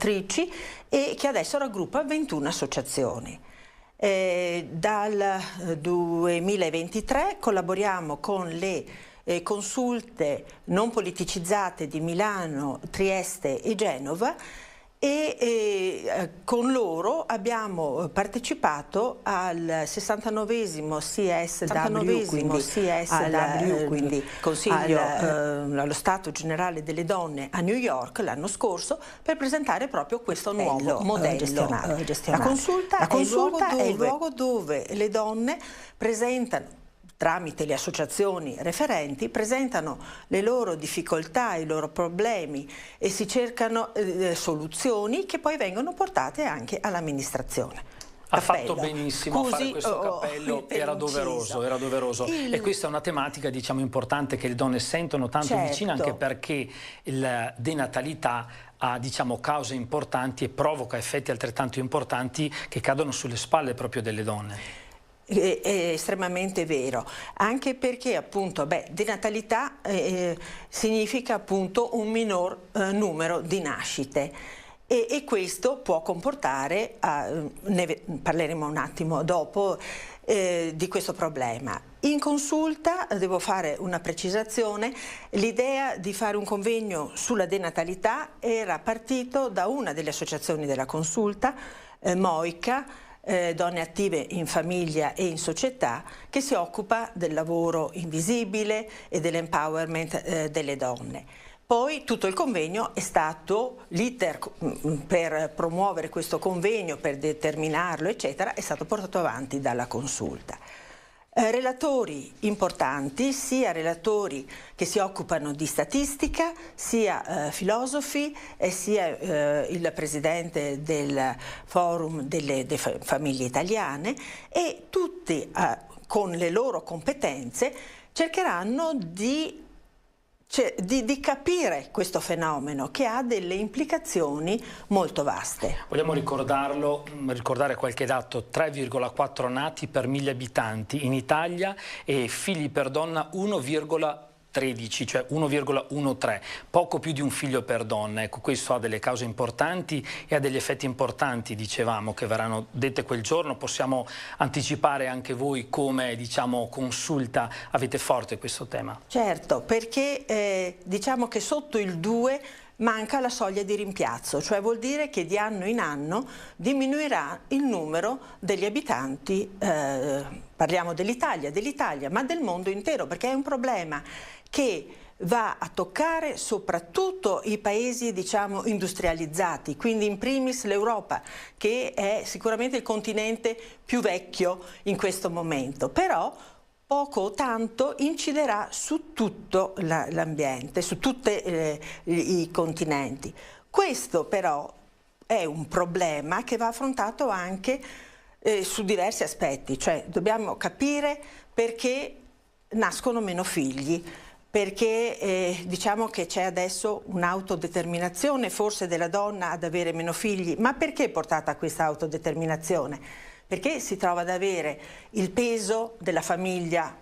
produttrici e che adesso raggruppa 21 associazioni. Dal 2023 collaboriamo con le consulte non politicizzate di Milano, Trieste e Genova e con loro abbiamo partecipato al 69esimo CSW, quindi Consiglio allo Stato Generale delle Donne a New York l'anno scorso, per presentare proprio questo nuovo modello gestionale. La consulta è il luogo dove le donne presentano, tramite le associazioni referenti, presentano le loro difficoltà, i loro problemi e si cercano soluzioni che poi vengono portate anche all'amministrazione. Ha fatto benissimo a fare questo cappello, era doveroso, era doveroso. E questa è una tematica, diciamo, importante che le donne sentono tanto vicina, anche perché la denatalità ha, diciamo, cause importanti e provoca effetti altrettanto importanti che cadono sulle spalle proprio delle donne. È estremamente vero, anche perché appunto denatalità significa appunto un minor numero di nascite e questo può comportare, ne parleremo un attimo dopo, di questo problema. In consulta devo fare una precisazione: l'idea di fare un convegno sulla denatalità era partito da una delle associazioni della consulta, Moica, Donne Attive in Famiglia e in Società, che si occupa del lavoro invisibile e dell'empowerment delle donne. Poi tutto il convegno è stato, l'iter per promuovere questo convegno, per determinarlo eccetera, è stato portato avanti dalla consulta. Relatori importanti, sia relatori che si occupano di statistica, sia filosofi, sia il presidente del forum delle famiglie italiane, e tutti con le loro competenze cercheranno di capire questo fenomeno che ha delle implicazioni molto vaste. Vogliamo ricordare qualche dato: 3,4 nati per 1000 abitanti in Italia e figli per donna 1,13, cioè 1,13, poco più di un figlio per donna. Ecco, questo ha delle cause importanti e ha degli effetti importanti, dicevamo, che verranno dette quel giorno. Possiamo anticipare anche voi come, diciamo, consulta avete forte questo tema? Certo, perché diciamo che sotto il 2 manca la soglia di rimpiazzo, cioè vuol dire che di anno in anno diminuirà il numero degli abitanti, parliamo dell'Italia, ma del mondo intero, perché è un problema che va a toccare soprattutto i paesi, diciamo, industrializzati, quindi in primis l'Europa, che è sicuramente il continente più vecchio in questo momento, però poco o tanto inciderà su tutto l'ambiente, su tutti i continenti. Questo però è un problema che va affrontato anche su diversi aspetti, cioè dobbiamo capire perché nascono meno figli, perché diciamo che c'è adesso un'autodeterminazione forse della donna ad avere meno figli, ma perché è portata a questa autodeterminazione? Perché si trova ad avere il peso della famiglia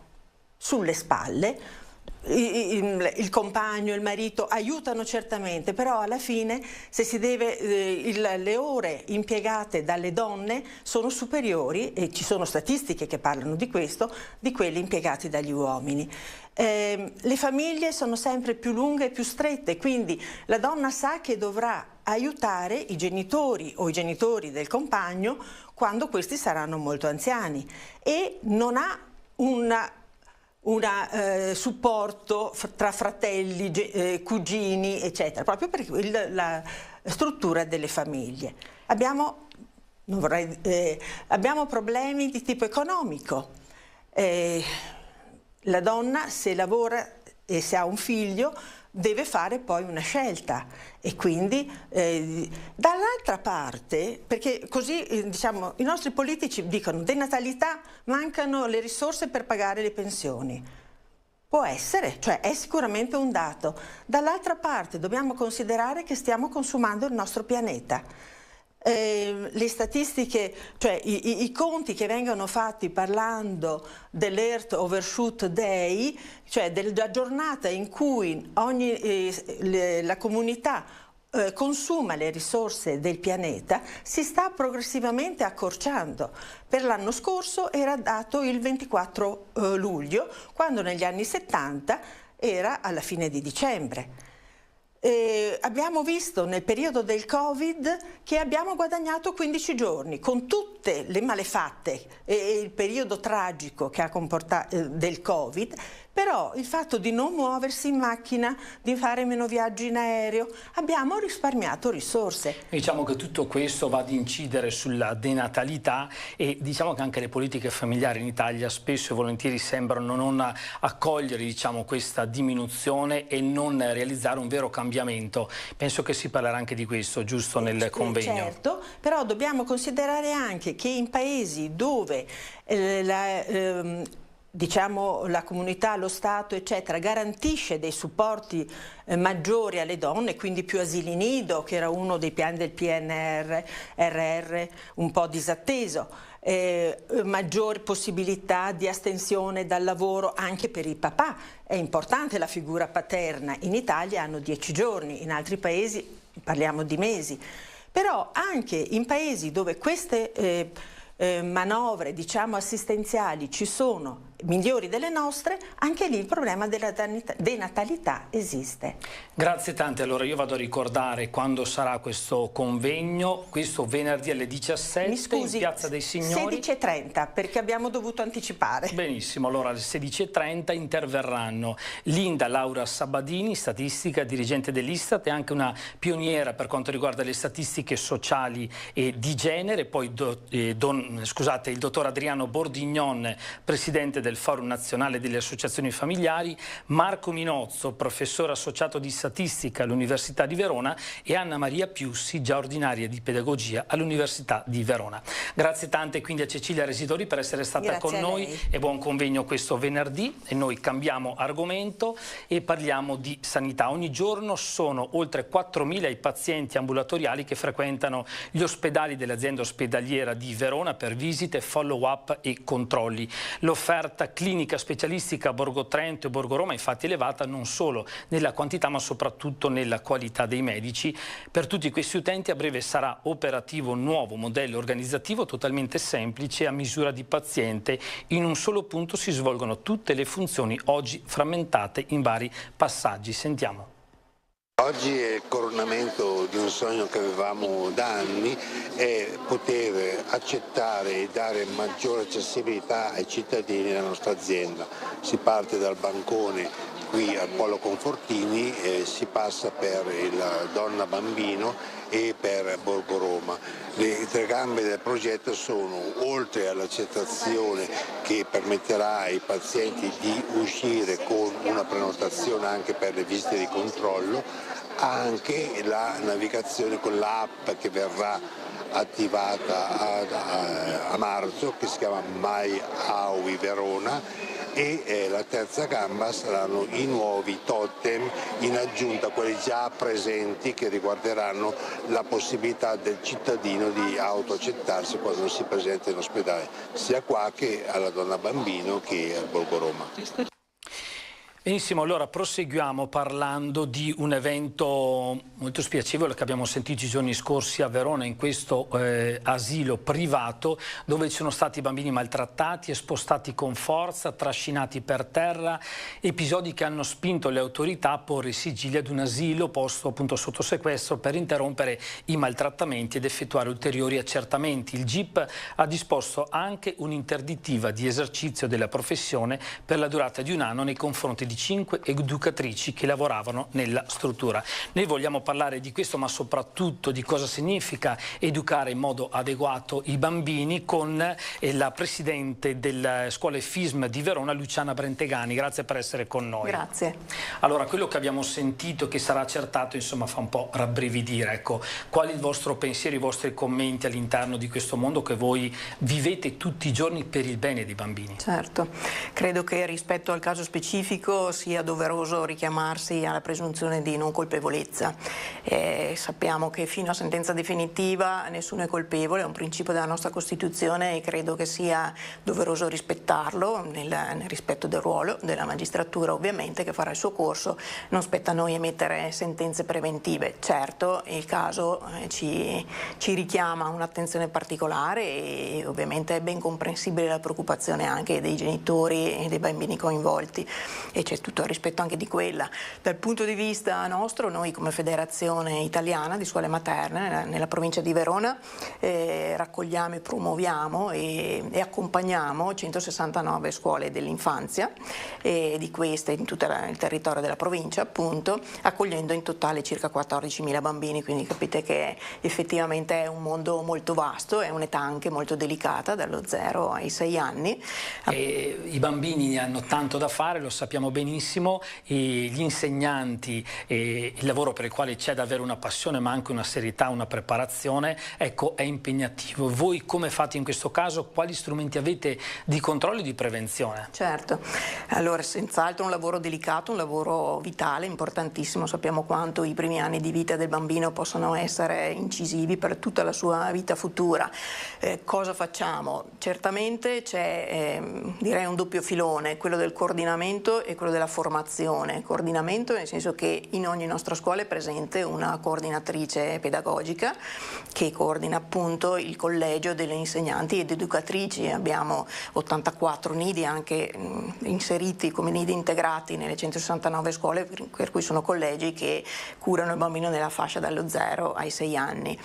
sulle spalle, il compagno, il marito aiutano certamente, però alla fine se si deve, le ore impiegate dalle donne sono superiori, e ci sono statistiche che parlano di questo, di quelle impiegate dagli uomini. Le famiglie sono sempre più lunghe e più strette, quindi la donna sa che dovrà aiutare i genitori o i genitori del compagno quando questi saranno molto anziani e non ha un supporto tra fratelli, cugini, eccetera, proprio per la struttura delle famiglie. Abbiamo problemi di tipo economico. La donna, se lavora e se ha un figlio, deve fare poi una scelta, e quindi dall'altra parte, perché così diciamo i nostri politici dicono denatalità, mancano le risorse per pagare le pensioni. Può essere, cioè è sicuramente un dato. Dall'altra parte dobbiamo considerare che stiamo consumando il nostro pianeta. Le statistiche, cioè i conti che vengono fatti parlando dell'Earth Overshoot Day, cioè della giornata in cui la comunità consuma le risorse del pianeta si sta progressivamente accorciando. Per l'anno scorso era dato il 24 luglio, quando negli anni 70 era alla fine di dicembre. Abbiamo visto nel periodo del Covid che abbiamo guadagnato 15 giorni con tutte le malefatte e il periodo tragico che ha comportato del Covid, però il fatto di non muoversi in macchina, di fare meno viaggi in aereo, abbiamo risparmiato risorse. Diciamo che tutto questo va ad incidere sulla denatalità e diciamo che anche le politiche familiari in Italia spesso e volentieri sembrano non accogliere, diciamo, questa diminuzione e non realizzare un vero cambiamento. Penso che si parlerà anche di questo, giusto, nel convegno. Certo, però dobbiamo considerare anche che in paesi dove diciamo la comunità, lo Stato eccetera garantisce dei supporti maggiori alle donne, quindi più asili nido, che era uno dei piani del PNRR un po' disatteso, maggiori possibilità di astensione dal lavoro anche per i papà. È importante la figura paterna, in Italia hanno 10 giorni, in altri paesi parliamo di mesi, però anche in paesi dove queste manovre, diciamo, assistenziali ci sono, migliori delle nostre, anche lì il problema della denatalità esiste. Grazie tante. Allora io vado a ricordare quando sarà questo convegno, questo venerdì alle 17. Mi scusi, in Piazza dei Signori. 16:30 perché abbiamo dovuto anticipare. Benissimo, allora alle 16:30 interverranno Linda Laura Sabadini, statistica, dirigente dell'Istat e anche una pioniera per quanto riguarda le statistiche sociali e di genere, poi il dottor Adriano Bordignon, presidente del Forum Nazionale delle Associazioni Familiari, Marco Minozzo, professore associato di statistica all'Università di Verona e Anna Maria Piussi, già ordinaria di pedagogia all'Università di Verona. Grazie tante quindi a Cecilia Residori per essere stata con noi e buon convegno questo venerdì. E noi cambiamo argomento e parliamo di sanità. Ogni giorno sono oltre 4.000 i pazienti ambulatoriali che frequentano gli ospedali dell'azienda ospedaliera di Verona per visite, follow-up e controlli. L'offerta clinica specialistica a Borgo Trento e Borgo Roma è infatti elevata non solo nella quantità ma soprattutto nella qualità dei medici. Per tutti questi utenti a breve sarà operativo un nuovo modello organizzativo totalmente semplice a misura di paziente. In un solo punto si svolgono tutte le funzioni oggi frammentate in vari passaggi. Sentiamo. Oggi è il coronamento di un sogno che avevamo da anni, è poter accettare e dare maggiore accessibilità ai cittadini della nostra azienda. Si parte dal bancone qui al Polo Confortini, si passa per il Donna Bambino e per Borgo Roma. Le tre gambe del progetto sono, oltre all'accettazione che permetterà ai pazienti di uscire con una prenotazione anche per le visite di controllo, anche la navigazione con l'app che verrà attivata a marzo, che si chiama My Aui Verona, e la terza gamba saranno i nuovi totem in aggiunta a quelli già presenti che riguarderanno la possibilità del cittadino di autoaccettarsi quando si presenta in ospedale, sia qua che alla Donna Bambino che al Borgo Roma. Benissimo, allora proseguiamo parlando di un evento molto spiacevole che abbiamo sentito i giorni scorsi a Verona, in questo asilo privato dove ci sono stati bambini maltrattati e spostati con forza, trascinati per terra, episodi che hanno spinto le autorità a porre i sigilli ad un asilo posto appunto sotto sequestro per interrompere i maltrattamenti ed effettuare ulteriori accertamenti. Il GIP ha disposto anche un'interdittiva di esercizio della professione per la durata di un anno nei confronti di 5 educatrici che lavoravano nella struttura. Noi vogliamo parlare di questo, ma soprattutto di cosa significa educare in modo adeguato i bambini con la presidente delle scuole FISM di Verona, Luciana Brentegani. Grazie per essere con noi. Grazie. Allora, quello che abbiamo sentito che sarà accertato, insomma, fa un po' rabbrividire. Ecco, qual è il vostro pensiero, i vostri commenti all'interno di questo mondo che voi vivete tutti i giorni per il bene dei bambini? Certo, credo che rispetto al caso specifico credo sia doveroso richiamarsi alla presunzione di non colpevolezza. Sappiamo che fino a sentenza definitiva nessuno è colpevole, è un principio della nostra Costituzione e credo che sia doveroso rispettarlo nel rispetto del ruolo della magistratura, ovviamente, che farà il suo corso. Non spetta a noi emettere sentenze preventive. Certo, il caso ci richiama un'attenzione particolare e ovviamente è ben comprensibile la preoccupazione anche dei genitori e dei bambini coinvolti, e c'è tutto il rispetto anche di quella. Dal punto di vista nostro, noi come Federazione Italiana di Scuole Materne nella provincia di Verona raccogliamo e promuoviamo e accompagniamo 169 scuole dell'infanzia, e di queste in tutto il territorio della provincia, appunto, accogliendo in totale circa 14.000 bambini, quindi capite che effettivamente è un mondo molto vasto, è un'età anche molto delicata, dallo 0 ai 6 anni. E i bambini hanno tanto da fare, lo sappiamo benissimo, e gli insegnanti e il lavoro per il quale c'è da avere una passione ma anche una serietà, una preparazione, ecco, è impegnativo. Voi come fate in questo caso? Quali strumenti avete di controllo e di prevenzione? Certo, allora senz'altro un lavoro delicato, un lavoro vitale, importantissimo. Sappiamo quanto i primi anni di vita del bambino possono essere incisivi per tutta la sua vita futura. Cosa facciamo? Certamente c'è direi un doppio filone, quello del coordinamento e quello della formazione. Coordinamento nel senso che in ogni nostra scuola è presente una coordinatrice pedagogica che coordina appunto il collegio delle insegnanti ed educatrici. Abbiamo 84 nidi anche inseriti come nidi integrati nelle 169 scuole, per cui sono collegi che curano il bambino nella fascia dallo 0 ai 6 anni.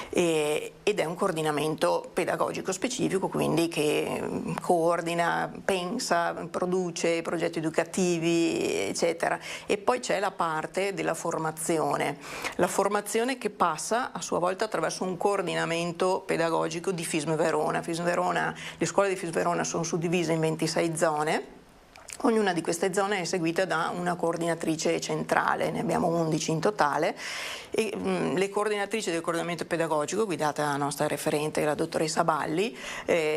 Ed è un coordinamento pedagogico specifico, quindi che coordina, pensa, produce progetti educativi, eccetera. E poi c'è la parte della formazione, la formazione che passa a sua volta attraverso un coordinamento pedagogico di FISM Verona. FISM Verona, le scuole di FISM Verona sono suddivise in 26 zone. Ognuna di queste zone è seguita da una coordinatrice centrale, ne abbiamo 11 in totale, e le coordinatrici del coordinamento pedagogico, guidata dalla nostra referente, la dottoressa Balli,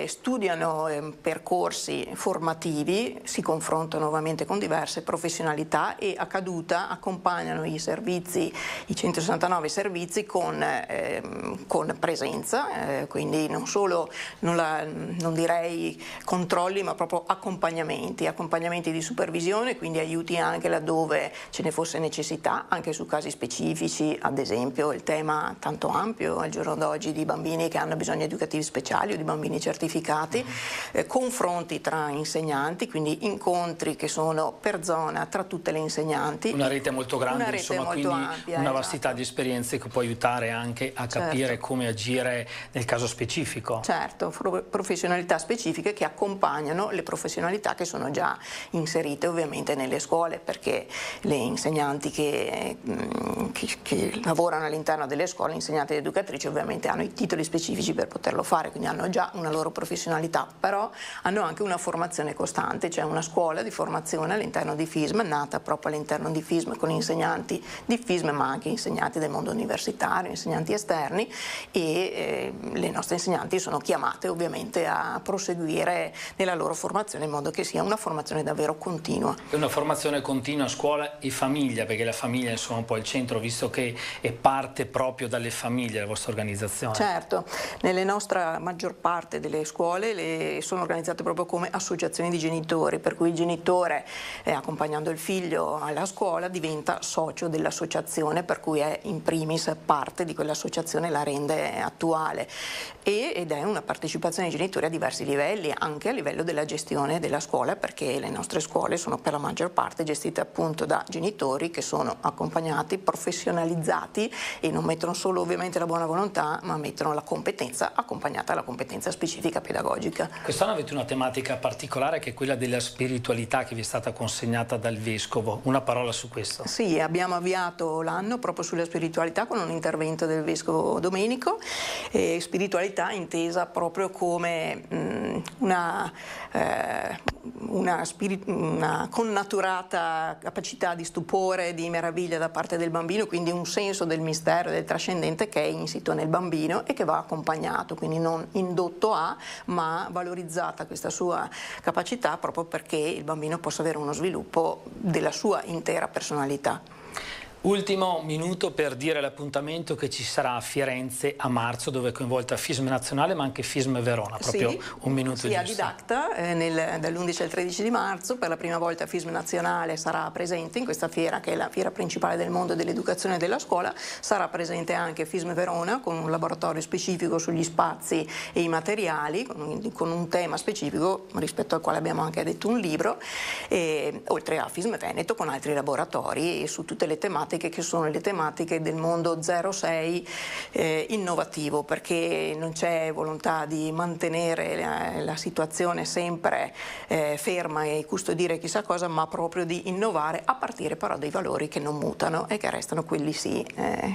studiano percorsi formativi, si confrontano ovviamente con diverse professionalità e a caduta accompagnano i servizi, i 169 servizi con presenza, quindi non solo, non direi controlli, ma proprio accompagnamenti di supervisione, quindi aiuti anche laddove ce ne fosse necessità, anche su casi specifici, ad esempio il tema tanto ampio al giorno d'oggi di bambini che hanno bisogni educativi speciali o di bambini certificati, confronti tra insegnanti, quindi incontri che sono per zona tra tutte le insegnanti. Una rete molto grande, insomma, molto quindi ampia, una vastità di esperienze che può aiutare anche a capire certo, come agire nel caso specifico. Certo, professionalità specifiche che accompagnano le professionalità che sono già inserite ovviamente nelle scuole, perché le insegnanti che lavorano all'interno delle scuole, insegnanti ed educatrici, ovviamente hanno i titoli specifici per poterlo fare, quindi hanno già una loro professionalità, però hanno anche una formazione costante. C'è una scuola di formazione all'interno di FISM, nata proprio all'interno di FISM, con insegnanti di FISM ma anche insegnanti del mondo universitario, insegnanti esterni, e le nostre insegnanti sono chiamate ovviamente a proseguire nella loro formazione in modo che sia una formazione davvero continua. È una formazione continua scuola e famiglia, perché la famiglia insomma è un po' il centro, visto che è parte proprio dalle famiglie la vostra organizzazione. Certo, nella nostra maggior parte delle scuole sono organizzate proprio come associazioni di genitori, per cui il genitore, accompagnando il figlio alla scuola, diventa socio dell'associazione, per cui è in primis parte di quell'associazione, la rende attuale, ed è una partecipazione dei genitori a diversi livelli, anche a livello della gestione della scuola, perché le nostre scuole sono per la maggior parte gestite appunto da genitori che sono accompagnati, professionalizzati, e non mettono solo ovviamente la buona volontà, ma mettono la competenza accompagnata alla competenza specifica pedagogica. Quest'anno avete una tematica particolare che è quella della spiritualità che vi è stata consegnata dal Vescovo. Una parola su questo? Sì, abbiamo avviato l'anno proprio sulla spiritualità con un intervento del Vescovo Domenico, spiritualità intesa proprio come una spiritualità una connaturata capacità di stupore, di meraviglia da parte del bambino, quindi un senso del mistero e del trascendente che è insito nel bambino e che va accompagnato, quindi non indotto a, ma valorizzata questa sua capacità proprio perché il bambino possa avere uno sviluppo della sua intera personalità. Ultimo minuto per dire l'appuntamento che ci sarà a Firenze a marzo, dove è coinvolta FISM Nazionale ma anche FISM Verona, proprio sì, un minuto sì, giusto. a Didacta, dall'11 al 13 di marzo, per la prima volta FISM Nazionale sarà presente in questa fiera, che è la fiera principale del mondo dell'educazione e della scuola. Sarà presente anche FISM Verona con un laboratorio specifico sugli spazi e i materiali, con un tema specifico rispetto al quale abbiamo anche detto un libro, oltre a FISM Veneto con altri laboratori su tutte le tematiche che sono le tematiche del mondo 06 innovativo, perché non c'è volontà di mantenere la situazione sempre ferma e custodire chissà cosa, ma proprio di innovare a partire però dai valori che non mutano e che restano quelli sì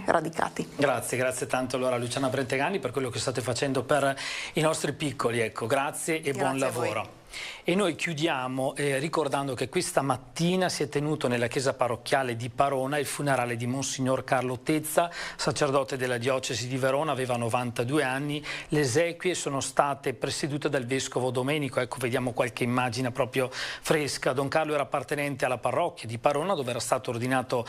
radicati. Grazie tanto allora Luciana Brentegani per quello che state facendo per i nostri piccoli, ecco, grazie e buon lavoro. E noi chiudiamo ricordando che questa mattina si è tenuto nella chiesa parrocchiale di Parona il funerale di Monsignor Carlo Tezza, sacerdote della diocesi di Verona, aveva 92 anni. Le esequie sono state presiedute dal vescovo Domenico, ecco vediamo qualche immagine proprio fresca. Don Carlo era appartenente alla parrocchia di Parona, dove era stato ordinato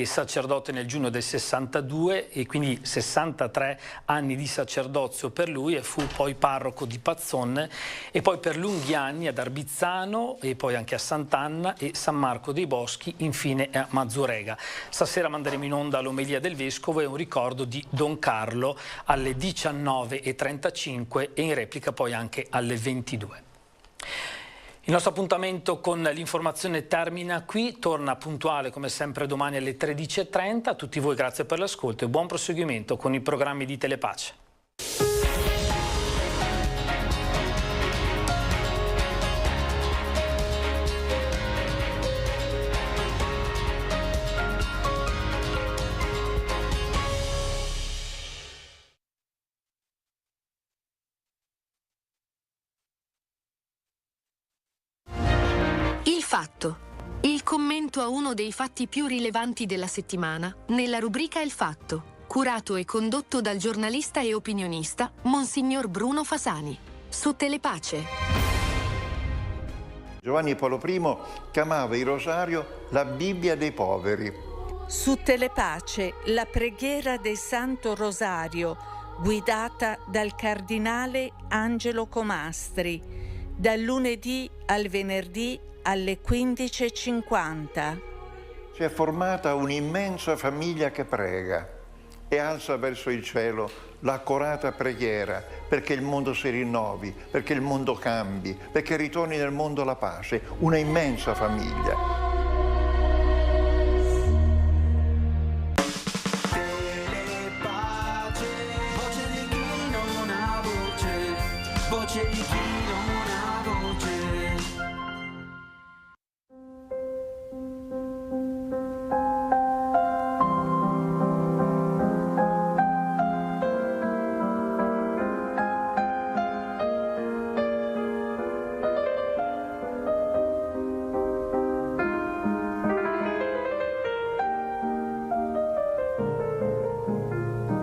sacerdote nel giugno del 62 e quindi 63 anni di sacerdozio per lui, e fu poi parroco di Pazzon e poi per lunghi anni ad Arbizzano e poi anche a Sant'Anna e San Marco dei Boschi, infine a Mazzurega. Stasera manderemo in onda l'omelia del Vescovo e un ricordo di Don Carlo alle 19:35 e in replica poi anche alle 22. Il nostro appuntamento con l'informazione termina qui, torna puntuale come sempre domani alle 13:30. A tutti voi grazie per l'ascolto e buon proseguimento con i programmi di Telepace. Fatto. Il commento a uno dei fatti più rilevanti della settimana nella rubrica Il Fatto, curato e condotto dal giornalista e opinionista Monsignor Bruno Fasani, su Telepace. Giovanni Paolo I chiamava il rosario la Bibbia dei poveri. Su Telepace, la preghiera del Santo Rosario, guidata dal cardinale Angelo Comastri, dal lunedì al venerdì alle 15:50. Si è formata un'immensa famiglia che prega e alza verso il cielo l'accorata preghiera perché il mondo si rinnovi, perché il mondo cambi, perché ritorni nel mondo la pace. Una immensa famiglia.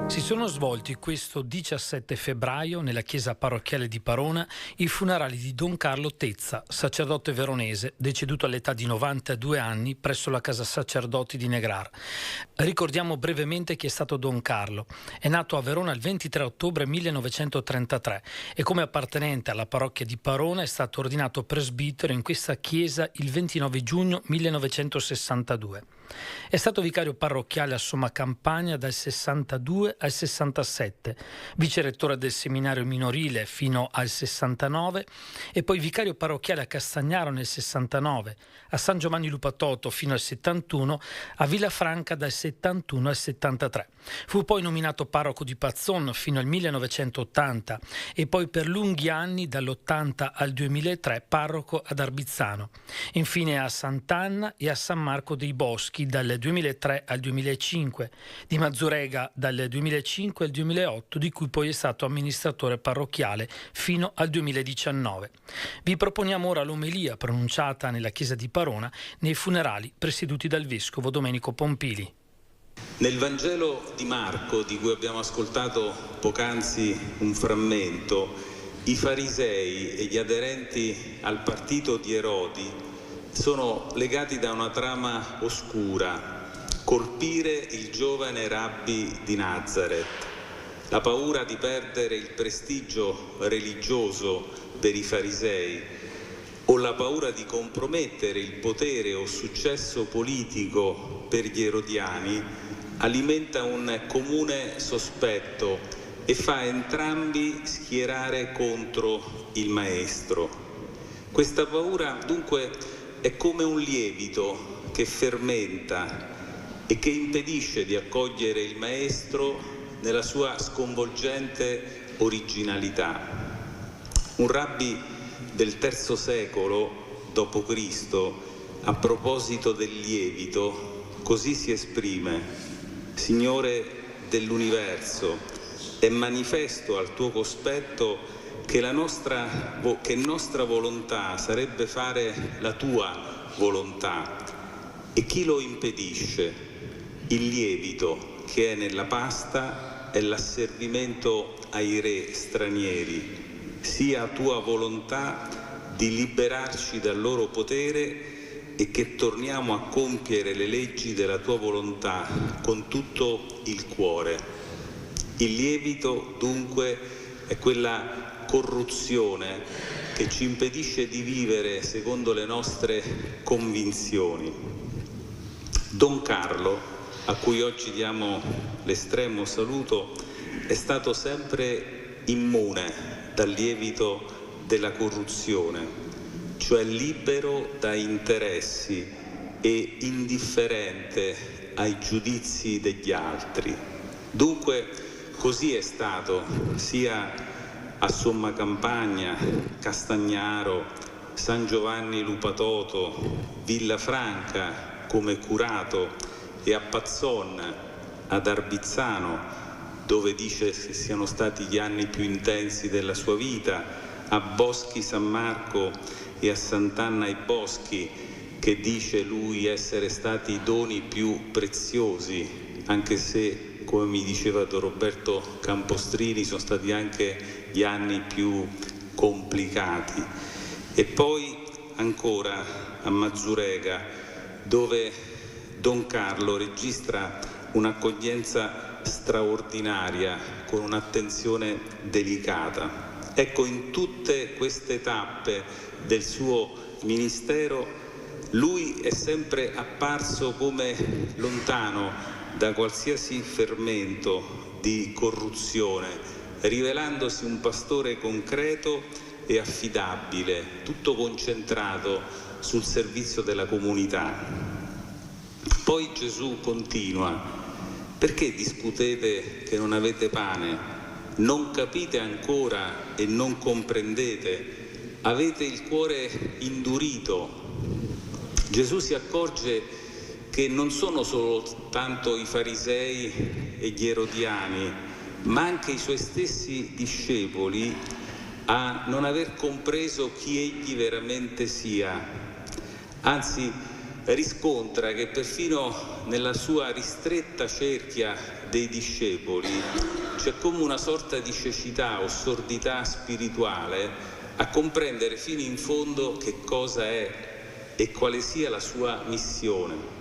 Si sono svolti questo 17 febbraio nella chiesa parrocchiale di Parona i funerali di Don Carlo Tezza, sacerdote veronese, deceduto all'età di 92 anni presso la casa sacerdoti di Negrar. Ricordiamo brevemente chi è stato Don Carlo. È nato a Verona il 23 ottobre 1933 e come appartenente alla parrocchia di Parona è stato ordinato presbitero in questa chiesa il 29 giugno 1962. È stato vicario parrocchiale a Somma Campania dal 62 al 67, vicerettore del seminario minorile fino al 69 e poi vicario parrocchiale a Castagnaro nel 69, a San Giovanni Lupatoto fino al 71, a Villafranca dal 71 al 73. Fu poi nominato parroco di Pazzon fino al 1980 e poi per lunghi anni dall'80 al 2003 parroco ad Arbizzano. Infine a Sant'Anna e a San Marco dei Boschi Boschi dal 2003 al 2005, di Mazzurega dal 2005 al 2008, di cui poi è stato amministratore parrocchiale fino al 2019. Vi proponiamo ora l'omelia pronunciata nella chiesa di Parona nei funerali presieduti dal vescovo Domenico Pompili. Nel Vangelo di Marco, di cui abbiamo ascoltato poc'anzi un frammento, i farisei e gli aderenti al partito di Erodi sono legati da una trama oscura: colpire il giovane rabbi di Nazaret. La paura di perdere il prestigio religioso per i farisei o la paura di compromettere il potere o successo politico per gli erodiani alimenta un comune sospetto e fa entrambi schierare contro il maestro. Questa paura dunque è come un lievito che fermenta e che impedisce di accogliere il maestro nella sua sconvolgente originalità. Un rabbi del III secolo d.C., a proposito del lievito, così si esprime: Signore dell'universo, è manifesto al tuo cospetto che nostra volontà sarebbe fare la tua volontà. E chi lo impedisce? Il lievito che è nella pasta è l'asservimento ai re stranieri. Sia tua volontà di liberarci dal loro potere e che torniamo a compiere le leggi della tua volontà con tutto il cuore. Il lievito, dunque, è quella corruzione che ci impedisce di vivere secondo le nostre convinzioni. Don Carlo, a cui oggi diamo l'estremo saluto, è stato sempre immune dal lievito della corruzione, cioè libero da interessi e indifferente ai giudizi degli altri. Dunque così è stato sia a Somma Campagna, Castagnaro, San Giovanni Lupatoto, Villafranca come curato e a Pazzon, ad Arbizzano, dove dice che siano stati gli anni più intensi della sua vita, a Boschi San Marco e a Sant'Anna ai Boschi, che dice lui essere stati i doni più preziosi, anche se, come mi diceva Don Roberto Campostrini, sono stati anche gli anni più complicati. E poi ancora a Mazzurega, dove Don Carlo registra un'accoglienza straordinaria con un'attenzione delicata. Ecco, in tutte queste tappe del suo ministero lui è sempre apparso come lontano da qualsiasi fermento di corruzione, rivelandosi un pastore concreto e affidabile, tutto concentrato sul servizio della comunità. Poi Gesù continua: perché discutete che non avete pane? Non capite ancora e non comprendete? Avete il cuore indurito? Gesù si accorge che non sono soltanto i farisei e gli erodiani, ma anche i suoi stessi discepoli a non aver compreso chi egli veramente sia. Anzi, riscontra che perfino nella sua ristretta cerchia dei discepoli c'è come una sorta di cecità o sordità spirituale a comprendere fino in fondo che cosa è e quale sia la sua missione.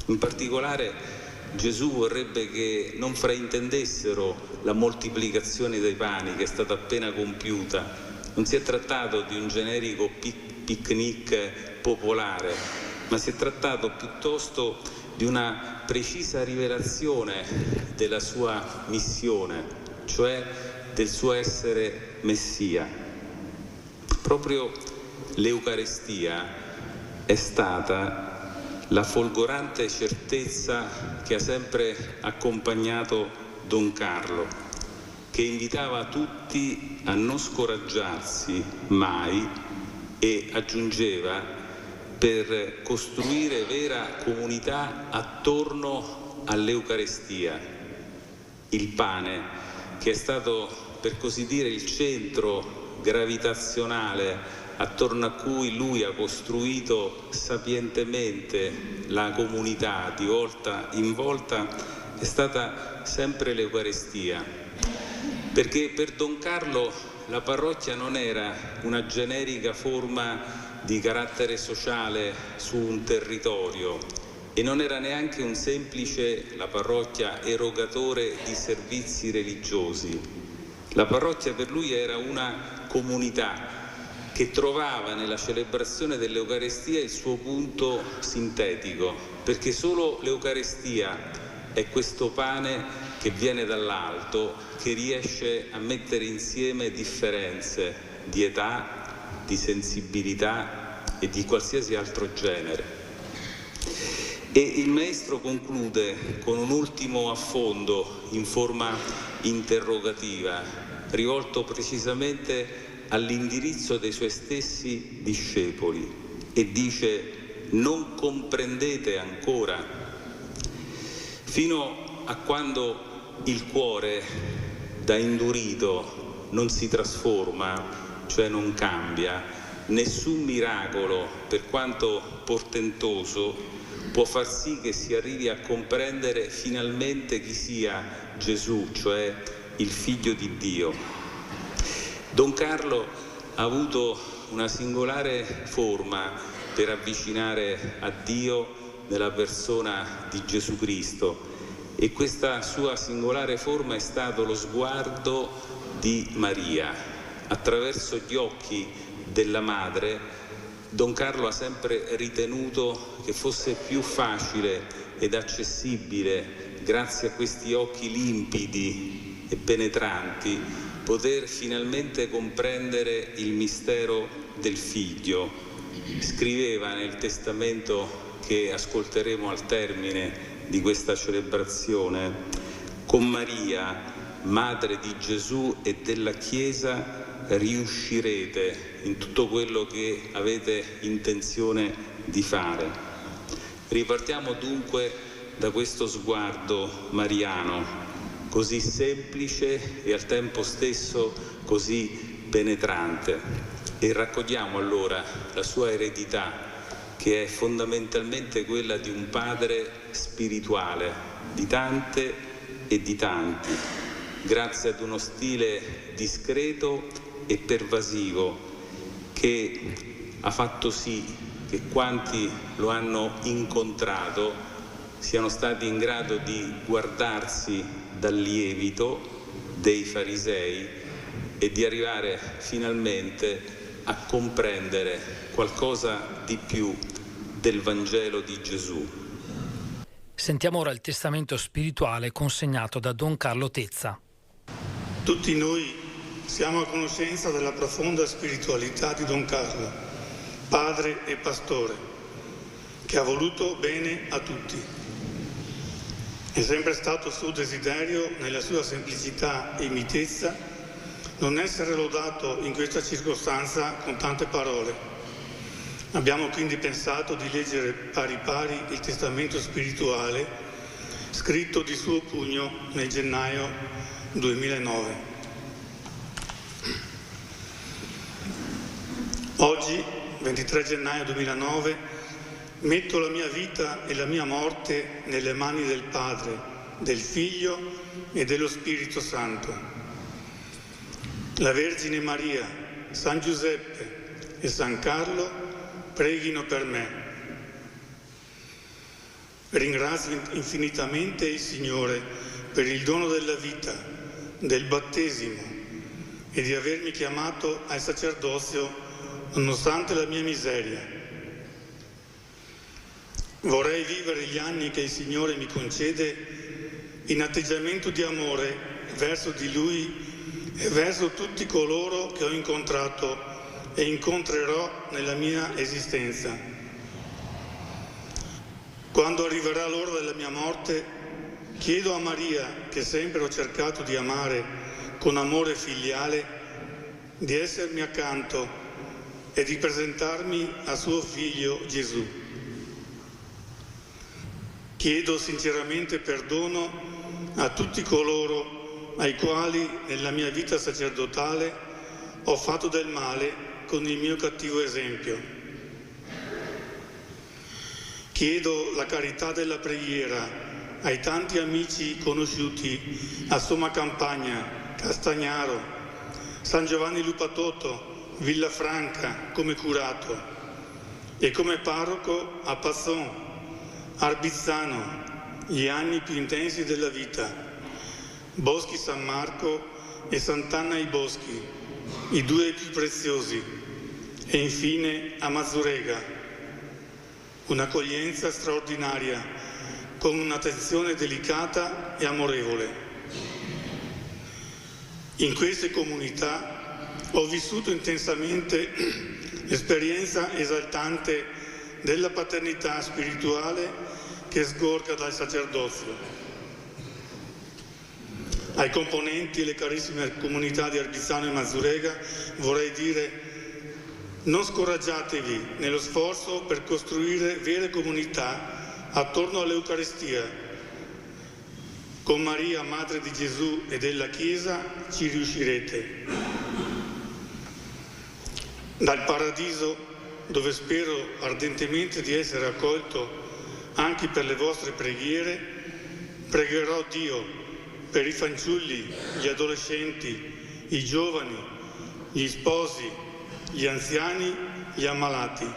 In particolare Gesù vorrebbe che non fraintendessero la moltiplicazione dei pani che è stata appena compiuta. Non si è trattato di un generico picnic popolare, ma si è trattato piuttosto di una precisa rivelazione della sua missione, cioè del suo essere Messia. Proprio l'Eucarestia è stata la folgorante certezza che ha sempre accompagnato Don Carlo, che invitava tutti a non scoraggiarsi mai e aggiungeva: per costruire vera comunità attorno all'Eucarestia, il pane che è stato, per così dire, il centro gravitazionale attorno a cui lui ha costruito sapientemente la comunità di volta in volta, è stata sempre l'Eucarestia. Perché per Don Carlo la parrocchia non era una generica forma di carattere sociale su un territorio e non era neanche un semplice, la parrocchia, erogatore di servizi religiosi. La parrocchia per lui era una comunità che trovava nella celebrazione dell'Eucarestia il suo punto sintetico, perché solo l'Eucarestia è questo pane che viene dall'alto, che riesce a mettere insieme differenze di età, di sensibilità e di qualsiasi altro genere. E il maestro conclude con un ultimo affondo in forma interrogativa, rivolto precisamente all'indirizzo dei suoi stessi discepoli, e dice: non comprendete ancora? Fino a quando il cuore da indurito non si trasforma, cioè non cambia, nessun miracolo, per quanto portentoso, può far sì che si arrivi a comprendere finalmente chi sia Gesù, cioè il Figlio di Dio. Don Carlo ha avuto una singolare forma per avvicinare a Dio nella persona di Gesù Cristo, e questa sua singolare forma è stato lo sguardo di Maria. Attraverso gli occhi della madre, Don Carlo ha sempre ritenuto che fosse più facile ed accessibile, grazie a questi occhi limpidi e penetranti, poter finalmente comprendere il mistero del Figlio. Scriveva nel testamento che ascolteremo al termine di questa celebrazione: con Maria, madre di Gesù e della Chiesa, riuscirete in tutto quello che avete intenzione di fare. Ripartiamo dunque da questo sguardo mariano, così semplice e al tempo stesso così penetrante, e raccogliamo allora la sua eredità, che è fondamentalmente quella di un padre spirituale, di tante e di tanti, grazie ad uno stile discreto e pervasivo che ha fatto sì che quanti lo hanno incontrato siano stati in grado di guardarsi dal lievito dei farisei e di arrivare finalmente a comprendere qualcosa di più del Vangelo di Gesù. Sentiamo ora il testamento spirituale consegnato da Don Carlo Tezza. Tutti noi siamo a conoscenza della profonda spiritualità di Don Carlo, padre e pastore, che ha voluto bene a tutti. È sempre stato suo desiderio, nella sua semplicità e mitezza, non essere lodato in questa circostanza con tante parole. Abbiamo quindi pensato di leggere pari pari il testamento spirituale scritto di suo pugno nel gennaio 2009. Oggi, 23 gennaio 2009, metto la mia vita e la mia morte nelle mani del Padre, del Figlio e dello Spirito Santo. La Vergine Maria, San Giuseppe e San Carlo preghino per me. Ringrazio infinitamente il Signore per il dono della vita, del battesimo e di avermi chiamato al sacerdozio nonostante la mia miseria. Vorrei vivere gli anni che il Signore mi concede in atteggiamento di amore verso di Lui e verso tutti coloro che ho incontrato e incontrerò nella mia esistenza. Quando arriverà l'ora della mia morte, chiedo a Maria, che sempre ho cercato di amare con amore filiale, di essermi accanto e di presentarmi a suo figlio Gesù. Chiedo sinceramente perdono a tutti coloro ai quali nella mia vita sacerdotale ho fatto del male con il mio cattivo esempio. Chiedo la carità della preghiera ai tanti amici conosciuti a Somma Campagna, Castagnaro, San Giovanni Lupatotto, Villafranca come curato e come parroco a Passon, Arbizzano, gli anni più intensi della vita, Boschi San Marco e Sant'Anna ai Boschi, i due più preziosi, e infine a Mazzurega. Un'accoglienza straordinaria, con un'attenzione delicata e amorevole. In queste comunità ho vissuto intensamente l'esperienza esaltante della paternità spirituale che sgorga dal sacerdozio. Ai componenti e le carissime comunità di Arbizzano e Mazzurega vorrei dire: non scoraggiatevi nello sforzo per costruire vere comunità attorno all'Eucaristia. Con Maria, Madre di Gesù e della Chiesa, ci riuscirete. Dal Paradiso, dove spero ardentemente di essere accolto anche per le vostre preghiere, pregherò Dio per i fanciulli, gli adolescenti, i giovani, gli sposi, gli anziani, gli ammalati.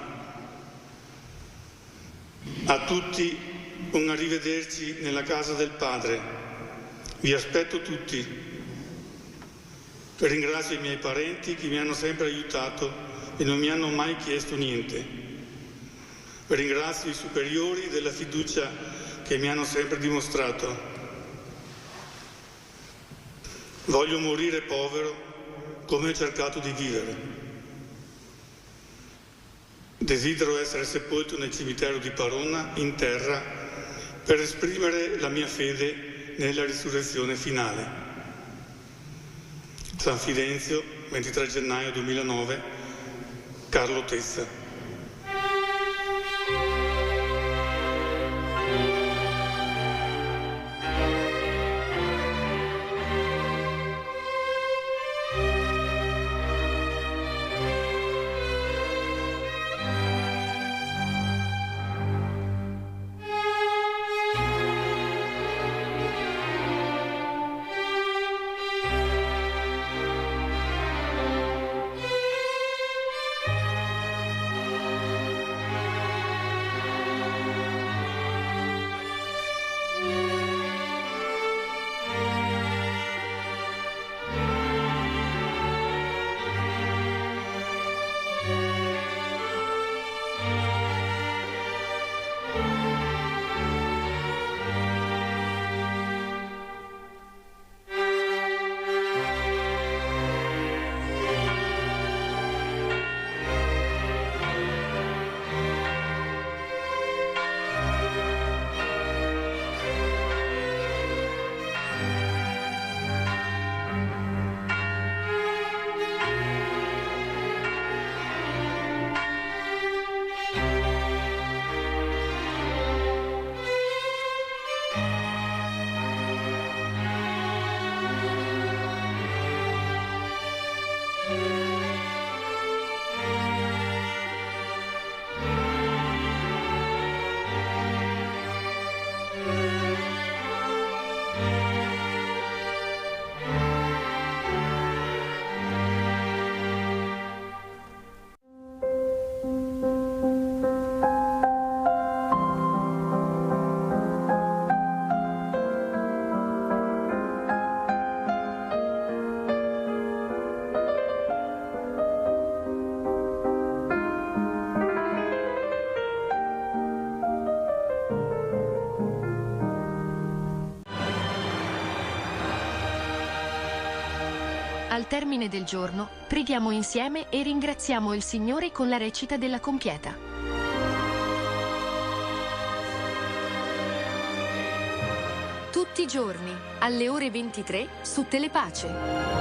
A tutti un arrivederci nella casa del Padre. Vi aspetto tutti. Ringrazio i miei parenti che mi hanno sempre aiutato e non mi hanno mai chiesto niente. Ringrazio i superiori della fiducia che mi hanno sempre dimostrato. Voglio morire povero come ho cercato di vivere. Desidero essere sepolto nel cimitero di Parona, in terra, per esprimere la mia fede nella risurrezione finale. San Fidenzio, 23 gennaio 2009, Carlo Tessa. Al termine del giorno, preghiamo insieme e ringraziamo il Signore con la recita della Compieta. Tutti i giorni, alle ore 23, su Telepace.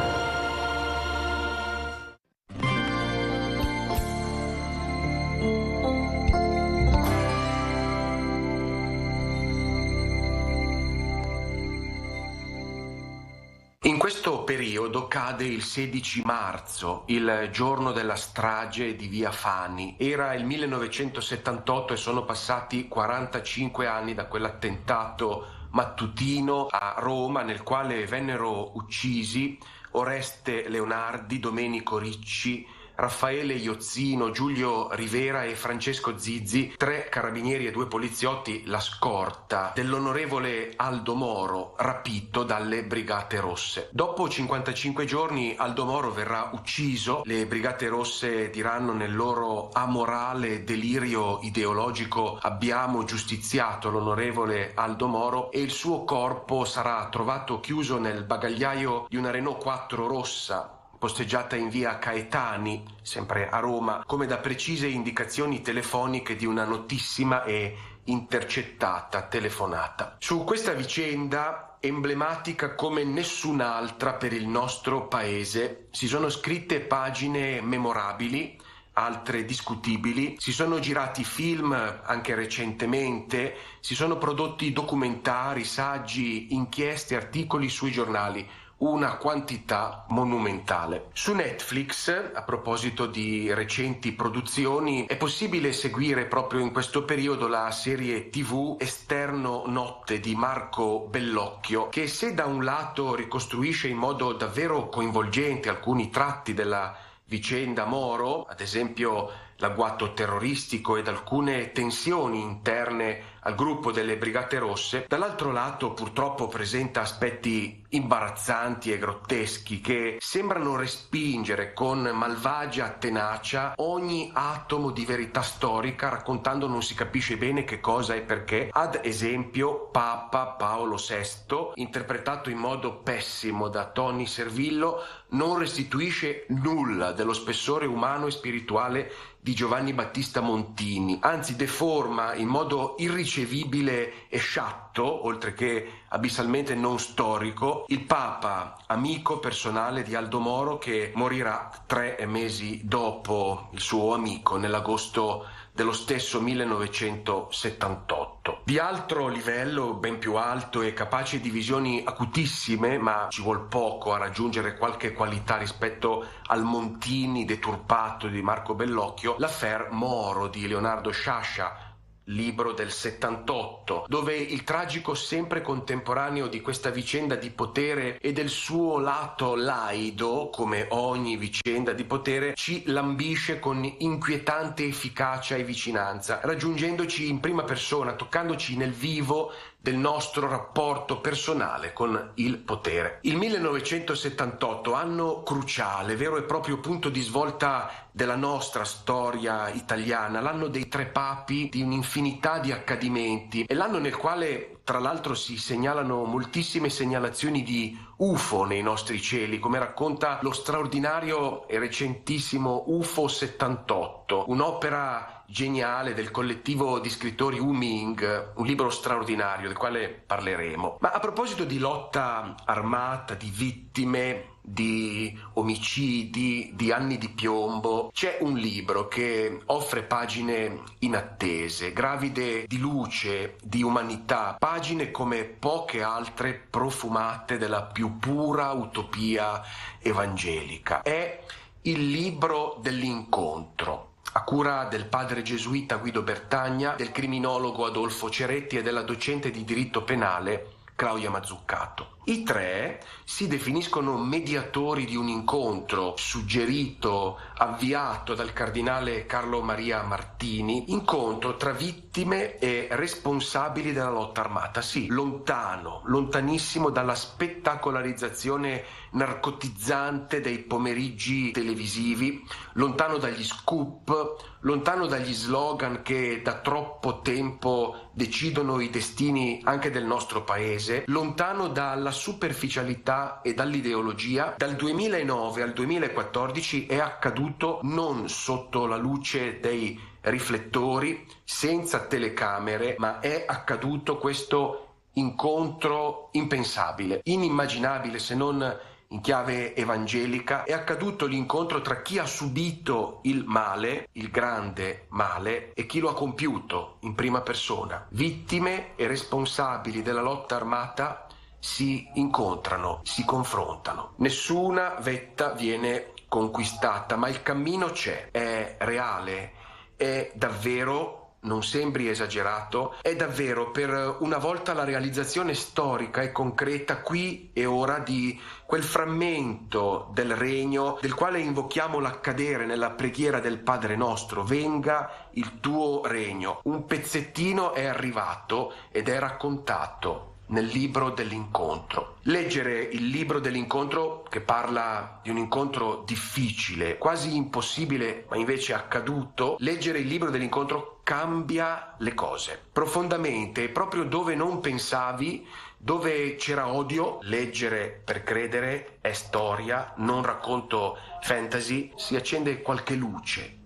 questo periodo cade il 16 marzo, il giorno della strage di Via Fani. Era il 1978 e sono passati 45 anni da quell'attentato mattutino a Roma nel quale vennero uccisi Oreste Leonardi, Domenico Ricci, Raffaele Iozzino, Giulio Rivera e Francesco Zizzi, 3 carabinieri e 2 poliziotti, la scorta dell'onorevole Aldo Moro, rapito dalle Brigate Rosse. Dopo 55 giorni Aldo Moro verrà ucciso. Le Brigate Rosse diranno nel loro amorale delirio ideologico: abbiamo giustiziato l'onorevole Aldo Moro, e il suo corpo sarà trovato chiuso nel bagagliaio di una Renault 4 rossa posteggiata in via Caetani, sempre a Roma, come da precise indicazioni telefoniche di una notissima e intercettata telefonata. Su questa vicenda, emblematica come nessun'altra per il nostro paese, si sono scritte pagine memorabili, altre discutibili, si sono girati film anche recentemente, si sono prodotti documentari, saggi, inchieste, articoli sui giornali. Una quantità monumentale. Su Netflix, a proposito di recenti produzioni, è possibile seguire proprio in questo periodo la serie TV Esterno Notte di Marco Bellocchio, che se da un lato ricostruisce in modo davvero coinvolgente alcuni tratti della vicenda Moro, ad esempio l'agguato terroristico ed alcune tensioni interne al gruppo delle Brigate Rosse, dall'altro lato purtroppo presenta aspetti imbarazzanti e grotteschi che sembrano respingere con malvagia tenacia ogni atomo di verità storica, raccontando non si capisce bene che cosa e perché. Ad esempio Papa Paolo VI, interpretato in modo pessimo da Tony Servillo, non restituisce nulla dello spessore umano e spirituale di Giovanni Battista Montini, anzi deforma in modo irricevibile e sciatto, oltre che abissalmente non storico, il Papa amico personale di Aldo Moro, che morirà 3 mesi dopo il suo amico, nell'agosto dello stesso 1978. Di altro livello, ben più alto e capace di visioni acutissime, ma ci vuol poco a raggiungere qualche qualità rispetto al Montini deturpato di Marco Bellocchio, l'affaire Moro di Leonardo Sciascia, libro del 78, dove il tragico sempre contemporaneo di questa vicenda di potere e del suo lato laido, come ogni vicenda di potere, ci lambisce con inquietante efficacia e vicinanza, raggiungendoci in prima persona, toccandoci nel vivo del nostro rapporto personale con il potere. Il 1978, anno cruciale, vero e proprio punto di svolta della nostra storia italiana, l'anno dei 3 papi, di un'infinità di accadimenti, e l'anno nel quale tra l'altro si segnalano moltissime segnalazioni di UFO nei nostri cieli, come racconta lo straordinario e recentissimo UFO 78, un'opera geniale del collettivo di scrittori Wu Ming, un libro straordinario del quale parleremo. Ma a proposito di lotta armata, di vittime, di omicidi, di anni di piombo, c'è un libro che offre pagine inattese, gravide di luce, di umanità, pagine come poche altre profumate della più pura utopia evangelica. È il libro dell'incontro, a cura del padre gesuita Guido Bertagna, del criminologo Adolfo Ceretti e della docente di diritto penale Claudia Mazzuccato. I 3 si definiscono mediatori di un incontro suggerito, avviato dal cardinale Carlo Maria Martini, incontro tra vittime e responsabili della lotta armata. Sì, lontano, lontanissimo dalla spettacolarizzazione narcotizzante dei pomeriggi televisivi, lontano dagli scoop, lontano dagli slogan che da troppo tempo decidono i destini anche del nostro paese, lontano dalla superficialità e dall'ideologia. Dal 2009 al 2014 è accaduto non sotto la luce dei riflettori, senza telecamere, ma è accaduto questo incontro impensabile, inimmaginabile se non in chiave evangelica. È accaduto l'incontro tra chi ha subito il male, il grande male, e chi lo ha compiuto in prima persona. Vittime e responsabili della lotta armata si incontrano, si confrontano. Nessuna vetta viene conquistata, ma il cammino c'è, è reale, è davvero, non sembri esagerato, è davvero per una volta la realizzazione storica e concreta qui e ora di quel frammento del regno del quale invochiamo l'accadere nella preghiera del Padre nostro: venga il tuo regno. Un pezzettino è arrivato ed è raccontato nel libro dell'incontro. Leggere il libro dell'incontro, che parla di un incontro difficile, quasi impossibile, ma invece accaduto, leggere il libro dell'incontro cambia le cose profondamente, proprio dove non pensavi, dove c'era odio. Leggere per credere è storia, non racconto fantasy, si accende qualche luce.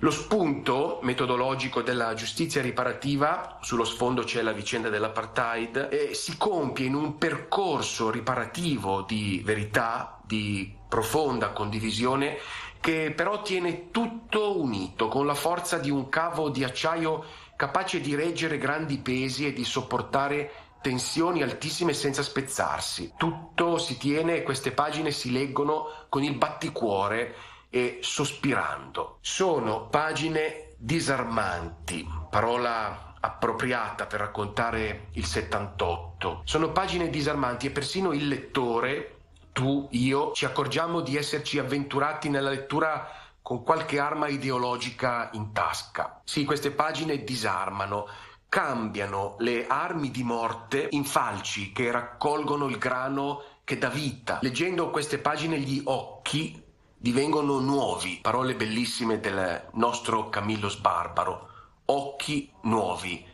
Lo spunto metodologico della giustizia riparativa, sullo sfondo c'è la vicenda dell'apartheid, si compie in un percorso riparativo di verità, di profonda condivisione, che però tiene tutto unito con la forza di un cavo di acciaio capace di reggere grandi pesi e di sopportare tensioni altissime senza spezzarsi. Tutto si tiene e queste pagine si leggono con il batticuore e sospirando. Sono pagine disarmanti, parola appropriata per raccontare il 78. Sono pagine disarmanti e persino il lettore, tu, io, ci accorgiamo di esserci avventurati nella lettura con qualche arma ideologica in tasca. Sì, queste pagine disarmano, cambiano le armi di morte in falci che raccolgono il grano che dà vita. Leggendo queste pagine gli occhi divengono nuovi, parole bellissime del nostro Camillo Sbarbaro, occhi nuovi,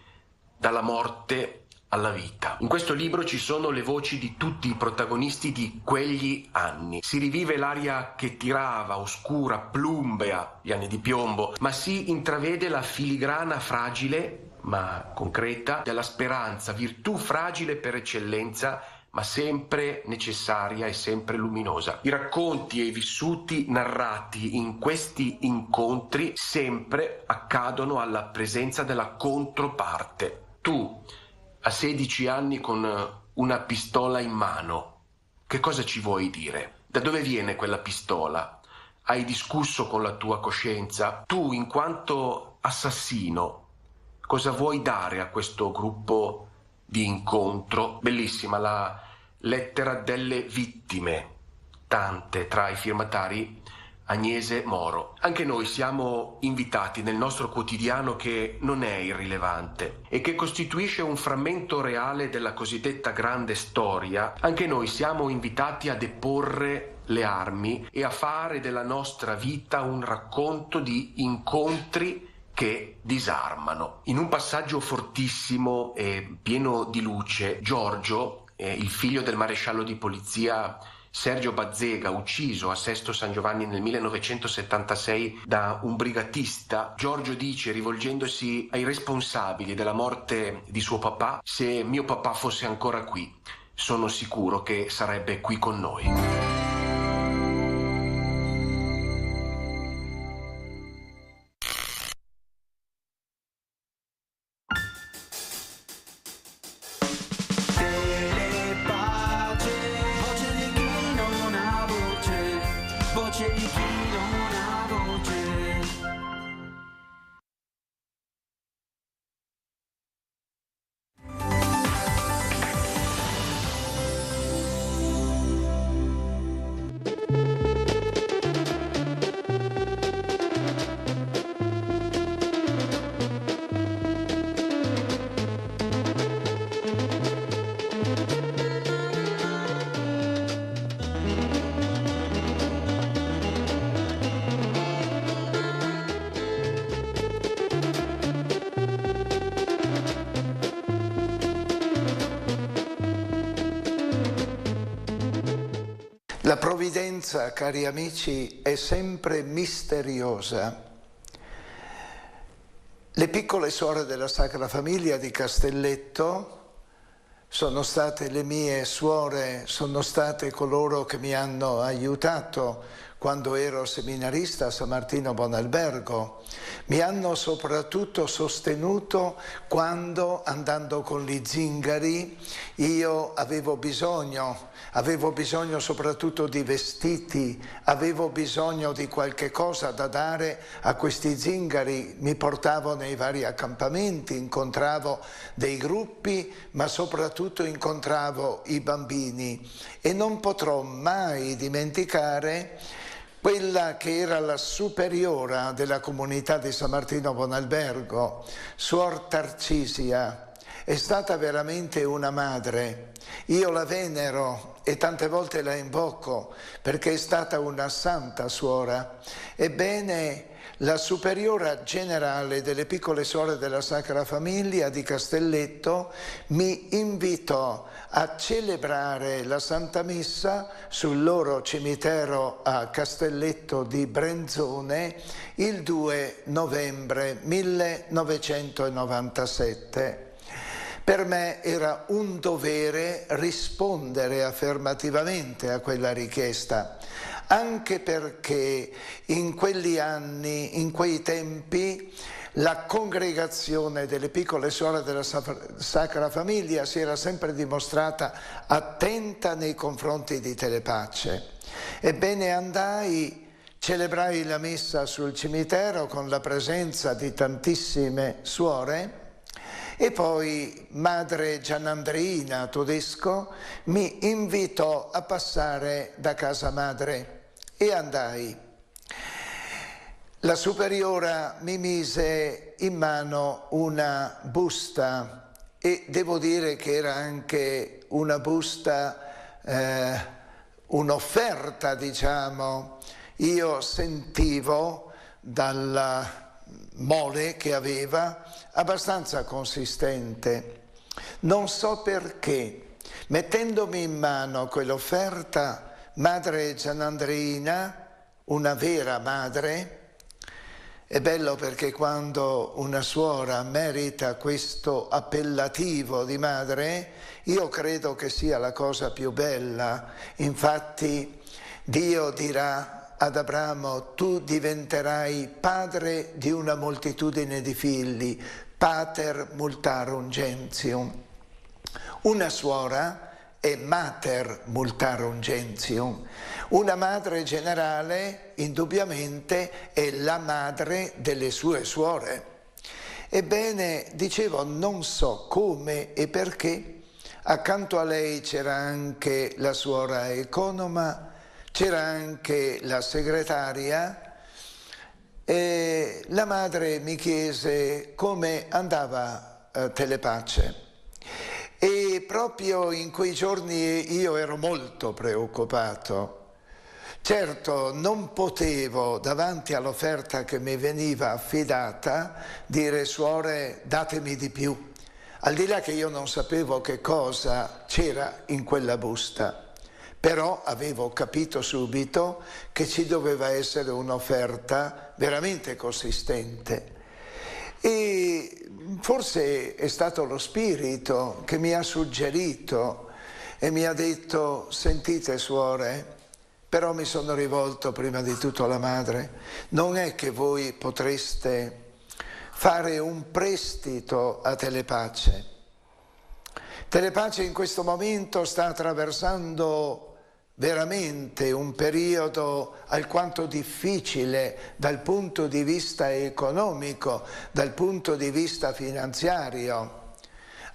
dalla morte alla vita. In questo libro ci sono le voci di tutti i protagonisti di quegli anni. Si rivive l'aria che tirava, oscura, plumbea, gli anni di piombo, ma si intravede la filigrana fragile, ma concreta, della speranza, virtù fragile per eccellenza, ma sempre necessaria e sempre luminosa. I racconti e i vissuti narrati in questi incontri sempre accadono alla presenza della controparte. Tu, a 16 anni con una pistola in mano, che cosa ci vuoi dire? Da dove viene quella pistola? Hai discusso con la tua coscienza? Tu, in quanto assassino, cosa vuoi dare a questo gruppo di incontro? Bellissima la lettera delle vittime, tante, tra i firmatari Agnese Moro. Anche noi siamo invitati nel nostro quotidiano, che non è irrilevante e che costituisce un frammento reale della cosiddetta grande storia, anche noi siamo invitati a deporre le armi e a fare della nostra vita un racconto di incontri che disarmano. In un passaggio fortissimo e pieno di luce, Giorgio, il figlio del maresciallo di polizia Sergio Bazzega, ucciso a Sesto San Giovanni nel 1976 da un brigatista, Giorgio dice, rivolgendosi ai responsabili della morte di suo papà: se mio papà fosse ancora qui, sono sicuro che sarebbe qui con noi. La provvidenza, cari amici, è sempre misteriosa. Le piccole suore della Sacra Famiglia di Castelletto sono state le mie suore, sono state coloro che mi hanno aiutato quando ero seminarista a San Martino Buonalbergo. Mi hanno soprattutto sostenuto quando, andando con gli zingari, io avevo bisogno soprattutto di vestiti, avevo bisogno di qualche cosa da dare a questi zingari. Mi portavo nei vari accampamenti, incontravo dei gruppi, ma soprattutto incontravo i bambini, e non potrò mai dimenticare quella che era la superiora della comunità di San Martino Buonalbergo, Suor Tarcisia. È stata veramente una madre. Io la venero e tante volte la invoco perché è stata una santa suora. Ebbene, la superiora generale delle piccole suore della Sacra Famiglia di Castelletto mi invitò a celebrare la Santa Messa sul loro cimitero a Castelletto di Brenzone il 2 novembre 1997. Per me era un dovere rispondere affermativamente a quella richiesta, anche perché in quegli anni, in quei tempi, la congregazione delle piccole suore della Sacra Famiglia si era sempre dimostrata attenta nei confronti di Telepace. Ebbene, celebrai la messa sul cimitero con la presenza di tantissime suore, e poi Madre Giannandreina Todesco mi invitò a passare da casa madre e andai. La superiora mi mise in mano una busta, e devo dire che era anche una busta, un'offerta, diciamo. Io sentivo dalla mole che aveva abbastanza consistente. Non so perché, mettendomi in mano quell'offerta, Madre Giannandreina, una vera madre. È bello perché quando una suora merita questo appellativo di madre, io credo che sia la cosa più bella. Infatti Dio dirà ad Abramo: tu diventerai padre di una moltitudine di figli, pater multarum gentium. Una suora è mater multarum gentium. Una madre generale, indubbiamente, è la madre delle sue suore. Ebbene, dicevo, non so come e perché, accanto a lei c'era anche la suora economa, c'era anche la segretaria, e la madre mi chiese come andava Telepace. E proprio in quei giorni io ero molto preoccupato. Certo, non potevo, davanti all'offerta che mi veniva affidata, dire: suore, datemi di più, al di là che io non sapevo che cosa c'era in quella busta. Però avevo capito subito che ci doveva essere un'offerta veramente consistente. E forse è stato lo Spirito che mi ha suggerito e mi ha detto: sentite suore, però mi sono rivolto prima di tutto alla madre, non è che voi potreste fare un prestito a Telepace? Telepace in questo momento sta attraversando veramente un periodo alquanto difficile dal punto di vista economico, dal punto di vista finanziario.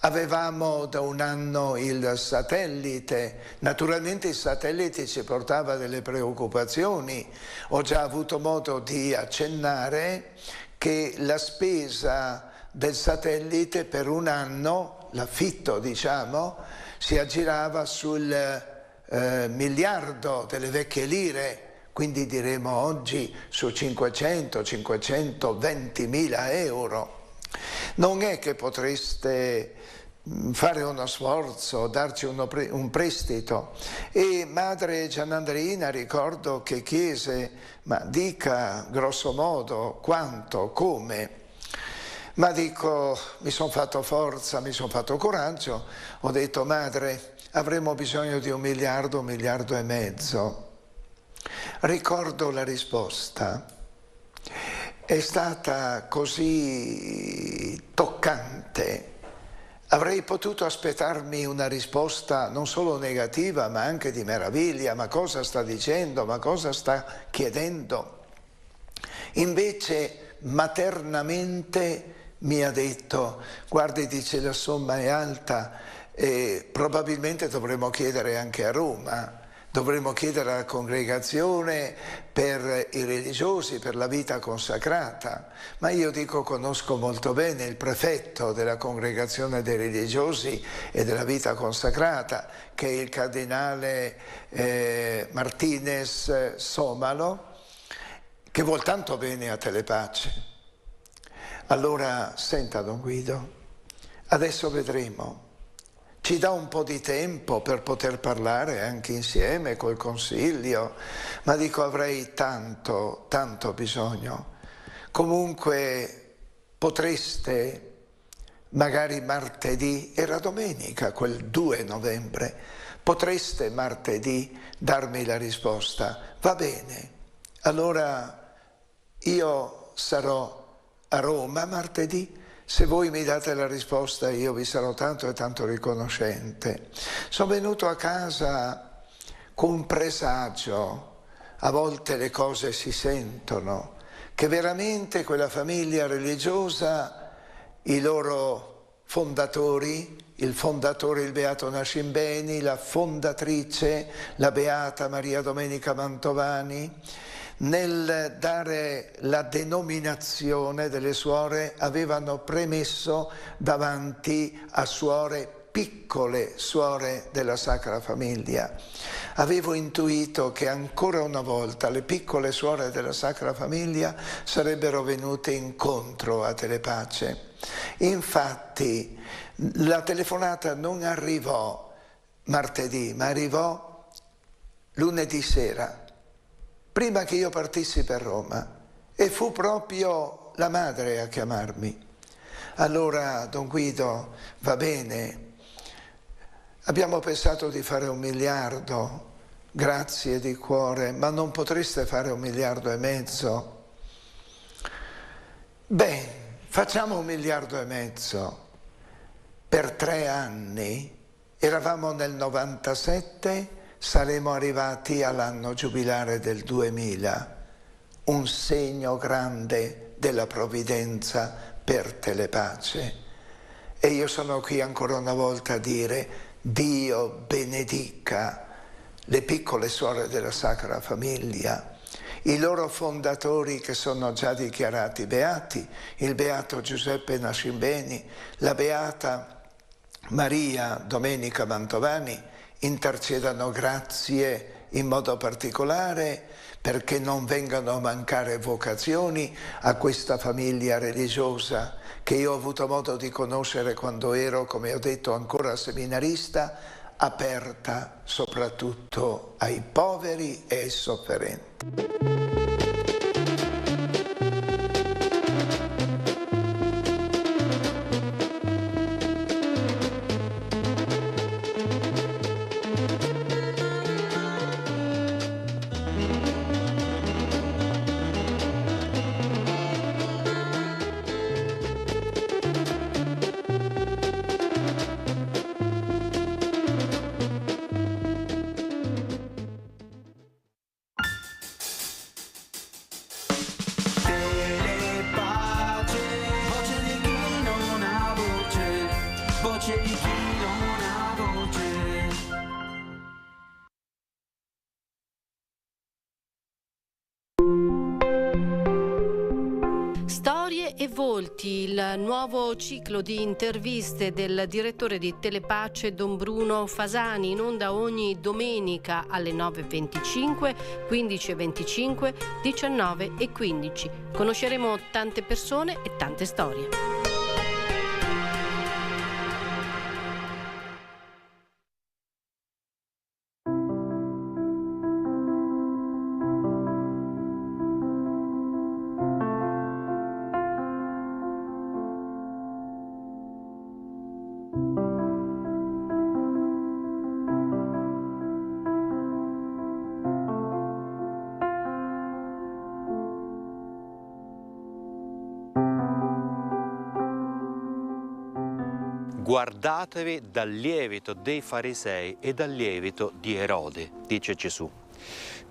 Avevamo da un anno il satellite, naturalmente il satellite ci portava delle preoccupazioni. Ho già avuto modo di accennare che la spesa del satellite per un anno, l'affitto diciamo, si aggirava sul miliardo delle vecchie lire, quindi diremo oggi su 500-520 mila euro. Non è che potreste fare uno sforzo, darci un prestito? E Madre Giannandreina ricordo che chiese: ma dica grosso modo quanto, come? Ma dico, mi sono fatto forza, mi sono fatto coraggio, ho detto: madre, avremo bisogno di 1 miliardo, 1,5 miliardi. ricordo la risposta. È stata così toccante. Avrei potuto aspettarmi una risposta non solo negativa, ma anche di meraviglia. Ma cosa sta dicendo? Ma cosa sta chiedendo? Invece maternamente mi ha detto: guardi, dice, la somma è alta e probabilmente dovremmo chiedere anche a Roma, dovremmo chiedere alla congregazione per i religiosi, per la vita consacrata. Ma io dico, conosco molto bene il prefetto della congregazione dei religiosi e della vita consacrata, che è il cardinale Martinez Somalo, che vuol tanto bene a Telepace. Allora, senta, Don Guido, adesso vedremo. Ci dà un po' di tempo per poter parlare anche insieme col consiglio, ma dico, avrei tanto bisogno. Comunque potreste, magari martedì, era domenica, quel 2 novembre, potreste martedì darmi la risposta. Va bene, allora io sarò a Roma martedì. Se voi mi date la risposta, io vi sarò tanto e tanto riconoscente. Sono venuto a casa con un presagio, a volte le cose si sentono, che veramente quella famiglia religiosa, i loro fondatori, il fondatore, il Beato Nascimbeni, la fondatrice, la Beata Maria Domenica Mantovani, nel dare la denominazione delle suore avevano premesso davanti a suore, piccole suore della Sacra Famiglia. Avevo intuito che ancora una volta le piccole suore della Sacra Famiglia sarebbero venute incontro a Telepace. Infatti la telefonata non arrivò martedì, ma arrivò lunedì sera, prima che io partissi per Roma, e fu proprio la madre a chiamarmi. Allora, Don Guido, va bene, abbiamo pensato di fare 1 miliardo, grazie di cuore, ma non potreste fare 1,5 miliardi? Beh, facciamo 1,5 miliardi per 3 anni, eravamo nel 97, saremo arrivati all'anno giubilare del 2000, un segno grande della provvidenza per Telepace. E io sono qui ancora una volta a dire: Dio benedica le piccole suore della Sacra Famiglia, i loro fondatori che sono già dichiarati beati, il Beato Giuseppe Nascimbeni, la Beata Maria Domenica Mantovani. Intercedano grazie in modo particolare perché non vengano a mancare vocazioni a questa famiglia religiosa che io ho avuto modo di conoscere quando ero, come ho detto, ancora seminarista, aperta soprattutto ai poveri e ai sofferenti. Storie e volti, il nuovo ciclo di interviste del direttore di Telepace Don Bruno Fasani, in onda ogni domenica alle 9:25, 15:25, 19:15. Conosceremo tante persone e tante storie. guardatevi dal lievito dei farisei e dal lievito di Erode, dice Gesù.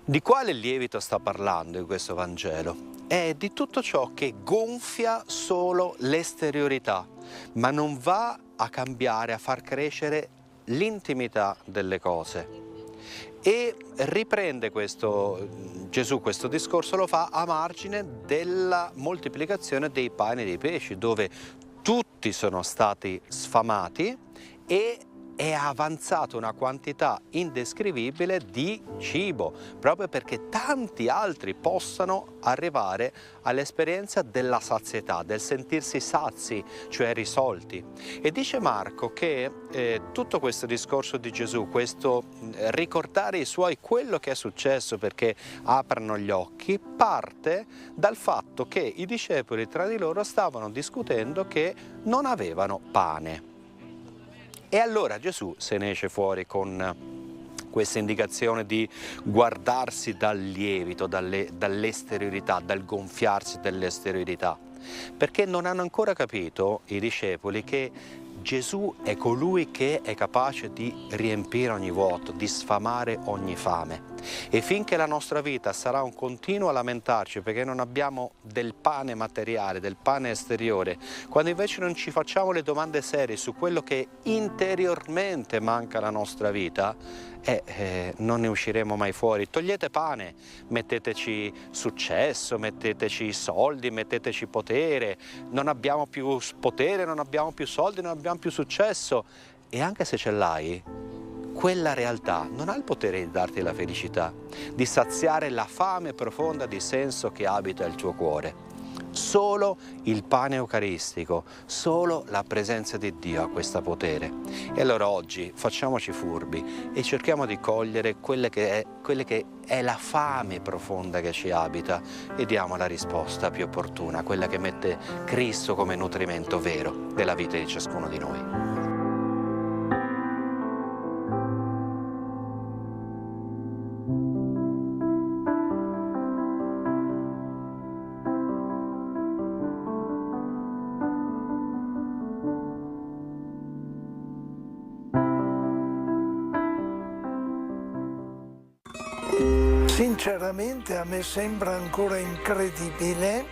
Di quale lievito sta parlando in questo Vangelo? È di tutto ciò che gonfia solo l'esteriorità, ma non va a cambiare, a far crescere l'intimità delle cose. E riprende Gesù questo discorso, lo fa a margine della moltiplicazione dei pani e dei pesci, dove tutti sono stati sfamati e è avanzata una quantità indescrivibile di cibo, proprio perché tanti altri possano arrivare all'esperienza della sazietà, del sentirsi sazi, cioè risolti. E dice Marco che tutto questo discorso di Gesù, questo ricordare ai suoi quello che è successo perché aprano gli occhi, parte dal fatto che i discepoli tra di loro stavano discutendo che non avevano pane. E allora Gesù se ne esce fuori con questa indicazione di guardarsi dal lievito, dall'esteriorità, dal gonfiarsi dell'esteriorità, perché non hanno ancora capito i discepoli che Gesù è colui che è capace di riempire ogni vuoto, di sfamare ogni fame. E finché la nostra vita sarà un continuo lamentarci perché non abbiamo del pane materiale, del pane esteriore, quando invece non ci facciamo le domande serie su quello che interiormente manca alla nostra vita, non ne usciremo mai fuori. Togliete pane, metteteci successo, metteteci soldi, metteteci potere. Non abbiamo più potere, non abbiamo più soldi, non abbiamo più successo. E anche se ce l'hai, quella realtà non ha il potere di darti la felicità, di saziare la fame profonda di senso che abita il tuo cuore. Solo il pane eucaristico, solo la presenza di Dio ha questo potere. E allora oggi facciamoci furbi e cerchiamo di cogliere quelle che è la fame profonda che ci abita e diamo la risposta più opportuna, quella che mette Cristo come nutrimento vero della vita di ciascuno di noi. Sinceramente a me sembra ancora incredibile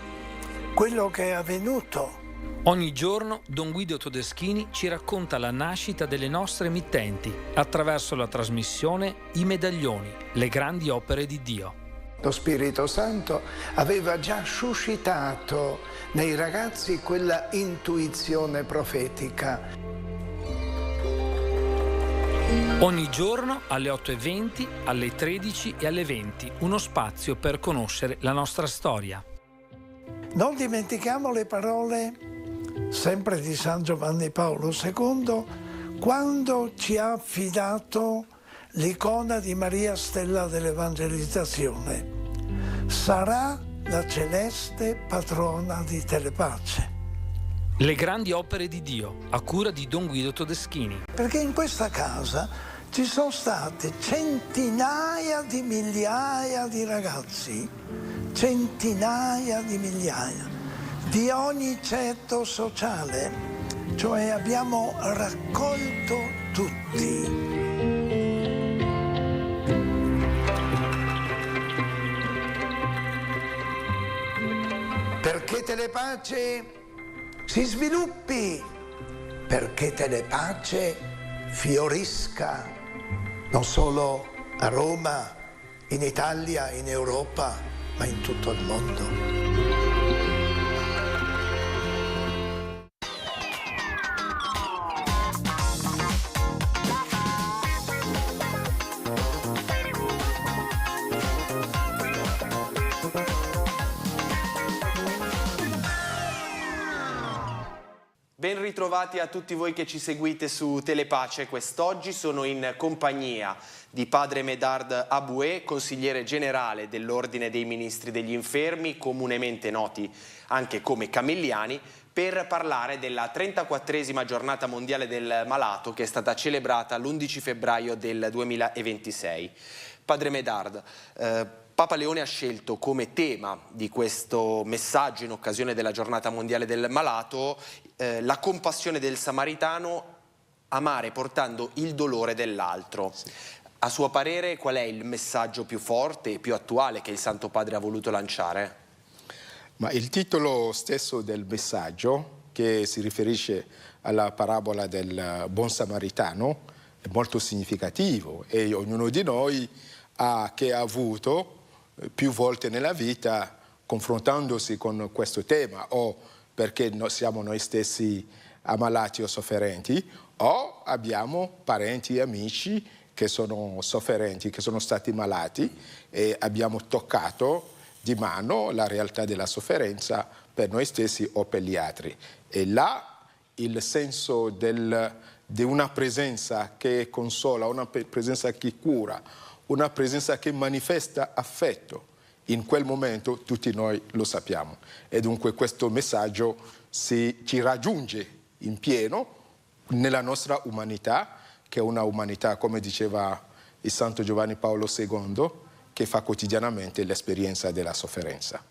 quello che è avvenuto. Ogni giorno Don Guido Todeschini ci racconta la nascita delle nostre emittenti attraverso la trasmissione I Medaglioni, le grandi opere di Dio. Lo Spirito Santo aveva già suscitato nei ragazzi quella intuizione profetica. Ogni giorno alle 8:20, alle 13 e alle 20, uno spazio per conoscere la nostra storia. Non dimentichiamo le parole sempre di San Giovanni Paolo II quando ci ha affidato l'icona di Maria Stella dell'Evangelizzazione. Sarà la celeste patrona di Telepace. Le grandi opere di Dio, a cura di Don Guido Todeschini. Perché in questa casa ci sono state centinaia di migliaia di ragazzi, centinaia di migliaia, di ogni ceto sociale, cioè abbiamo raccolto tutti. Perché Telepace si sviluppi, perché Telepace fiorisca, non solo a Roma, in Italia, in Europa, ma in tutto il mondo. Ben ritrovati a tutti voi che ci seguite su Telepace. Quest'oggi sono in compagnia di padre Medard Aboué, consigliere generale dell'Ordine dei Ministri degli Infermi, comunemente noti anche come Camilliani, per parlare della 34esima giornata mondiale del malato che è stata celebrata l'11 febbraio del 2026. Padre Medard, Papa Leone ha scelto come tema di questo messaggio in occasione della giornata mondiale del malato la compassione del Samaritano amare portando il dolore dell'altro. Sì. A suo parere, qual è il messaggio più forte e più attuale che il Santo Padre ha voluto lanciare? Ma il titolo stesso del messaggio, che si riferisce alla parabola del buon samaritano, è molto significativo, e ognuno di noi che ha avuto più volte nella vita, confrontandosi con questo tema, o perché siamo noi stessi ammalati o sofferenti, o abbiamo parenti e amici che sono sofferenti, che sono stati malati, e abbiamo toccato di mano la realtà della sofferenza per noi stessi o per gli altri. E là il senso di una presenza che consola, una presenza che cura, una presenza che manifesta affetto, in quel momento tutti noi lo sappiamo. E dunque questo messaggio ci raggiunge in pieno nella nostra umanità, che è una umanità, come diceva il Santo Giovanni Paolo II, che fa quotidianamente l'esperienza della sofferenza.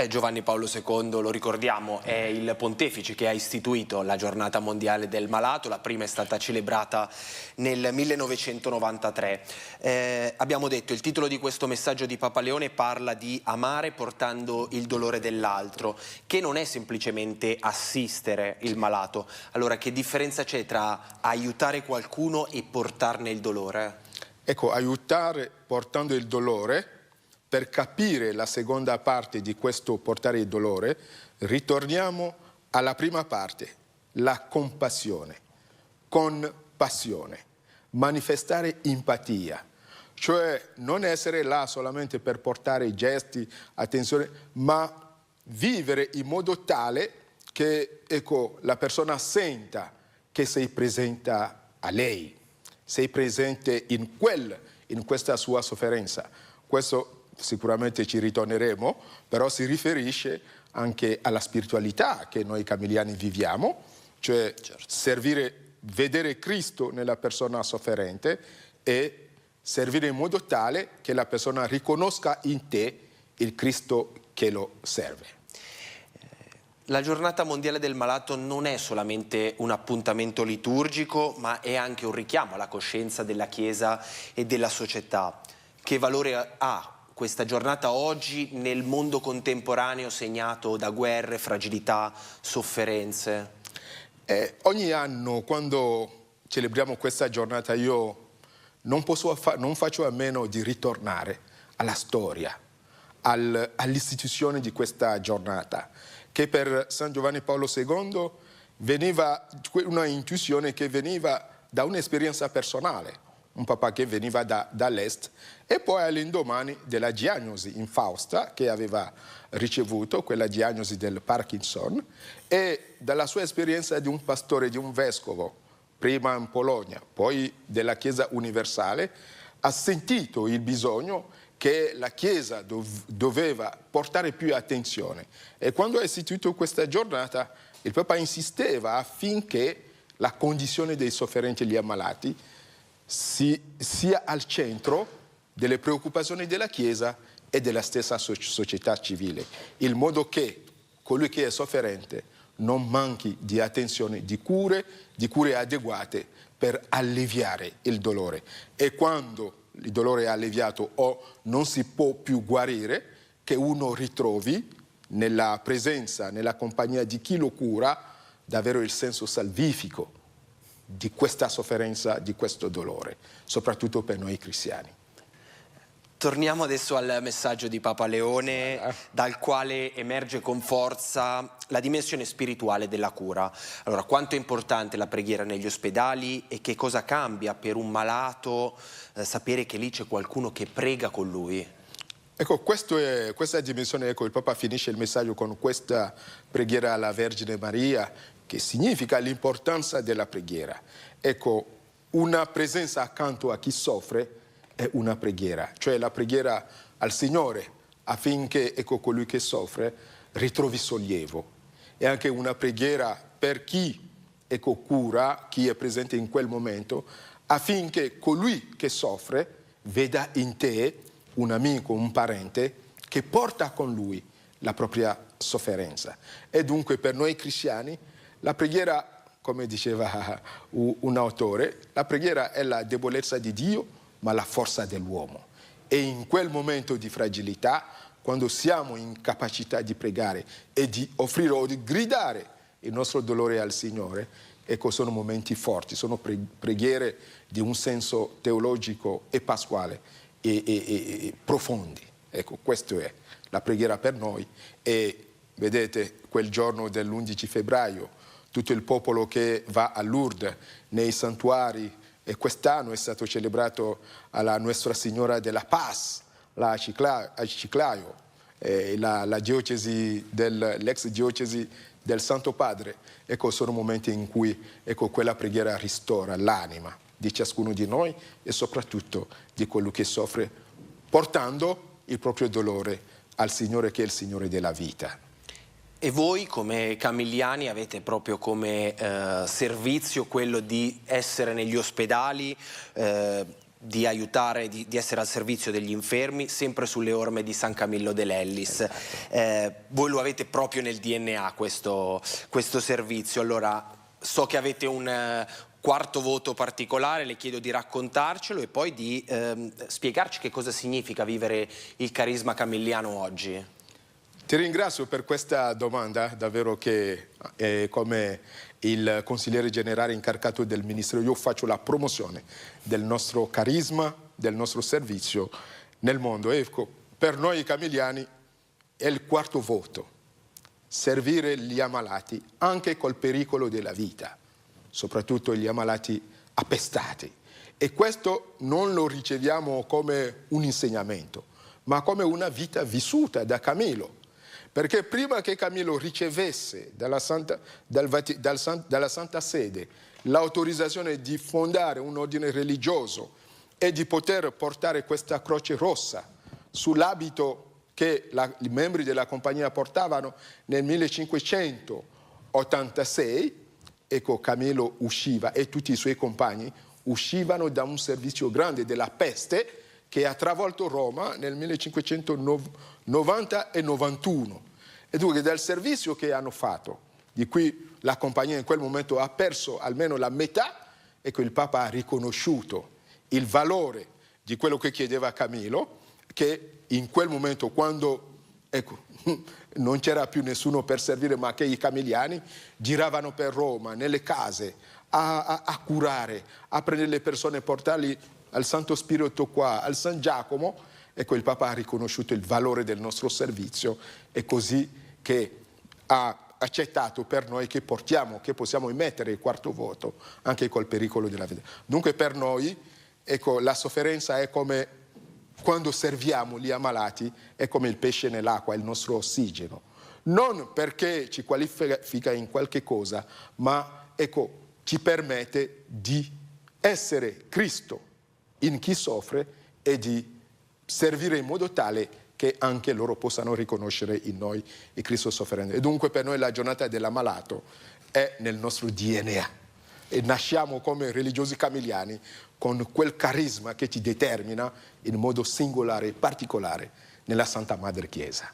Giovanni Paolo II, lo ricordiamo, è il pontefice che ha istituito la Giornata Mondiale del Malato. La prima è stata celebrata nel 1993. Abbiamo detto, il titolo di questo messaggio di Papa Leone parla di amare portando il dolore dell'altro, che non è semplicemente assistere il malato. Allora, che differenza c'è tra aiutare qualcuno e portarne il dolore? Ecco, aiutare portando il dolore. Per capire la seconda parte di questo portare il dolore, ritorniamo alla prima parte, la compassione, con passione, manifestare empatia, cioè non essere là solamente per portare gesti, attenzione, ma vivere in modo tale che la persona senta che sei presente a lei, sei presente in questa sua sofferenza. Questo sicuramente ci ritorneremo, però si riferisce anche alla spiritualità che noi camiliani viviamo, cioè vedere Cristo nella persona sofferente e servire in modo tale che la persona riconosca in te il Cristo che lo serve. La Giornata Mondiale del Malato non è solamente un appuntamento liturgico, ma è anche un richiamo alla coscienza della Chiesa e della società. Che valore ha questa giornata oggi nel mondo contemporaneo segnato da guerre, fragilità, sofferenze? Ogni anno, quando celebriamo questa giornata, io non faccio a meno di ritornare alla storia, all'istituzione di questa giornata, che per San Giovanni Paolo II veniva una intuizione che veniva da un'esperienza personale, un papà che veniva dall'est, e poi all'indomani della diagnosi infausta che aveva ricevuto, quella diagnosi del Parkinson, e dalla sua esperienza di un pastore, di un vescovo, prima in Polonia, poi della Chiesa universale, ha sentito il bisogno che la Chiesa doveva portare più attenzione. E quando ha istituito questa giornata, il Papa insisteva affinché la condizione dei sofferenti e gli ammalati sia al centro delle preoccupazioni della Chiesa e della stessa società civile, in modo che colui che è sofferente non manchi di attenzione, di cure adeguate per alleviare il dolore. E quando il dolore è alleviato o non si può più guarire, che uno ritrovi nella presenza, nella compagnia di chi lo cura, davvero il senso salvifico di questa sofferenza, di questo dolore, soprattutto per noi cristiani. Torniamo adesso al messaggio di Papa Leone, dal quale emerge con forza la dimensione spirituale della cura. Allora, quanto è importante la preghiera negli ospedali e che cosa cambia per un malato sapere che lì c'è qualcuno che prega con lui? Ecco, questa dimensione, il Papa finisce il messaggio con questa preghiera alla Vergine Maria, che significa l'importanza della preghiera. Ecco, una presenza accanto a chi soffre è una preghiera, cioè la preghiera al Signore affinché colui che soffre ritrovi sollievo. È anche una preghiera per chi cura, chi è presente in quel momento, affinché colui che soffre veda in te un amico, un parente che porta con lui la propria sofferenza. E dunque per noi cristiani la preghiera come diceva un autore, la preghiera è la debolezza di Dio, ma la forza dell'uomo. E in quel momento di fragilità, quando siamo in capacità di pregare e di offrire o di gridare il nostro dolore al Signore, ecco, sono momenti forti, sono preghiere di un senso teologico e pasquale e profondi. Ecco, questo è la preghiera per noi. E vedete, quel giorno dell'11 febbraio, tutto il popolo che va a Lourdes, nei santuari, e quest'anno è stato celebrato alla Nostra Signora della Paz, a Chiclayo, la diocesi l'ex diocesi del Santo Padre. Ecco, sono momenti in cui, ecco, quella preghiera ristora l'anima di ciascuno di noi e soprattutto di quello che soffre, portando il proprio dolore al Signore, che è il Signore della vita. E voi come camilliani avete proprio come servizio quello di essere negli ospedali, di aiutare, di essere al servizio degli infermi, sempre sulle orme di San Camillo dell'Ellis. Voi lo avete proprio nel DNA questo servizio. Allora, so che avete un quarto voto particolare, le chiedo di raccontarcelo e poi di spiegarci che cosa significa vivere il carisma camilliano oggi. Ti ringrazio per questa domanda, davvero che come il consigliere generale incaricato del Ministero io faccio la promozione del nostro carisma, del nostro servizio nel mondo. Ecco, per noi camilliani è il quarto voto, servire gli ammalati anche col pericolo della vita, soprattutto gli ammalati appestati. E questo non lo riceviamo come un insegnamento, ma come una vita vissuta da Camillo. Perché prima che Camillo ricevesse dalla Santa Sede l'autorizzazione di fondare un ordine religioso e di poter portare questa croce rossa sull'abito che i membri della compagnia portavano nel 1586, ecco, Camillo usciva e tutti i suoi compagni uscivano da un servizio grande della peste che ha travolto Roma nel 1590 e 91. E dunque dal servizio che hanno fatto, di cui la compagnia in quel momento ha perso almeno la metà, ecco, il Papa ha riconosciuto il valore di quello che chiedeva Camillo, che in quel momento, quando, ecco, non c'era più nessuno per servire ma che i camilliani giravano per Roma, nelle case, a curare, a prendere le persone e portarli al Santo Spirito qua, al San Giacomo. Ecco, il Papa ha riconosciuto il valore del nostro servizio e così che ha accettato per noi che possiamo emettere il quarto voto anche col pericolo della vita. Dunque per noi, ecco, la sofferenza è come quando serviamo gli ammalati, è come il pesce nell'acqua, il nostro ossigeno. Non perché ci qualifica in qualche cosa, ma ecco, ci permette di essere Cristo in chi soffre e di servire in modo tale che anche loro possano riconoscere in noi il Cristo sofferente. E dunque per noi la giornata dell'ammalato è nel nostro DNA e nasciamo come religiosi camilliani con quel carisma che ci determina in modo singolare e particolare nella Santa Madre Chiesa.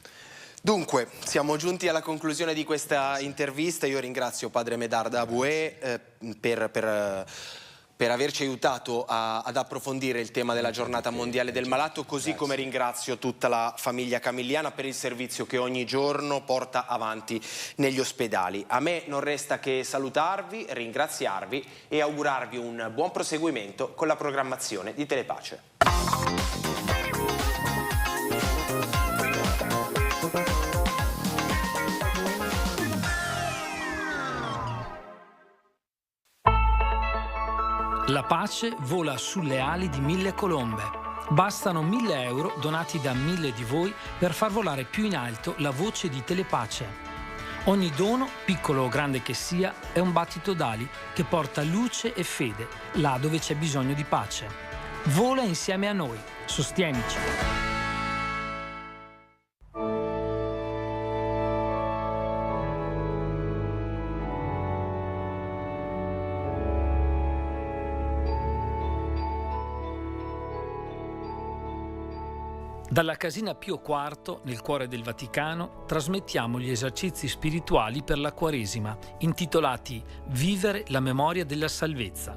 Dunque, siamo giunti alla conclusione di questa intervista. Io ringrazio Padre Medard Aboué per averci aiutato ad approfondire il tema della giornata mondiale del malato, così come ringrazio tutta la famiglia camilliana per il servizio che ogni giorno porta avanti negli ospedali. A me non resta che salutarvi, ringraziarvi e augurarvi un buon proseguimento con la programmazione di Telepace. La pace vola sulle ali di 1000 colombe. Bastano 1000 euro donati da 1000 di voi per far volare più in alto la voce di Telepace. Ogni dono, piccolo o grande che sia, è un battito d'ali che porta luce e fede là dove c'è bisogno di pace. Vola insieme a noi, sostienici. Dalla Casina Pio IV, nel cuore del Vaticano, trasmettiamo gli esercizi spirituali per la Quaresima, intitolati Vivere la memoria della salvezza.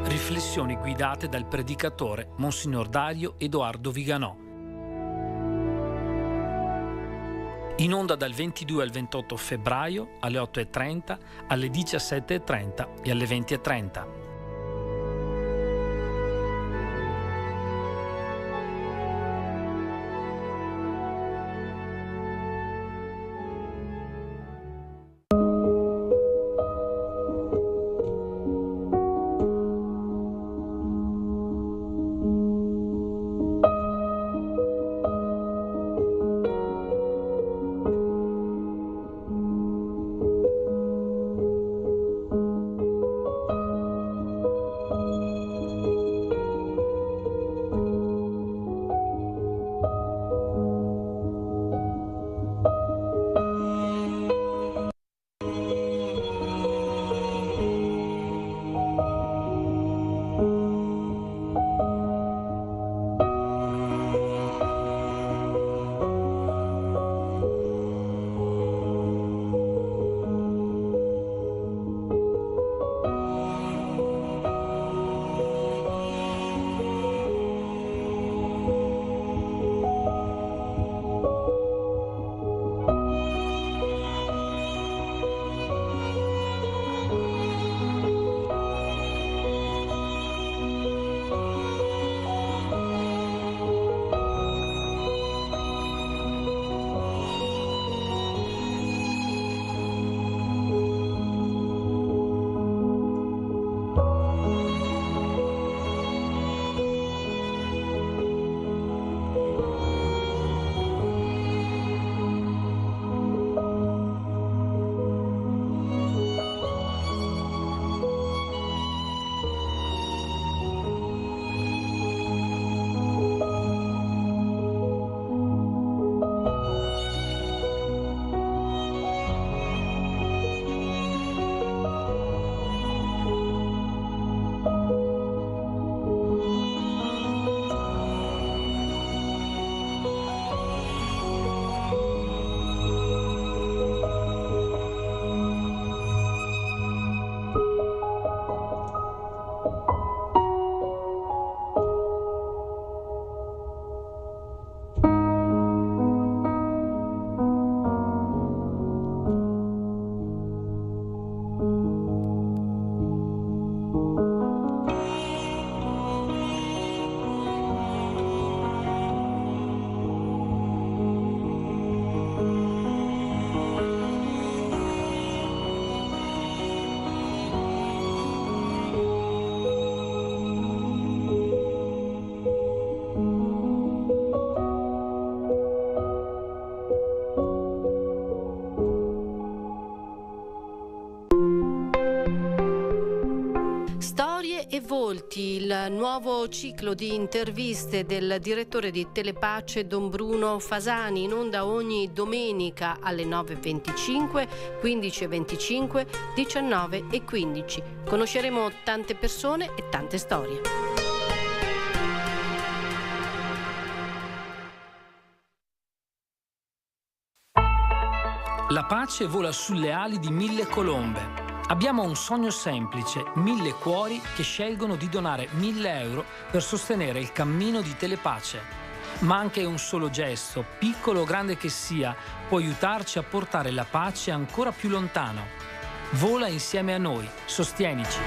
Riflessioni guidate dal predicatore Monsignor Dario Edoardo Viganò. In onda dal 22 al 28 febbraio alle 8:30, alle 17:30 e alle 20:30. e volti, il nuovo ciclo di interviste del direttore di Telepace Don Bruno Fasani, in onda ogni domenica alle 9:25, 15:25, 19:15. Conosceremo tante persone e tante storie. La pace vola sulle ali di 1000 colombe. Abbiamo un sogno semplice, 1000 cuori che scelgono di donare 1.000 euro per sostenere il cammino di Telepace. Ma anche un solo gesto, piccolo o grande che sia, può aiutarci a portare la pace ancora più lontano. Vola insieme a noi, sostienici.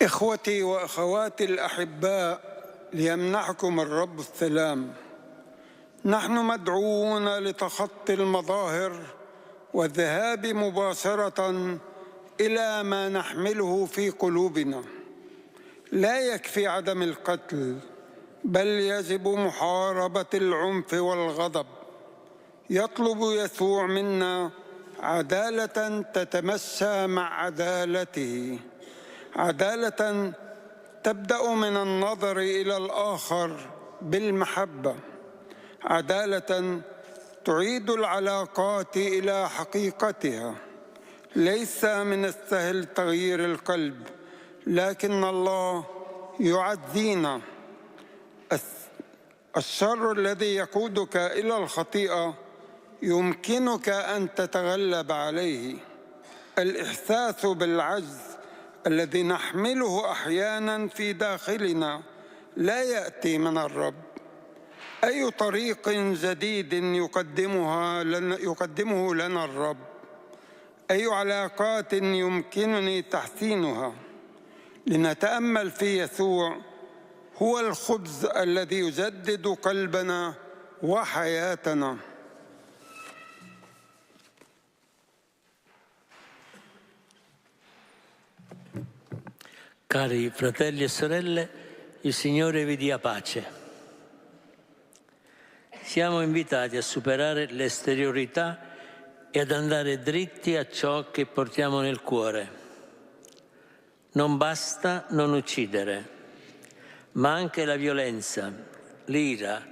إخوتي وأخواتي الأحباء، ليمنحكم الرب السلام. نحن مدعوون لتخطي المظاهر والذهاب مباشرة إلى ما نحمله في قلوبنا. لا يكفي عدم القتل، بل يجب محاربة العنف والغضب. يطلب يسوع منا عدالة تتمشى مع عدالته، عدالة تبدأ من النظر إلى الآخر بالمحبة، عدالة تعيد العلاقات إلى حقيقتها. ليس من السهل تغيير القلب، لكن الله يعزينا. الشر الذي يقودك إلى الخطيئة يمكنك أن تتغلب عليه. الإحساس بالعجز الذي نحمله أحيانا في داخلنا لا يأتي من الرب. أي طريق جديد يقدمه لنا الرب؟ أي علاقات يمكنني تحسينها؟ لنتأمل في يسوع، هو الخبز الذي يجدد قلبنا وحياتنا. Cari fratelli e sorelle, il Signore vi dia pace. Siamo invitati a superare l'esteriorità e ad andare dritti a ciò che portiamo nel cuore. Non basta non uccidere, ma anche la violenza, l'ira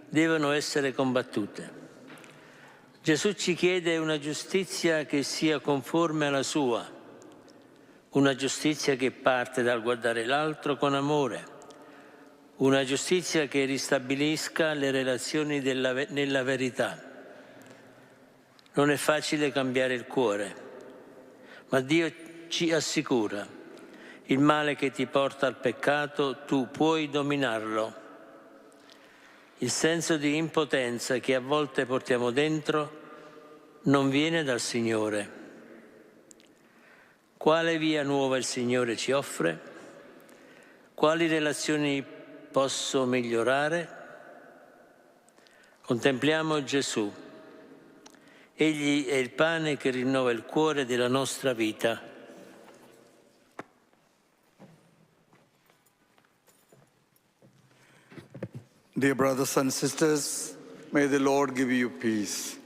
devono essere combattute. Gesù ci chiede una giustizia che sia conforme alla sua, una giustizia che parte dal guardare l'altro con amore, una giustizia che ristabilisca le relazioni nella verità. Non è facile cambiare il cuore, ma Dio ci assicura: il male che ti porta al peccato, tu puoi dominarlo. Il senso di impotenza che a volte portiamo dentro non viene dal Signore. Quale via nuova il Signore ci offre? Quali relazioni posso migliorare? Contempliamo Gesù. Egli è il pane che rinnova il cuore della nostra vita. Dear brothers and sisters, may the Lord give you peace.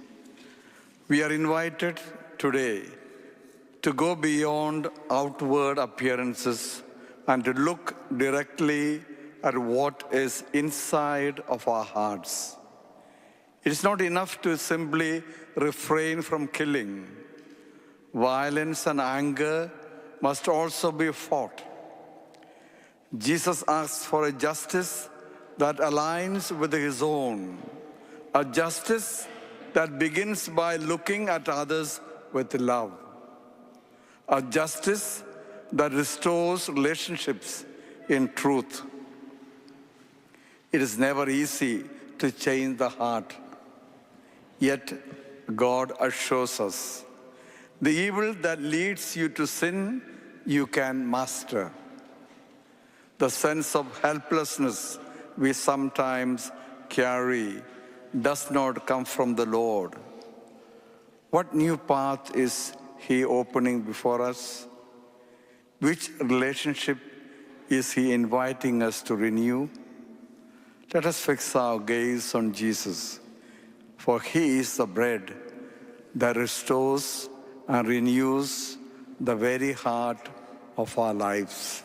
We are invited today to go beyond outward appearances and to look directly at what is inside of our hearts. It is not enough to simply refrain from killing. Violence and anger must also be fought. Jesus asks for a justice that aligns with his own, a justice that begins by looking at others with love, a justice that restores relationships in truth. It is never easy to change the heart, yet God assures us the evil that leads you to sin, you can master. The sense of helplessness we sometimes carry does not come from the Lord. What new path is He opening before us? Which relationship is He inviting us to renew? Let us fix our gaze on Jesus, for He is the bread that restores and renews the very heart of our lives.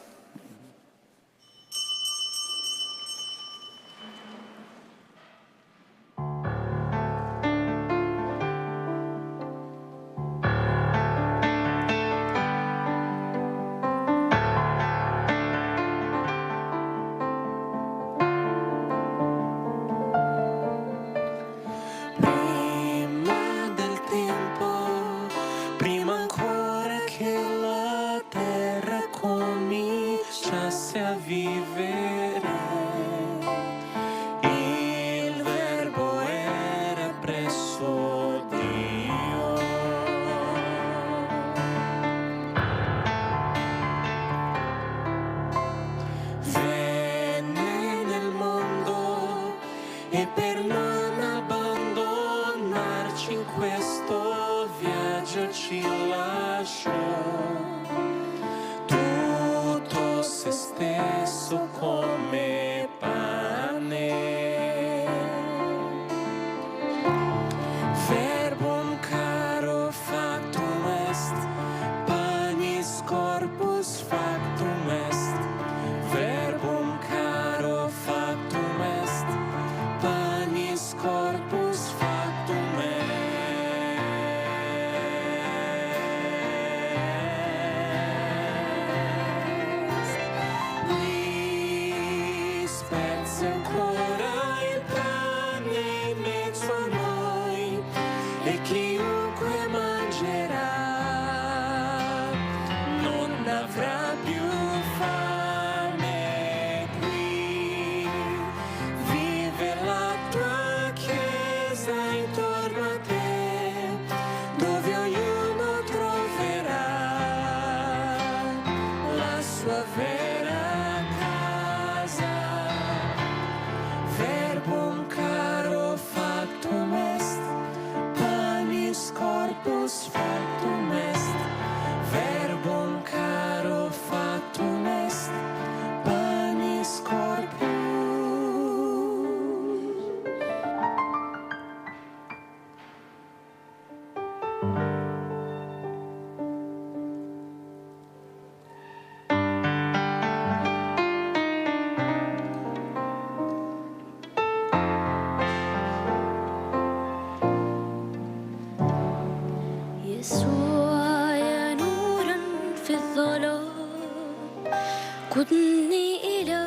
قدني إلى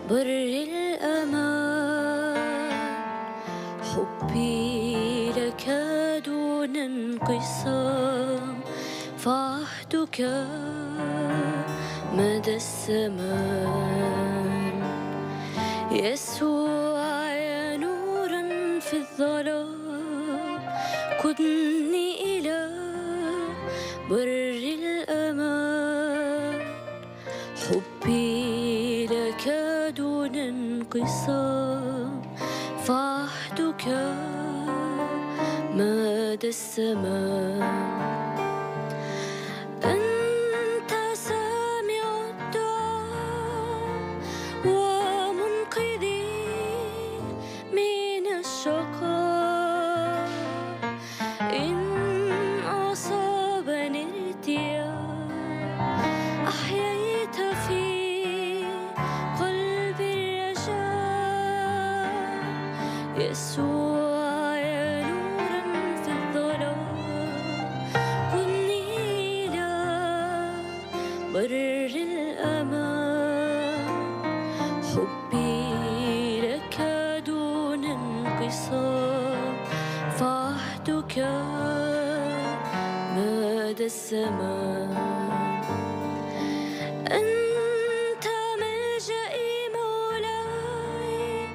بر الأمان حبي لك دون انقسام فعهدك مدى الزمان يسوع يا نورا في الظلام قدني إلى بر الأمان حبي لك دون انقسام فعهدك مدى الزمان أنت سامع الدعاء ومنقذي من الشقاء إن أصابني ارتياح أحييت في قلبي الرجاء يسوع يا نورا في الظلام قدني إلى بر الأمان حبي لك دون انقسام فعهدك مدى الزمان أنت ملجئي مولاي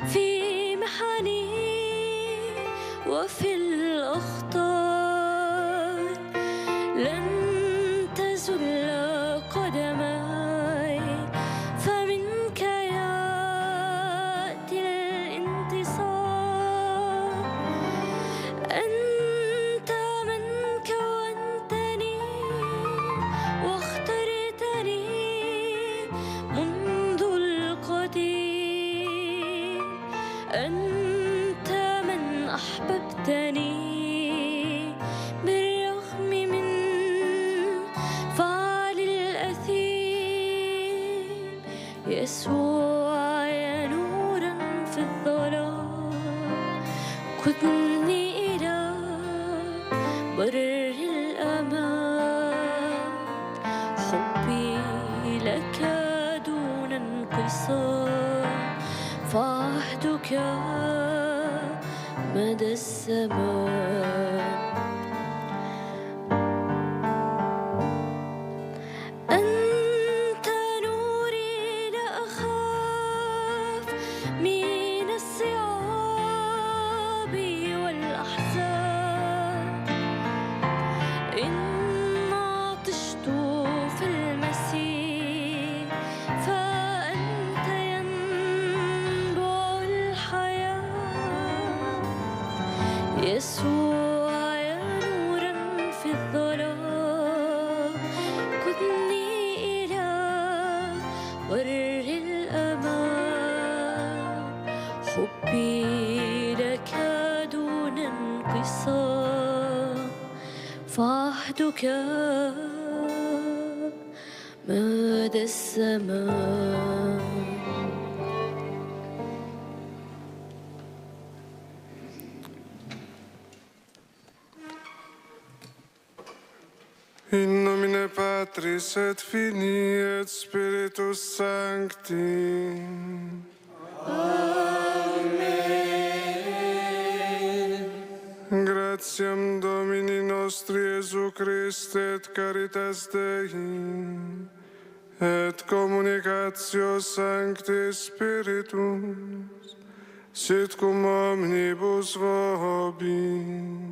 في محني وفي الأخطار لن تزل قدماي فمنك يأتي الانتصار أنت من كونتني واخترتني منذ القديم أنت من أحببتني بالرغم من فعل الأثيم يسوع يا نورا في الظلام قدني إلى بر الأمان حبي لك دون انقسام فعهدك مدى الزمان أنت نوري لا أخاف من الصعاب والأحزان إن عطشت في المسيح فأنت ينبع الحياة يسوع يا نورا في الظلام قدني إلى بر الأمان حبي لك دون انقسام فعهدك مدى الزمان In nomine Patris et Filii et Spiritus Sancti. Amen. Gratiam Domini nostri Iesu Christe et caritas Dei et communicatio Sancti Spiritus sit cum omnibus vobis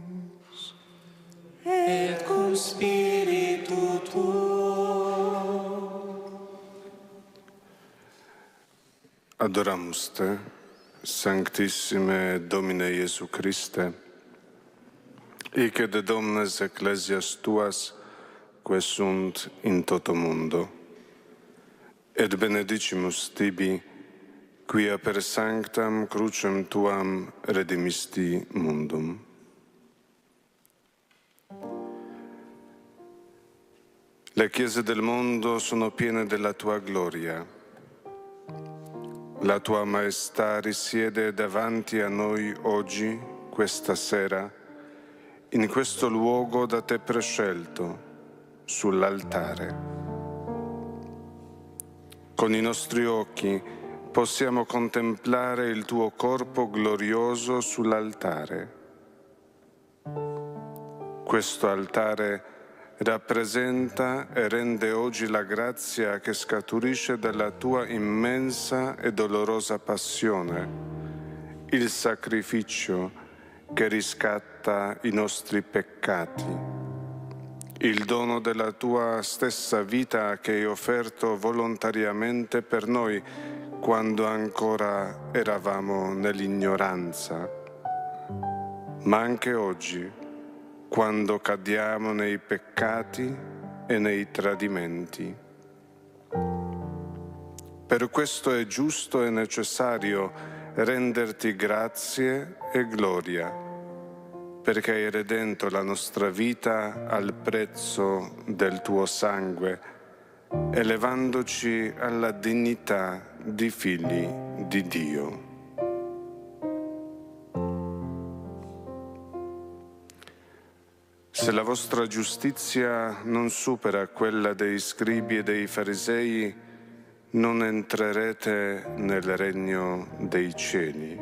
et cum spiritu tuo. Adoramus Te, Sanctissime Domine Iesu Christe, hic et de Domnes Ecclesias Tuas, que sunt in toto mundo, et benedicimus Tibi, quia per sanctam crucem Tuam redimisti mundum. Le chiese del mondo sono piene della Tua gloria. La Tua Maestà risiede davanti a noi oggi, questa sera, in questo luogo da Te prescelto, sull'altare. Con i nostri occhi possiamo contemplare il tuo corpo glorioso sull'altare. Questo altare rappresenta e rende oggi la grazia che scaturisce dalla tua immensa e dolorosa passione, il sacrificio che riscatta i nostri peccati, il dono della tua stessa vita che hai offerto volontariamente per noi quando ancora eravamo nell'ignoranza, ma anche oggi, quando cadiamo nei peccati e nei tradimenti. Per questo è giusto e necessario renderti grazie e gloria, perché hai redento la nostra vita al prezzo del tuo sangue, elevandoci alla dignità di figli di Dio. Se la vostra giustizia non supera quella dei scribi e dei farisei, non entrerete nel regno dei cieli.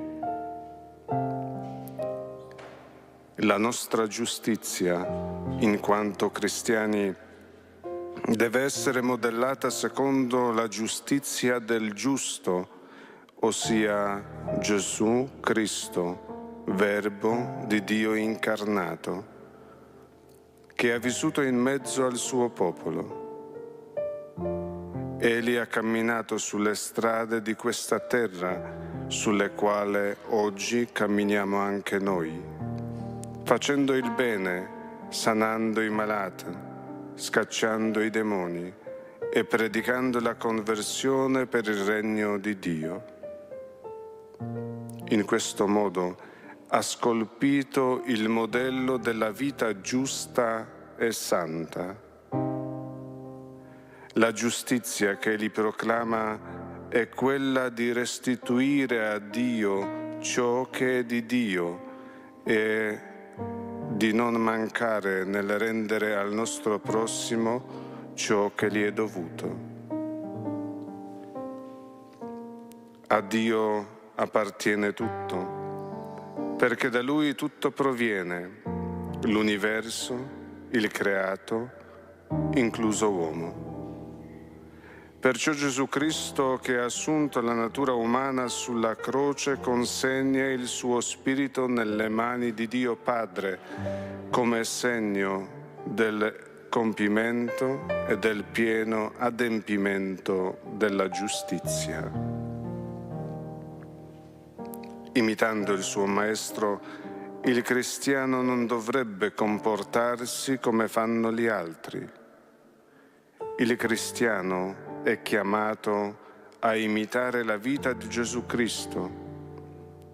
La nostra giustizia, in quanto cristiani, deve essere modellata secondo la giustizia del giusto, ossia Gesù Cristo, Verbo di Dio incarnato, che ha vissuto in mezzo al suo popolo. Egli ha camminato sulle strade di questa terra, sulle quali oggi camminiamo anche noi, facendo il bene, sanando i malati, scacciando i demoni e predicando la conversione per il regno di Dio. In questo modo ha scolpito il modello della vita giusta e santa. La giustizia che egli proclama è quella di restituire a Dio ciò che è di Dio e di non mancare nel rendere al nostro prossimo ciò che gli è dovuto. A Dio appartiene tutto, perché da Lui tutto proviene, l'universo, il creato, incluso uomo. Perciò Gesù Cristo, che ha assunto la natura umana sulla croce, consegna il suo spirito nelle mani di Dio Padre come segno del compimento e del pieno adempimento della giustizia. Imitando il suo Maestro, il cristiano non dovrebbe comportarsi come fanno gli altri. Il cristiano è chiamato a imitare la vita di Gesù Cristo,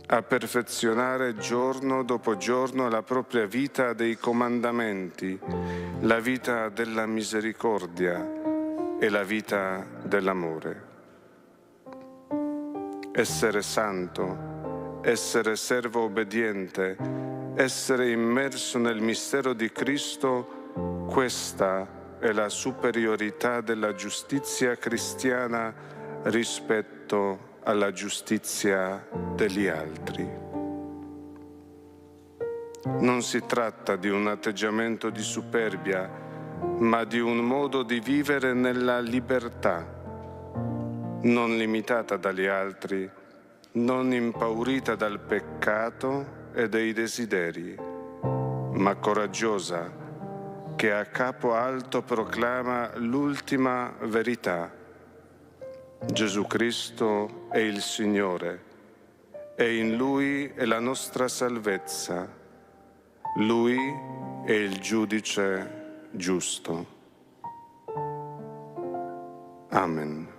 a perfezionare giorno dopo giorno la propria vita dei comandamenti, la vita della misericordia e la vita dell'amore. Essere santo, essere servo obbediente, essere immerso nel mistero di Cristo, questa è la superiorità della giustizia cristiana rispetto alla giustizia degli altri. Non si tratta di un atteggiamento di superbia, ma di un modo di vivere nella libertà, non limitata dagli altri, non impaurita dal peccato e dai desideri, ma coraggiosa, che a capo alto proclama l'ultima verità. Gesù Cristo è il Signore e in Lui è la nostra salvezza. Lui è il giudice giusto. Amen.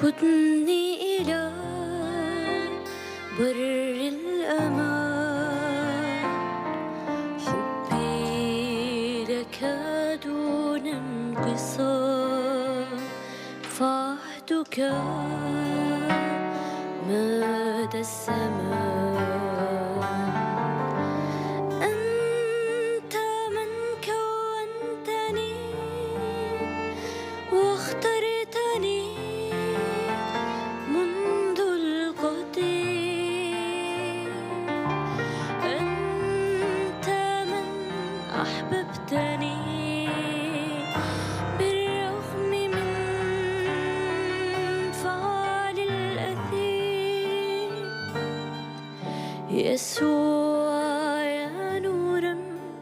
قدني إلى بر الأمان حبي لك دون انقصام فاهدك وحدك مدى السماء أنت من كونتني واخترتني منذ القديم أنت من أحببتني بالرغم من فعل الأثيم يسوع يا نورا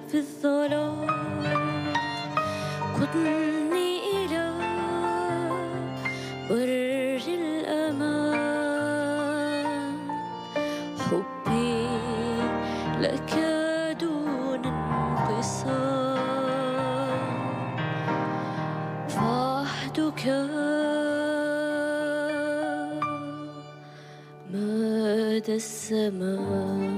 في الظلام قدني إلى بر الأمان حبي لك دون انقسام فوحدك مدى السماء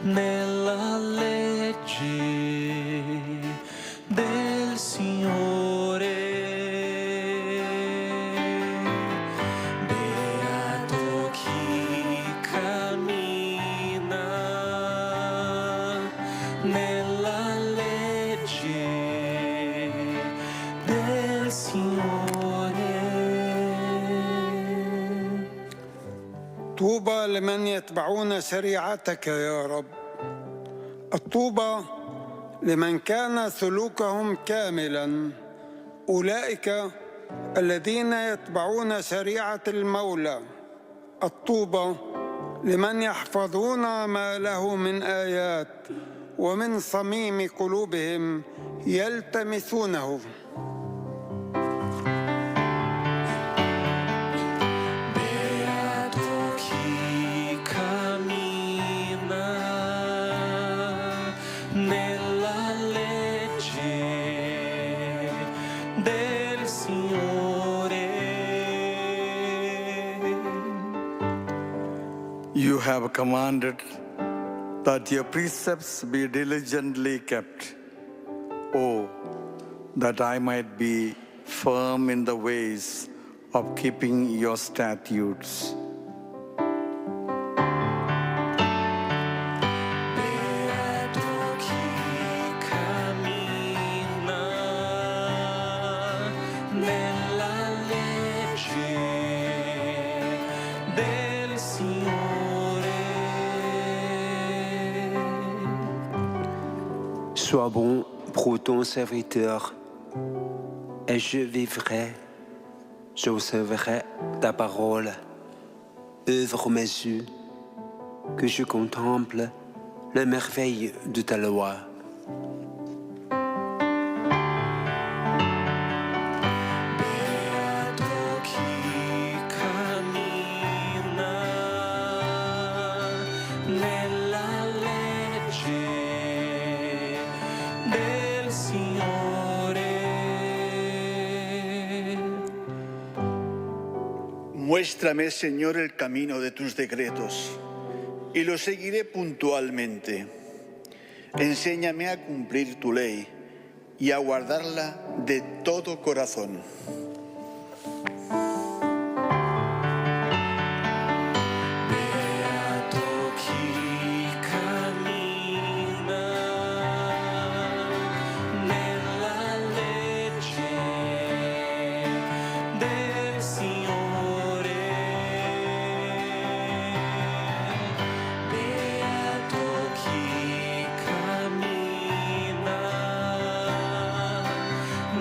nella legge nella legge del Signore. طوبى لمن يتبعون شريعتك يا رب. الطوبى لمن كان سلوكهم كاملا، أولئك الذين يتبعون شريعة المولى. الطوبى لمن يحفظون ما له من آيات ومن صميم قلوبهم يلتمسونه. You have commanded that your precepts be diligently kept. Oh, that I might be firm in the ways of keeping your statutes. Sois bon pour ton serviteur, et je vivrai, j'observerai ta parole. Œuvre mes yeux, que je contemple les merveilles de ta loi. Muéstrame, Señor, el camino de tus decretos, y lo seguiré puntualmente. Enséñame a cumplir tu ley y a guardarla de todo corazón.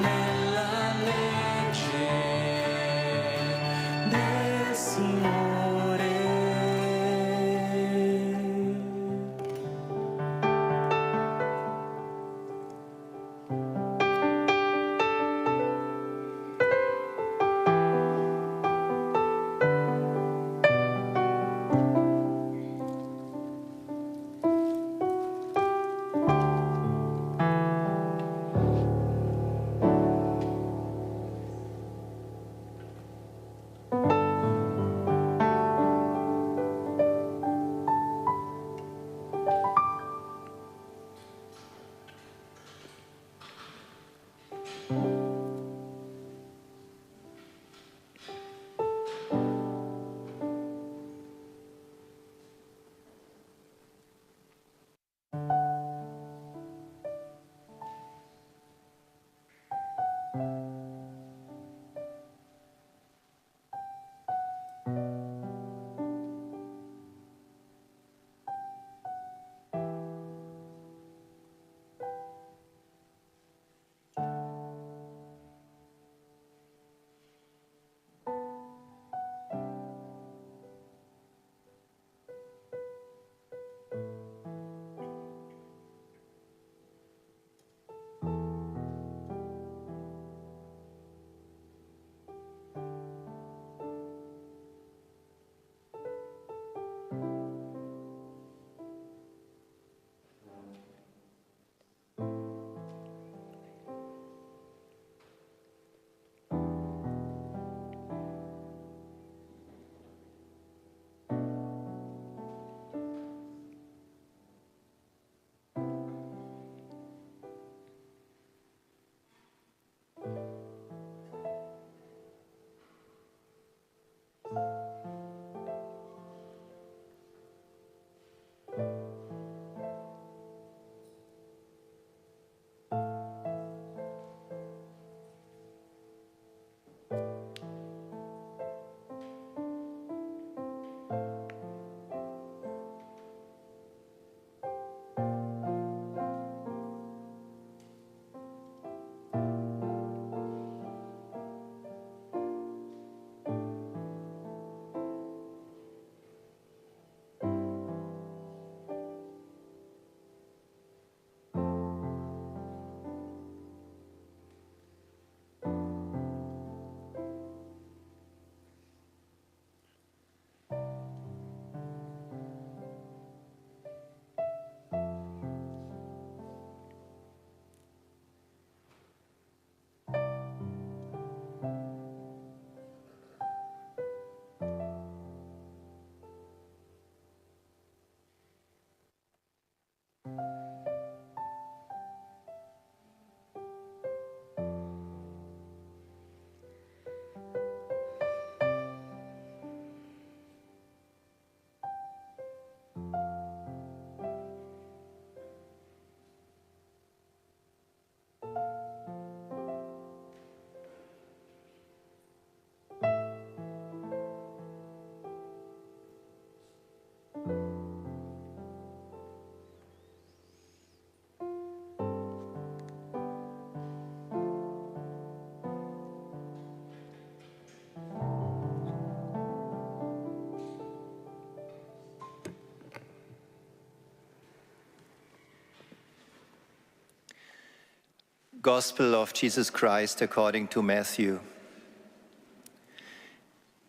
Nella legge Gospel of Jesus Christ according to Matthew.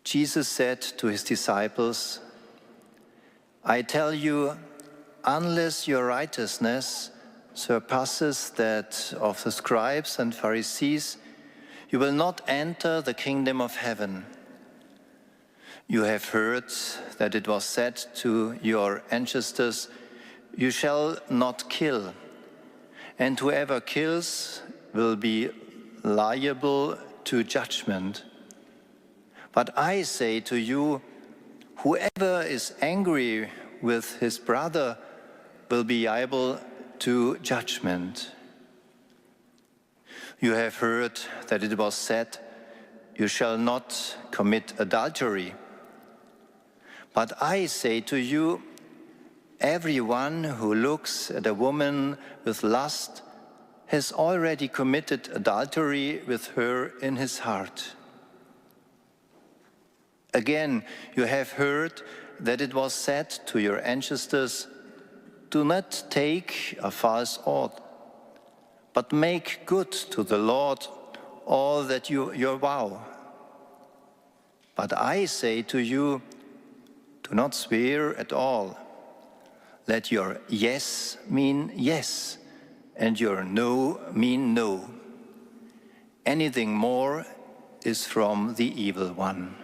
Jesus said to his disciples, I tell you, unless your righteousness surpasses that of the scribes and Pharisees, you will not enter the kingdom of heaven. You have heard that it was said to your ancestors, you shall not kill, and whoever kills will be liable to judgment. But I say to you, whoever is angry with his brother will be liable to judgment. You have heard that it was said, you shall not commit adultery. But I say to you, everyone who looks at a woman with lust has already committed adultery with her in his heart. Again, you have heard that it was said to your ancestors, do not take a false oath, but make good to the Lord all that you vow. But I say to you, do not swear at all. Let your yes mean yes, and your no mean no. Anything more is from the evil one.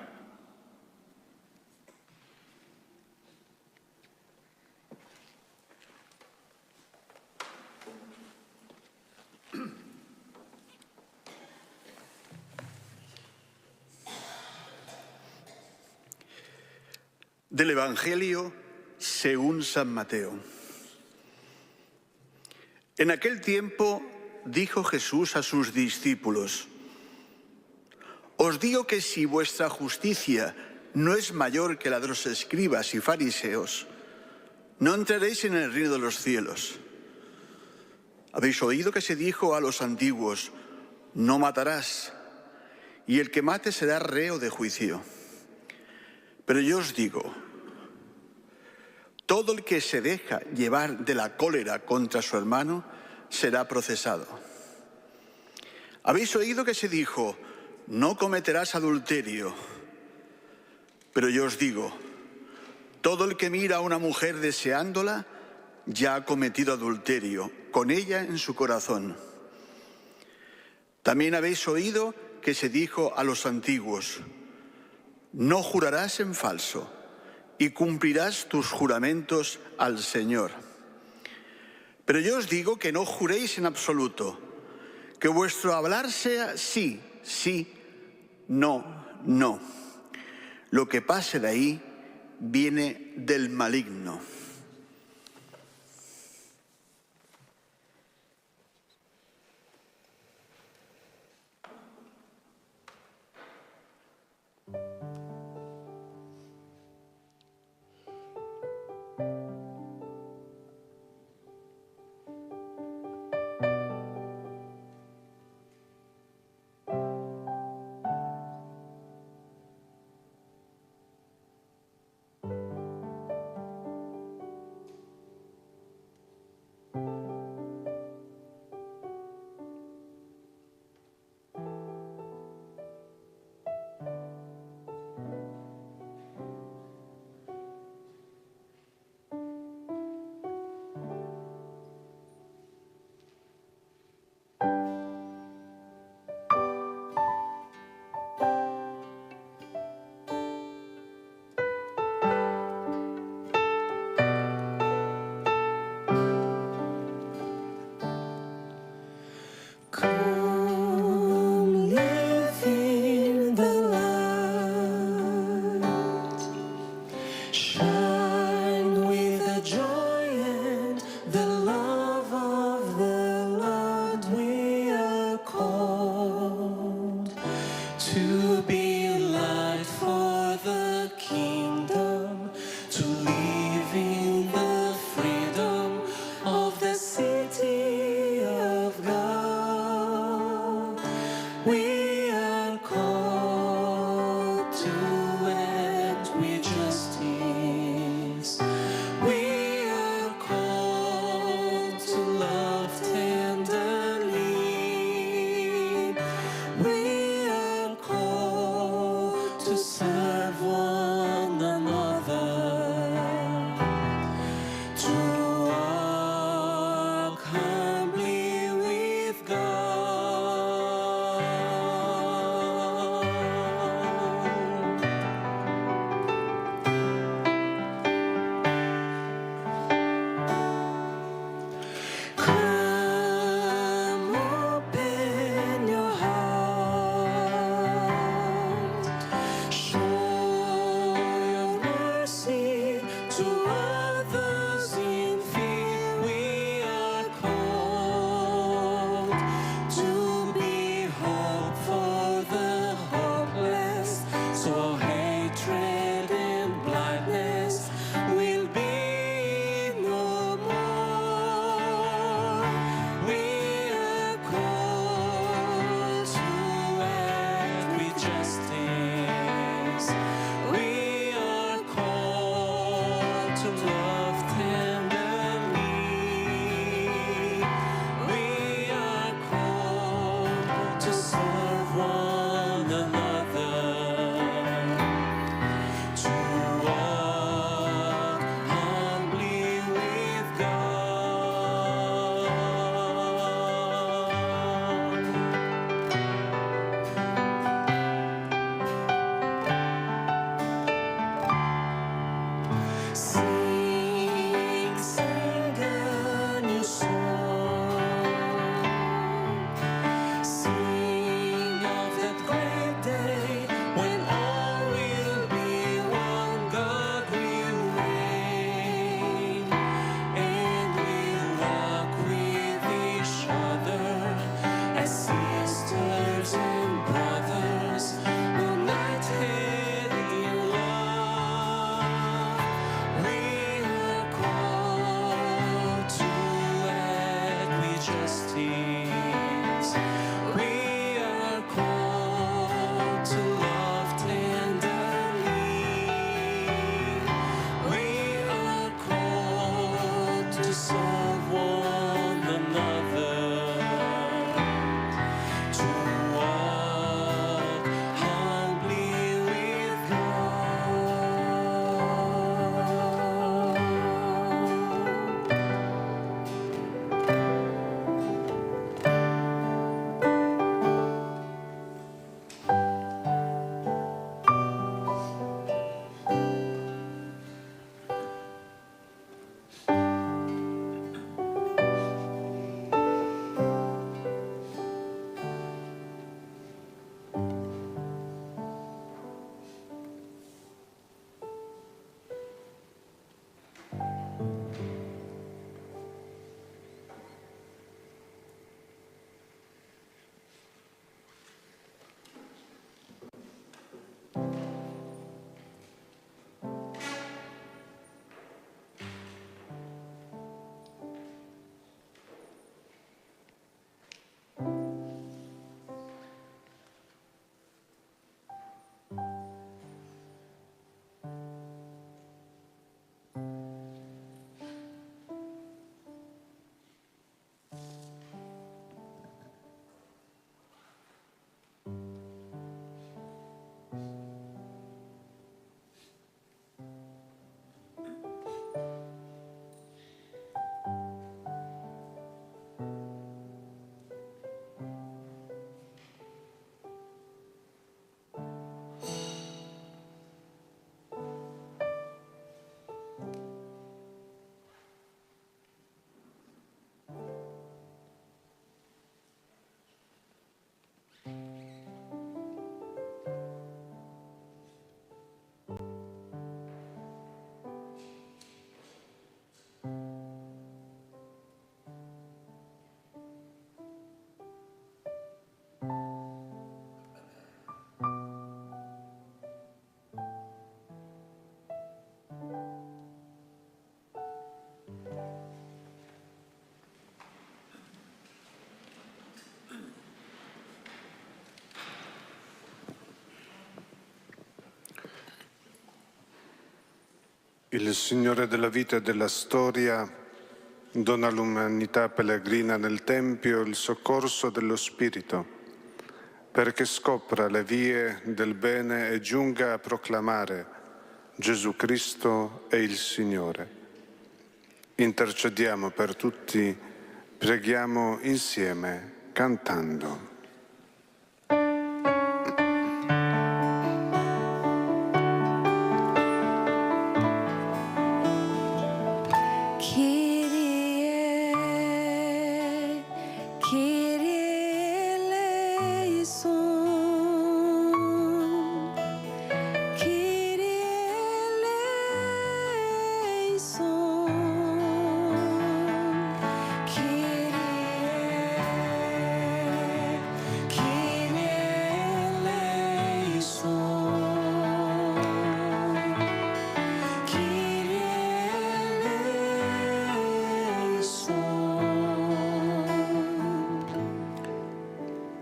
Del Evangelio según San Mateo. En aquel tiempo dijo Jesús a sus discípulos, os digo que si vuestra justicia no es mayor que la de los escribas y fariseos, no entraréis en el reino de los cielos. Habéis oído que se dijo a los antiguos, no matarás, y el que mate será reo de juicio. Pero yo os digo, todo el que se deja llevar de la cólera contra su hermano será procesado. Habéis oído que se dijo, no cometerás adulterio. Pero yo os digo, todo el que mira a una mujer deseándola ya ha cometido adulterio con ella en su corazón. También habéis oído que se dijo a los antiguos, no jurarás en falso y cumplirás tus juramentos al Señor. Pero yo os digo que no juréis en absoluto, que vuestro hablar sea sí, sí, no, no. Lo que pase de ahí viene del maligno. City of God. Il Signore della vita e della storia dona all'umanità pellegrina nel Tempio il soccorso dello Spirito, perché scopra le vie del bene e giunga a proclamare Gesù Cristo è il Signore. Intercediamo per tutti, preghiamo insieme, cantando.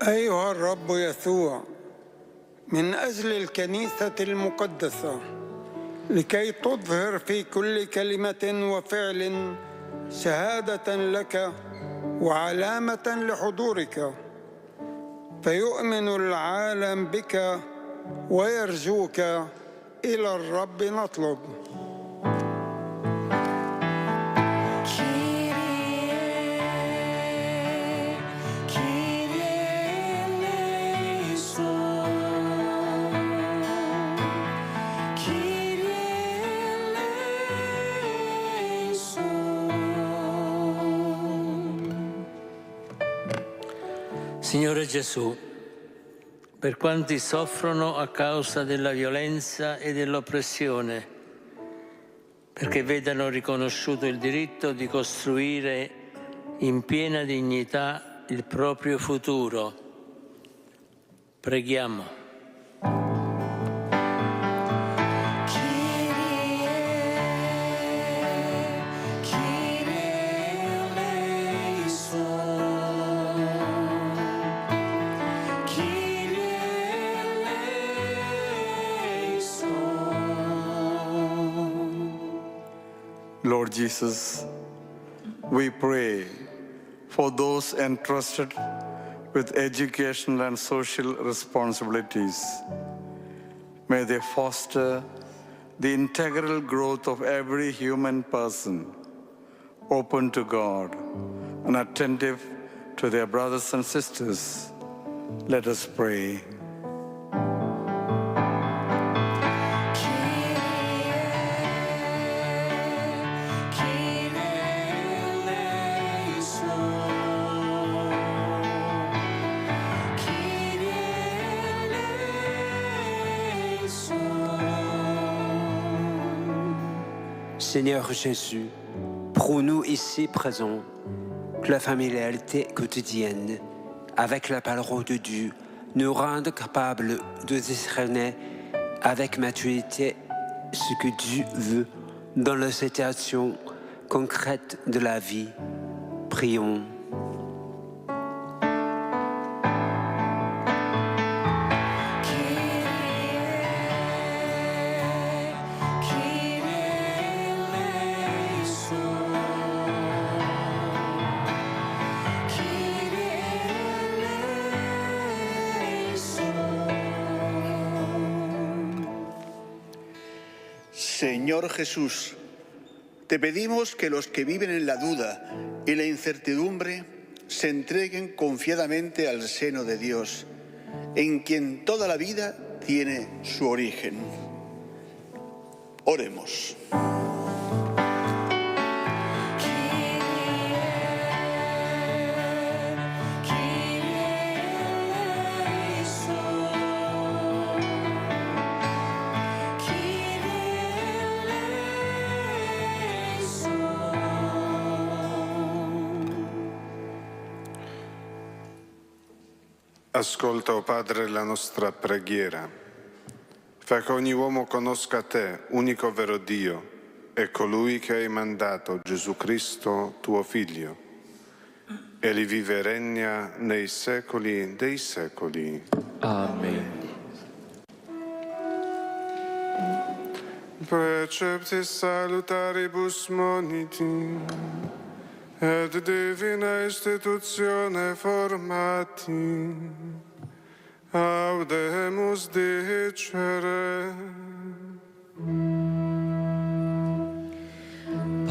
أيها الرب يسوع، من أجل الكنيسة المقدسة لكي تظهر في كل كلمة وفعل شهادة لك وعلامة لحضورك، فيؤمن العالم بك ويرجوك، إلى الرب نطلب. Signore Gesù, per quanti soffrono a causa della violenza e dell'oppressione, perché vedano riconosciuto il diritto di costruire in piena dignità il proprio futuro, preghiamo. Lord Jesus, we pray for those entrusted with educational and social responsibilities. May they foster the integral growth of every human person, open to God and attentive to their brothers and sisters. Let us pray. Seigneur Jésus, prends-nous ici présents que la familiarité quotidienne avec la parole de Dieu nous rende capables de discerner avec maturité ce que Dieu veut dans la situation concrète de la vie. Prions. Señor Jesús, te pedimos que los que viven en la duda y la incertidumbre se entreguen confiadamente al seno de Dios, en quien toda la vida tiene su origen. Oremos. Ascolta, o Padre, la nostra preghiera. Fa che ogni uomo conosca te, unico vero Dio, e colui che hai mandato, Gesù Cristo, tuo Figlio. Egli vive e regna nei secoli dei secoli. Amen. preceptis salutaribus moniti, et divina institutione formati, audemus dicere.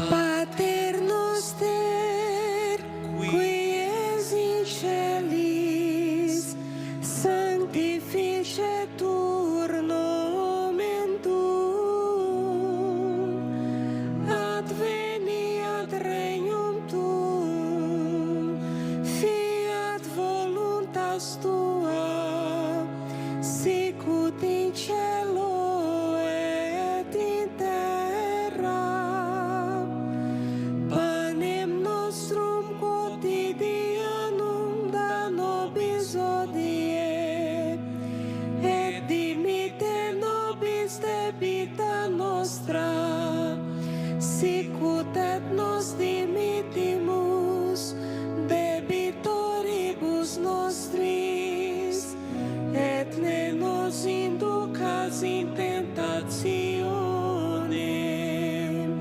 Pater noster, qui es in celis, sanctificetur nomen tuum, adveniat regnum tuum, fiat voluntas tua, sicut in cielo et in terra. Panem nostrum quotidianum da nobis hodie, et dimitte nobis debita nostra, sicut et nos dimittimus debitoribus nostris, et ne nos inducas in tentationem,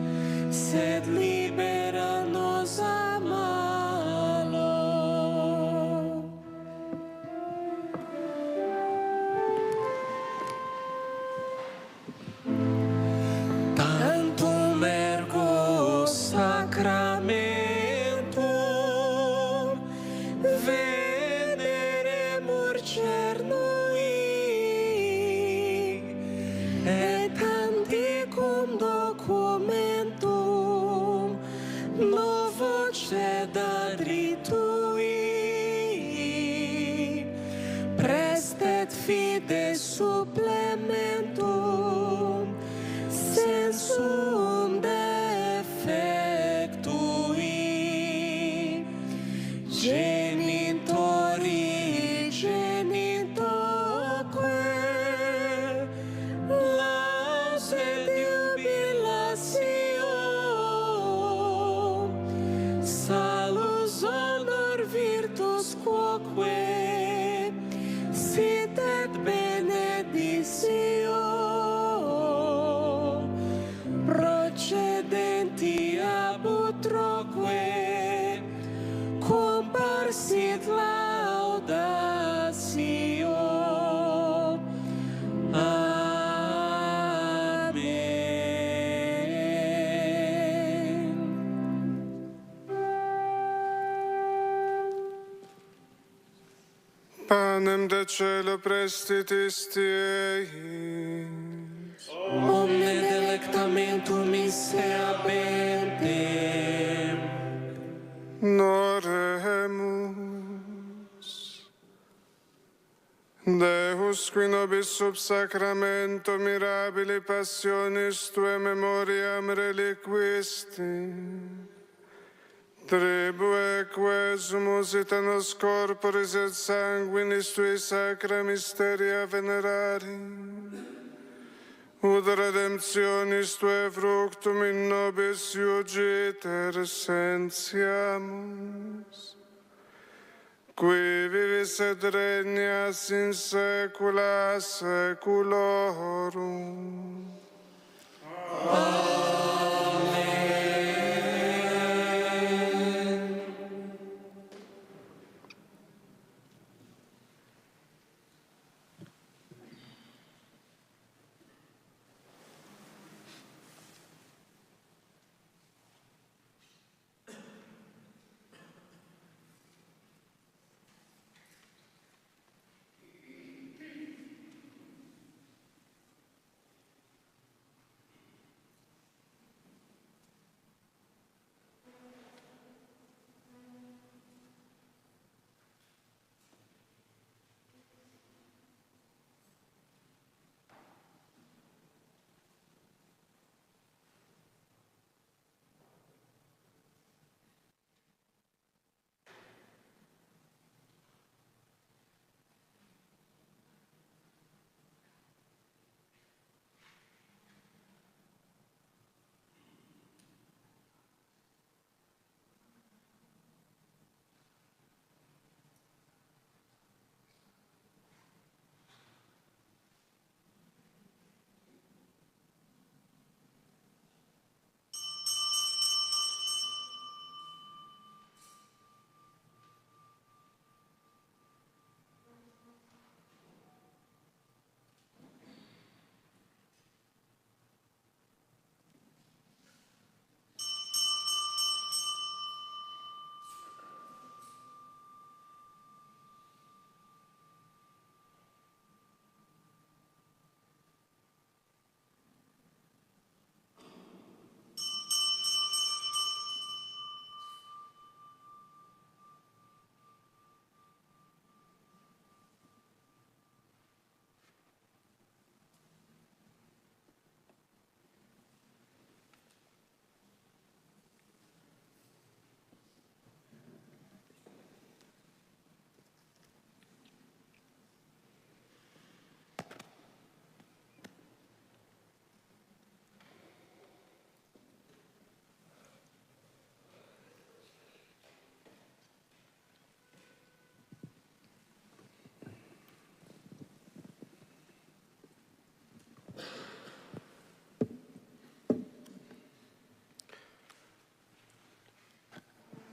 sed libera nos a malo. Tantum ergo sacramentum veneremur cernui, et anticum documentum novo cedat ritui, prestet fide supplementum sensum defectui, genitori genitoque, laus et jubilatio, salus honor virtus quoque, sit et benedictio, procedenti ab utroque, comparsit laudatio. Amen. Panem de cielo prestitis tiei, Omne delectamentum isse abentem, Oremus. Deus, qui nobis sub sacramento mirabili passionis Tuae memoriam reliquisti, tribue quesumus et nos corporis et sanguinis Tui sacra mysteria venerari, ud redemptionis Tuae fructum in nobis iugiter sentiamus, qui vivis et regnas in saecula saeculorum.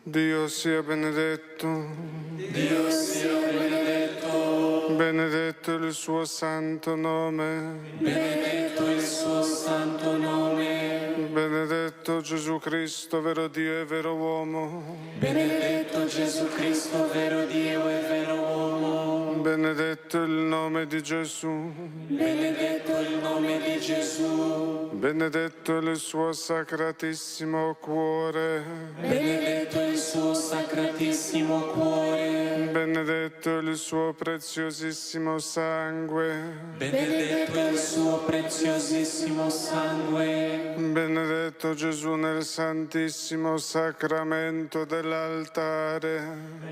Dio sia benedetto. Dio sia benedetto. Benedetto il suo santo nome. Benedetto il suo santo nome. Benedetto Gesù Cristo, vero Dio e vero uomo. Benedetto Gesù Cristo, vero Dio e vero uomo. Benedetto il nome di Gesù. Benedetto il nome di Gesù. Benedetto il suo sacratissimo cuore. Benedetto il suo sacratissimo cuore. Benedetto il suo preziosissimo sangue. Benedetto il suo preziosissimo sangue. Benedetto Gesù nel santissimo sacramento dell'altare.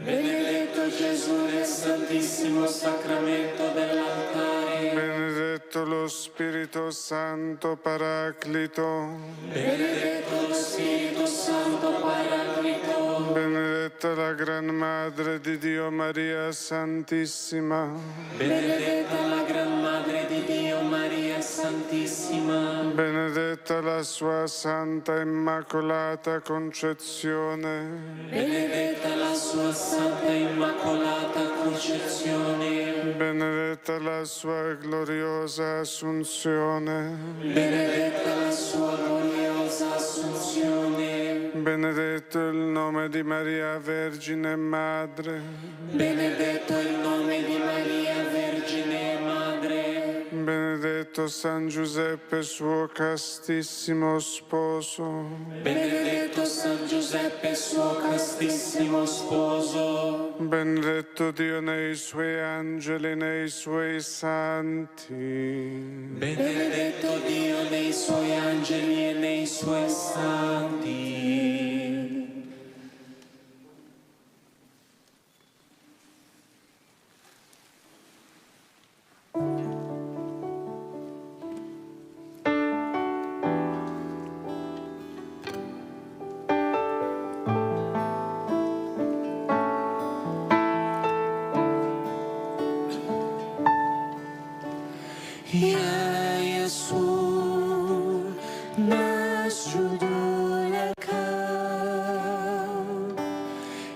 Benedetto Gesù nel santissimo sacramento dell'altare. Benedetto lo Spirito Santo Paraclito. Benedetto lo Spirito Santo Paraclito. Benedetta la Gran Madre di Dio Maria Santissima. Benedetta la Gran Madre di Dio Maria Santissima. Benedetta la sua Santa Immacolata Concezione. Benedetta la sua Santa Immacolata Concezione. Benedetta la sua gloriosa Assunzione. Benedetta la sua gloriosa Assunzione. Benedetto il nome di Maria Vergine Madre. Benedetto il nome di Maria Vergine Madre. Benedetto San Giuseppe, suo castissimo sposo. Benedetto San Giuseppe, suo castissimo sposo. Benedetto Dio nei suoi angeli, nei suoi santi. Benedetto Dio nei suoi angeli e nei suoi santi. Ya Yesus nasjudu laka.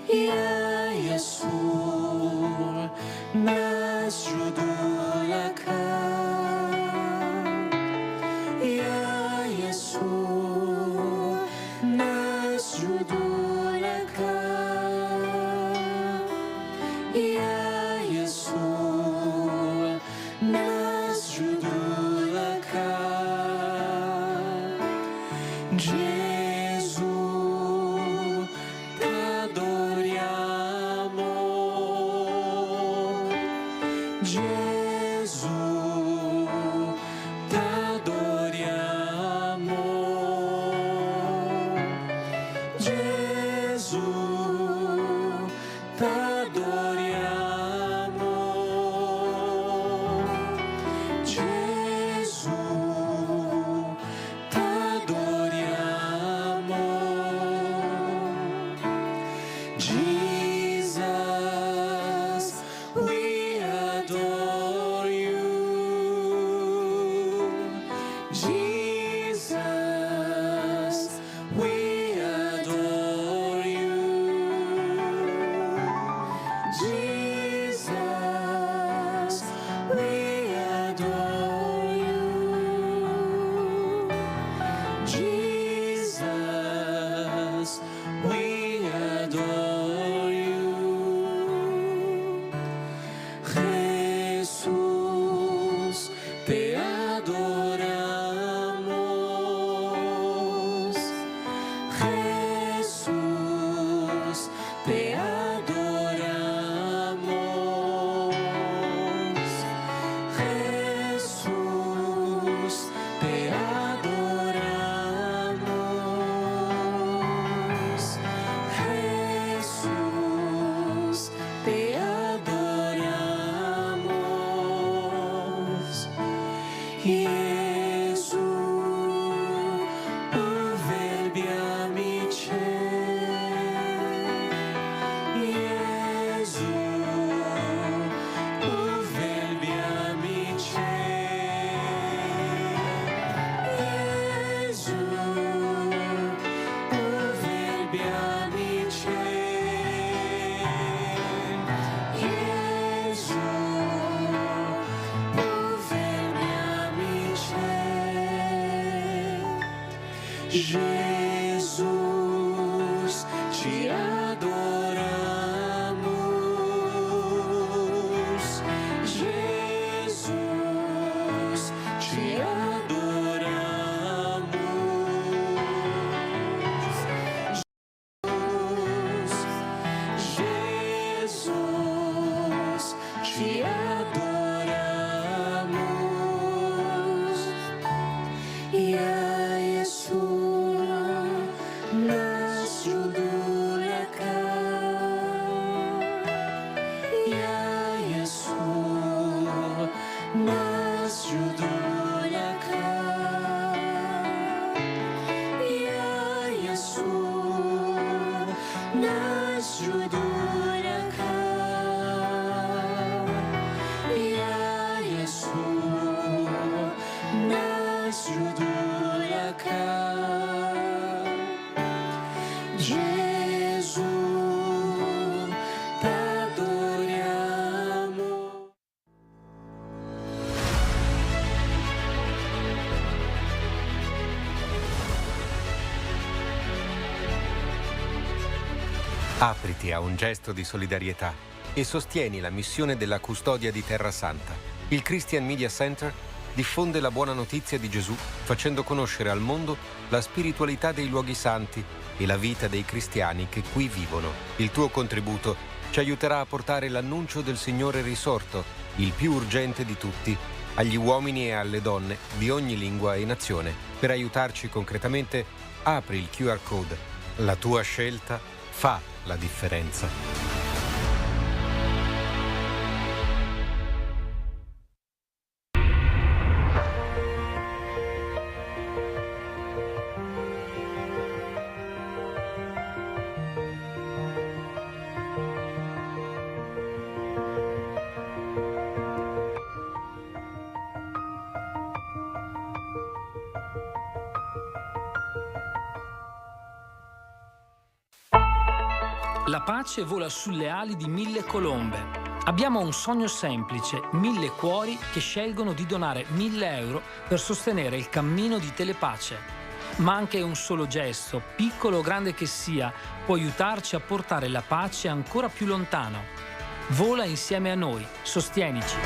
Ya Yesus nasjudu laka. Ya Yesus nasjudu laka. Ya Yesus nasjudu laka. Gesù, t'adoriamo. Gesù, t'adoriamo. Gesù, t'adoriamo. Gesù, t'adoriamo. Jesus, we adore you. Jesus, we adore you. Jesus, we adore you. Jesus, we adore you. Jesus, te adoramos. Jesus, te adoramos. Jesus, te adoramos. Ya Yeshua, nas judulaka. Ya Yeshua, nas judulaka. Ya Yeshua, nas judulaka. Ya Yeshua, nas judulaka. Gesù, t'adoriamo. Apriti a un gesto di solidarietà e sostieni la missione della custodia di Terra Santa. Il Christian Media Center diffonde la buona notizia di Gesù, facendo conoscere al mondo la spiritualità dei luoghi santi e la vita dei cristiani che qui vivono. Il tuo contributo ci aiuterà a portare l'annuncio del Signore risorto, il più urgente di tutti, agli uomini e alle donne di ogni lingua e nazione. Per aiutarci concretamente, apri il QR code. La tua scelta fa la differenza. La pace vola sulle ali di 1000 colombe. Abbiamo un sogno semplice, 1000 cuori che scelgono di donare 1.000 euro per sostenere il cammino di Telepace. Ma anche un solo gesto, piccolo o grande che sia, può aiutarci a portare la pace ancora più lontano. Vola insieme a noi, sostienici.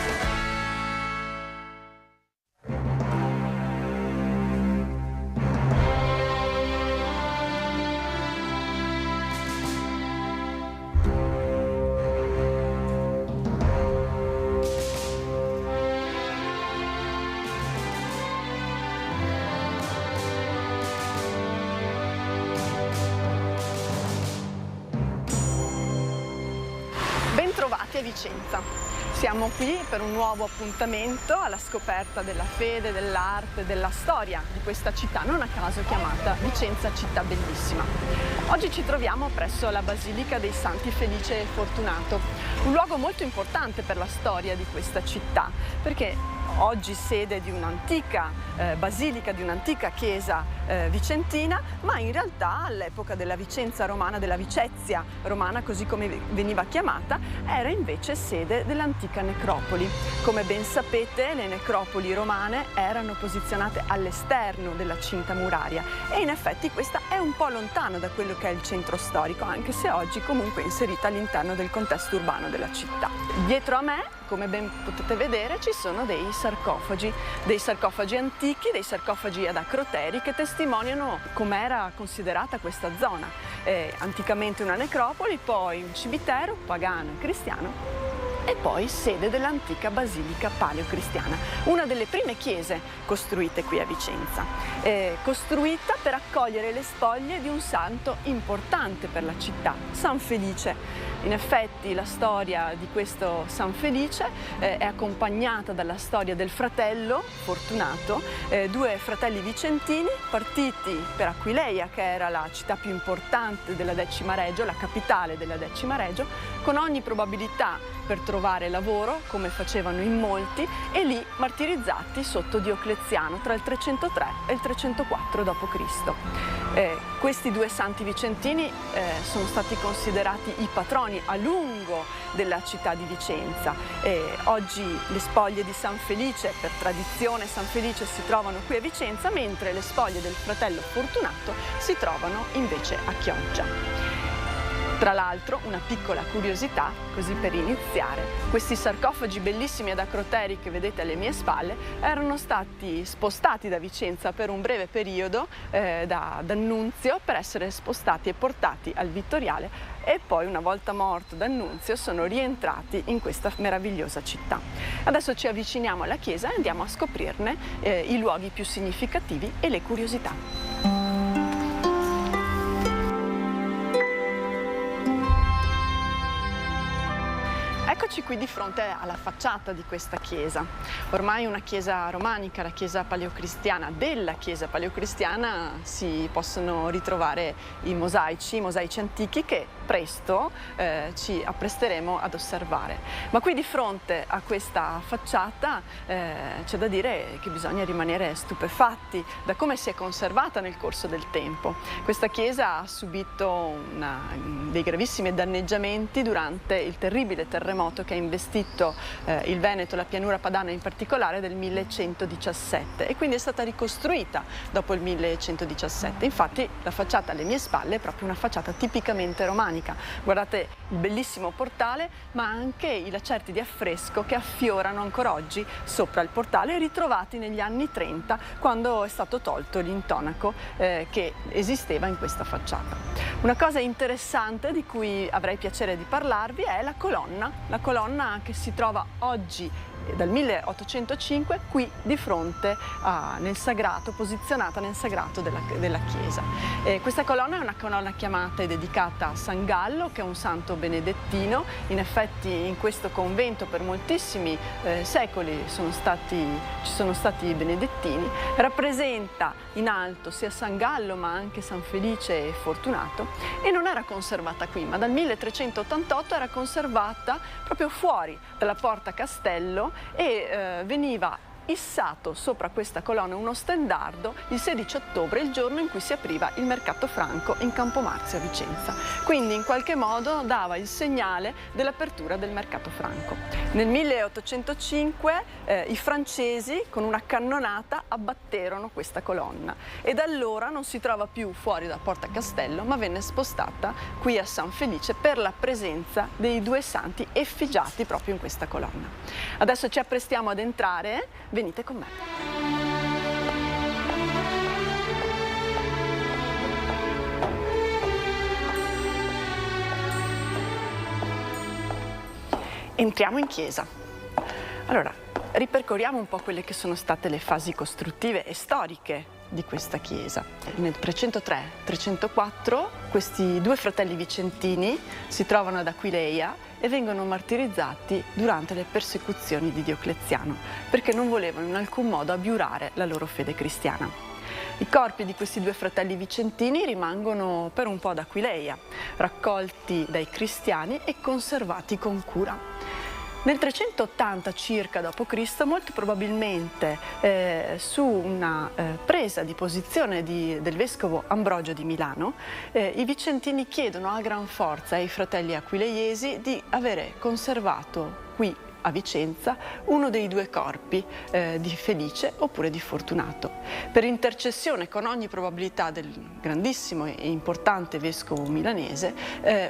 Bentrovati a Vicenza. Siamo qui per un nuovo appuntamento alla scoperta della fede, dell'arte, della storia di questa città, non a caso chiamata Vicenza città bellissima. Oggi ci troviamo presso la Basilica dei Santi Felice e Fortunato, un luogo molto importante per la storia di questa città, perché oggi sede di un'antica basilica, di un'antica chiesa vicentina, ma in realtà all'epoca della Vicenza romana, della Vicezia romana, così come veniva chiamata, era invece sede dell'antica necropoli. Come ben sapete, le necropoli romane erano posizionate all'esterno della cinta muraria e in effetti questa è un po' lontano da quello che è il centro storico, anche se oggi comunque è inserita all'interno del contesto urbano della città. Dietro a me, come ben potete vedere, ci sono dei sarcofagi antichi, dei sarcofagi ad acroteri che testimoniano com'era considerata questa zona. Anticamente una necropoli, poi un cimitero pagano e cristiano e poi sede dell'antica basilica paleocristiana, una delle prime chiese costruite qui a Vicenza, costruita per accogliere le spoglie di un santo importante per la città, San Felice. In effetti la storia di questo San Felice è accompagnata dalla storia del fratello Fortunato, due fratelli vicentini partiti per Aquileia, che era la città più importante della Decima Regio, la capitale della Decima Regio, con ogni probabilità per trovare lavoro, come facevano in molti, e lì martirizzati sotto Diocleziano tra il 303 e il 304 d.C. Questi due santi vicentini sono stati considerati i patroni a lungo della città di Vicenza. Oggi le spoglie di San Felice, per tradizione San Felice, si trovano qui a Vicenza, mentre le spoglie del fratello Fortunato si trovano invece a Chioggia. Tra l'altro, una piccola curiosità, così per iniziare, questi sarcofagi bellissimi ad acroteri che vedete alle mie spalle erano stati spostati da Vicenza per un breve periodo da D'Annunzio, per essere spostati e portati al Vittoriale, e poi, una volta morto D'Annunzio, sono rientrati in questa meravigliosa città. Adesso ci avviciniamo alla chiesa e andiamo a scoprirne i luoghi più significativi e le curiosità. Eccoci qui di fronte alla facciata di questa chiesa, ormai una chiesa romanica, la chiesa paleocristiana. Della chiesa paleocristiana si possono ritrovare i mosaici antichi che presto ci appresteremo ad osservare. Ma qui di fronte a questa facciata c'è da dire che bisogna rimanere stupefatti da come si è conservata nel corso del tempo. Questa chiesa ha subito dei gravissimi danneggiamenti durante il terribile terremoto che ha investito il Veneto, la pianura padana in particolare, del 1117, e quindi è stata ricostruita dopo il 1117. Infatti la facciata alle mie spalle è proprio una facciata tipicamente romanica. Guardate il bellissimo portale, ma anche i lacerti di affresco che affiorano ancora oggi sopra il portale, ritrovati negli anni 30, quando è stato tolto l'intonaco che esisteva in questa facciata. Una cosa interessante di cui avrei piacere di parlarvi è la colonna che si trova oggi dal 1805 qui di fronte nel sagrato, posizionata nel sagrato della chiesa. Questa colonna è una colonna chiamata e dedicata a San Gallo, che è un santo benedettino. In effetti in questo convento per moltissimi secoli ci sono stati i benedettini. Rappresenta in alto sia San Gallo ma anche San Felice e Fortunato, e non era conservata qui, ma dal 1388 era conservata proprio fuori dalla porta Castello, e veniva issato sopra questa colonna uno stendardo il 16 ottobre, il giorno in cui si apriva il mercato franco in Campomarzio a Vicenza. Quindi in qualche modo dava il segnale dell'apertura del mercato franco. Nel 1805 i francesi con una cannonata abbatterono questa colonna, e da allora non si trova più fuori da Porta Castello, ma venne spostata qui a San Felice per la presenza dei due santi effigiati proprio in questa colonna. Adesso ci apprestiamo ad entrare. Venite con me. Entriamo in chiesa. Allora, ripercorriamo un po' quelle che sono state le fasi costruttive e storiche di questa chiesa. Nel 303-304 questi due fratelli vicentini si trovano ad Aquileia e vengono martirizzati durante le persecuzioni di Diocleziano, perché non volevano in alcun modo abiurare la loro fede cristiana. I corpi di questi due fratelli vicentini rimangono per un po' ad Aquileia, raccolti dai cristiani e conservati con cura. Nel 380 circa d.C., molto probabilmente su una presa di posizione del vescovo Ambrogio di Milano, i vicentini chiedono a gran forza ai fratelli aquileiesi di avere conservato qui a Vicenza uno dei due corpi di Felice oppure di Fortunato. Per intercessione, con ogni probabilità, del grandissimo e importante vescovo milanese,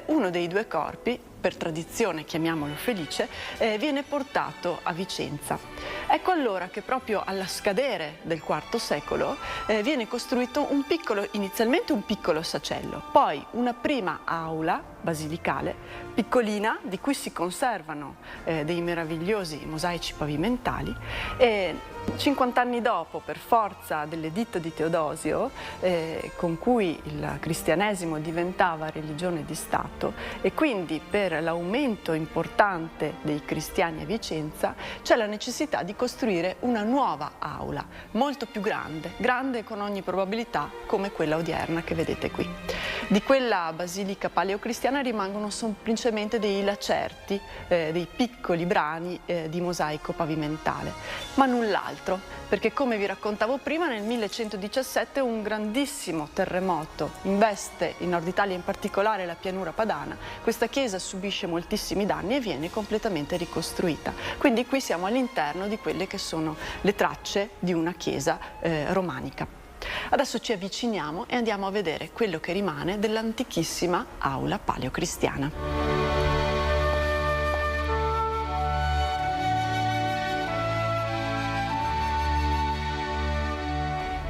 uno dei due corpi, per tradizione chiamiamolo Felice, viene portato a Vicenza. Ecco allora che proprio alla scadere del IV secolo viene costruito inizialmente un piccolo sacello, poi una prima aula basilicale piccolina, di cui si conservano dei meravigliosi mosaici pavimentali, e 50 anni dopo, per forza dell'editto di Teodosio, con cui il cristianesimo diventava religione di Stato, e quindi per l'aumento importante dei cristiani a Vicenza, c'è la necessità di costruire una nuova aula, molto più grande con ogni probabilità come quella odierna che vedete qui. Di quella basilica paleocristiana rimangono semplicemente dei lacerti, dei piccoli brani di mosaico pavimentale, ma null'altro. altro, perché come vi raccontavo prima, nel 1117 un grandissimo terremoto investe in Nord Italia, in particolare la pianura padana. Questa chiesa subisce moltissimi danni e viene completamente ricostruita. Quindi qui siamo all'interno di quelle che sono le tracce di una chiesa romanica. Adesso ci avviciniamo e andiamo a vedere quello che rimane dell'antichissima aula paleocristiana.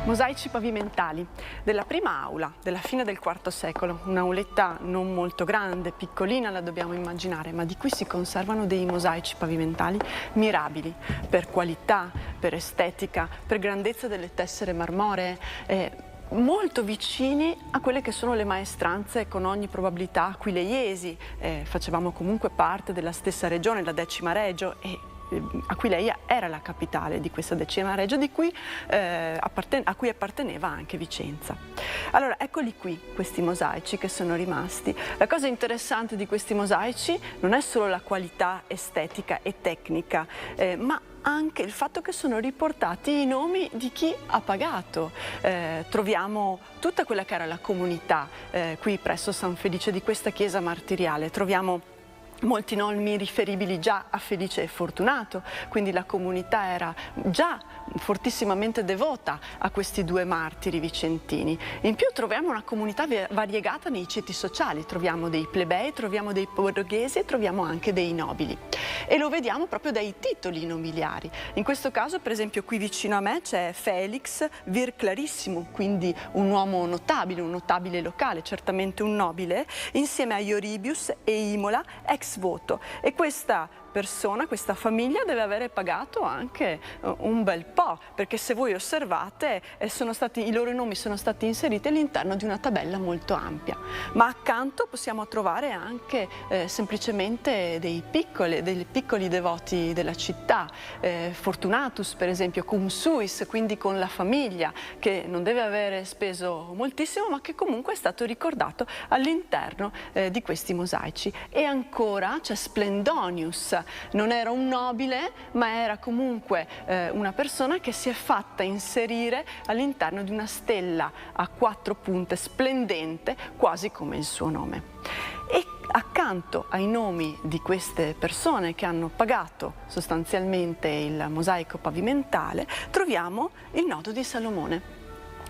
Mosaici pavimentali della prima aula, della fine del IV secolo, un'auletta non molto grande, piccolina la dobbiamo immaginare, ma di cui si conservano dei mosaici pavimentali mirabili, per qualità, per estetica, per grandezza delle tessere marmoree, molto vicini a quelle che sono le maestranze con ogni probabilità aquileiesi. Facevamo comunque parte della stessa regione, la Decima Regio, e Aquileia era la capitale di questa Decima Regio, a cui apparteneva anche Vicenza. Allora, eccoli qui questi mosaici che sono rimasti. La cosa interessante di questi mosaici non è solo la qualità estetica e tecnica, ma anche il fatto che sono riportati i nomi di chi ha pagato. Troviamo tutta quella che era la comunità qui presso San Felice di questa chiesa martiriale. Troviamo molti nomi riferibili già a Felice e Fortunato, quindi la comunità era già fortissimamente devota a questi due martiri vicentini. In più troviamo una comunità variegata nei ceti sociali, troviamo dei plebei, troviamo dei borghesi e troviamo anche dei nobili. E lo vediamo proprio dai titoli nobiliari. In questo caso, per esempio, qui vicino a me c'è Felix Vir Clarissimo, quindi un uomo notabile, un notabile locale, certamente un nobile, insieme a Ioribius e Imola ex voto. E questa persona, questa famiglia deve avere pagato anche un bel po', perché se voi osservate i loro nomi sono stati inseriti all'interno di una tabella molto ampia. Ma accanto possiamo trovare anche semplicemente dei piccoli devoti della città, Fortunatus per esempio, cum suis, quindi con la famiglia, che non deve avere speso moltissimo ma che comunque è stato ricordato all'interno di questi mosaici. E ancora c'è Splendonius. Non era un nobile, ma era comunque una persona che si è fatta inserire all'interno di una stella a 4 punte splendente, quasi come il suo nome. E accanto ai nomi di queste persone che hanno pagato sostanzialmente il mosaico pavimentale, troviamo il nodo di Salomone.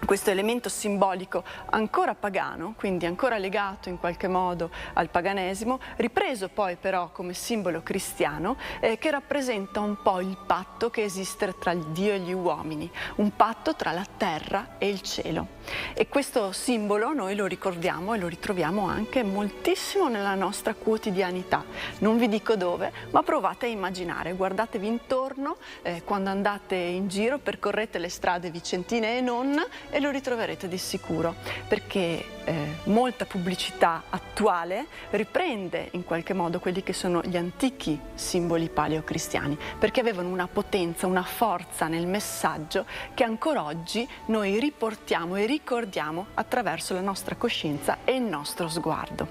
Questo elemento simbolico ancora pagano, quindi ancora legato in qualche modo al paganesimo, ripreso poi però come simbolo cristiano, che rappresenta un po' il patto che esiste tra il Dio e gli uomini, un patto tra la terra e il cielo. E questo simbolo noi lo ricordiamo e lo ritroviamo anche moltissimo nella nostra quotidianità. Non vi dico dove, ma provate a immaginare, guardatevi intorno quando andate in giro, percorrete le strade vicentine e non, e lo ritroverete di sicuro, perché molta pubblicità attuale riprende in qualche modo quelli che sono gli antichi simboli paleocristiani, perché avevano una potenza, una forza nel messaggio che ancora oggi noi riportiamo e ricordiamo attraverso la nostra coscienza e il nostro sguardo.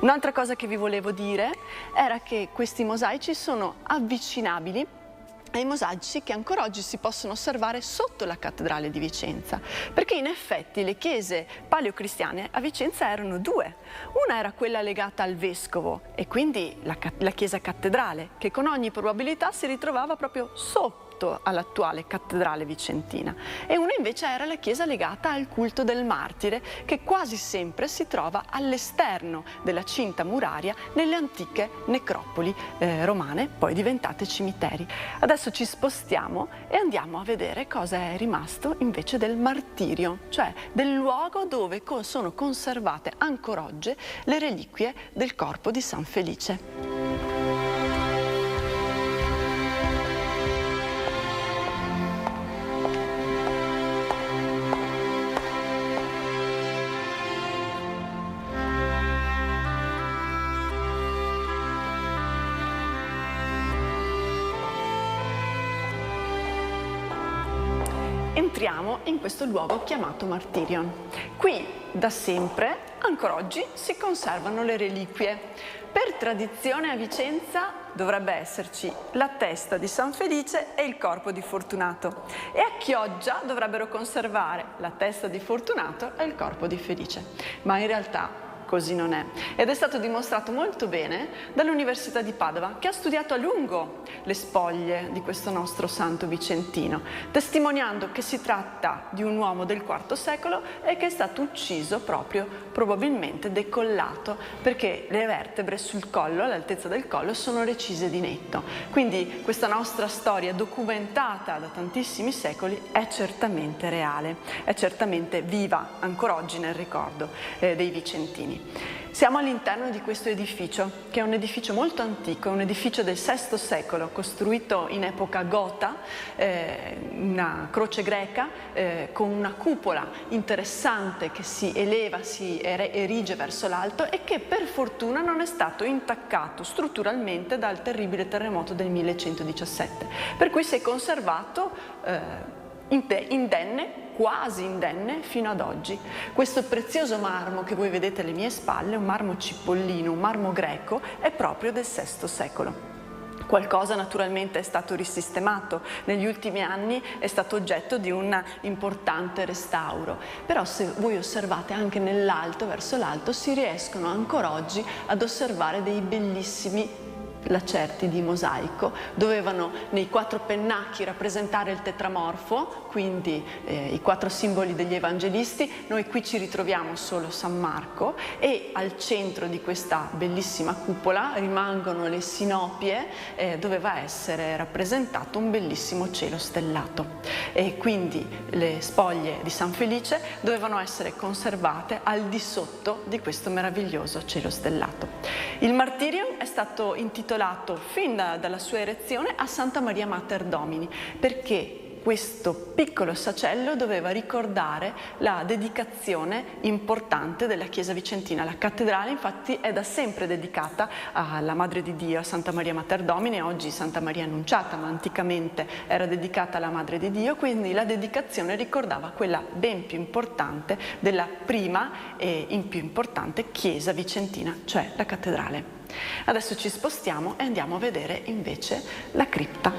Un'altra cosa che vi volevo dire era che questi mosaici sono avvicinabili ai mosaici che ancora oggi si possono osservare sotto la cattedrale di Vicenza, perché in effetti le chiese paleocristiane a Vicenza erano due. Una era quella legata al vescovo e quindi la chiesa cattedrale, che con ogni probabilità si ritrovava proprio sotto all'attuale cattedrale vicentina, e una invece era la chiesa legata al culto del martire, che quasi sempre si trova all'esterno della cinta muraria nelle antiche necropoli romane, poi diventate cimiteri. Adesso ci spostiamo e andiamo a vedere cosa è rimasto invece del martirio, cioè del luogo dove sono conservate ancora oggi le reliquie del corpo di San Felice. Entriamo in questo luogo chiamato Martirion. Qui da sempre, ancora oggi, si conservano le reliquie. Per tradizione a Vicenza dovrebbe esserci la testa di San Felice e il corpo di Fortunato, e a Chioggia dovrebbero conservare la testa di Fortunato e il corpo di Felice, ma in realtà così non è, ed è stato dimostrato molto bene dall'Università di Padova, che ha studiato a lungo le spoglie di questo nostro santo vicentino, testimoniando che si tratta di un uomo del IV secolo e che è stato ucciso proprio, probabilmente decollato, perché le vertebre sul collo, all'altezza del collo, sono recise di netto. Quindi questa nostra storia, documentata da tantissimi secoli, è certamente reale, è certamente viva ancora oggi nel ricordo dei vicentini. Siamo all'interno di questo edificio, che è un edificio molto antico, è un edificio del VI secolo, costruito in epoca gota, una croce greca con una cupola interessante che si eleva, si erige verso l'alto e che per fortuna non è stato intaccato strutturalmente dal terribile terremoto del 1117, per cui si è conservato indenne, quasi indenne fino ad oggi. Questo prezioso marmo che voi vedete alle mie spalle, un marmo cipollino, un marmo greco, è proprio del VI secolo. Qualcosa naturalmente è stato risistemato, negli ultimi anni è stato oggetto di un importante restauro, però se voi osservate anche nell'alto, verso l'alto, si riescono ancora oggi ad osservare dei bellissimi lacerti di mosaico. Dovevano nei 4 pennacchi rappresentare il tetramorfo, quindi i 4 simboli degli evangelisti. Noi qui ci ritroviamo solo San Marco, e al centro di questa bellissima cupola rimangono le sinopie, doveva essere rappresentato un bellissimo cielo stellato, e quindi le spoglie di San Felice dovevano essere conservate al di sotto di questo meraviglioso cielo stellato. Il martirium è stato intitolato fin dalla sua erezione a Santa Maria Mater Domini, perché questo piccolo sacello doveva ricordare la dedicazione importante della Chiesa vicentina. La cattedrale infatti è da sempre dedicata alla Madre di Dio, a Santa Maria Mater Domini, oggi Santa Maria Annunciata, ma anticamente era dedicata alla Madre di Dio, quindi la dedicazione ricordava quella ben più importante della prima e in più importante Chiesa vicentina, cioè la cattedrale. Adesso ci spostiamo e andiamo a vedere invece la cripta.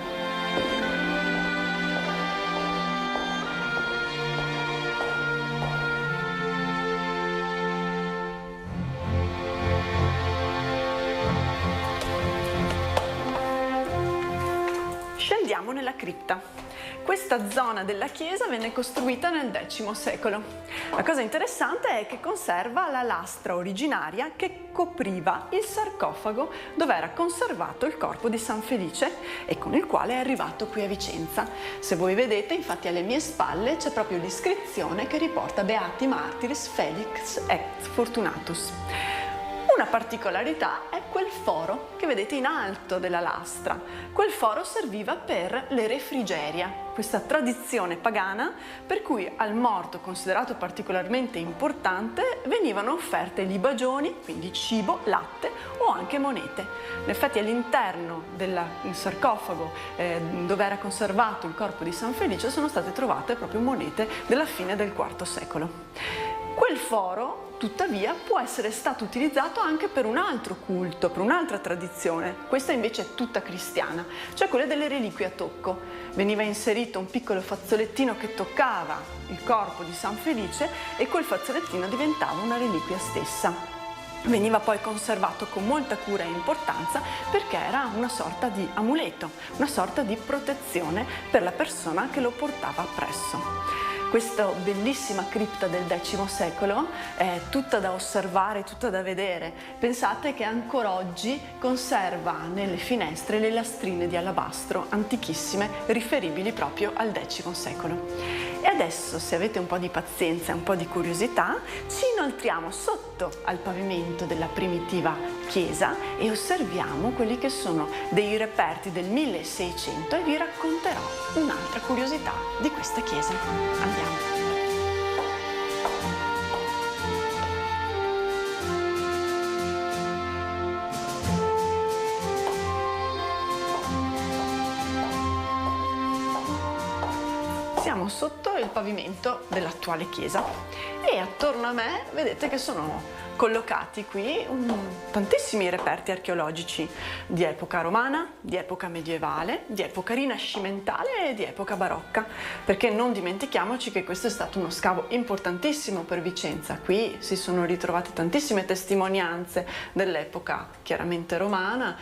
Scendiamo nella cripta. Questa zona della chiesa venne costruita nel X secolo. La cosa interessante è che conserva la lastra originaria che copriva il sarcofago dove era conservato il corpo di San Felice e con il quale è arrivato qui a Vicenza. Se voi vedete, infatti alle mie spalle c'è proprio l'iscrizione che riporta Beati Martiris Felix et Fortunatus. Una particolarità è quel foro che vedete in alto della lastra. Quel foro serviva per le refrigeria, questa tradizione pagana per cui al morto considerato particolarmente importante venivano offerte libagioni, quindi cibo, latte o anche monete. In effetti all'interno del sarcofago dove era conservato il corpo di San Felice sono state trovate proprio monete della fine del IV secolo. Quel foro tuttavia può essere stato utilizzato anche per un altro culto, per un'altra tradizione. Questa invece è tutta cristiana, cioè quella delle reliquie a tocco. Veniva inserito un piccolo fazzolettino che toccava il corpo di San Felice e quel fazzolettino diventava una reliquia stessa. Veniva poi conservato con molta cura e importanza perché era una sorta di amuleto, una sorta di protezione per la persona che lo portava appresso. Questa bellissima cripta del X secolo è tutta da osservare, tutta da vedere. Pensate che ancora oggi conserva nelle finestre le lastrine di alabastro antichissime riferibili proprio al X secolo. E adesso, se avete un po' di pazienza e un po' di curiosità, ci inoltriamo sotto al pavimento della primitiva chiesa e osserviamo quelli che sono dei reperti del 1600 e vi racconterò un'altra curiosità di questa chiesa. Andiamo. Siamo sotto il pavimento dell'attuale chiesa e attorno a me vedete che sono collocati qui tantissimi reperti archeologici di epoca romana, di epoca medievale, di epoca rinascimentale e di epoca barocca, perché non dimentichiamoci che questo è stato uno scavo importantissimo per Vicenza. Qui si sono ritrovate tantissime testimonianze dell'epoca chiaramente romana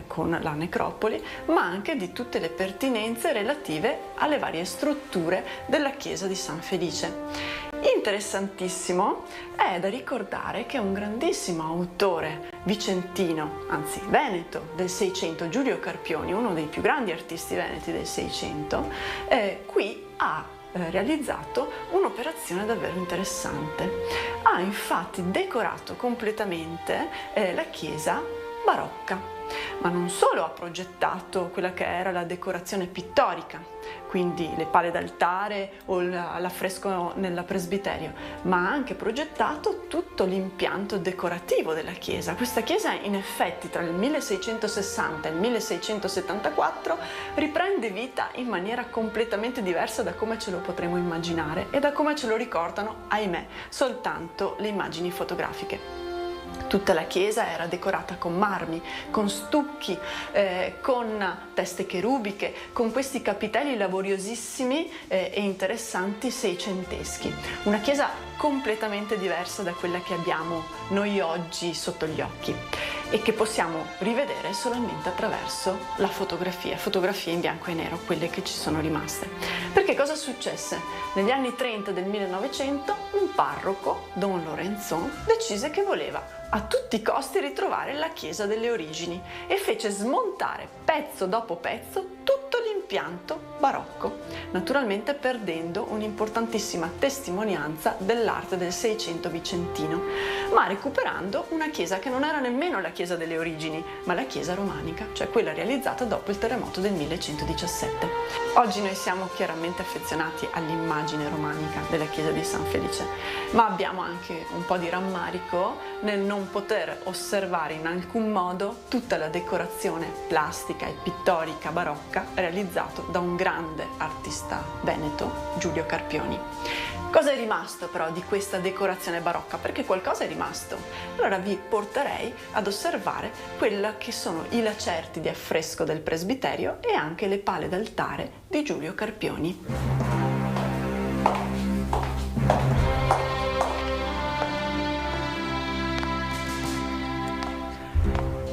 con la necropoli, ma anche di tutte le pertinenze relative alle varie strutture della chiesa di San Felice. Interessantissimo è da ricordare che un grandissimo autore vicentino, anzi veneto del Seicento, Giulio Carpioni, uno dei più grandi artisti veneti del Seicento, qui ha realizzato un'operazione davvero interessante. Ha infatti decorato completamente la chiesa barocca. Ma non solo ha progettato quella che era la decorazione pittorica, quindi le pale d'altare o l'affresco nel presbiterio, ma ha anche progettato tutto l'impianto decorativo della chiesa. Questa chiesa in effetti tra il 1660 e il 1674 riprende vita in maniera completamente diversa da come ce lo potremmo immaginare e da come ce lo ricordano, ahimè, soltanto le immagini fotografiche. Tutta la chiesa era decorata con marmi, con stucchi, con teste cherubiche, con questi capitelli laboriosissimi e interessanti seicenteschi. Una chiesa completamente diversa da quella che abbiamo noi oggi sotto gli occhi e che possiamo rivedere solamente attraverso la fotografie in bianco e nero, quelle che ci sono rimaste. Perché cosa successe? Negli anni 30 del 1900 un parroco, Don Lorenzon, decise che voleva a tutti i costi ritrovare la chiesa delle origini e fece smontare pezzo dopo pezzo tutto l'impianto barocco, naturalmente perdendo un'importantissima testimonianza dell'arte del Seicento vicentino, ma recuperando una chiesa che non era nemmeno la chiesa delle origini, ma la chiesa romanica, cioè quella realizzata dopo il terremoto del 1117. Oggi noi siamo chiaramente affezionati all'immagine romanica della chiesa di San Felice, ma abbiamo anche un po' di rammarico nel non poter osservare in alcun modo tutta la decorazione plastica e pittorica barocca realizzato da un grande artista veneto, Giulio Carpioni. Cosa è rimasto però di questa decorazione barocca? Perché qualcosa è rimasto. Allora vi porterei ad osservare quella che sono i lacerti di affresco del presbiterio e anche le pale d'altare di Giulio Carpioni.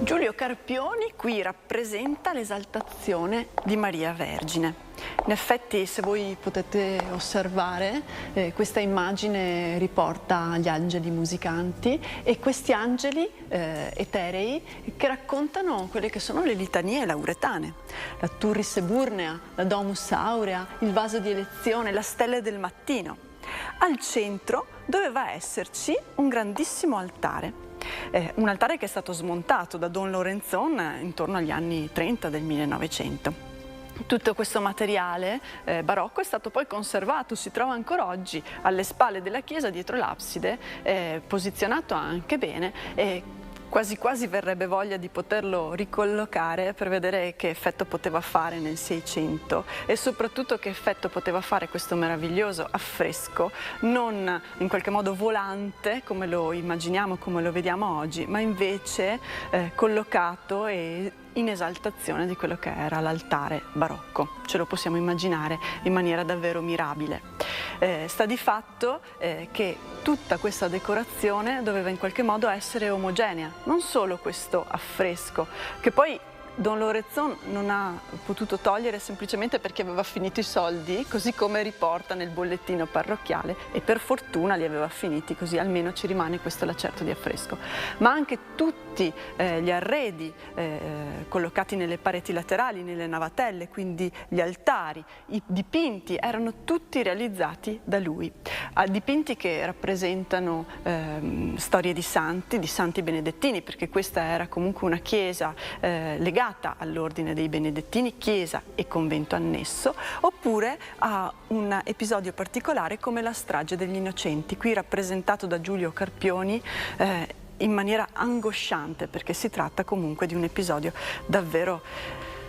Giulio Carpioni qui rappresenta l'esaltazione di Maria Vergine. In effetti, se voi potete osservare, questa immagine riporta gli angeli musicanti e questi angeli eterei che raccontano quelle che sono le litanie lauretane. La Turris Eburnea, la Domus Aurea, il vaso di elezione, la stella del mattino. Al centro doveva esserci un grandissimo altare. Un altare che è stato smontato da Don Lorenzon intorno agli anni 30 del 1900. Tutto questo materiale barocco è stato poi conservato, si trova ancora oggi alle spalle della chiesa, dietro l'abside, posizionato anche bene. Quasi quasi verrebbe voglia di poterlo ricollocare per vedere che effetto poteva fare nel Seicento e soprattutto che effetto poteva fare questo meraviglioso affresco, non in qualche modo volante come lo immaginiamo, come lo vediamo oggi, ma invece collocato e in esaltazione di quello che era l'altare barocco. Ce lo possiamo immaginare in maniera davvero mirabile. Sta di fatto che tutta questa decorazione doveva in qualche modo essere omogenea, non solo questo affresco, che poi Don Lorenzon non ha potuto togliere semplicemente perché aveva finito i soldi, così come riporta nel bollettino parrocchiale, e per fortuna li aveva finiti, così almeno ci rimane questo lacerto di affresco. Ma anche tutti gli arredi collocati nelle pareti laterali, nelle navatelle, quindi gli altari, i dipinti, erano tutti realizzati da lui. Dipinti che rappresentano storie di santi benedettini, perché questa era comunque una chiesa legata all'ordine dei benedettini, chiesa e convento annesso, oppure a un episodio particolare come la strage degli innocenti, qui rappresentato da Giulio Carpioni in maniera angosciante, perché si tratta comunque di un episodio davvero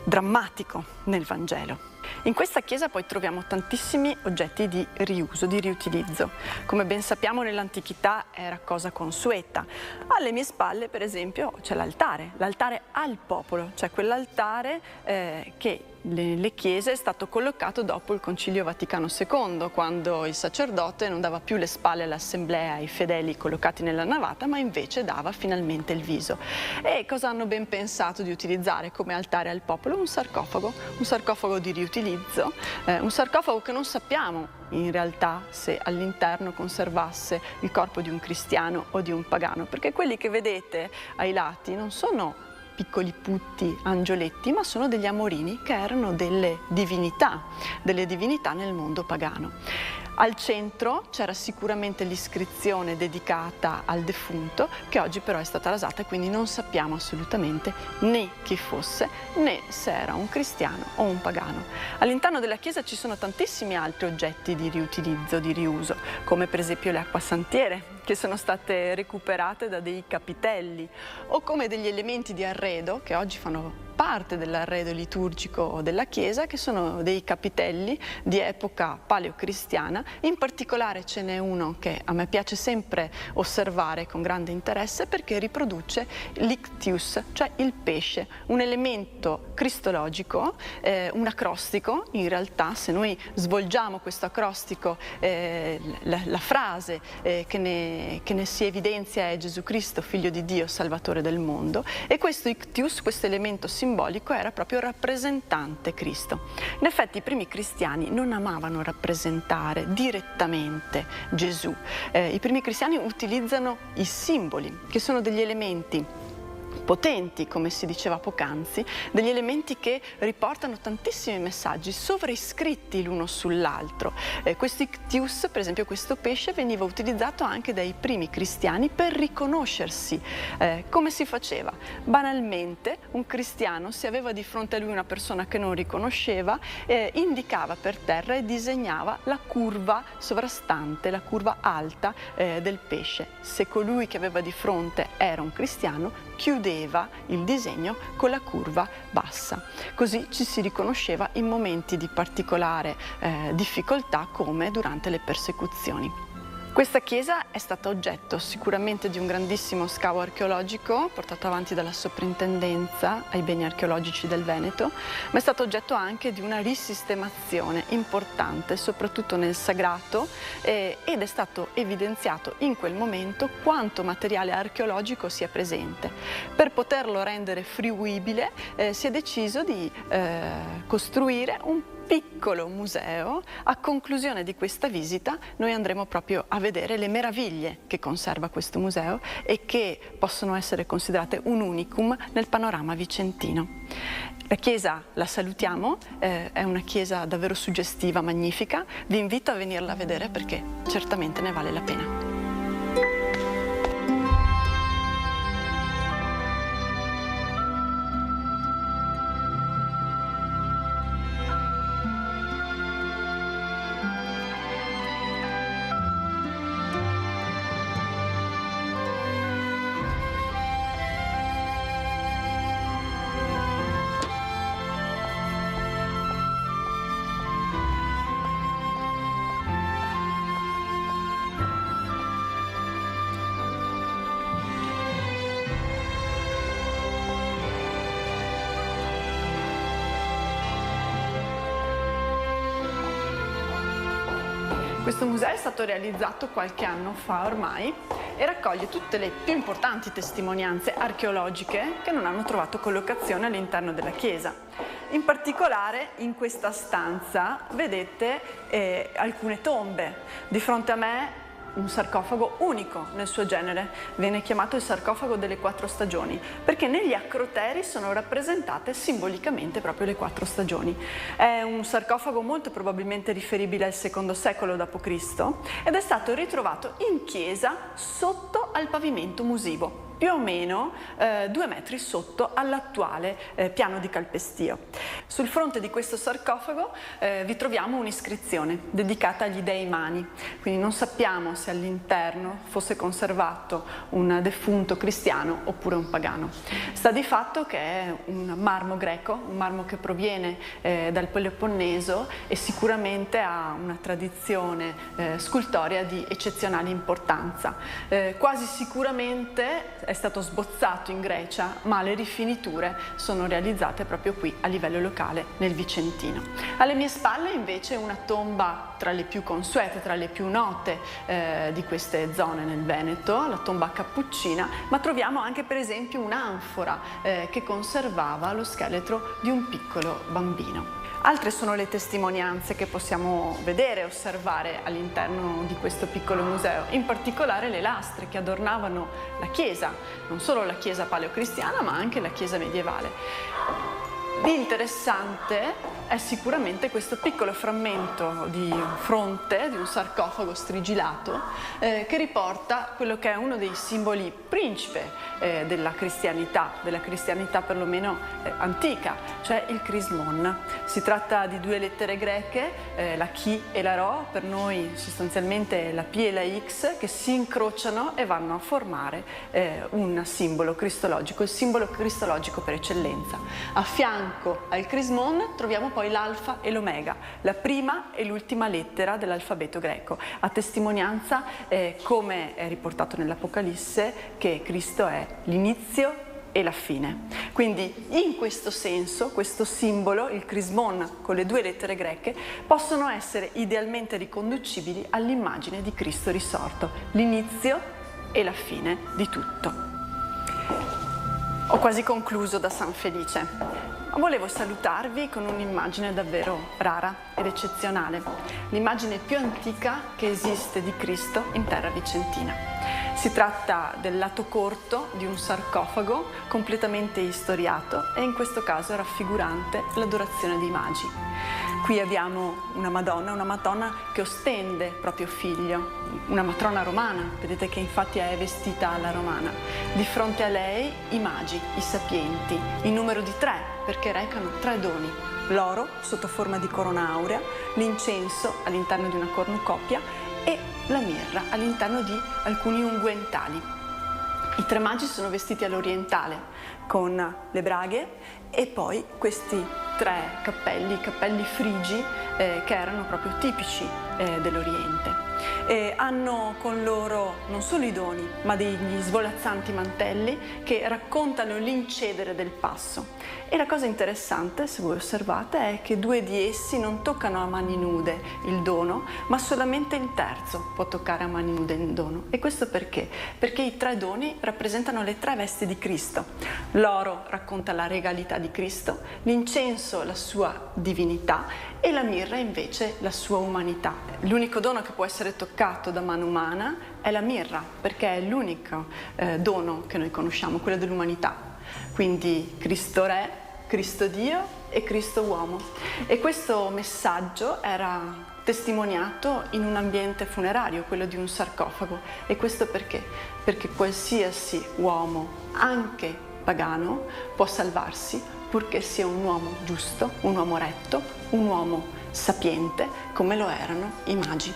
drammatico nel Vangelo. In questa chiesa poi troviamo tantissimi oggetti di riuso, di riutilizzo. Come ben sappiamo nell'antichità era cosa consueta. Alle mie spalle per esempio c'è l'altare al popolo, cioè quell'altare che nelle chiese è stato collocato dopo il Concilio Vaticano II, quando il sacerdote non dava più le spalle all'assemblea, ai fedeli collocati nella navata, ma invece dava finalmente il viso. E cosa hanno ben pensato di utilizzare come altare al popolo? Un sarcofago di riutilizzo, un sarcofago che non sappiamo in realtà se all'interno conservasse il corpo di un cristiano o di un pagano, perché quelli che vedete ai lati non sono piccoli putti, angioletti, ma sono degli amorini che erano delle divinità nel mondo pagano. Al centro c'era sicuramente l'iscrizione dedicata al defunto, che oggi però è stata rasata e quindi non sappiamo assolutamente né chi fosse né se era un cristiano o un pagano. All'interno della chiesa ci sono tantissimi altri oggetti di riutilizzo, di riuso, come per esempio le acquasantiere, che sono state recuperate da dei capitelli, o come degli elementi di arredo che oggi fanno parte dell'arredo liturgico della chiesa, che sono dei capitelli di epoca paleocristiana. In particolare ce n'è uno che a me piace sempre osservare con grande interesse, perché riproduce l'ictius, cioè il pesce, un elemento cristologico, un acrostico. In realtà, se noi svolgiamo questo acrostico, la frase che ne si evidenzia è Gesù Cristo, figlio di Dio, salvatore del mondo, e questo ictius, questo elemento simbolico, era proprio rappresentante Cristo. In effetti i primi cristiani non amavano rappresentare direttamente Gesù. I primi cristiani utilizzano i simboli, che sono degli elementi potenti, come si diceva poc'anzi, degli elementi che riportano tantissimi messaggi sovraiscritti l'uno sull'altro. Questo ictius, per esempio questo pesce, veniva utilizzato anche dai primi cristiani per riconoscersi. Come si faceva? Banalmente un cristiano, se aveva di fronte a lui una persona che non riconosceva, indicava per terra e disegnava la curva sovrastante, la curva alta del pesce. Se colui che aveva di fronte era un cristiano, chiudeva il disegno con la curva bassa. Così ci si riconosceva in momenti di particolare difficoltà, come durante le persecuzioni. Questa chiesa è stata oggetto sicuramente di un grandissimo scavo archeologico portato avanti dalla Soprintendenza ai beni archeologici del Veneto, ma è stato oggetto anche di una risistemazione importante, soprattutto nel sagrato, ed è stato evidenziato in quel momento quanto materiale archeologico sia presente. Per poterlo rendere fruibile si è deciso di costruire un piccolo museo. A conclusione di questa visita noi andremo proprio a vedere le meraviglie che conserva questo museo e che possono essere considerate un unicum nel panorama vicentino. La chiesa la salutiamo, è una chiesa davvero suggestiva, magnifica. Vi invito a venirla a vedere perché certamente ne vale la pena. Questo museo è stato realizzato qualche anno fa ormai e raccoglie tutte le più importanti testimonianze archeologiche che non hanno trovato collocazione all'interno della chiesa. In particolare in questa stanza vedete alcune tombe. Di fronte a me un sarcofago unico nel suo genere, viene chiamato il sarcofago delle 4 stagioni, perché negli acroteri sono rappresentate simbolicamente proprio le 4 stagioni. È un sarcofago molto probabilmente riferibile al secondo secolo d.C. ed è stato ritrovato in chiesa sotto al pavimento musivo. più o meno 2 metri sotto all'attuale piano di calpestio. Sul fronte di questo sarcofago vi troviamo un'iscrizione dedicata agli dei mani, quindi non sappiamo se all'interno fosse conservato un defunto cristiano oppure un pagano. Sta di fatto che è un marmo greco, un marmo che proviene dal Peloponneso e sicuramente ha una tradizione scultorea di eccezionale importanza. Quasi sicuramente è stato sbozzato in Grecia, ma le rifiniture sono realizzate proprio qui a livello locale nel Vicentino. Alle mie spalle invece una tomba tra le più consuete, tra le più note di queste zone nel Veneto, la tomba cappuccina, ma troviamo anche per esempio un'anfora che conservava lo scheletro di un piccolo bambino. Altre sono le testimonianze che possiamo vedere e osservare all'interno di questo piccolo museo, in particolare le lastre che adornavano la chiesa, non solo la chiesa paleocristiana ma anche la chiesa medievale. L'interessante è sicuramente questo piccolo frammento di fronte di un sarcofago strigilato che riporta quello che è uno dei simboli principe della cristianità perlomeno antica, cioè il crismon. Si tratta di 2 lettere greche, la chi e la ro, per noi sostanzialmente la P e la X, che si incrociano e vanno a formare un simbolo cristologico, il simbolo cristologico per eccellenza. A fianco al crismon troviamo poi l'alfa e l'omega, la prima e l'ultima lettera dell'alfabeto greco, a testimonianza, come è riportato nell'Apocalisse, che Cristo è l'inizio e la fine. Quindi in questo senso, questo simbolo, il crismon con le 2 lettere greche, possono essere idealmente riconducibili all'immagine di Cristo risorto, l'inizio e la fine di tutto. Ho quasi concluso da San Felice. Volevo salutarvi con un'immagine davvero rara ed eccezionale, l'immagine più antica che esiste di Cristo in terra vicentina. Si tratta del lato corto di un sarcofago completamente istoriato e in questo caso raffigurante l'adorazione dei magi. Qui abbiamo una Madonna che ostende proprio figlio, una matrona romana, vedete che infatti è vestita alla romana. Di fronte a lei i magi, i sapienti, in numero di 3, perché recano 3 doni: l'oro sotto forma di corona aurea, l'incenso all'interno di una cornucopia e la mirra all'interno di alcuni unguentali. I 3 magi sono vestiti all'orientale con le braghe e poi questi 3 cappelli frigi che erano proprio tipici dell'Oriente. Hanno con loro non solo i doni, ma degli svolazzanti mantelli che raccontano l'incedere del passo. E la cosa interessante, se voi osservate, è che 2 di essi non toccano a mani nude il dono, ma solamente il terzo può toccare a mani nude il dono. E questo perché? Perché i 3 doni rappresentano le 3 vesti di Cristo. L'oro racconta la regalità di Cristo, l'incenso la sua divinità e la mirra invece la sua umanità. L'unico dono che può essere toccato da mano umana è la mirra, perché è l'unico dono che noi conosciamo, quello dell'umanità. Quindi Cristo Re, Cristo Dio e Cristo uomo. E questo messaggio era testimoniato in un ambiente funerario, quello di un sarcofago. E questo perché? Perché qualsiasi uomo, anche pagano, può salvarsi purché sia un uomo giusto, un uomo retto, un uomo sapiente, come lo erano i magi.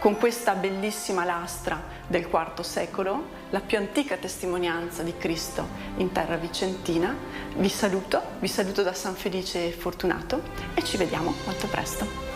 Con questa bellissima lastra del IV secolo, la più antica testimonianza di Cristo in terra vicentina, vi saluto da San Felice Fortunato e ci vediamo molto presto.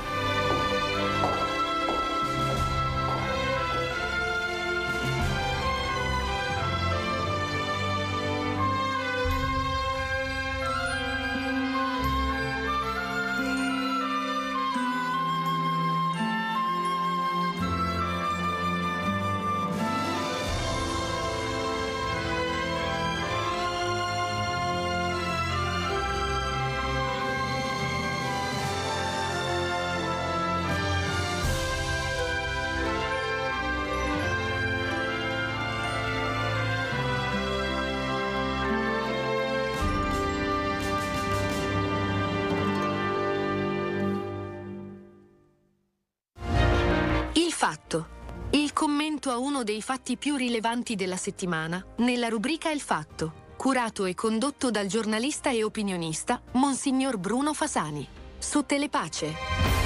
Il commento a uno dei fatti più rilevanti della settimana nella rubrica Il Fatto, curato e condotto dal giornalista e opinionista Monsignor Bruno Fasani, su Telepace.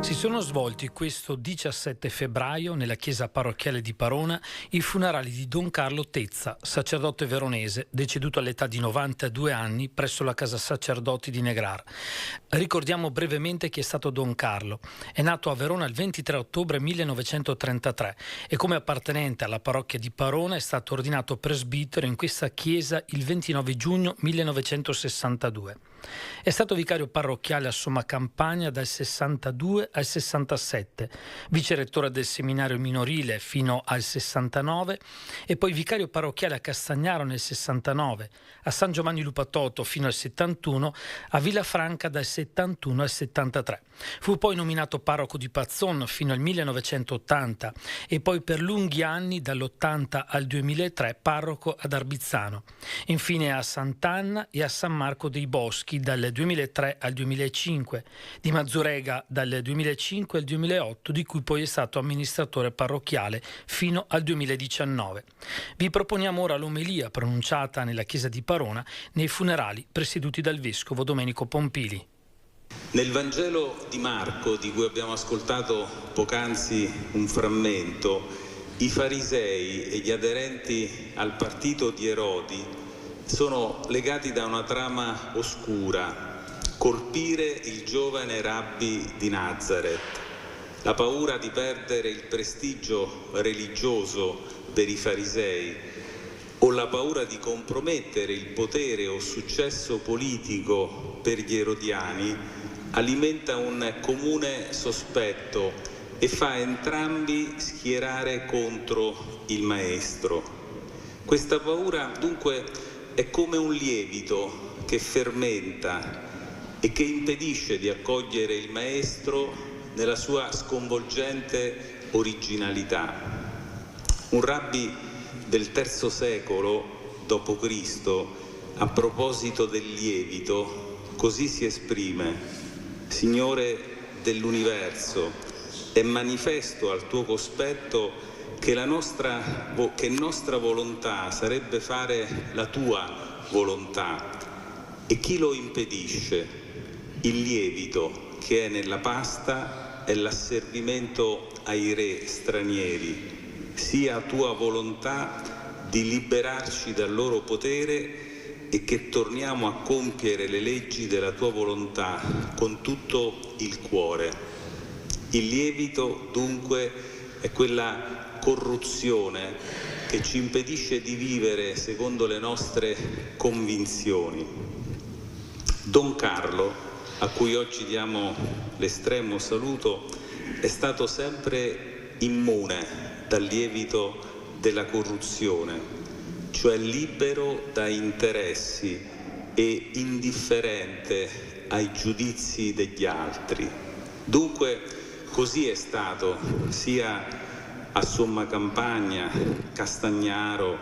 Si sono svolti questo 17 febbraio nella chiesa parrocchiale di Parona i funerali di Don Carlo Tezza, sacerdote veronese, deceduto all'età di 92 anni presso la casa sacerdoti di Negrar. Ricordiamo brevemente chi è stato Don Carlo. È nato a Verona il 23 ottobre 1933 e come appartenente alla parrocchia di Parona è stato ordinato presbitero in questa chiesa il 29 giugno 1962. È stato vicario parrocchiale a Somma Campagna dal 62 al 67, vicerettore del seminario minorile fino al 69 e poi vicario parrocchiale a Castagnaro nel 69, a San Giovanni Lupatoto fino al 71, a Villafranca dal 71 al 73. Fu poi nominato parroco di Pazzon fino al 1980 e poi per lunghi anni dall'80 al 2003 parroco ad Arbizzano. Infine a Sant'Anna e a San Marco dei Boschi dal 2003 al 2005, di Mazzurega dal 2005 al 2008, di cui poi è stato amministratore parrocchiale fino al 2019. Vi proponiamo ora l'omelia pronunciata nella chiesa di Parona nei funerali presieduti dal vescovo Domenico Pompili. Nel Vangelo di Marco, di cui abbiamo ascoltato poc'anzi un frammento, i farisei e gli aderenti al partito di Erodi sono legati da una trama oscura: colpire il giovane rabbi di Nazareth. La paura di perdere il prestigio religioso per i farisei o la paura di compromettere il potere o successo politico per gli erodiani alimenta un comune sospetto e fa entrambi schierare contro il maestro. Questa paura dunque è come un lievito che fermenta e che impedisce di accogliere il maestro nella sua sconvolgente originalità. Un rabbi del III secolo d.C., a proposito del lievito, così si esprime: Signore dell'universo, è manifesto al tuo cospetto che nostra volontà sarebbe fare la tua volontà. E chi lo impedisce? Il lievito che è nella pasta è l'asservimento ai re stranieri. Sia tua volontà di liberarci dal loro potere e che torniamo a compiere le leggi della tua volontà con tutto il cuore. Il lievito dunque è quella corruzione che ci impedisce di vivere secondo le nostre convinzioni. Don Carlo, a cui oggi diamo l'estremo saluto, è stato sempre immune dal lievito della corruzione, cioè libero da interessi e indifferente ai giudizi degli altri. Dunque così è stato sia a Somma Campagna, Castagnaro,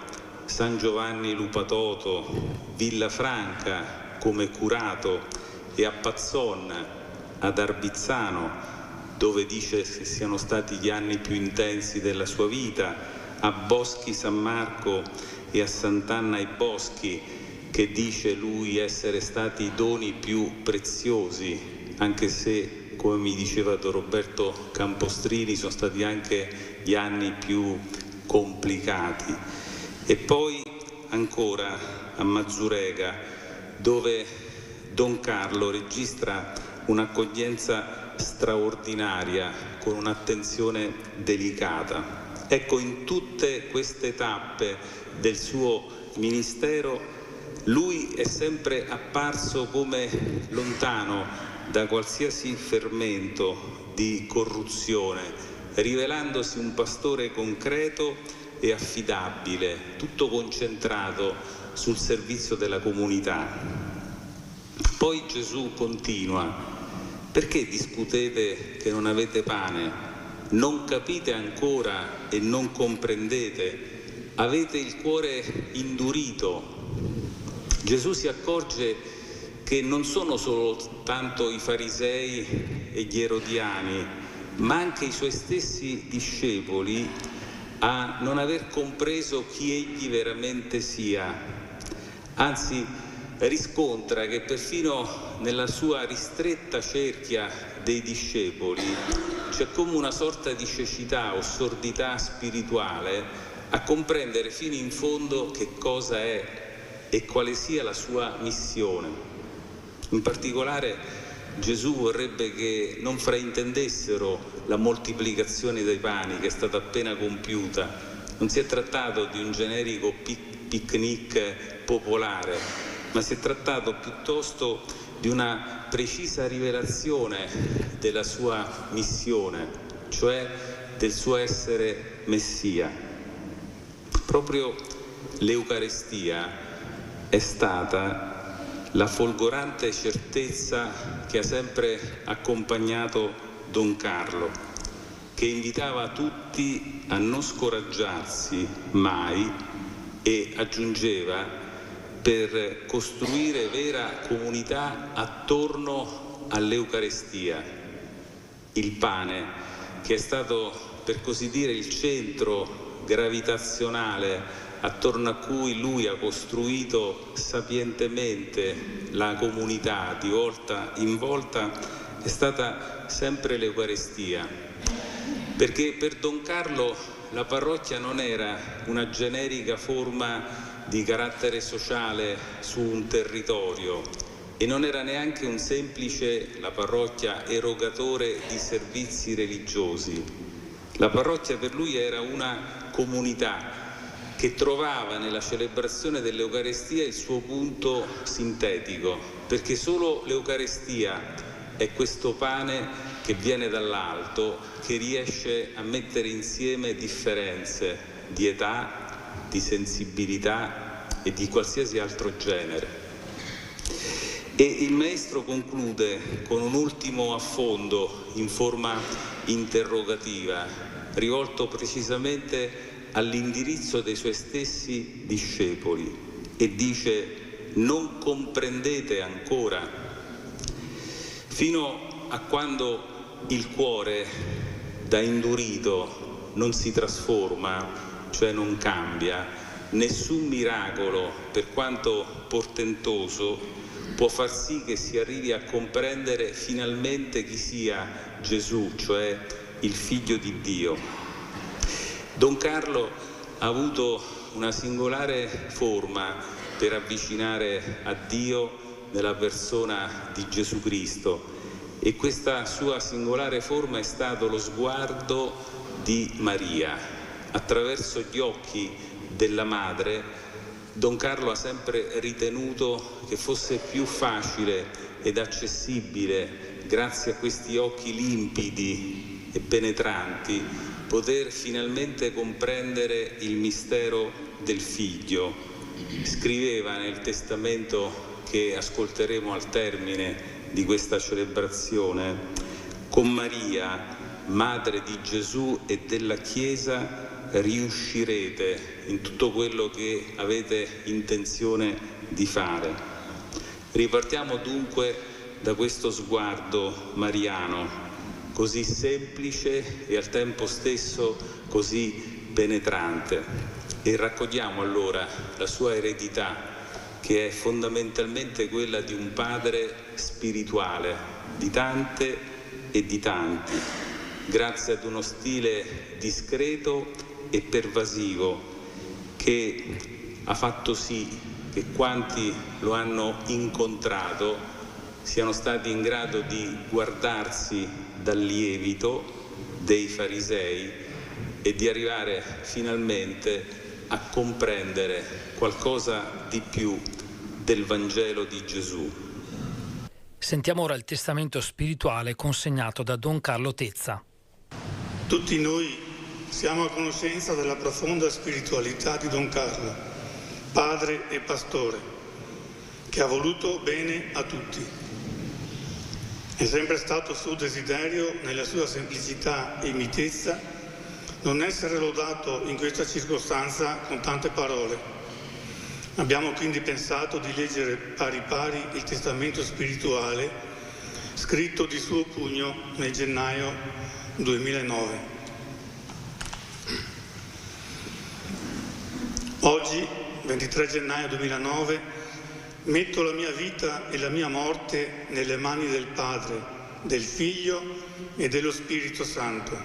San Giovanni Lupatoto, Villafranca come curato e a Pazzon, ad Arbizzano, dove dice che siano stati gli anni più intensi della sua vita, a Boschi San Marco e a Sant'Anna ai Boschi, che dice lui essere stati i doni più preziosi, anche se, come mi diceva Don Roberto Campostrini, sono stati anche gli anni più complicati. E poi ancora a Mazzurega, dove Don Carlo registra un'accoglienza straordinaria con un'attenzione delicata. Ecco, in tutte queste tappe del suo ministero lui è sempre apparso come lontano da qualsiasi fermento di corruzione, rivelandosi un pastore concreto e affidabile, tutto concentrato sul servizio della comunità. Poi Gesù continua: perché discutete che non avete pane? Non capite ancora e non comprendete? Avete il cuore indurito? Gesù si accorge che non sono soltanto i farisei e gli erodiani, ma anche i suoi stessi discepoli a non aver compreso chi egli veramente sia. Anzi, riscontra che perfino nella sua ristretta cerchia dei discepoli c'è come una sorta di cecità o sordità spirituale a comprendere fino in fondo che cosa è e quale sia la sua missione. In particolare Gesù vorrebbe che non fraintendessero la moltiplicazione dei pani che è stata appena compiuta. Non si è trattato di un generico picnic popolare, ma si è trattato piuttosto di una precisa rivelazione della sua missione, cioè del suo essere Messia. Proprio l'Eucaristia è stata la folgorante certezza che ha sempre accompagnato Don Carlo, che invitava tutti a non scoraggiarsi mai e aggiungeva: per costruire vera comunità attorno all'Eucaristia. Il pane, che è stato per così dire il centro gravitazionale attorno a cui lui ha costruito sapientemente la comunità di volta in volta, è stata sempre l'Eucaristia. Perché per Don Carlo la parrocchia non era una generica forma di carattere sociale su un territorio e non era neanche un semplice, la parrocchia, erogatore di servizi religiosi. La parrocchia per lui era una comunità che trovava nella celebrazione dell'Eucaristia il suo punto sintetico, perché solo l'Eucaristia è questo pane che viene dall'alto, che riesce a mettere insieme differenze di età, di sensibilità e di qualsiasi altro genere. E il maestro conclude con un ultimo affondo in forma interrogativa, rivolto precisamente all'indirizzo dei suoi stessi discepoli, e dice: non comprendete ancora? Fino a quando il cuore da indurito non si trasforma, cioè non cambia, nessun miracolo, per quanto portentoso, può far sì che si arrivi a comprendere finalmente chi sia Gesù, cioè il Figlio di Dio. Don Carlo ha avuto una singolare forma per avvicinare a Dio nella persona di Gesù Cristo, e questa sua singolare forma è stato lo sguardo di Maria. Attraverso gli occhi della madre, Don Carlo ha sempre ritenuto che fosse più facile ed accessibile, grazie a questi occhi limpidi e penetranti, poter finalmente comprendere il mistero del Figlio. Scriveva nel testamento che ascolteremo al termine di questa celebrazione: con Maria, madre di Gesù e della Chiesa, riuscirete in tutto quello che avete intenzione di fare. Ripartiamo dunque da questo sguardo mariano, così semplice e al tempo stesso così penetrante, e raccogliamo allora la sua eredità, che è fondamentalmente quella di un padre spirituale, di tante e di tanti, grazie ad uno stile discreto e pervasivo che ha fatto sì che quanti lo hanno incontrato siano stati in grado di guardarsi dal lievito dei farisei e di arrivare finalmente a comprendere qualcosa di più del Vangelo di Gesù. Sentiamo ora il testamento spirituale consegnato da Don Carlo Tezza. Tutti noi siamo a conoscenza della profonda spiritualità di Don Carlo, padre e pastore, che che ha voluto bene a tutti. È sempre stato suo desiderio, nella sua semplicità e mitezza, non essere lodato in questa circostanza con tante parole. Abbiamo quindi pensato di leggere pari pari il testamento spirituale scritto di suo pugno nel gennaio 2009. Oggi, 23 gennaio 2009, metto la mia vita e la mia morte nelle mani del Padre, del Figlio e dello Spirito Santo.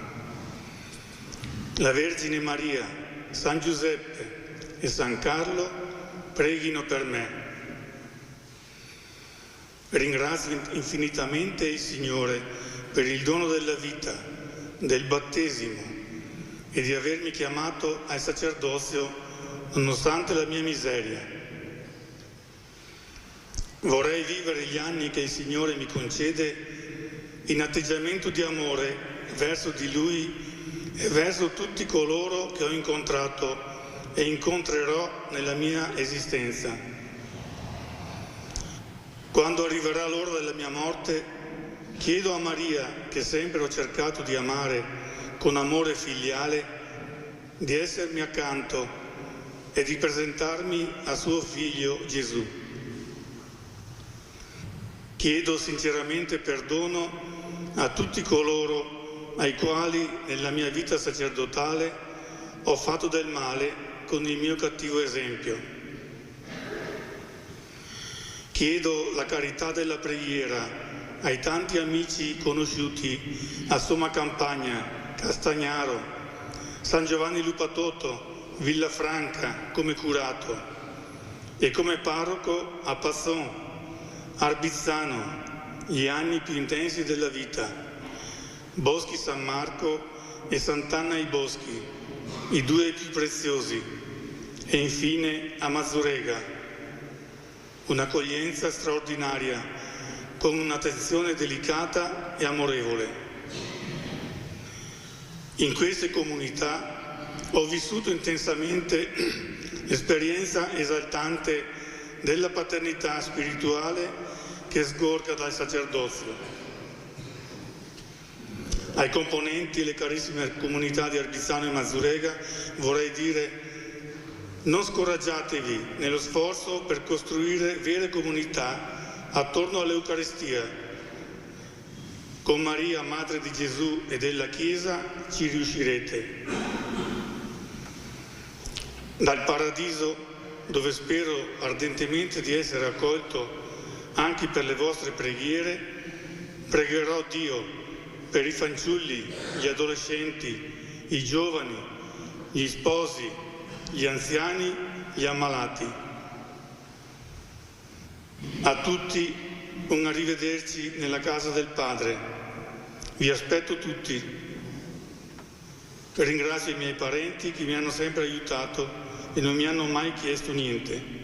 La Vergine Maria, San Giuseppe e San Carlo preghino per me. Ringrazio infinitamente il Signore per il dono della vita, del battesimo e di avermi chiamato al sacerdozio nonostante la mia miseria. Vorrei vivere gli anni che il Signore mi concede in atteggiamento di amore verso di Lui e verso tutti coloro che ho incontrato e incontrerò nella mia esistenza. Quando arriverà l'ora della mia morte, chiedo a Maria, che sempre ho cercato di amare con amore filiale, di essermi accanto e di presentarmi a suo figlio Gesù. Chiedo sinceramente perdono a tutti coloro ai quali nella mia vita sacerdotale ho fatto del male con il mio cattivo esempio. Chiedo la carità della preghiera ai tanti amici conosciuti a Somma Campagna, Castagnaro, San Giovanni Lupatoto, Villafranca come curato e come parroco a Passon, Arbizzano, gli anni più intensi della vita, Boschi San Marco e Sant'Anna ai Boschi, i due più preziosi, e infine a Mazzurega, un'accoglienza straordinaria con un'attenzione delicata e amorevole. In queste comunità ho vissuto intensamente l'esperienza esaltante della paternità spirituale che sgorga dal sacerdozio. Ai componenti e le carissime comunità di Arbizzano e Mazzurega vorrei dire: non scoraggiatevi nello sforzo per costruire vere comunità attorno all'Eucaristia. Con Maria, Madre di Gesù e della Chiesa, ci riuscirete. Dal Paradiso, dove spero ardentemente di essere accolto anche per le vostre preghiere, pregherò Dio per i fanciulli, gli adolescenti, i giovani, gli sposi, gli anziani, gli ammalati. A tutti un arrivederci nella casa del Padre. Vi aspetto tutti. Ringrazio i miei parenti che mi hanno sempre aiutato e non mi hanno mai chiesto niente.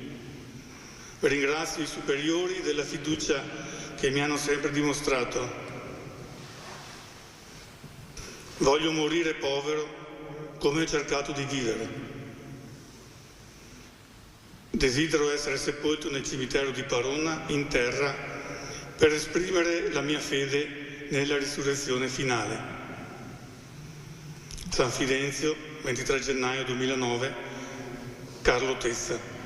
Ringrazio i superiori della fiducia che mi hanno sempre dimostrato. Voglio morire povero come ho cercato di vivere. Desidero essere sepolto nel cimitero di Parona, in terra, per esprimere la mia fede nella risurrezione finale. San Fidenzio, 23 gennaio 2009, Carlo Tessa.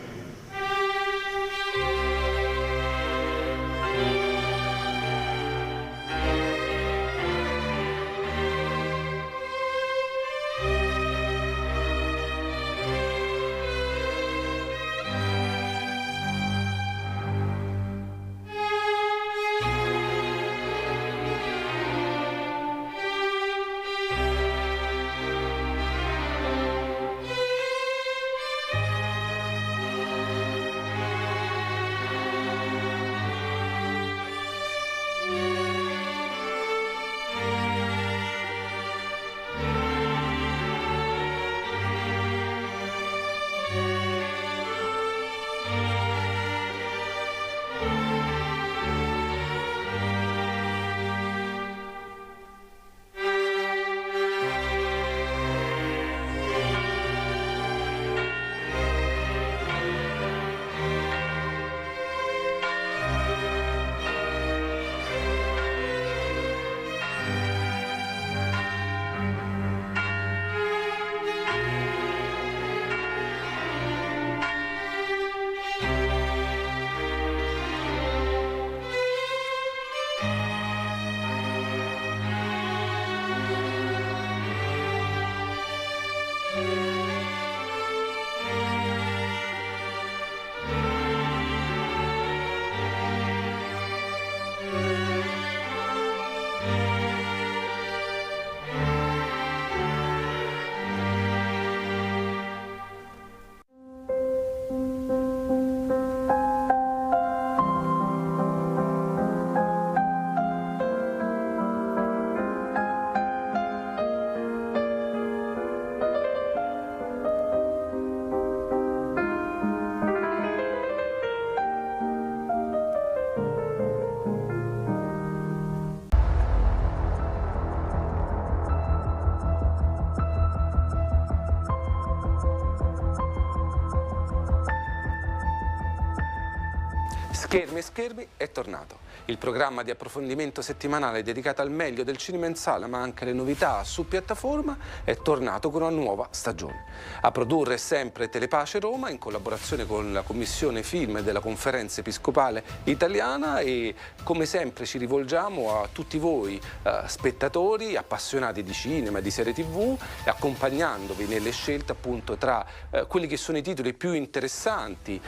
Schermi e Schermi è tornato. Il programma di approfondimento settimanale dedicato al meglio del cinema in sala, ma anche alle novità su piattaforma, è tornato con una nuova stagione. A produrre sempre Telepace Roma, in collaborazione con la Commissione Film della Conferenza Episcopale Italiana, e come sempre ci rivolgiamo a tutti voi spettatori, appassionati di cinema, di serie TV, accompagnandovi nelle scelte appunto tra quelli che sono i titoli più interessanti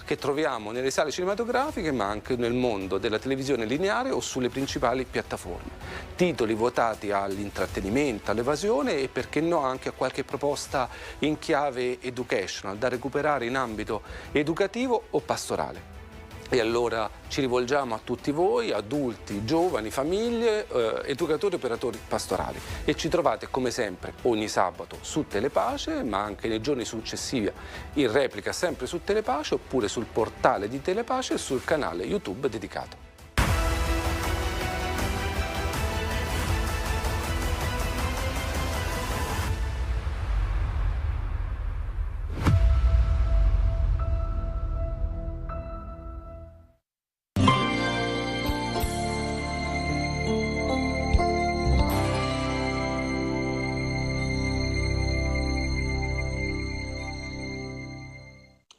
che troviamo nelle sale cinematografiche, ma anche nel mondo della televisione lineare o sulle principali piattaforme. Titoli votati all'intrattenimento, all'evasione e, perché no, anche a qualche proposta in chiave educational da recuperare in ambito educativo o pastorale. E allora ci rivolgiamo a tutti voi, adulti, giovani, famiglie, educatori, operatori pastorali, e ci trovate come sempre ogni sabato su Telepace, ma anche nei giorni successivi in replica sempre su Telepace, oppure sul portale di Telepace e sul canale YouTube dedicato.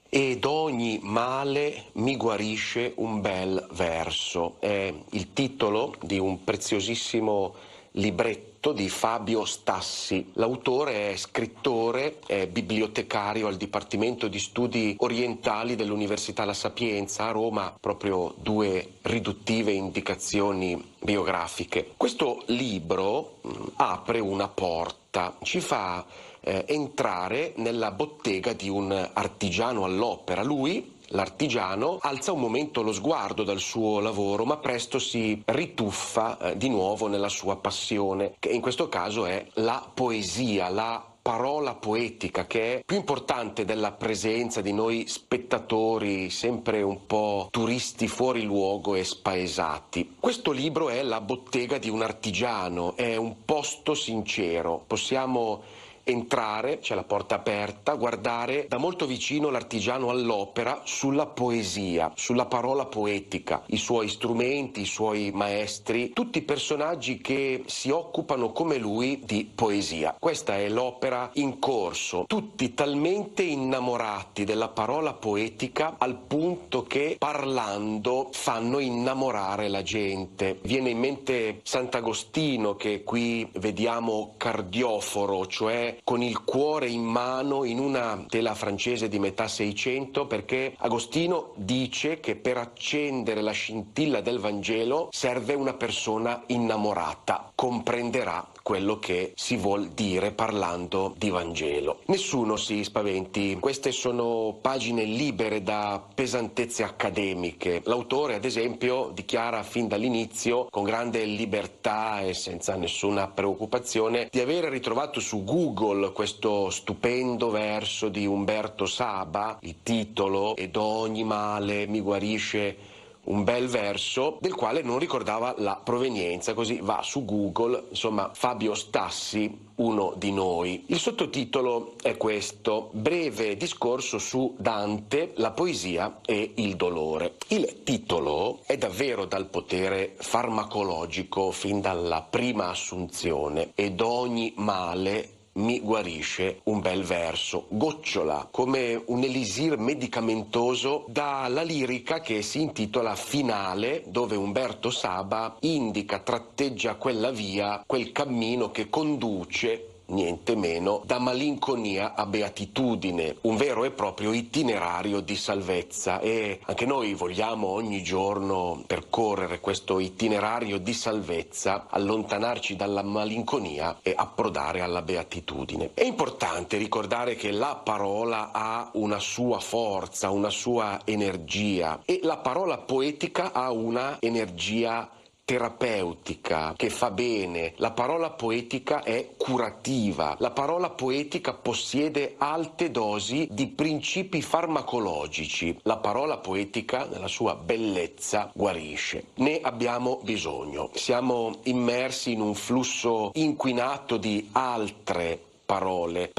Ed ogni male mi guarisce un bel verso. È il titolo di un preziosissimo libretto di Fabio Stassi. L'autore è scrittore, è bibliotecario al Dipartimento di Studi Orientali dell'Università La Sapienza a Roma, proprio due riduttive indicazioni biografiche. Questo libro apre una porta, ci fa entrare nella bottega di un artigiano all'opera. Lui, l'artigiano, alza un momento lo sguardo dal suo lavoro, ma presto si rituffa di nuovo nella sua passione, che in questo caso è la poesia, la parola poetica, che è più importante della presenza di noi spettatori sempre un po' turisti fuori luogo e spaesati. Questo libro è La bottega di un artigiano, è un posto sincero. Possiamo entrare, c'è la porta aperta, guardare da molto vicino l'artigiano all'opera sulla poesia, sulla parola poetica, i suoi strumenti, i suoi maestri, tutti personaggi che si occupano come lui di poesia. Questa è l'opera in corso, tutti talmente innamorati della parola poetica al punto che parlando fanno innamorare la gente. Viene in mente Sant'Agostino, che qui vediamo cardioforo, cioè con il cuore in mano, in una tela francese di metà Seicento, perché Agostino dice che per accendere la scintilla del Vangelo serve una persona innamorata. Comprenderà quello che si vuol dire parlando di Vangelo. Nessuno si spaventi, queste sono pagine libere da pesantezze accademiche. L'autore, ad esempio, dichiara fin dall'inizio, con grande libertà e senza nessuna preoccupazione, di aver ritrovato su Google questo stupendo verso di Umberto Saba, il titolo "Ed ogni male mi guarisce un bel verso", del quale non ricordava la provenienza, così va su Google, insomma, Fabio Stassi, uno di noi. Il sottotitolo è questo: breve discorso su Dante, la poesia e il dolore. Il titolo è davvero dal potere farmacologico fin dalla prima assunzione. Ed ogni male mi guarisce un bel verso, gocciola come un elisir medicamentoso dalla lirica che si intitola Finale, dove Umberto Saba indica, tratteggia quella via, quel cammino che conduce niente meno da malinconia a beatitudine, un vero e proprio itinerario di salvezza, e anche noi vogliamo ogni giorno percorrere questo itinerario di salvezza, allontanarci dalla malinconia e approdare alla beatitudine. È importante ricordare che la parola ha una sua forza, una sua energia, e la parola poetica ha una energia terapeutica che fa bene. La parola poetica è curativa, la parola poetica possiede alte dosi di principi farmacologici. La parola poetica, nella sua bellezza, guarisce. Ne abbiamo bisogno. Siamo immersi in un flusso inquinato di altre parole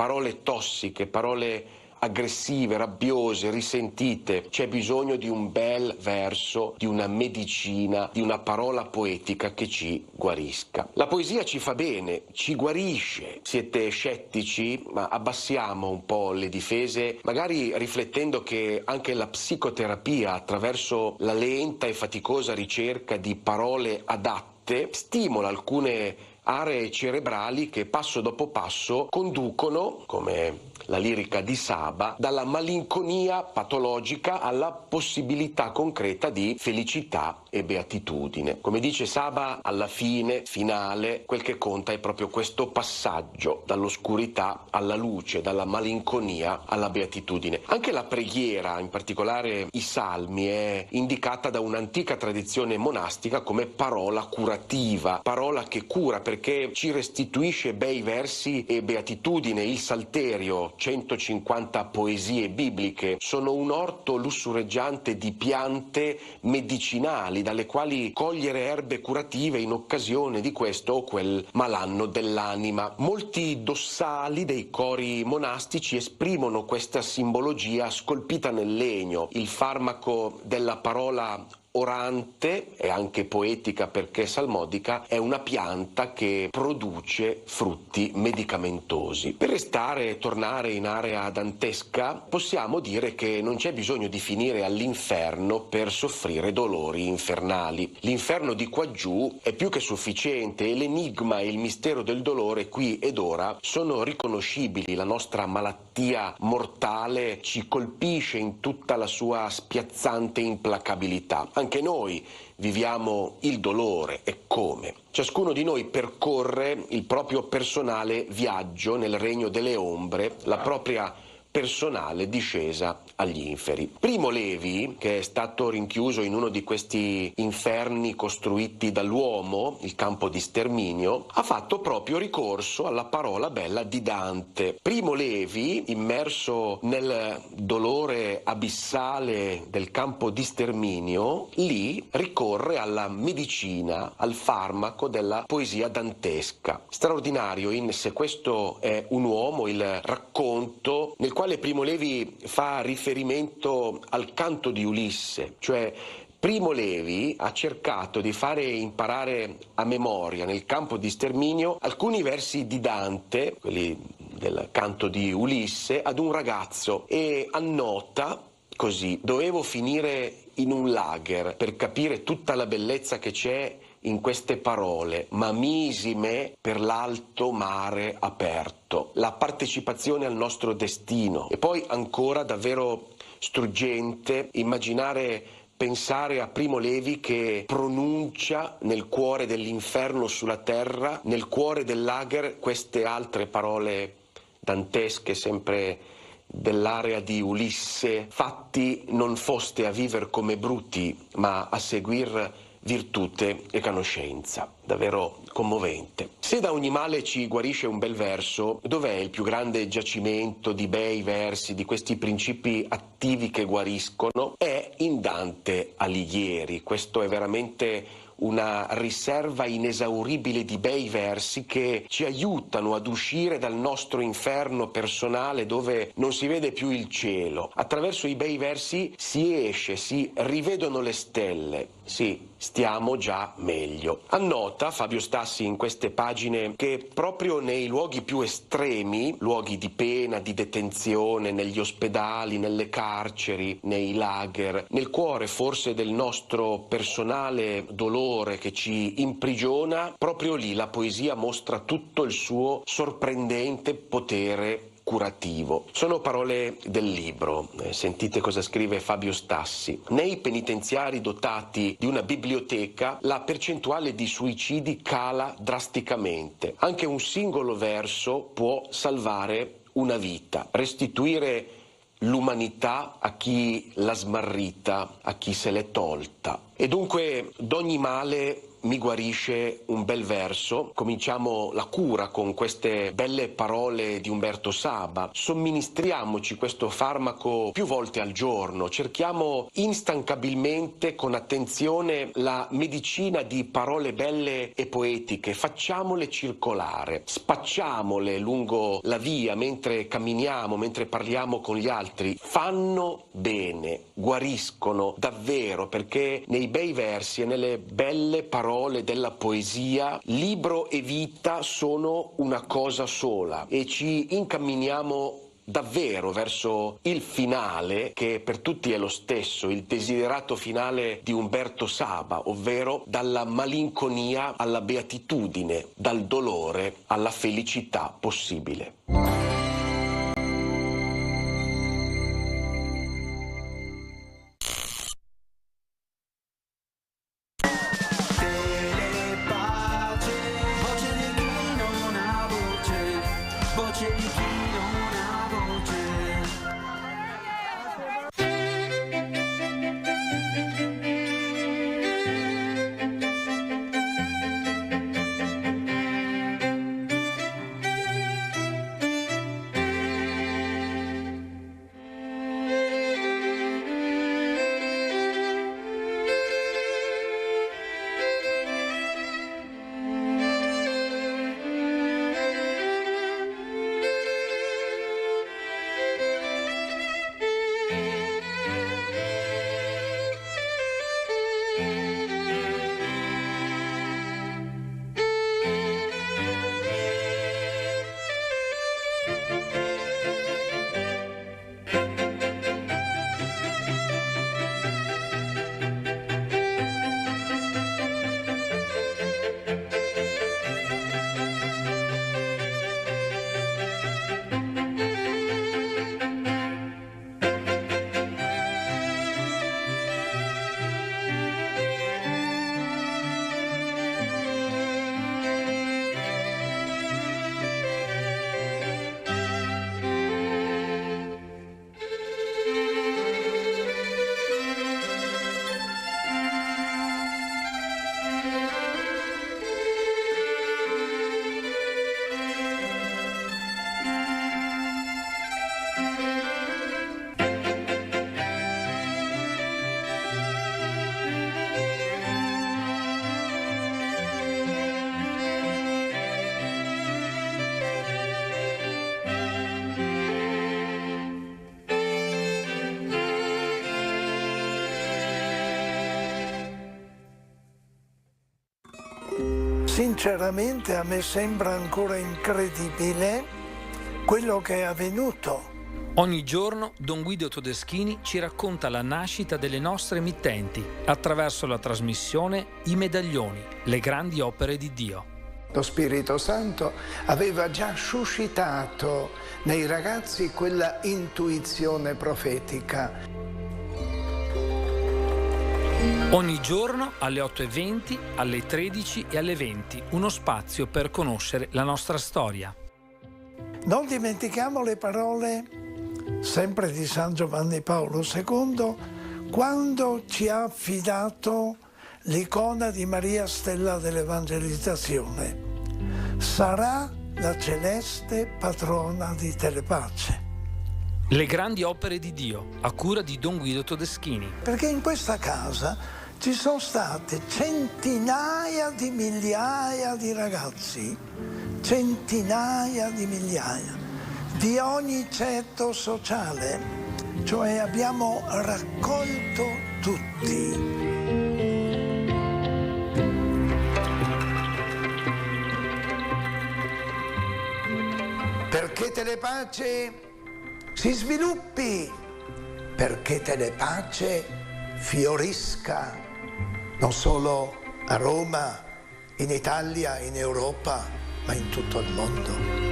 tossiche, parole aggressive, rabbiose, risentite. C'è bisogno di un bel verso, di una medicina, di una parola poetica che ci guarisca. La poesia ci fa bene, ci guarisce. Siete scettici? Ma abbassiamo un po' le difese, magari riflettendo che anche la psicoterapia, attraverso la lenta e faticosa ricerca di parole adatte, stimola alcune aree cerebrali che passo dopo passo conducono, come la lirica di Saba, dalla malinconia patologica alla possibilità concreta di felicità e beatitudine. Come dice Saba, alla fine, finale, quel che conta è proprio questo passaggio dall'oscurità alla luce, dalla malinconia alla beatitudine. Anche la preghiera, in particolare i salmi, è indicata da un'antica tradizione monastica come parola curativa, parola che cura perché ci restituisce bei versi e beatitudine. Il Salterio, 150 poesie bibliche, sono un orto lussureggiante di piante medicinali dalle quali cogliere erbe curative in occasione di questo o quel malanno dell'anima. Molti dossali dei cori monastici esprimono questa simbologia scolpita nel legno. Il farmaco della parola orante, e anche poetica perché salmodica, è una pianta che produce frutti medicamentosi. Per restare e tornare in area dantesca, possiamo dire che non c'è bisogno di finire all'inferno per soffrire dolori infernali. L'inferno di quaggiù è più che sufficiente e l'enigma e il mistero del dolore qui ed ora sono riconoscibili. La nostra malattia mortale ci colpisce in tutta la sua spiazzante implacabilità. Anche noi viviamo il dolore, e come? Ciascuno di noi percorre il proprio personale viaggio nel regno delle ombre, la propria personale discesa agli inferi. Primo Levi, che è stato rinchiuso in uno di questi inferni costruiti dall'uomo, il campo di sterminio, ha fatto proprio ricorso alla parola bella di Dante. Primo Levi, immerso nel dolore abissale del campo di sterminio, lì ricorre alla medicina, al farmaco della poesia dantesca. Straordinario in Se questo è un uomo, il racconto nel quale Primo Levi fa riferimento al canto di Ulisse, cioè Primo Levi ha cercato di fare imparare a memoria nel campo di sterminio alcuni versi di Dante, quelli del canto di Ulisse, ad un ragazzo e annota così: dovevo finire in un lager per capire tutta la bellezza che c'è in queste parole, ma misi me per l'alto mare aperto, la partecipazione al nostro destino. E poi ancora davvero struggente pensare a Primo Levi che pronuncia nel cuore dell'inferno sulla terra, nel cuore del lager, queste altre parole dantesche, sempre dell'area di Ulisse: fatti non foste a viver come bruti, ma a seguir virtute e conoscenza. Davvero commovente. Se da ogni male ci guarisce un bel verso, dov'è il più grande giacimento di bei versi, di questi principi attivi che guariscono? È in Dante Alighieri. Questo è veramente una riserva inesauribile di bei versi che ci aiutano ad uscire dal nostro inferno personale dove non si vede più il cielo. Attraverso i bei versi si esce, si rivedono le stelle. Sì, stiamo già meglio. Annota Fabio Stassi in queste pagine che proprio nei luoghi più estremi, luoghi di pena, di detenzione, negli ospedali, nelle carceri, nei lager, nel cuore forse del nostro personale dolore che ci imprigiona, proprio lì la poesia mostra tutto il suo sorprendente potere curativo. Sono parole del libro. Sentite cosa scrive Fabio Stassi. Nei penitenziari dotati di una biblioteca la percentuale di suicidi cala drasticamente. Anche un singolo verso può salvare una vita, restituire l'umanità a chi l'ha smarrita, a chi se l'è tolta. E dunque d'ogni male mi guarisce un bel verso. Cominciamo la cura con queste belle parole di Umberto Saba. Somministriamoci questo farmaco più volte al giorno. Cerchiamo instancabilmente, con attenzione, la medicina di parole belle e poetiche. Facciamole circolare, spacciamole lungo la via mentre camminiamo, mentre parliamo con gli altri. Fanno bene, guariscono davvero, perché nei bei versi e nelle belle parole della poesia libro e vita sono una cosa sola e ci incamminiamo davvero verso il finale, che per tutti è lo stesso, il desiderato finale di Umberto Saba, ovvero dalla malinconia alla beatitudine, dal dolore alla felicità possibile. Sinceramente a me sembra ancora incredibile quello che è avvenuto. Ogni giorno Don Guido Todeschini ci racconta la nascita delle nostre emittenti attraverso la trasmissione I Medaglioni, le grandi opere di Dio. Lo Spirito Santo aveva già suscitato nei ragazzi quella intuizione profetica. Ogni giorno alle 8:20, alle 13 e alle 20, uno spazio per conoscere la nostra storia. Non dimentichiamo le parole sempre di San Giovanni Paolo II quando ci ha affidato l'icona di Maria Stella dell'Evangelizzazione. Sarà la celeste patrona di Telepace. Le grandi opere di Dio, a cura di Don Guido Todeschini. Perché in questa casa ci sono state centinaia di migliaia di ragazzi, centinaia di migliaia, di ogni ceto sociale, cioè abbiamo raccolto tutti. Perché Telepace si sviluppi, perché Telepace fiorisca non solo a Roma, in Italia, in Europa, ma in tutto il mondo.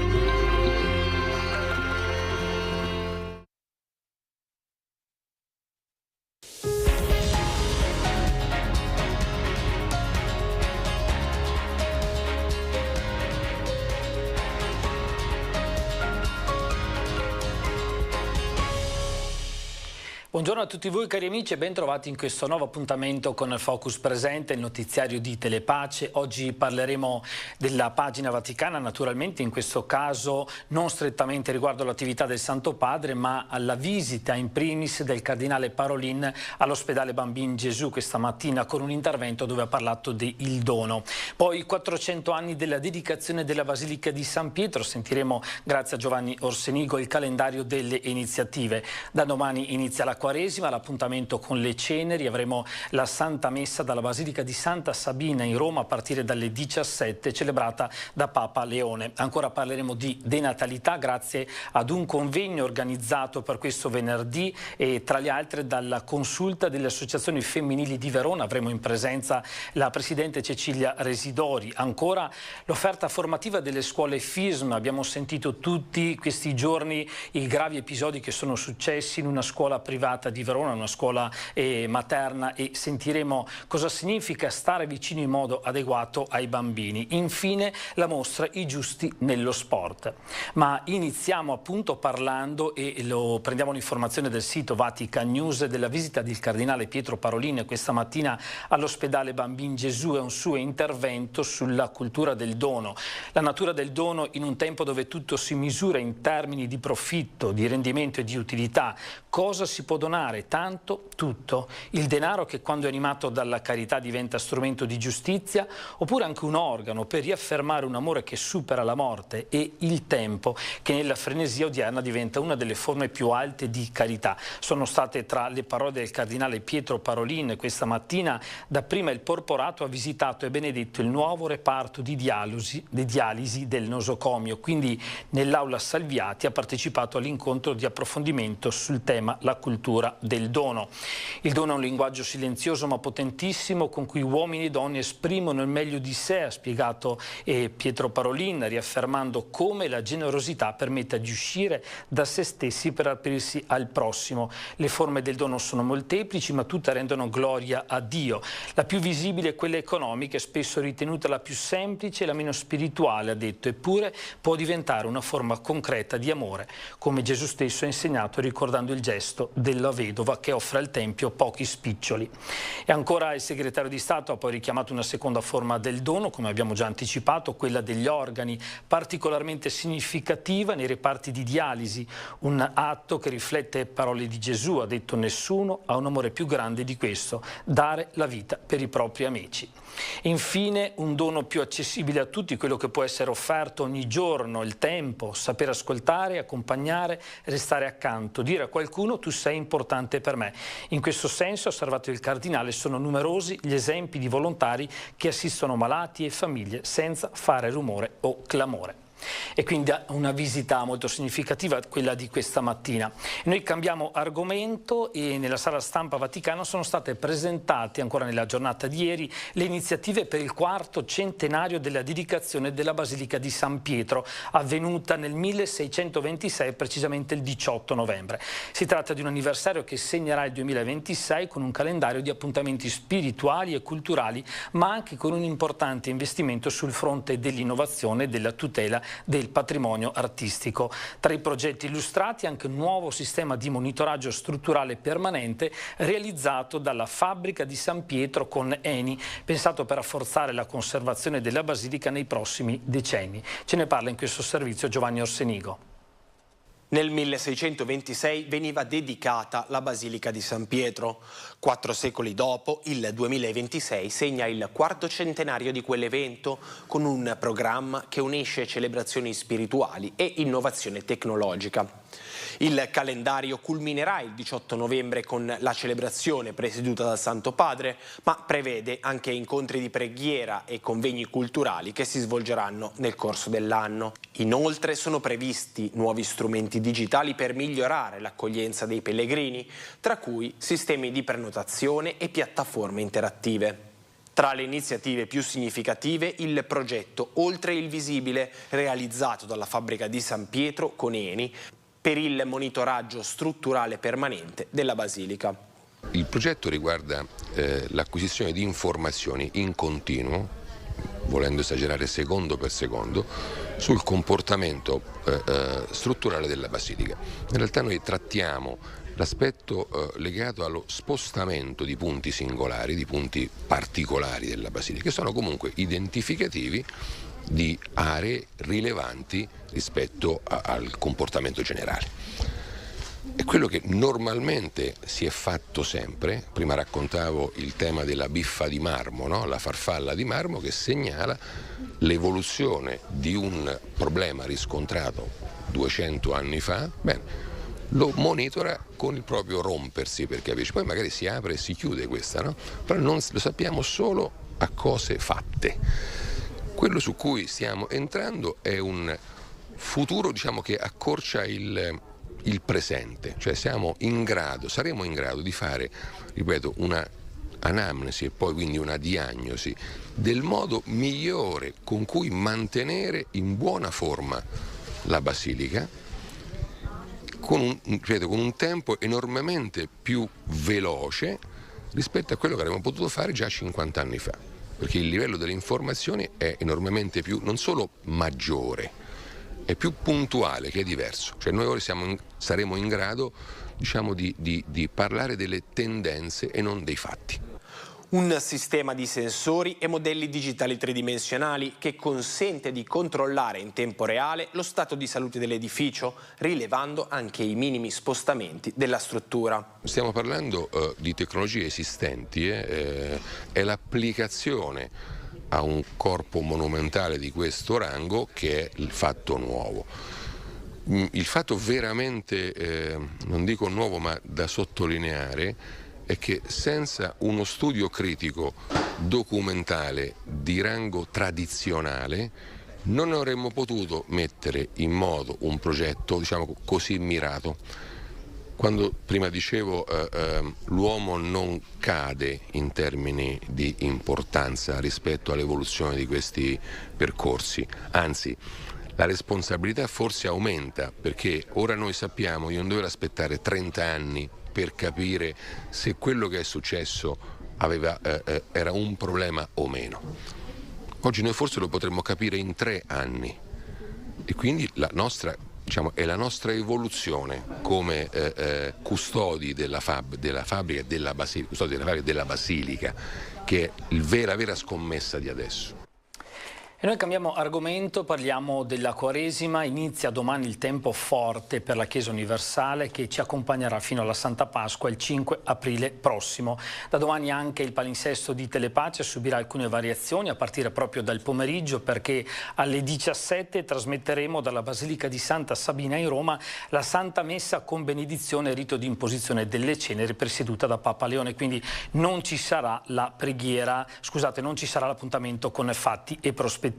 Buongiorno a tutti voi cari amici e ben trovati in questo nuovo appuntamento con il Focus Presente, il notiziario di Telepace. Oggi parleremo della pagina vaticana, naturalmente in questo caso non strettamente riguardo all'attività del Santo Padre, ma alla visita in primis del cardinale Parolin all'ospedale Bambin Gesù questa mattina con un intervento dove ha parlato del dono. Poi 400 anni della dedicazione della Basilica di San Pietro, sentiremo grazie a Giovanni Orsenigo il calendario delle iniziative. Da domani inizia la Quaresima, l'appuntamento con le ceneri, avremo la Santa Messa dalla Basilica di Santa Sabina in Roma a partire dalle 17, celebrata da Papa Leone. Ancora parleremo di denatalità grazie ad un convegno organizzato per questo venerdì e tra le altre dalla consulta delle associazioni femminili di Verona. Avremo in presenza la Presidente Cecilia Residori. Ancora l'offerta formativa delle scuole FISM. Abbiamo sentito tutti questi giorni i gravi episodi che sono successi in una scuola privata di Verona, una scuola materna, e sentiremo cosa significa stare vicino in modo adeguato ai bambini. Infine la mostra I Giusti nello Sport. Ma iniziamo appunto parlando, e lo prendiamo l'informazione del sito Vatican News, della visita del cardinale Pietro Parolin questa mattina all'ospedale Bambin Gesù e un suo intervento sulla cultura del dono. La natura del dono in un tempo dove tutto si misura in termini di profitto, di rendimento e di utilità. Cosa si può donare? Tanto, tutto. Il denaro che quando è animato dalla carità diventa strumento di giustizia, oppure anche un organo per riaffermare un amore che supera la morte, e il tempo che nella frenesia odierna diventa una delle forme più alte di carità. Sono state tra le parole del cardinale Pietro Parolin questa mattina. Dapprima il Porporato ha visitato e benedetto il nuovo reparto di dialisi del nosocomio, quindi nell'aula Salviati ha partecipato all'incontro di approfondimento sul tema la cultura del dono. Il dono è un linguaggio silenzioso ma potentissimo con cui uomini e donne esprimono il meglio di sé, ha spiegato Pietro Parolin, riaffermando come la generosità permetta di uscire da se stessi per aprirsi al prossimo. Le forme del dono sono molteplici ma tutte rendono gloria a Dio. La più visibile è quella economica, spesso ritenuta la più semplice e la meno spirituale, ha detto, eppure può diventare una forma concreta di amore, come Gesù stesso ha insegnato ricordando il gesto della vedova che offre al Tempio pochi spiccioli. E ancora il segretario di Stato ha poi richiamato una seconda forma del dono, come abbiamo già anticipato, quella degli organi, particolarmente significativa nei reparti di dialisi, un atto che riflette parole di Gesù, ha detto nessuno ha un amore più grande di questo, dare la vita per i propri amici. Infine un dono più accessibile a tutti, quello che può essere offerto ogni giorno, il tempo, saper ascoltare, accompagnare, restare accanto, dire a qualcuno tu sei importante per me. In questo senso, ha osservato il cardinale, sono numerosi gli esempi di volontari che assistono malati e famiglie senza fare rumore o clamore. E quindi una visita molto significativa quella di questa mattina. Noi cambiamo argomento e nella sala stampa vaticana sono state presentate ancora nella giornata di ieri le iniziative per il 4° centenario della dedicazione della Basilica di San Pietro, avvenuta nel 1626, precisamente il 18 novembre. Si tratta di un anniversario che segnerà il 2026 con un calendario di appuntamenti spirituali e culturali, ma anche con un importante investimento sul fronte dell'innovazione e della tutela del patrimonio artistico. Tra i progetti illustrati anche un nuovo sistema di monitoraggio strutturale permanente realizzato dalla fabbrica di San Pietro con Eni, pensato per rafforzare la conservazione della Basilica nei prossimi decenni. Ce ne parla in questo servizio Giovanni Orsenigo. Nel 1626 veniva dedicata la Basilica di San Pietro. 4 secoli dopo, il 2026 segna il 4° centenario di quell'evento con un programma che unisce celebrazioni spirituali e innovazione tecnologica. Il calendario culminerà il 18 novembre con la celebrazione presieduta dal Santo Padre, ma prevede anche incontri di preghiera e convegni culturali che si svolgeranno nel corso dell'anno. Inoltre sono previsti nuovi strumenti digitali per migliorare l'accoglienza dei pellegrini, tra cui sistemi di prenotazione e piattaforme interattive. Tra le iniziative più significative il progetto Oltre il Visibile, realizzato dalla fabbrica di San Pietro con Eni, per il monitoraggio strutturale permanente della Basilica. Il progetto riguarda l'acquisizione di informazioni in continuo volendo esagerare secondo per secondo, sul comportamento strutturale della basilica. In realtà noi trattiamo l'aspetto legato allo spostamento di punti singolari, di punti particolari della basilica, che sono comunque identificativi di aree rilevanti rispetto al comportamento generale. È quello che normalmente si è fatto sempre. Prima raccontavo il tema della biffa di marmo, no? La farfalla di marmo che segnala l'evoluzione di un problema riscontrato 200 anni fa. Bene, lo monitora con il proprio rompersi, per capirci. Poi magari si apre e si chiude questa, no? Però non lo sappiamo solo a cose fatte. Quello su cui stiamo entrando è un futuro, diciamo, che accorcia il presente, cioè saremo in grado di fare, ripeto, una anamnesi e poi quindi una diagnosi del modo migliore con cui mantenere in buona forma la basilica con un tempo enormemente più veloce rispetto a quello che avremmo potuto fare già 50 anni fa, perché il livello delle informazioni è enormemente più, non solo maggiore, è più puntuale, che è diverso. Cioè noi ora saremo in grado, diciamo, di parlare delle tendenze e non dei fatti. Un sistema di sensori e modelli digitali tridimensionali che consente di controllare in tempo reale lo stato di salute dell'edificio, rilevando anche i minimi spostamenti della struttura. Stiamo parlando di tecnologie esistenti, è l'applicazione a un corpo monumentale di questo rango che è il fatto nuovo. Il fatto veramente, non dico nuovo, ma da sottolineare, è che senza uno studio critico documentale di rango tradizionale non avremmo potuto mettere in moto un progetto, diciamo, così mirato. Quando prima dicevo l'uomo non cade in termini di importanza rispetto all'evoluzione di questi percorsi, anzi la responsabilità forse aumenta, perché ora noi sappiamo di non dover aspettare 30 anni per capire se quello che è successo era un problema o meno. Oggi noi forse lo potremmo capire in 3 anni e quindi la nostra, diciamo, è la nostra evoluzione come custodi della fabbrica della basilica, che è la vera scommessa di adesso. E noi cambiamo argomento, parliamo della Quaresima. Inizia domani il tempo forte per la Chiesa Universale che ci accompagnerà fino alla Santa Pasqua il 5 aprile prossimo. Da domani anche il palinsesto di Telepace subirà alcune variazioni a partire proprio dal pomeriggio, perché alle 17 trasmetteremo dalla Basilica di Santa Sabina in Roma la Santa Messa con benedizione e rito di imposizione delle ceneri presieduta da Papa Leone, quindi non ci sarà la preghiera, scusate, non ci sarà l'appuntamento con fatti e prospettive.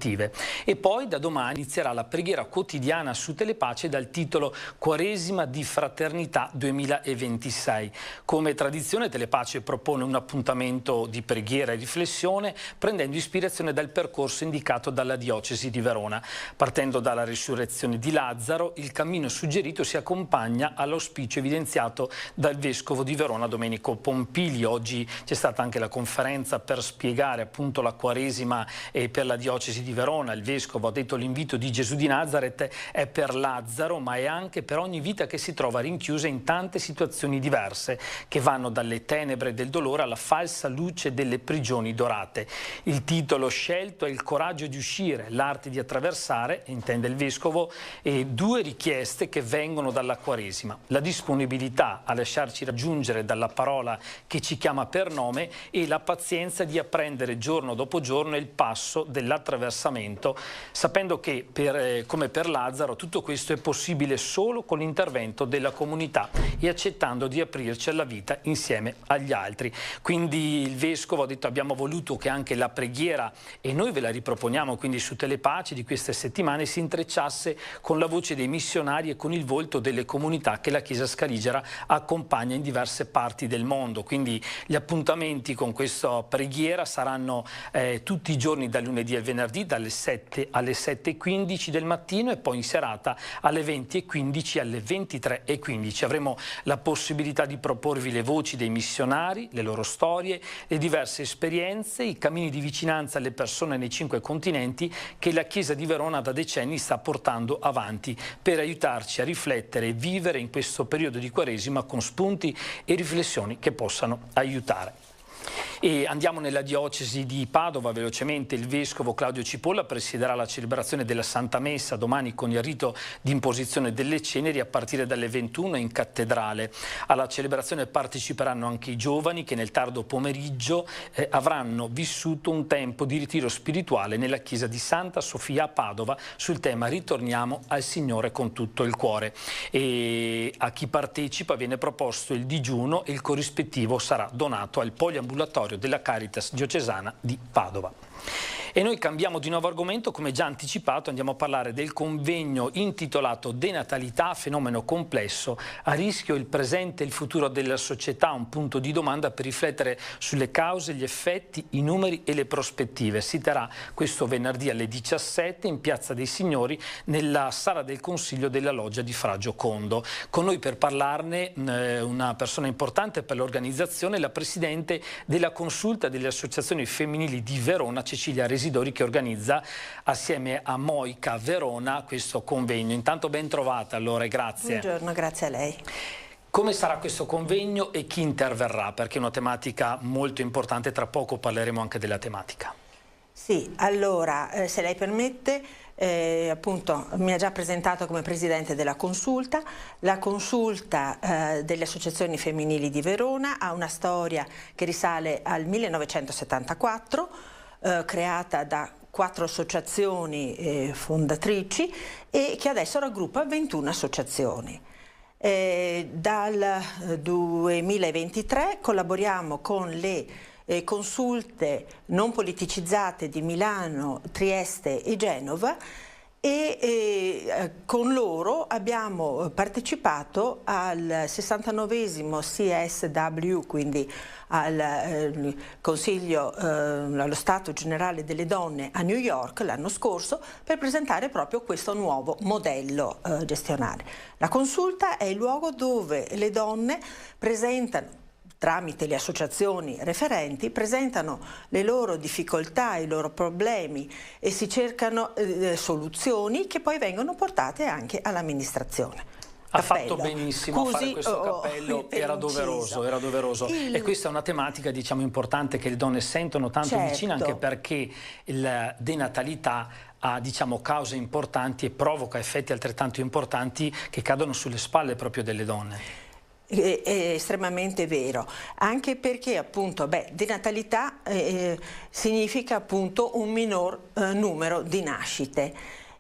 E poi da domani inizierà la preghiera quotidiana su Telepace dal titolo Quaresima di Fraternità 2026. Come tradizione Telepace propone un appuntamento di preghiera e riflessione prendendo ispirazione dal percorso indicato dalla Diocesi di Verona. Partendo dalla risurrezione di Lazzaro, il cammino suggerito si accompagna all'auspicio evidenziato dal Vescovo di Verona Domenico Pompilio. Oggi c'è stata anche la conferenza per spiegare appunto la Quaresima per la Diocesi di Verona. Il Vescovo ha detto l'invito di Gesù di Nazaret è per Lazzaro, ma è anche per ogni vita che si trova rinchiusa in tante situazioni diverse, che vanno dalle tenebre del dolore alla falsa luce delle prigioni dorate. Il titolo scelto è Il coraggio di uscire, l'arte di attraversare, intende il Vescovo, e 2 richieste che vengono dalla Quaresima: la disponibilità a lasciarci raggiungere dalla parola che ci chiama per nome e la pazienza di apprendere giorno dopo giorno il passo dell'attraversamento, sapendo che come per Lazzaro tutto questo è possibile solo con l'intervento della comunità e accettando di aprirci alla vita insieme agli altri. Quindi il Vescovo ha detto: abbiamo voluto che anche la preghiera, e noi ve la riproponiamo quindi su Telepace di queste settimane, si intrecciasse con la voce dei missionari e con il volto delle comunità che la Chiesa Scaligera accompagna in diverse parti del mondo. Quindi gli appuntamenti con questa preghiera saranno tutti i giorni dal lunedì al venerdì venerdì dalle 7 alle 7:15 del mattino e poi in serata alle 20:15 alle 23:15. Avremo la possibilità di proporvi le voci dei missionari, le loro storie, le diverse esperienze, i cammini di vicinanza alle persone nei 5 continenti che la Chiesa di Verona da decenni sta portando avanti per aiutarci a riflettere e vivere in questo periodo di Quaresima con spunti e riflessioni che possano aiutare. E andiamo nella diocesi di Padova velocemente. Il vescovo Claudio Cipolla presiederà la celebrazione della Santa Messa domani con il rito di imposizione delle ceneri a partire dalle 21 in cattedrale. Alla celebrazione parteciperanno anche i giovani che nel tardo pomeriggio avranno vissuto un tempo di ritiro spirituale nella chiesa di Santa Sofia a Padova sul tema Ritorniamo al Signore con tutto il cuore. E a chi partecipa viene proposto il digiuno e il corrispettivo sarà donato al poliambulatorio della Caritas diocesana di Padova. E noi cambiamo di nuovo argomento, come già anticipato andiamo a parlare del convegno intitolato Denatalità, fenomeno complesso, a rischio il presente e il futuro della società, un punto di domanda per riflettere sulle cause, gli effetti, i numeri e le prospettive. Si terrà questo venerdì alle 17 in Piazza dei Signori nella sala del Consiglio della Loggia di Fra Giocondo. Con noi per parlarne una persona importante per l'organizzazione, la Presidente della Consulta delle Associazioni Femminili di Verona, Cecilia Residori, che organizza assieme a Moica Verona questo convegno. Intanto ben trovata, allora, e grazie. Buongiorno, grazie a lei. Come sarà questo convegno e chi interverrà? Perché è una tematica molto importante, tra poco parleremo anche della tematica. Sì, allora, se lei permette, appunto mi ha già presentato come Presidente della Consulta. La Consulta delle Associazioni Femminili di Verona ha una storia che risale al 1974, creata da 4 associazioni fondatrici e che adesso raggruppa 21 associazioni. Dal 2023 collaboriamo con le consulte non politicizzate di Milano, Trieste e Genova e con loro abbiamo partecipato al 69esimo CSW, quindi al Consiglio, allo Stato Generale delle Donne a New York l'anno scorso, per presentare proprio questo nuovo modello gestionale. La consulta è il luogo dove le donne presentano, tramite le associazioni referenti, presentano le loro difficoltà, i loro problemi e si cercano soluzioni che poi vengono portate anche all'amministrazione. Ha fatto benissimo a fare questo cappello, era doveroso, era doveroso. E questa è una tematica, diciamo, importante che le donne sentono tanto vicina, anche perché la denatalità ha, diciamo, cause importanti e provoca effetti altrettanto importanti che cadono sulle spalle proprio delle donne. È estremamente vero, anche perché appunto denatalità significa appunto un minor numero di nascite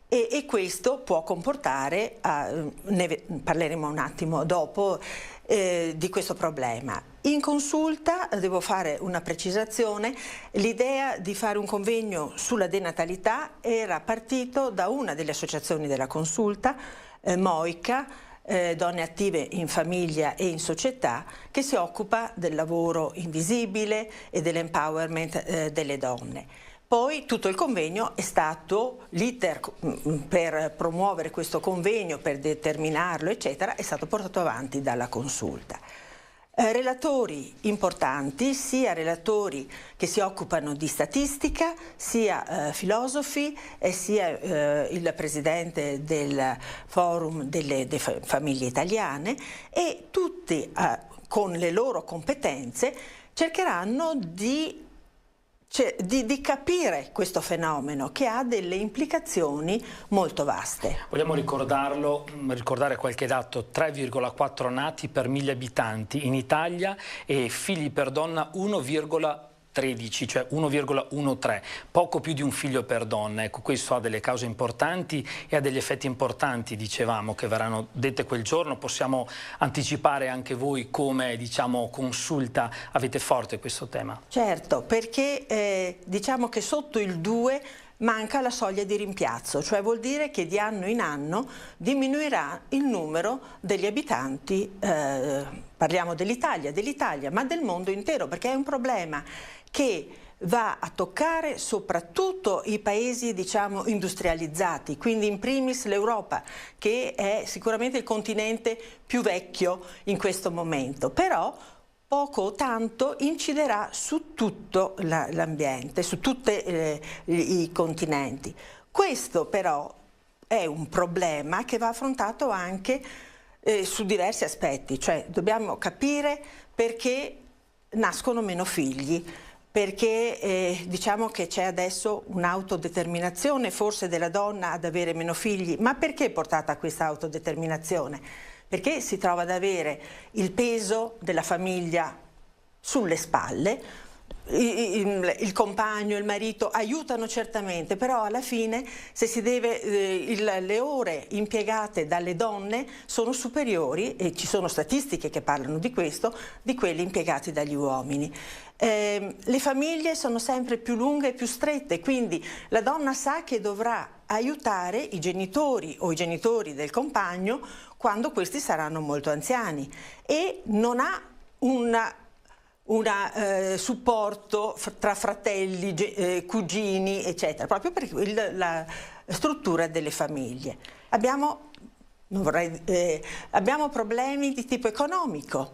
e questo può comportare, ne parleremo un attimo dopo, di questo problema. In consulta devo fare una precisazione: l'idea di fare un convegno sulla denatalità era partito da una delle associazioni della consulta, Moica, Donne Attive in Famiglia e in Società, che si occupa del lavoro invisibile e dell'empowerment delle donne. Poi tutto il convegno è stato, l'iter per promuovere questo convegno, per determinarlo eccetera, è stato portato avanti dalla consulta. Relatori importanti, sia relatori che si occupano di statistica, sia filosofi, sia il presidente del forum delle famiglie italiane, e tutti con le loro competenze cercheranno di capire questo fenomeno che ha delle implicazioni molto vaste. Vogliamo ricordare qualche dato: 3,4 nati per 1000 abitanti in Italia e figli per donna 1,13, cioè 1,13, poco più di un figlio per donna. Ecco, questo ha delle cause importanti e ha degli effetti importanti, dicevamo, che verranno dette quel giorno. Possiamo anticipare anche voi come, diciamo, consulta avete forte questo tema? Certo, perché diciamo che sotto il 2 manca la soglia di rimpiazzo, cioè vuol dire che di anno in anno diminuirà il numero degli abitanti, parliamo dell'Italia, ma del mondo intero, perché è un problema che va a toccare soprattutto i paesi, diciamo, industrializzati, quindi in primis l'Europa, che è sicuramente il continente più vecchio in questo momento, però poco o tanto inciderà su tutto l'ambiente, su tutti i continenti. Questo però è un problema che va affrontato anche su diversi aspetti, cioè dobbiamo capire perché nascono meno figli, perché diciamo che c'è adesso un'autodeterminazione forse della donna ad avere meno figli, ma perché è portata questa autodeterminazione? Perché si trova ad avere il peso della famiglia sulle spalle, il compagno, il marito aiutano certamente, però alla fine se si deve, le ore impiegate dalle donne sono superiori, e ci sono statistiche che parlano di questo, di quelli impiegati dagli uomini. Le famiglie sono sempre più lunghe e più strette, quindi la donna sa che dovrà aiutare i genitori o i genitori del compagno quando questi saranno molto anziani e non ha un supporto tra fratelli, cugini, eccetera, proprio per la struttura delle famiglie. Abbiamo problemi di tipo economico.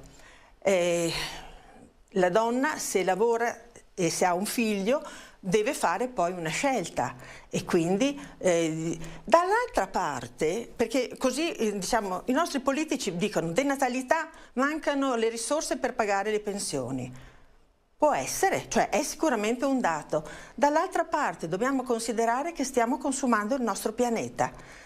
La donna, se lavora e se ha un figlio, deve fare poi una scelta, e quindi dall'altra parte, perché così diciamo i nostri politici dicono denatalità, mancano le risorse per pagare le pensioni. Può essere, cioè è sicuramente un dato. Dall'altra parte dobbiamo considerare che stiamo consumando il nostro pianeta.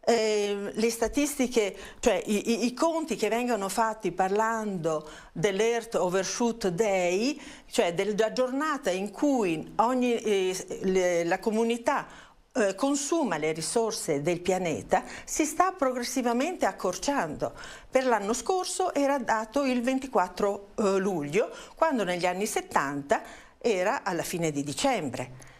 Le statistiche, cioè i conti che vengono fatti parlando dell'Earth Overshoot Day, cioè della giornata in cui la comunità consuma le risorse del pianeta, si sta progressivamente accorciando. Per l'anno scorso era dato il 24 luglio, quando negli anni 70 era alla fine di dicembre.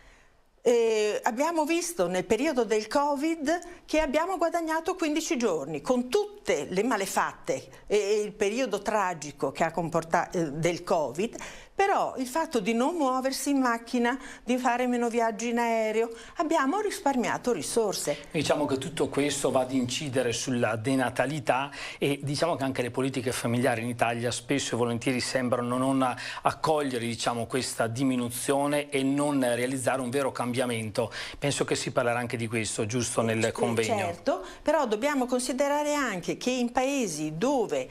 Abbiamo visto nel periodo del Covid che abbiamo guadagnato 15 giorni con tutte le malefatte e il periodo tragico che ha comportato del Covid, però il fatto di non muoversi in macchina, di fare meno viaggi in aereo, abbiamo risparmiato risorse. Diciamo che tutto questo va ad incidere sulla denatalità, e diciamo che anche le politiche familiari in Italia spesso e volentieri sembrano non accogliere, diciamo, questa diminuzione e non realizzare un vero cambiamento. Penso che si parlerà anche di questo, giusto, nel convegno. Certo, però dobbiamo considerare anche che in paesi dove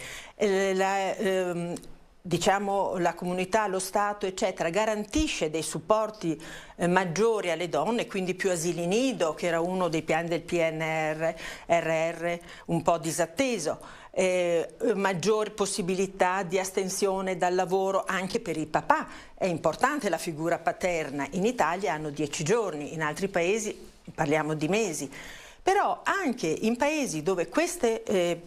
diciamo la comunità, lo Stato eccetera garantisce dei supporti maggiori alle donne, quindi più asili nido, che era uno dei piani del PNRR un po' disatteso, maggiori possibilità di astensione dal lavoro anche per i papà. È importante la figura paterna, in Italia hanno 10 giorni, in altri paesi parliamo di mesi, però anche in paesi dove queste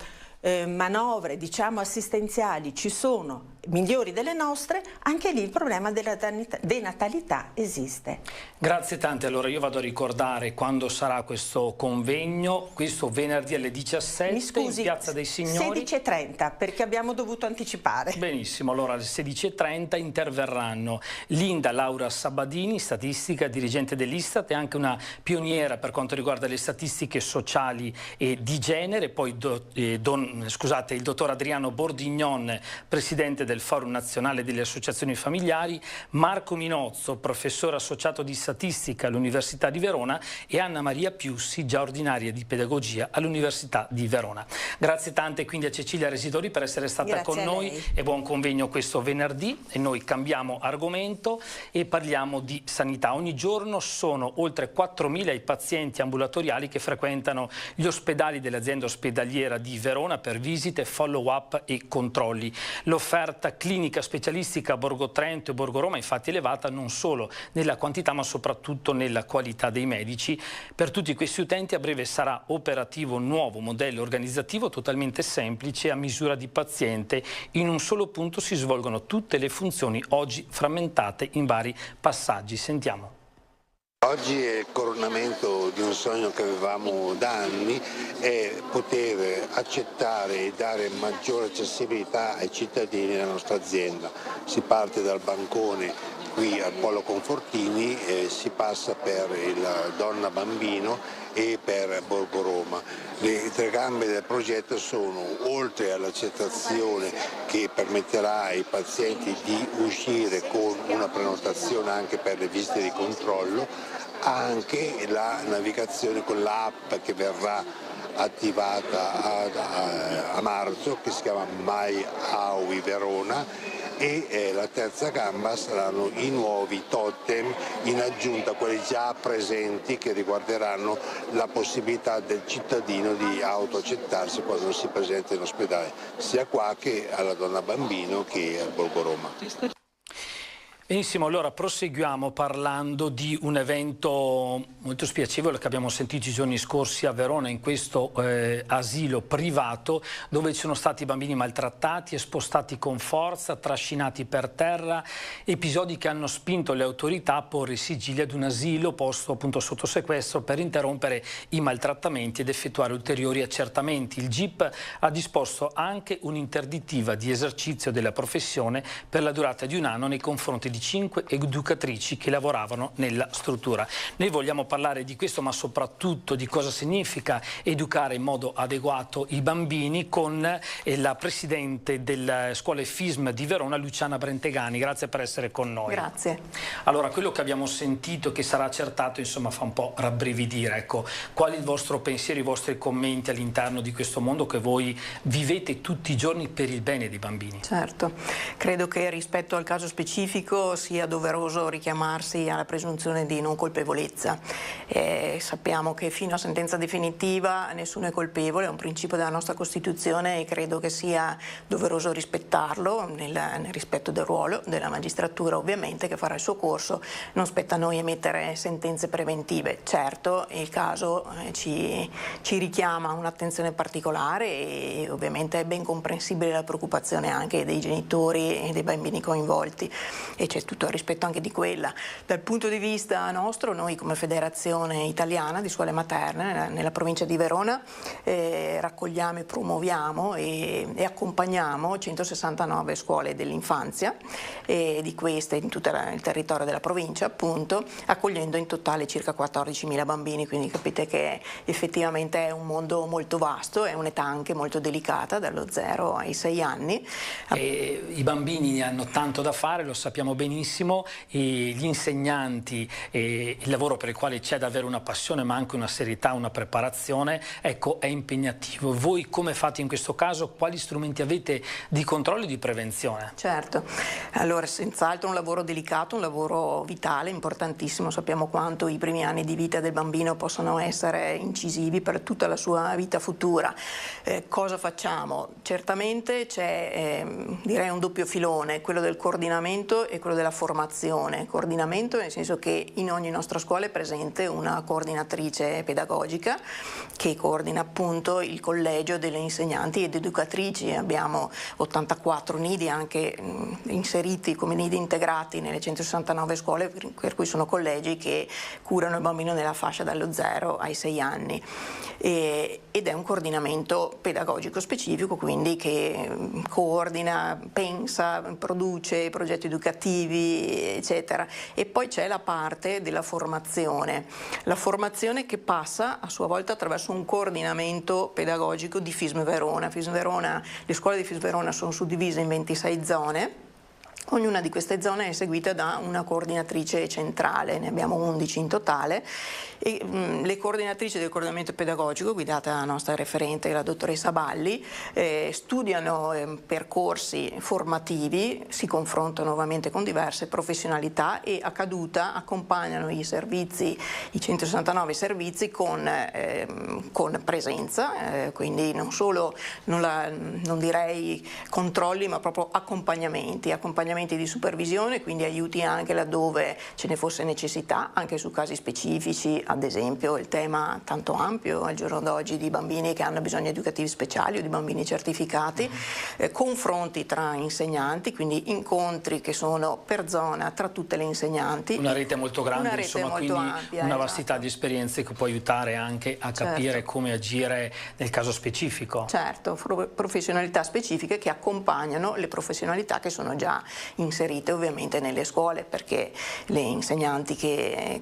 manovre, diciamo, assistenziali ci sono, migliori delle nostre, anche lì il problema della denatalità esiste. Grazie tante. Allora io vado a ricordare quando sarà questo convegno, questo venerdì alle 17. Mi scusi, in Piazza dei Signori. 16:30, perché abbiamo dovuto anticipare. Benissimo, allora alle 16:30 interverranno Linda Laura Sabadini, statistica, dirigente dell'Istat e anche una pioniera per quanto riguarda le statistiche sociali e di genere, poi il dottor Adriano Bordignon, presidente del Forum Nazionale delle Associazioni Familiari, Marco Minozzo, professore associato di statistica all'Università di Verona, e Anna Maria Piussi, già ordinaria di pedagogia all'Università di Verona. Grazie tante quindi a Cecilia Residori per essere stata con noi, e buon convegno questo venerdì. E noi cambiamo argomento e parliamo di sanità. Ogni giorno sono oltre 4.000 i pazienti ambulatoriali che frequentano gli ospedali dell'azienda ospedaliera di Verona per visite, follow-up e controlli. L'offerta clinica specialistica a Borgo Trento e Borgo Roma infatti è elevata non solo nella quantità ma soprattutto nella qualità dei medici. Per tutti questi utenti a breve sarà operativo un nuovo modello organizzativo totalmente semplice, a misura di paziente. In un solo punto si svolgono tutte le funzioni oggi frammentate in vari passaggi. Sentiamo. Oggi è il coronamento di un sogno che avevamo da anni, è poter accettare e dare maggiore accessibilità ai cittadini della nostra azienda. Si parte dal bancone qui al Polo Confortini, si passa per il Donna Bambino e per Borgo Roma. Le tre gambe del progetto sono, oltre all'accettazione che permetterà ai pazienti di uscire con una prenotazione anche per le visite di controllo, anche la navigazione con l'app che verrà attivata a marzo, che si chiama My Aui Verona, e la terza gamba saranno i nuovi totem in aggiunta a quelli già presenti, che riguarderanno la possibilità del cittadino di autoaccettarsi quando si presenta in ospedale, sia qua che alla Donna Bambino che a Borgo Roma. Benissimo, allora proseguiamo parlando di un evento molto spiacevole che abbiamo sentito i giorni scorsi a Verona, in questo asilo privato, dove ci sono stati bambini maltrattati e spostati con forza, trascinati per terra, episodi che hanno spinto le autorità a porre i sigilli ad un asilo posto appunto sotto sequestro per interrompere i maltrattamenti ed effettuare ulteriori accertamenti. Il GIP ha disposto anche un'interdittiva di esercizio della professione per la durata di un anno nei confronti di 5 educatrici che lavoravano nella struttura. Noi vogliamo parlare di questo, ma soprattutto di cosa significa educare in modo adeguato i bambini, con la presidente delle scuole FISM di Verona, Luciana Brentegani. Grazie per essere con noi. Grazie. Allora, quello che abbiamo sentito, che sarà accertato, insomma, fa un po' rabbrividire. Ecco, qual è il vostro pensiero, i vostri commenti all'interno di questo mondo che voi vivete tutti i giorni per il bene dei bambini? Certo, credo che rispetto al caso specifico sia doveroso richiamarsi alla presunzione di non colpevolezza. Sappiamo che fino a sentenza definitiva nessuno è colpevole, è un principio della nostra Costituzione e credo che sia doveroso rispettarlo nel rispetto del ruolo della magistratura, ovviamente, che farà il suo corso. Non spetta a noi emettere sentenze preventive. Certo, il caso ci richiama un'attenzione particolare e ovviamente è ben comprensibile la preoccupazione anche dei genitori e dei bambini coinvolti, e c'è tutto il rispetto anche di quella. Dal punto di vista nostro, noi come Federazione Italiana di Scuole Materne nella provincia di Verona raccogliamo e promuoviamo e accompagniamo 169 scuole dell'infanzia, e di queste in tutto il territorio della provincia, appunto, accogliendo in totale circa 14.000 bambini, quindi capite che effettivamente è un mondo molto vasto, è un'età anche molto delicata, dallo 0 ai 6 anni. I bambini hanno tanto da fare, lo sappiamo benissimo, e gli insegnanti, il lavoro per il quale c'è davvero una passione ma anche una serietà, una preparazione, ecco, è impegnativo. Voi come fate in questo caso? Quali strumenti avete di controllo e di prevenzione? Certo, allora senz'altro un lavoro delicato, un lavoro vitale, importantissimo. Sappiamo quanto i primi anni di vita del bambino possono essere incisivi per tutta la sua vita futura. Cosa facciamo? Certamente c'è direi un doppio filone, quello del coordinamento e quello della formazione. Coordinamento nel senso che in ogni nostra scuola è presente una coordinatrice pedagogica che coordina appunto il collegio delle insegnanti ed educatrici. Abbiamo 84 nidi anche inseriti come nidi integrati nelle 169 scuole, per cui sono collegi che curano il bambino nella fascia dallo 0 ai 6 anni. Ed è un coordinamento pedagogico specifico, quindi che coordina, pensa, produce progetti educativi, eccetera. E poi c'è la parte della formazione, la formazione che passa a sua volta attraverso un coordinamento pedagogico di FISM Verona. FISM Verona, le scuole di FISM Verona sono suddivise in 26 zone. Ognuna di queste zone è seguita da una coordinatrice centrale, ne abbiamo 11 in totale, e le coordinatrici del coordinamento pedagogico, guidata dalla nostra referente, la dottoressa Balli, studiano percorsi formativi, si confrontano ovviamente con diverse professionalità e a caduta accompagnano i servizi, i 169 servizi con presenza, quindi non solo, non direi controlli, ma proprio accompagnamenti accompagnamenti di supervisione, quindi aiuti anche laddove ce ne fosse necessità, anche su casi specifici, ad esempio il tema tanto ampio al giorno d'oggi di bambini che hanno bisogni educativi speciali o di bambini certificati, confronti tra insegnanti, quindi incontri che sono per zona tra tutte le insegnanti. Una rete molto grande, insomma, molto quindi ampia, una vastità di esperienze che può aiutare anche a capire come agire nel caso specifico. Certo, professionalità specifiche che accompagnano le professionalità che sono già inserite ovviamente nelle scuole, perché le insegnanti che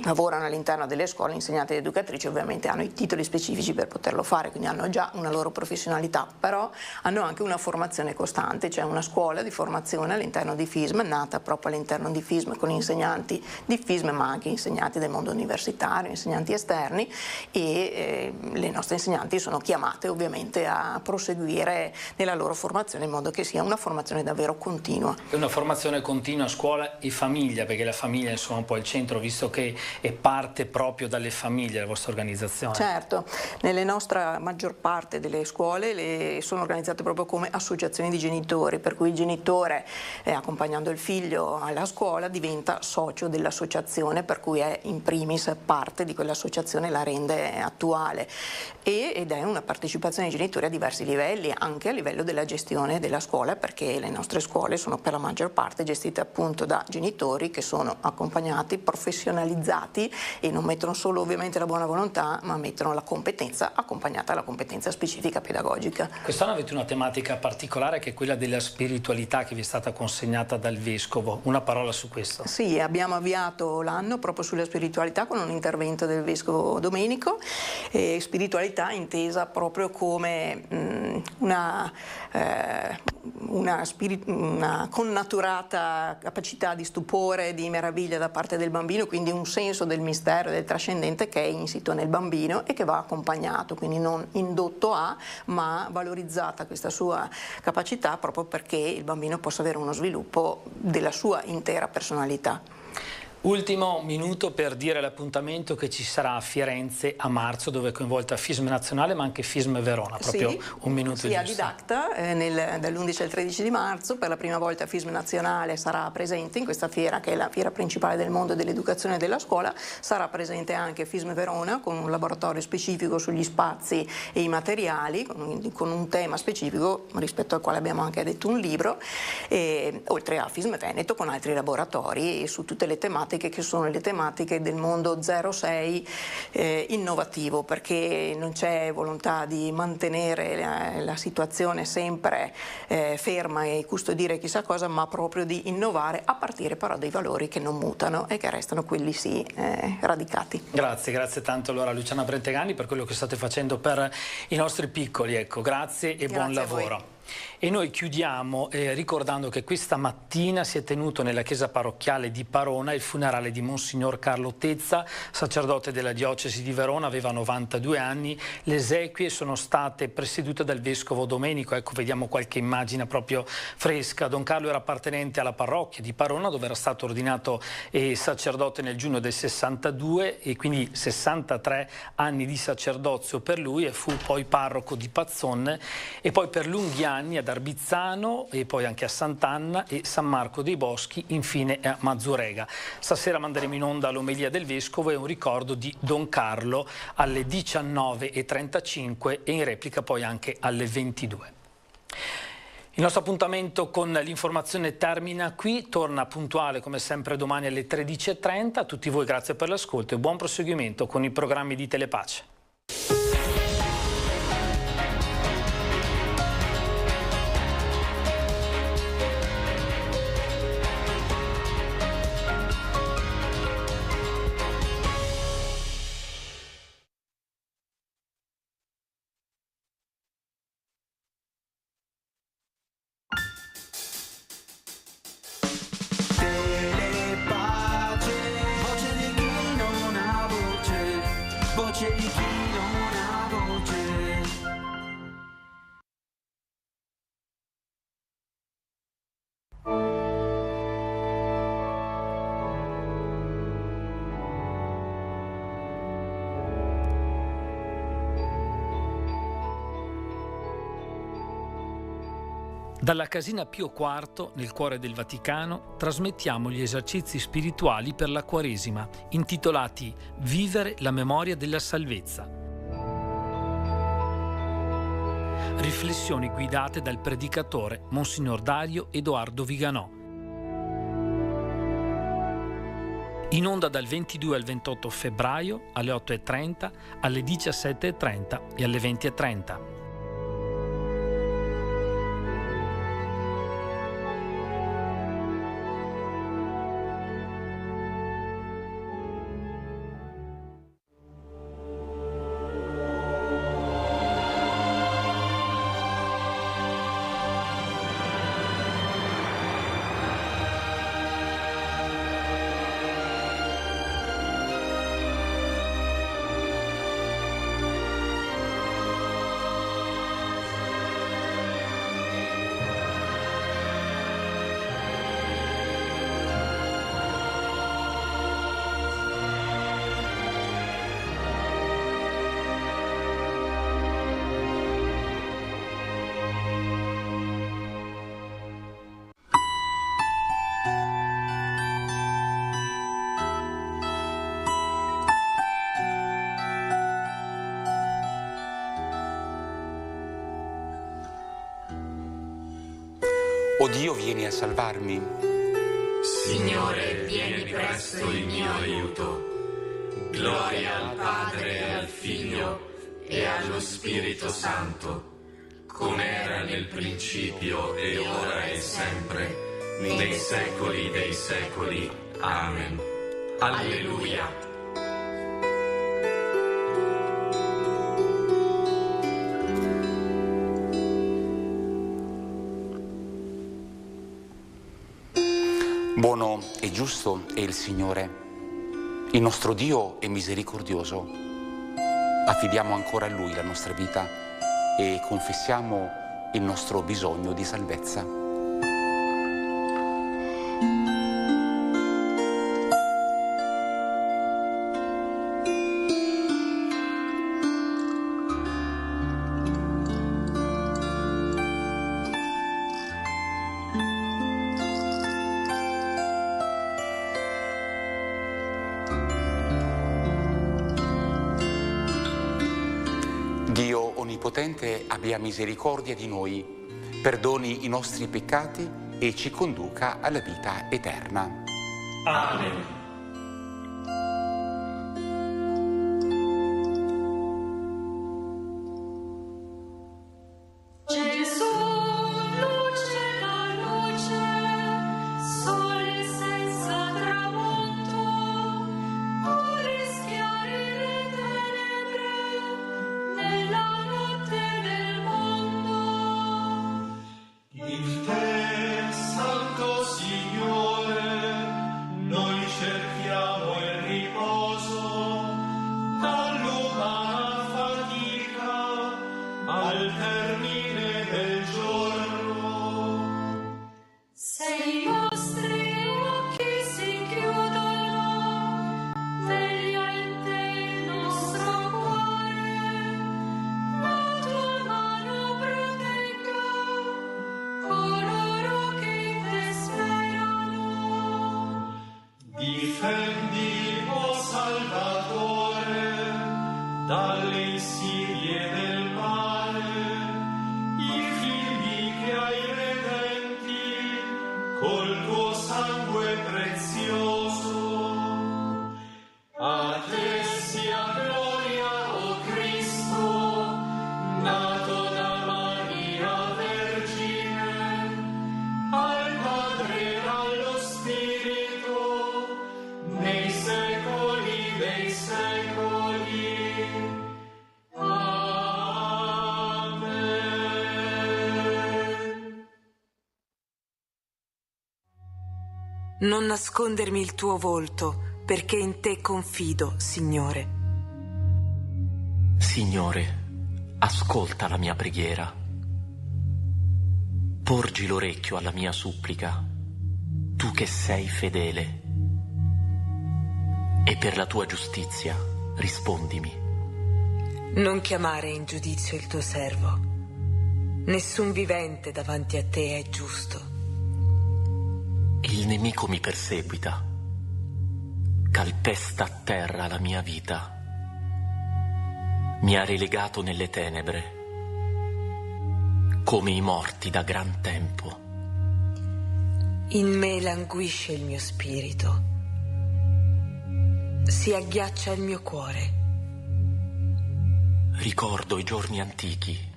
lavorano all'interno delle scuole, insegnanti ed educatrici, ovviamente hanno i titoli specifici per poterlo fare, quindi hanno già una loro professionalità, però hanno anche una formazione costante, cioè una scuola di formazione all'interno di FISM, nata proprio all'interno di FISM con insegnanti di FISM, ma anche insegnanti del mondo universitario, insegnanti esterni, e le nostre insegnanti sono chiamate ovviamente a proseguire nella loro formazione in modo che sia una formazione davvero continua. È una formazione continua scuola e famiglia, perché la famiglia insomma un po' il centro, visto che è parte proprio dalle famiglie la vostra organizzazione. Certo, nelle nostra maggior parte delle scuole sono organizzate proprio come associazioni di genitori, per cui il genitore accompagnando il figlio alla scuola diventa socio dell'associazione, per cui è in primis parte di quell'associazione, la rende attuale, ed è una partecipazione dei genitori a diversi livelli, anche a livello della gestione della scuola, perché le nostre scuole sono per la maggior parte gestite appunto da genitori che sono accompagnati, professionalizzati e non mettono solo ovviamente la buona volontà, ma mettono la competenza accompagnata alla competenza specifica pedagogica. Quest'anno avete una tematica particolare che è quella della spiritualità che vi è stata consegnata dal Vescovo. Una parola su questo? Sì, abbiamo avviato l'anno proprio sulla spiritualità con un intervento del Vescovo Domenico, spiritualità intesa proprio come una connaturata capacità di stupore, di meraviglia da parte del bambino, quindi un senso del mistero e del trascendente che è insito nel bambino e che va accompagnato, quindi non indotto a, ma valorizzata questa sua capacità proprio perché il bambino possa avere uno sviluppo della sua intera personalità. Ultimo minuto per dire l'appuntamento che ci sarà a Firenze a marzo, dove è coinvolta FISM Nazionale ma anche FISM Verona, proprio sì, un minuto sì, a Didacta, dall'11 al 13 di marzo, per la prima volta FISM Nazionale sarà presente in questa fiera che è la fiera principale del mondo dell'educazione e della scuola, sarà presente anche FISM Verona con un laboratorio specifico sugli spazi e i materiali, con un tema specifico rispetto al quale abbiamo anche detto un libro, oltre a FISM Veneto con altri laboratori su tutte le tematiche che sono le tematiche del mondo 06 innovativo, perché non c'è volontà di mantenere la situazione sempre ferma e custodire chissà cosa, ma proprio di innovare a partire però dai valori che non mutano e che restano quelli sì radicati. Grazie tanto allora Luciana Brentegani per quello che state facendo per i nostri piccoli, ecco, grazie e buon lavoro. E noi chiudiamo ricordando che questa mattina si è tenuto nella chiesa parrocchiale di Parona il funerale di Monsignor Carlo Tezza, sacerdote della diocesi di Verona, aveva 92 anni. Le esequie sono state presiedute dal Vescovo Domenico, ecco vediamo qualche immagine proprio fresca. Don Carlo era appartenente alla parrocchia di Parona dove era stato ordinato sacerdote nel giugno del 62 e quindi 63 anni di sacerdozio per lui, e fu poi parroco di Pazzon e poi per lunghi anni ad Arbizzano e poi anche a Sant'Anna e San Marco dei Boschi, infine a Mazzurega. Stasera manderemo in onda l'omelia del Vescovo e un ricordo di Don Carlo alle 19:35 e in replica poi anche alle 22. Il nostro appuntamento con l'informazione termina qui, torna puntuale come sempre domani alle 13:30. A tutti voi grazie per l'ascolto e buon proseguimento con i programmi di Telepace. Voce di chi Dalla Casina Pio IV, nel cuore del Vaticano, trasmettiamo gli esercizi spirituali per la Quaresima, intitolati Vivere la memoria della salvezza. Riflessioni guidate dal predicatore Monsignor Dario Edoardo Viganò. In onda dal 22 al 28 febbraio alle 8:30, alle 17:30 e alle 20:30. O Dio, vieni a salvarmi. Signore, vieni presto in mio aiuto. Gloria al Padre e al Figlio e allo Spirito Santo, come era nel principio e ora e sempre, nei secoli dei secoli. Amen. Alleluia. Buono e giusto è il Signore, il nostro Dio è misericordioso. Affidiamo ancora a Lui la nostra vita e confessiamo il nostro bisogno di salvezza. Dio Onnipotente abbia misericordia di noi, perdoni i nostri peccati e ci conduca alla vita eterna. Amen. Non nascondermi il tuo volto, perché in te confido, Signore. Signore, ascolta la mia preghiera. Porgi l'orecchio alla mia supplica, tu che sei fedele. E per la tua giustizia rispondimi. Non chiamare in giudizio il tuo servo, Nessun vivente davanti a te è giusto. Il nemico mi perseguita, calpesta a terra la mia vita, mi ha relegato nelle tenebre, come i morti da gran tempo. In me languisce il mio spirito, si agghiaccia il mio cuore. Ricordo i giorni antichi,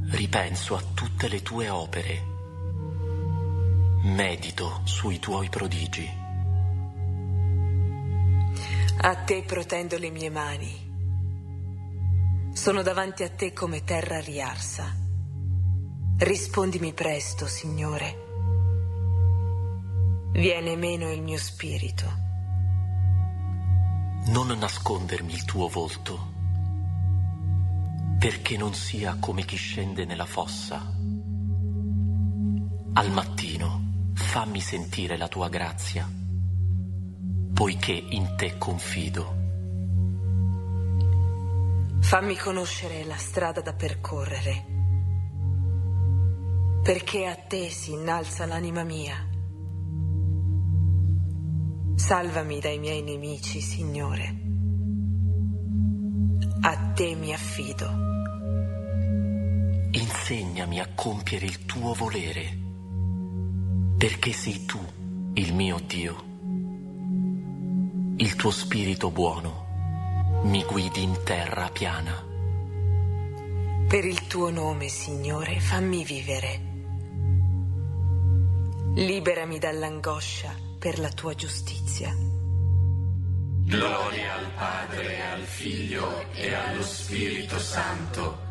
ripenso a tutte le tue opere, medito sui tuoi prodigi. A te protendo le mie mani. Sono davanti a te come terra riarsa. Rispondimi presto, Signore. Viene meno il mio spirito. Non nascondermi il tuo volto, perché non sia come chi scende nella fossa. Al mattino fammi sentire la tua grazia, poiché in te confido. Fammi conoscere la strada da percorrere, perché a te si innalza l'anima mia. Salvami dai miei nemici, Signore. A te mi affido. Insegnami a compiere il tuo volere, perché sei tu il mio Dio. Il tuo spirito buono mi guidi in terra piana. Per il tuo nome, Signore, fammi vivere. Liberami dall'angoscia per la tua giustizia. Gloria al Padre, e al Figlio e allo Spirito Santo,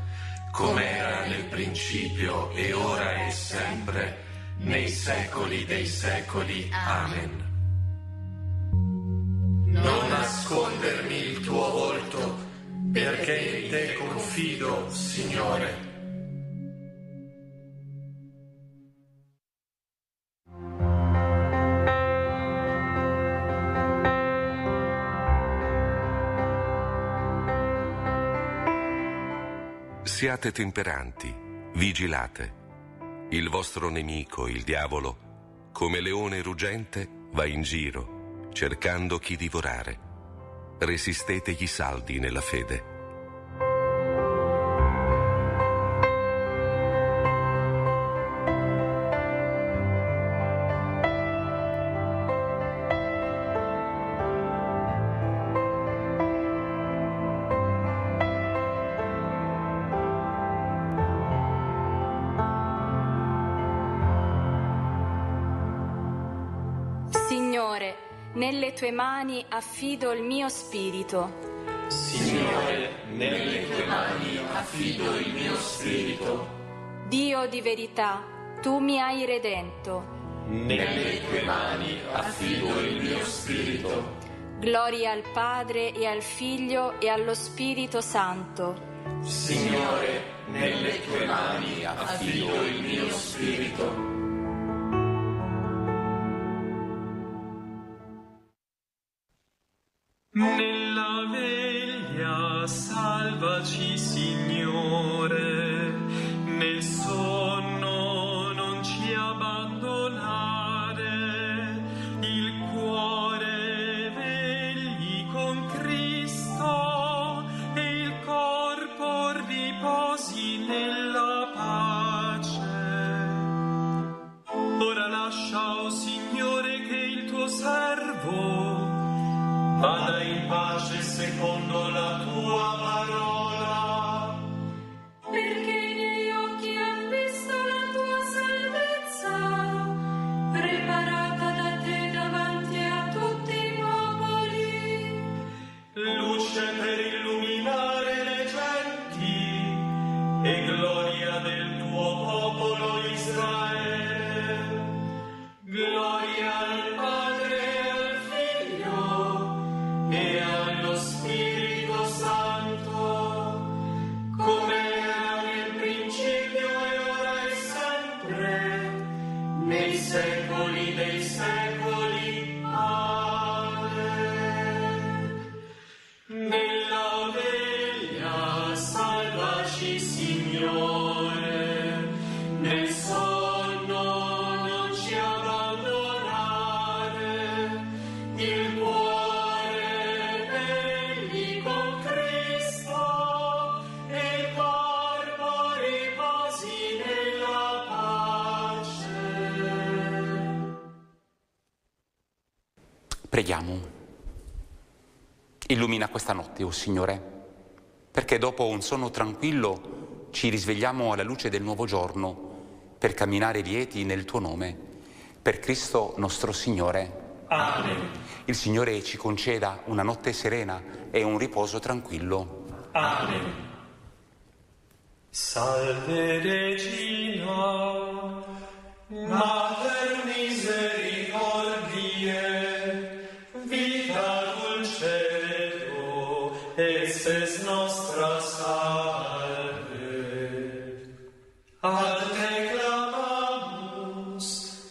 come era nel principio e ora e sempre, nei secoli dei secoli. Amen. Non nascondermi il tuo volto, perché in te confido, Signore. Siate temperanti, vigilate. Il vostro nemico, il diavolo, come leone ruggente, va in giro, cercando chi divorare. Resistetegli saldi nella fede. Signore, nelle tue mani affido il mio spirito. Signore, nelle tue mani affido il mio spirito. Dio di verità, tu mi hai redento. Nelle tue mani affido il mio spirito. Gloria al Padre e al Figlio e allo Spirito Santo. Signore, nelle tue mani affido il mio spirito. Nella veglia salvaci, Signore, nel sonno non ci abbandonare, il cuore vegli con Cristo e il corpo riposi nella pace. Ora lascia, o Signore, che il tuo servo vada in pace secondo la tua parola. Perché i miei occhi hanno visto la tua salvezza, preparata da te davanti a tutti i popoli. Luce per illuminare le genti e gloria del tuo popolo Israele. Gloria al Padre e al Figlio e allo Spirito Santo, come era nel principio e ora e sempre, nei secoli dei secoli. Amen. Nella veglia salvaci, Signore. Preghiamo. Illumina questa notte, o Signore, perché dopo un sonno tranquillo ci risvegliamo alla luce del nuovo giorno per camminare lieti nel Tuo nome. Per Cristo nostro Signore. Amen. Il Signore ci conceda una notte serena e un riposo tranquillo. Amen. Salve Regina, Mater misericordiae, vita dulcedo, esses nostra salve. Ad te clamamus,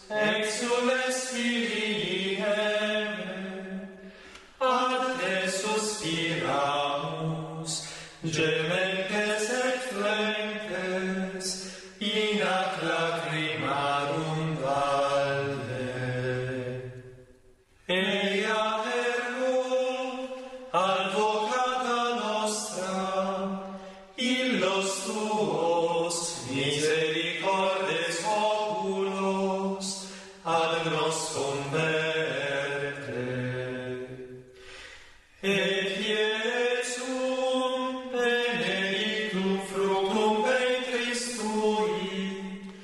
exules filii Eve, ad te suspiramus, gementes et flentes, in ac lacrimarum valle. Eia ergo, advocata nostra, illos tuos misericordes oculos, ad nos converte. Et Iesum benedictum fructum ventris tui,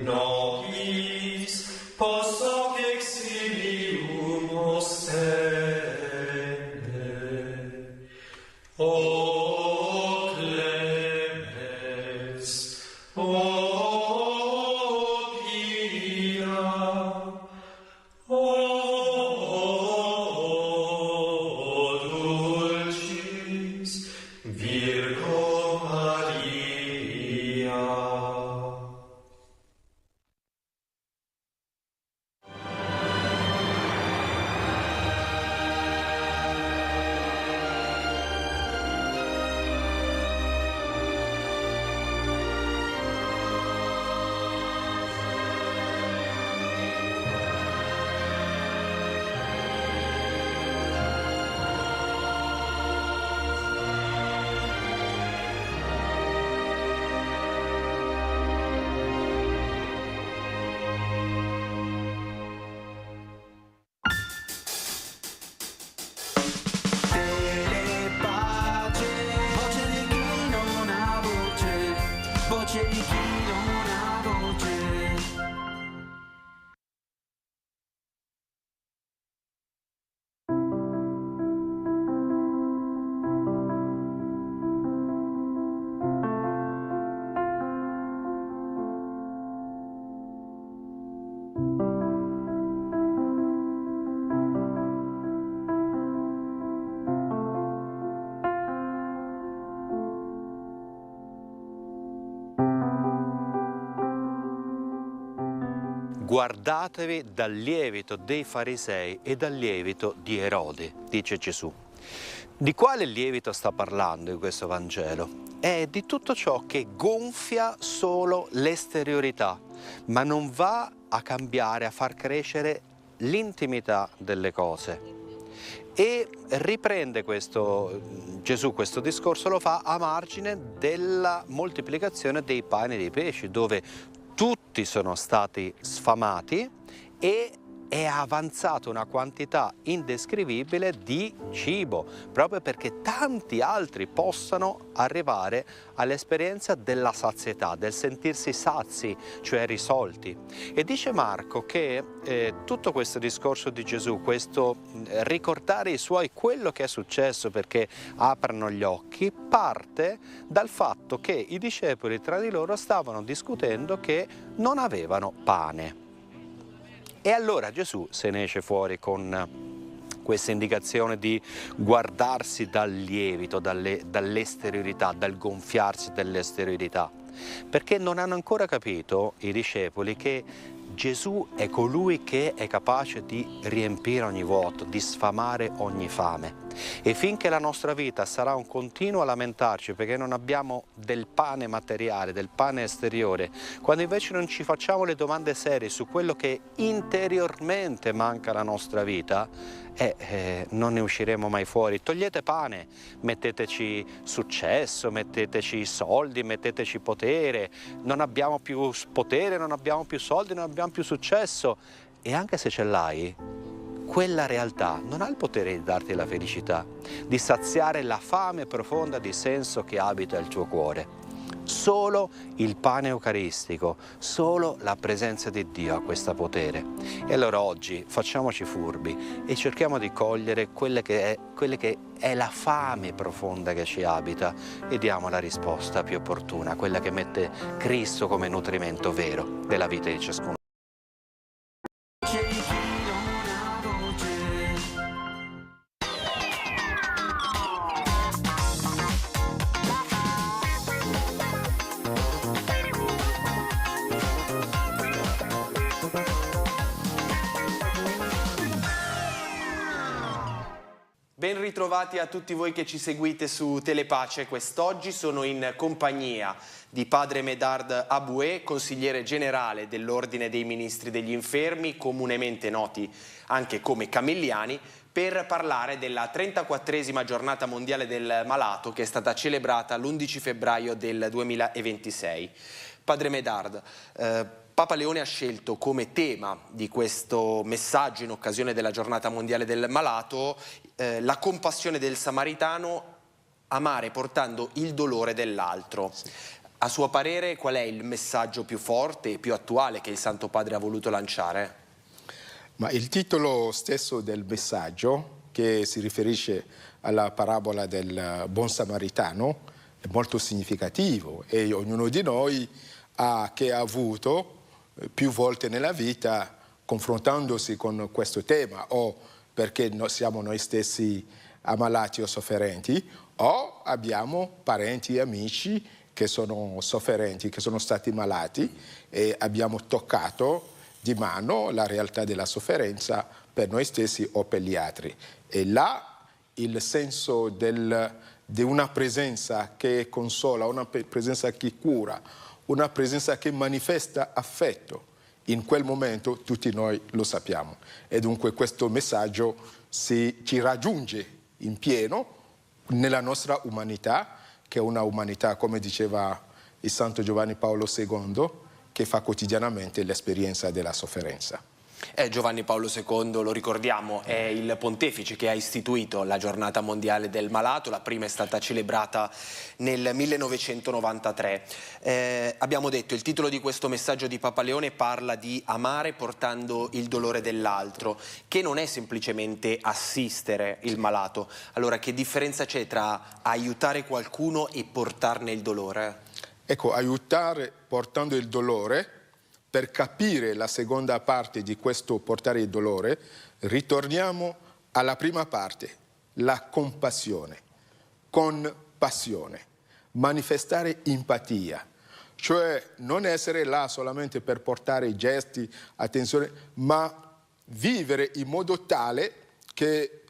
nobis post hoc exilium ostende. O clemens, o pia, o dulcis Virgo Maria. Voce di chi non ha voce. Guardatevi dal lievito dei farisei e dal lievito di Erode, dice Gesù. Di quale lievito sta parlando in questo Vangelo? È di tutto ciò che gonfia solo l'esteriorità, ma non va a cambiare, a far crescere l'intimità delle cose. E riprende Gesù questo discorso, lo fa a margine della moltiplicazione dei pani e dei pesci, dove tutti sono stati sfamati e è avanzata una quantità indescrivibile di cibo, proprio perché tanti altri possano arrivare all'esperienza della sazietà, del sentirsi sazi, cioè risolti. E dice Marco che tutto questo discorso di Gesù, questo ricordare ai suoi quello che è successo perché aprano gli occhi, parte dal fatto che i discepoli tra di loro stavano discutendo che non avevano pane. E allora Gesù se ne esce fuori con questa indicazione di guardarsi dal lievito, dall'esteriorità, dal gonfiarsi dell'esteriorità, perché non hanno ancora capito i discepoli che Gesù è colui che è capace di riempire ogni vuoto, di sfamare ogni fame. E finché la nostra vita sarà un continuo lamentarci perché non abbiamo del pane materiale, del pane esteriore, quando invece non ci facciamo le domande serie su quello che interiormente manca alla nostra vita, non ne usciremo mai fuori. Togliete pane, metteteci successo, metteteci soldi, metteteci potere. Non abbiamo più potere, non abbiamo più soldi, non abbiamo più successo. E anche se ce l'hai, quella realtà non ha il potere di darti la felicità, di saziare la fame profonda di senso che abita il tuo cuore. Solo il pane eucaristico, solo la presenza di Dio ha questo potere. E allora oggi facciamoci furbi e cerchiamo di cogliere quelle che è la fame profonda che ci abita e diamo la risposta più opportuna, quella che mette Cristo come nutrimento vero della vita di ciascuno. Ben ritrovati a tutti voi che ci seguite su Telepace. Quest'oggi sono in compagnia di padre Medard Aboué, consigliere generale dell'Ordine dei Ministri degli Infermi, comunemente noti anche come Camilliani, per parlare della 34esima giornata mondiale del malato che è stata celebrata l'11 febbraio del 2026. Padre Medard, Papa Leone ha scelto come tema di questo messaggio in occasione della giornata mondiale del malato la compassione del samaritano, amare portando il dolore dell'altro. Sì. A suo parere qual è il messaggio più forte e più attuale che il Santo Padre ha voluto lanciare? Ma il titolo stesso del messaggio, che si riferisce alla parabola del buon samaritano, è molto significativo e ognuno di noi che ha avuto più volte nella vita confrontandosi con questo tema, o perché siamo noi stessi ammalati o sofferenti, o abbiamo parenti e amici che sono sofferenti, che sono stati malati e abbiamo toccato di mano la realtà della sofferenza per noi stessi o per gli altri. E là il senso di una presenza che consola, una presenza che cura, una presenza che manifesta affetto, in quel momento tutti noi lo sappiamo. E dunque questo messaggio ci raggiunge in pieno nella nostra umanità, che è una umanità, come diceva il Santo Giovanni Paolo II, che fa quotidianamente l'esperienza della sofferenza. Giovanni Paolo II, lo ricordiamo, è il pontefice che ha istituito la giornata mondiale del malato. La prima è stata celebrata nel 1993. Abbiamo detto, il titolo di questo messaggio di Papa Leone parla di amare portando il dolore dell'altro, che non è semplicemente assistere il malato. Allora, che differenza c'è tra aiutare qualcuno e portarne il dolore? Ecco, aiutare portando il dolore. Per capire la seconda parte di questo portare il dolore, ritorniamo alla prima parte, la compassione, con passione, manifestare empatia, cioè non essere là solamente per portare gesti, attenzione, ma vivere in modo tale che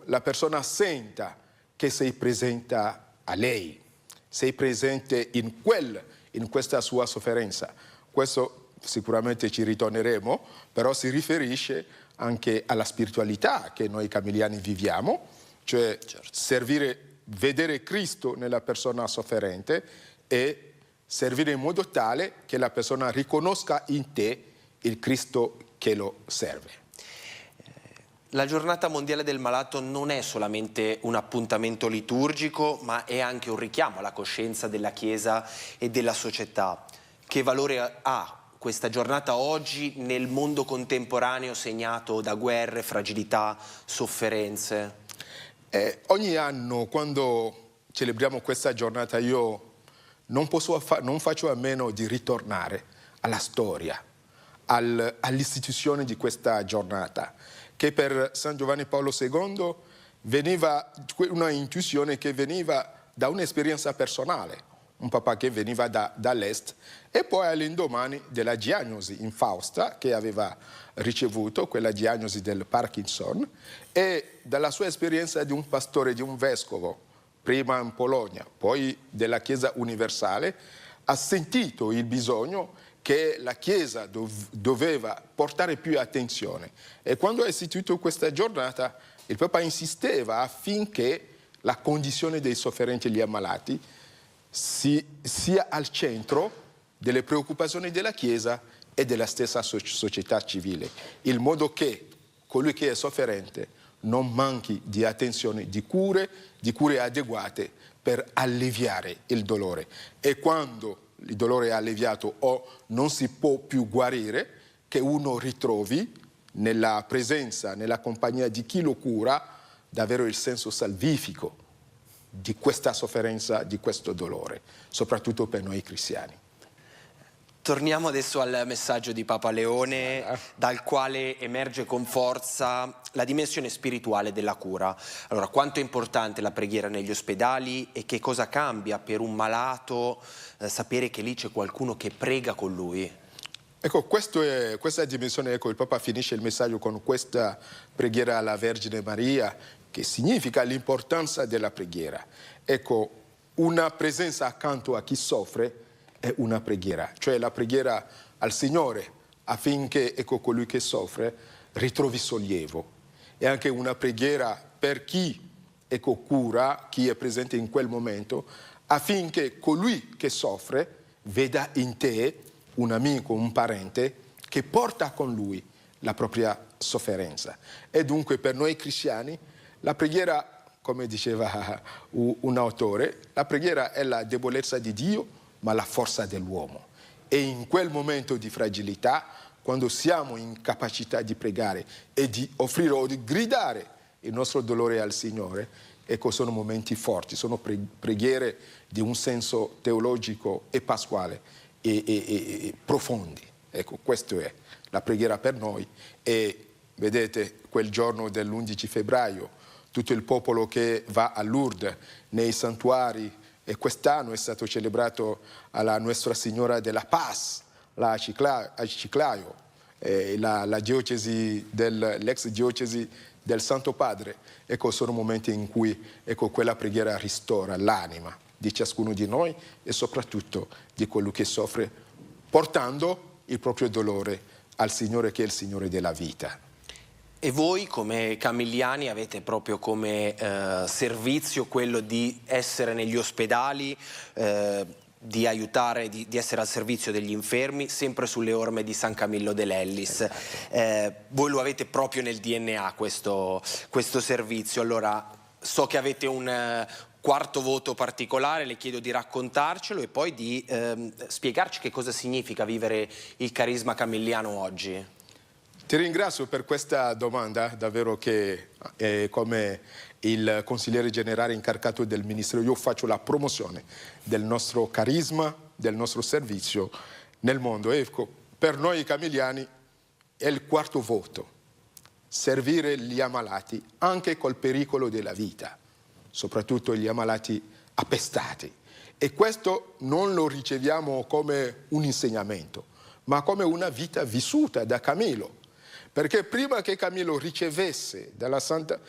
la persona senta che sei presente a lei, sei presente in questa sua sofferenza. Questo sicuramente ci ritorneremo, però si riferisce anche alla spiritualità che noi camilliani viviamo, cioè vedere Cristo nella persona sofferente e servire in modo tale che la persona riconosca in te il Cristo che lo serve. La giornata mondiale del malato non è solamente un appuntamento liturgico, ma è anche un richiamo alla coscienza della Chiesa e della società. Che valore ha questa giornata oggi nel mondo contemporaneo segnato da guerre, fragilità, sofferenze? Ogni anno quando celebriamo questa giornata io non faccio a meno di ritornare alla storia, all'istituzione di questa giornata, che per San Giovanni Paolo II veniva una intuizione che veniva da un'esperienza personale, un papà che veniva dall'est, e poi all'indomani della diagnosi infausta che aveva ricevuto, quella diagnosi del Parkinson, e dalla sua esperienza di un pastore, di un vescovo, prima in Polonia, poi della Chiesa universale, ha sentito il bisogno che la Chiesa doveva portare più attenzione. E quando ha istituito questa giornata, il Papa insisteva affinché la condizione dei sofferenti e gli ammalati sia al centro delle preoccupazioni della Chiesa e della stessa società civile, in modo che colui che è sofferente non manchi di attenzione, di cure adeguate per alleviare il dolore. E quando il dolore è alleviato o non si può più guarire, che uno ritrovi nella presenza, nella compagnia di chi lo cura, davvero il senso salvifico di questa sofferenza, di questo dolore, soprattutto per noi cristiani. Torniamo adesso al messaggio di Papa Leone, dal quale emerge con forza la dimensione spirituale della cura. Allora, quanto è importante la preghiera negli ospedali e che cosa cambia per un malato sapere che lì c'è qualcuno che prega con lui? Ecco, questa dimensione, ecco, il Papa finisce il messaggio con questa preghiera alla Vergine Maria, che significa l'importanza della preghiera. Ecco, una presenza accanto a chi soffre è una preghiera, cioè la preghiera al Signore affinché, ecco, colui che soffre ritrovi sollievo. È anche una preghiera per chi, ecco, cura, chi è presente in quel momento, affinché colui che soffre veda in te un amico, un parente che porta con lui la propria sofferenza. E dunque per noi cristiani la preghiera, come diceva un autore, la preghiera è la debolezza di Dio, ma la forza dell'uomo. E in quel momento di fragilità, quando siamo in capacità di pregare e di offrire o di gridare il nostro dolore al Signore, ecco, sono momenti forti, sono preghiere di un senso teologico e pasquale e profondi. Ecco, questo è la preghiera per noi. E vedete, quel giorno dell'11 febbraio, tutto il popolo che va a Lourdes, nei santuari, e quest'anno è stato celebrato alla Nostra Signora della Paz, a Chiclayo, la diocesi l'ex diocesi del Santo Padre. Ecco, sono momenti in cui, ecco, quella preghiera ristora l'anima di ciascuno di noi e soprattutto di colui che soffre, portando il proprio dolore al Signore, che è il Signore della vita. E voi come Camilliani avete proprio come servizio quello di essere negli ospedali, di aiutare, di essere al servizio degli infermi, sempre sulle orme di San Camillo dell'Ellis. Voi lo avete proprio nel DNA questo servizio. Allora, so che avete un quarto voto particolare, le chiedo di raccontarcelo e poi di spiegarci che cosa significa vivere il carisma camilliano oggi. Ti ringrazio per questa domanda, davvero che come il consigliere generale incaricato del Ministero io faccio la promozione del nostro carisma, del nostro servizio nel mondo. Ecco, per noi camilliani è il quarto voto, servire gli ammalati anche col pericolo della vita, soprattutto gli ammalati appestati. E questo non lo riceviamo come un insegnamento, ma come una vita vissuta da Camillo. Perché prima che Camillo ricevesse dalla Santa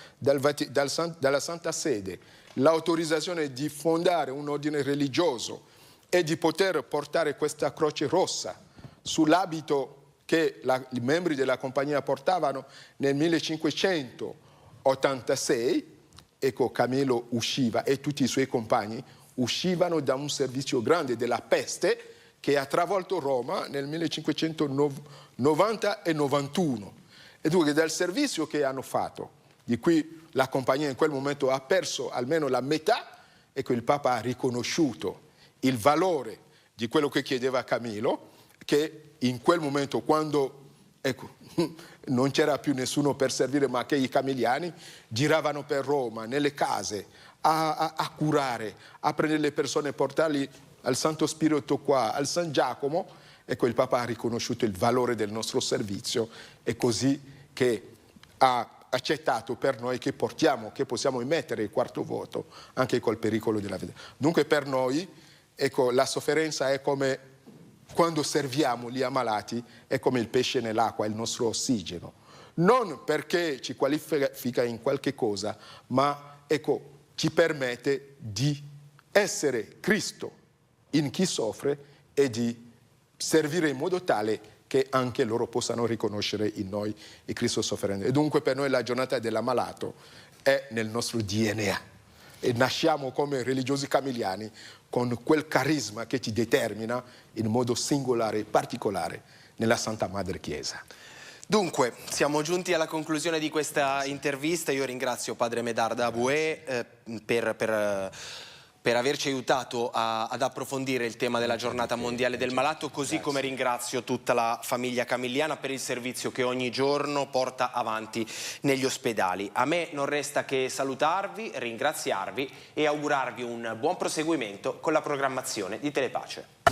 Sede l'autorizzazione di fondare un ordine religioso e di poter portare questa croce rossa sull'abito che i membri della compagnia portavano nel 1586, ecco, Camillo usciva e tutti i suoi compagni uscivano da un servizio grande della peste che ha travolto Roma nel 1590 e 91. E dunque dal servizio che hanno fatto, di cui la compagnia in quel momento ha perso almeno la metà, ecco, il Papa ha riconosciuto il valore di quello che chiedeva Camillo, che in quel momento, quando, ecco, non c'era più nessuno per servire ma che i camilliani giravano per Roma, nelle case, a curare, a prendere le persone e portarli al Santo Spirito qua, al San Giacomo. Ecco, il Papa ha riconosciuto il valore del nostro servizio e così che ha accettato per noi che possiamo emettere il quarto voto anche col pericolo della vita. Dunque per noi, ecco, la sofferenza è come quando serviamo gli ammalati, è come il pesce nell'acqua, il nostro ossigeno. Non perché ci qualifica in qualche cosa, ma ecco, ci permette di essere Cristo in chi soffre e di servire in modo tale che anche loro possano riconoscere in noi il Cristo sofferente. E dunque per noi la giornata dell'ammalato è nel nostro DNA e nasciamo come religiosi camilliani con quel carisma che ci determina in modo singolare e particolare nella Santa Madre Chiesa. Dunque, siamo giunti alla conclusione di questa intervista. Io ringrazio padre Medard Aboué per averci aiutato ad approfondire il tema della giornata mondiale del malato, così come ringrazio tutta la famiglia camilliana per il servizio che ogni giorno porta avanti negli ospedali. A me non resta che salutarvi, ringraziarvi e augurarvi un buon proseguimento con la programmazione di Telepace.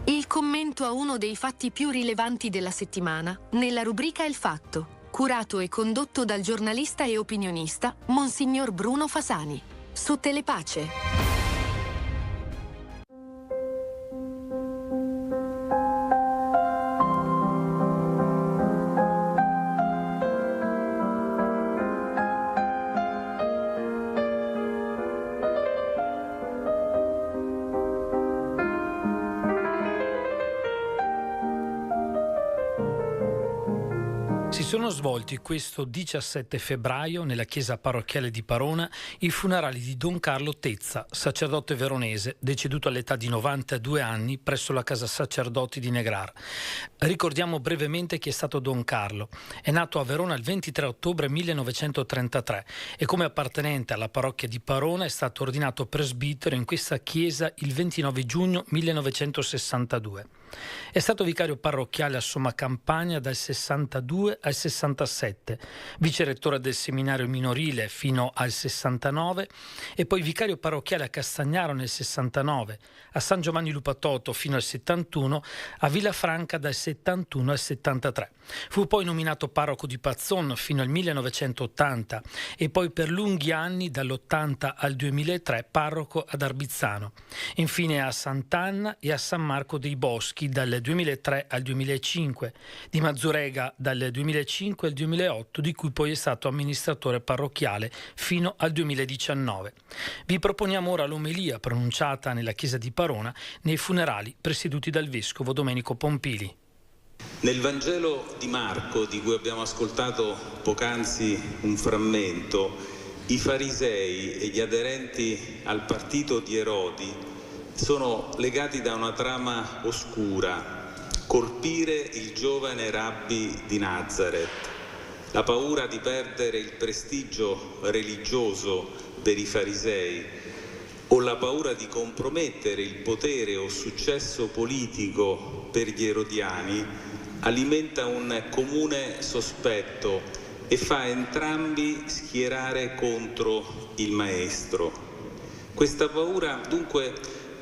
Il commento a uno dei fatti più rilevanti della settimana nella rubrica Il Fatto, curato e condotto dal giornalista e opinionista Monsignor Bruno Fasani, su Telepace. Si sono svolti questo 17 febbraio nella chiesa parrocchiale di Parona i funerali di Don Carlo Tezza, sacerdote veronese, deceduto all'età di 92 anni presso la casa sacerdoti di Negrar. Ricordiamo brevemente chi è stato Don Carlo. È nato a Verona il 23 ottobre 1933 e come appartenente alla parrocchia di Parona è stato ordinato presbitero in questa chiesa il 29 giugno 1962. È stato vicario parrocchiale a Somma Campagna dal 62 al 67, vicerettore del seminario minorile fino al 69 e poi vicario parrocchiale a Castagnaro nel 69, a San Giovanni Lupatoto fino al 71, a Villafranca dal 71 al 73. Fu poi nominato parroco di Pazzon fino al 1980 e poi per lunghi anni dall'80 al 2003 parroco ad Arbizzano. Infine a Sant'Anna e a San Marco dei Boschi dal 2003 al 2005, di Mazzurega dal 2005 al 2008, di cui poi è stato amministratore parrocchiale fino al 2019. Vi proponiamo ora l'omelia pronunciata nella chiesa di Parona nei funerali presieduti dal vescovo Domenico Pompili. Nel Vangelo di Marco, di cui abbiamo ascoltato poc'anzi un frammento, i farisei e gli aderenti al partito di Erodi sono legati da una trama oscura: colpire il giovane rabbi di Nazareth. La paura di perdere il prestigio religioso per i farisei o la paura di compromettere il potere o successo politico per gli erodiani alimenta un comune sospetto e fa entrambi schierare contro il maestro. Questa paura dunque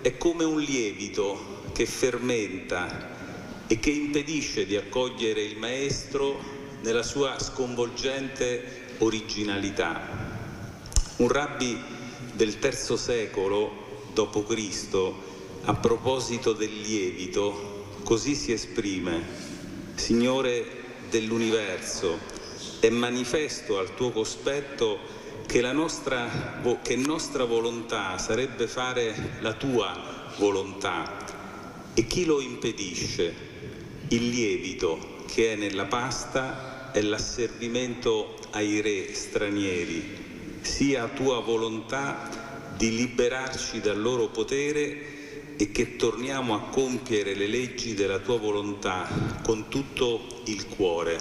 è come un lievito che fermenta e che impedisce di accogliere il maestro nella sua sconvolgente originalità. Un rabbi del III secolo d.C., a proposito del lievito, così si esprime: Signore dell'universo, è manifesto al tuo cospetto che nostra volontà sarebbe fare la tua volontà. E chi lo impedisce? Il lievito che è nella pasta è l'asservimento ai re stranieri. Sia tua volontà di liberarci dal loro potere e che torniamo a compiere le leggi della tua volontà con tutto il cuore.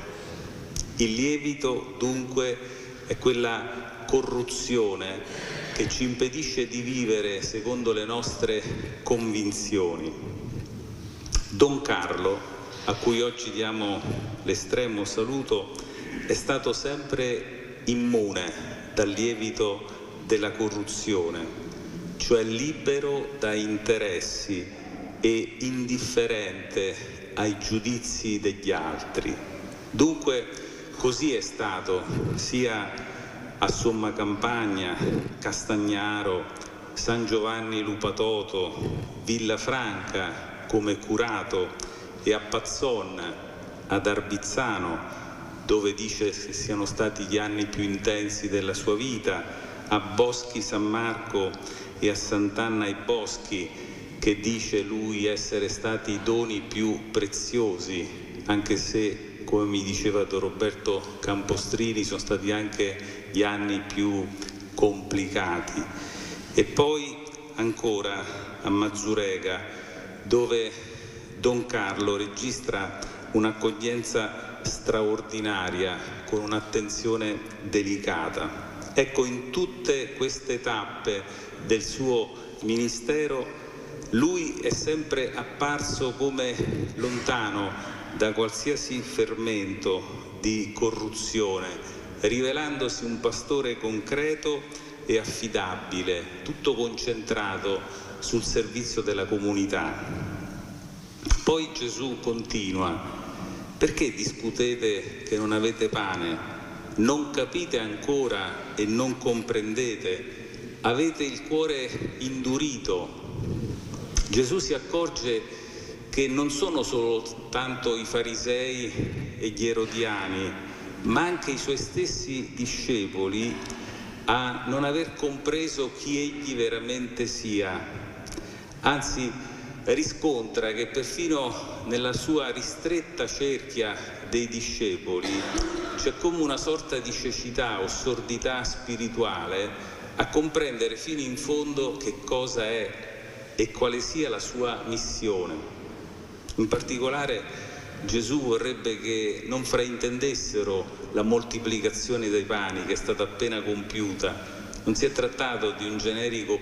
Il lievito dunque è quella corruzione che ci impedisce di vivere secondo le nostre convinzioni. Don Carlo, a cui oggi diamo l'estremo saluto, è stato sempre immune dal lievito della corruzione, cioè libero da interessi e indifferente ai giudizi degli altri. Dunque così è stato sia a Somma Campagna, Castagnaro, San Giovanni Lupatoto, Villafranca come curato e a Pazzon, ad Arbizzano, dove dice che siano stati gli anni più intensi della sua vita, a Boschi San Marco e a Sant'Anna ai Boschi, che dice lui essere stati i doni più preziosi, anche se, come mi diceva Don Roberto Campostrini, sono stati anche gli anni più complicati. E poi ancora a Mazzurega, dove Don Carlo registra un'accoglienza straordinaria con un'attenzione delicata. Ecco, in tutte queste tappe del suo ministero lui è sempre apparso come lontano da qualsiasi fermento di corruzione, rivelandosi un pastore concreto e affidabile, tutto concentrato sul servizio della comunità. Poi Gesù continua: perché discutete che non avete pane? Non capite ancora e non comprendete? Avete il cuore indurito? Gesù si accorge che non sono soltanto i farisei e gli erodiani, ma anche i suoi stessi discepoli a non aver compreso chi egli veramente sia. Anzi, riscontra che perfino nella sua ristretta cerchia dei discepoli c'è come una sorta di cecità o sordità spirituale a comprendere fino in fondo che cosa è e quale sia la sua missione. In particolare Gesù vorrebbe che non fraintendessero la moltiplicazione dei pani che è stata appena compiuta. Non si è trattato di un generico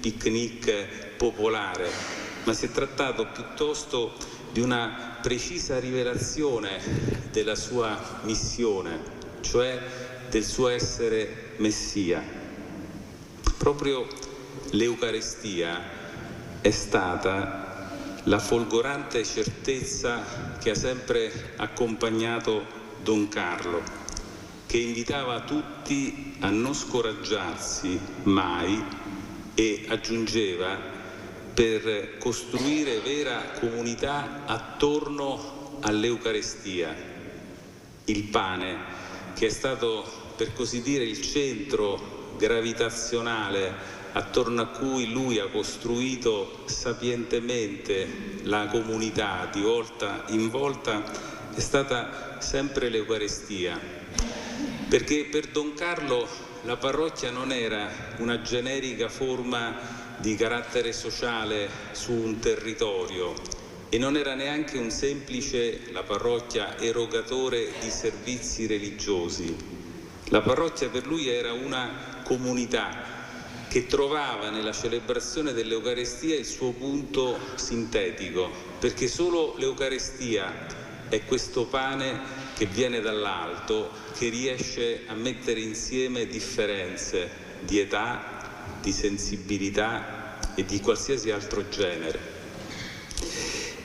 picnic popolare, ma si è trattato piuttosto di una precisa rivelazione della sua missione, cioè del suo essere Messia. Proprio l'Eucaristia è stata la folgorante certezza che ha sempre accompagnato Don Carlo, che invitava tutti a non scoraggiarsi mai e aggiungeva: per costruire vera comunità attorno all'Eucaristia, il pane che è stato, per così dire, il centro gravitazionale attorno a cui lui ha costruito sapientemente la comunità di volta in volta, è stata sempre l'Eucaristia. Perché per Don Carlo la parrocchia non era una generica forma di carattere sociale su un territorio e non era neanche un semplice, la parrocchia, erogatore di servizi religiosi. La parrocchia per lui era una comunità che trovava nella celebrazione dell'Eucaristia il suo punto sintetico, perché solo l'Eucaristia è questo pane che viene dall'alto, che riesce a mettere insieme differenze di età, di sensibilità e di qualsiasi altro genere.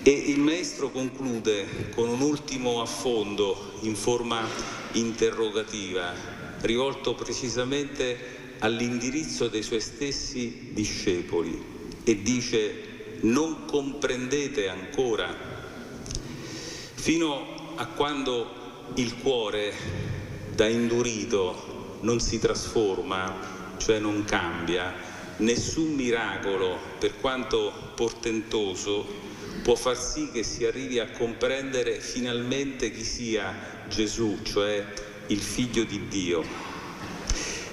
E il maestro conclude con un ultimo affondo in forma interrogativa, rivolto precisamente all'indirizzo dei suoi stessi discepoli, e dice: non comprendete ancora? Fino a quando il cuore da indurito non si trasforma, cioè non cambia, nessun miracolo, per quanto portentoso, può far sì che si arrivi a comprendere finalmente chi sia Gesù, cioè il Figlio di Dio.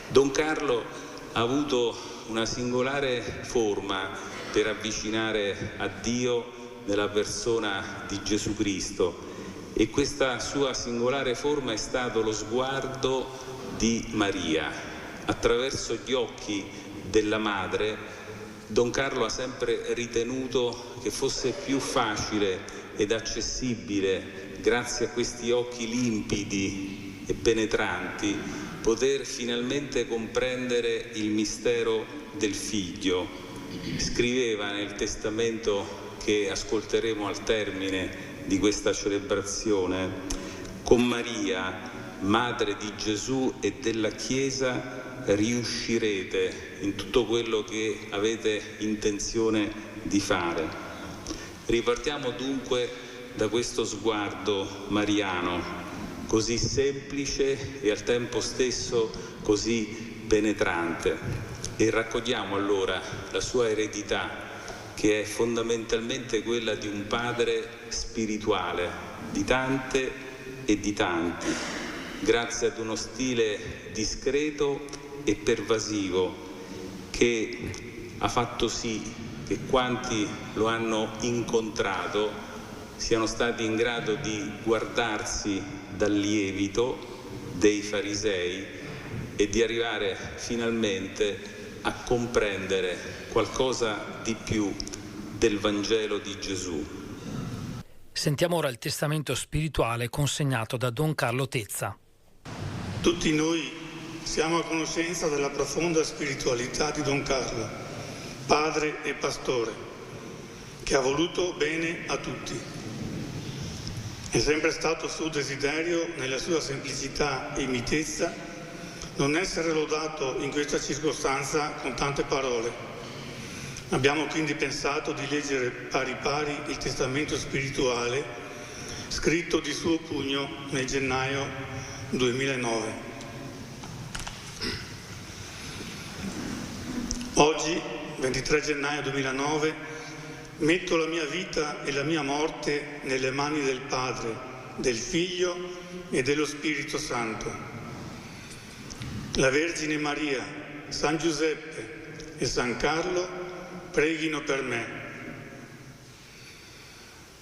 Don Carlo ha avuto una singolare forma per avvicinare a Dio nella persona di Gesù Cristo, e questa sua singolare forma è stato lo sguardo di Maria. Attraverso gli occhi della madre, Don Carlo ha sempre ritenuto che fosse più facile ed accessibile, grazie a questi occhi limpidi e penetranti, poter finalmente comprendere il mistero del Figlio. Scriveva nel testamento che ascolteremo al termine di questa celebrazione: con Maria, madre di Gesù e della Chiesa, riuscirete in tutto quello che avete intenzione di fare. Ripartiamo dunque da questo sguardo mariano, così semplice e al tempo stesso così penetrante, e raccogliamo allora la sua eredità, che è fondamentalmente quella di un padre spirituale, di tante e di tanti, grazie ad uno stile discreto e pervasivo che ha fatto sì che quanti lo hanno incontrato siano stati in grado di guardarsi dal lievito dei farisei e di arrivare finalmente a comprendere qualcosa di più del Vangelo di Gesù. Sentiamo ora il testamento spirituale consegnato da Don Carlo Tezza. Tutti noi siamo a conoscenza della profonda spiritualità di Don Carlo, padre e pastore. che ha voluto bene a tutti. È sempre stato suo desiderio, nella sua semplicità e mitezza, non essere lodato in questa circostanza con tante parole. Abbiamo quindi pensato di leggere pari pari il testamento spirituale scritto di suo pugno nel gennaio 2009. Oggi, 23 gennaio 2009, metto la mia vita e la mia morte nelle mani del Padre, del Figlio e dello Spirito Santo. La Vergine Maria, San Giuseppe e San Carlo preghino per me.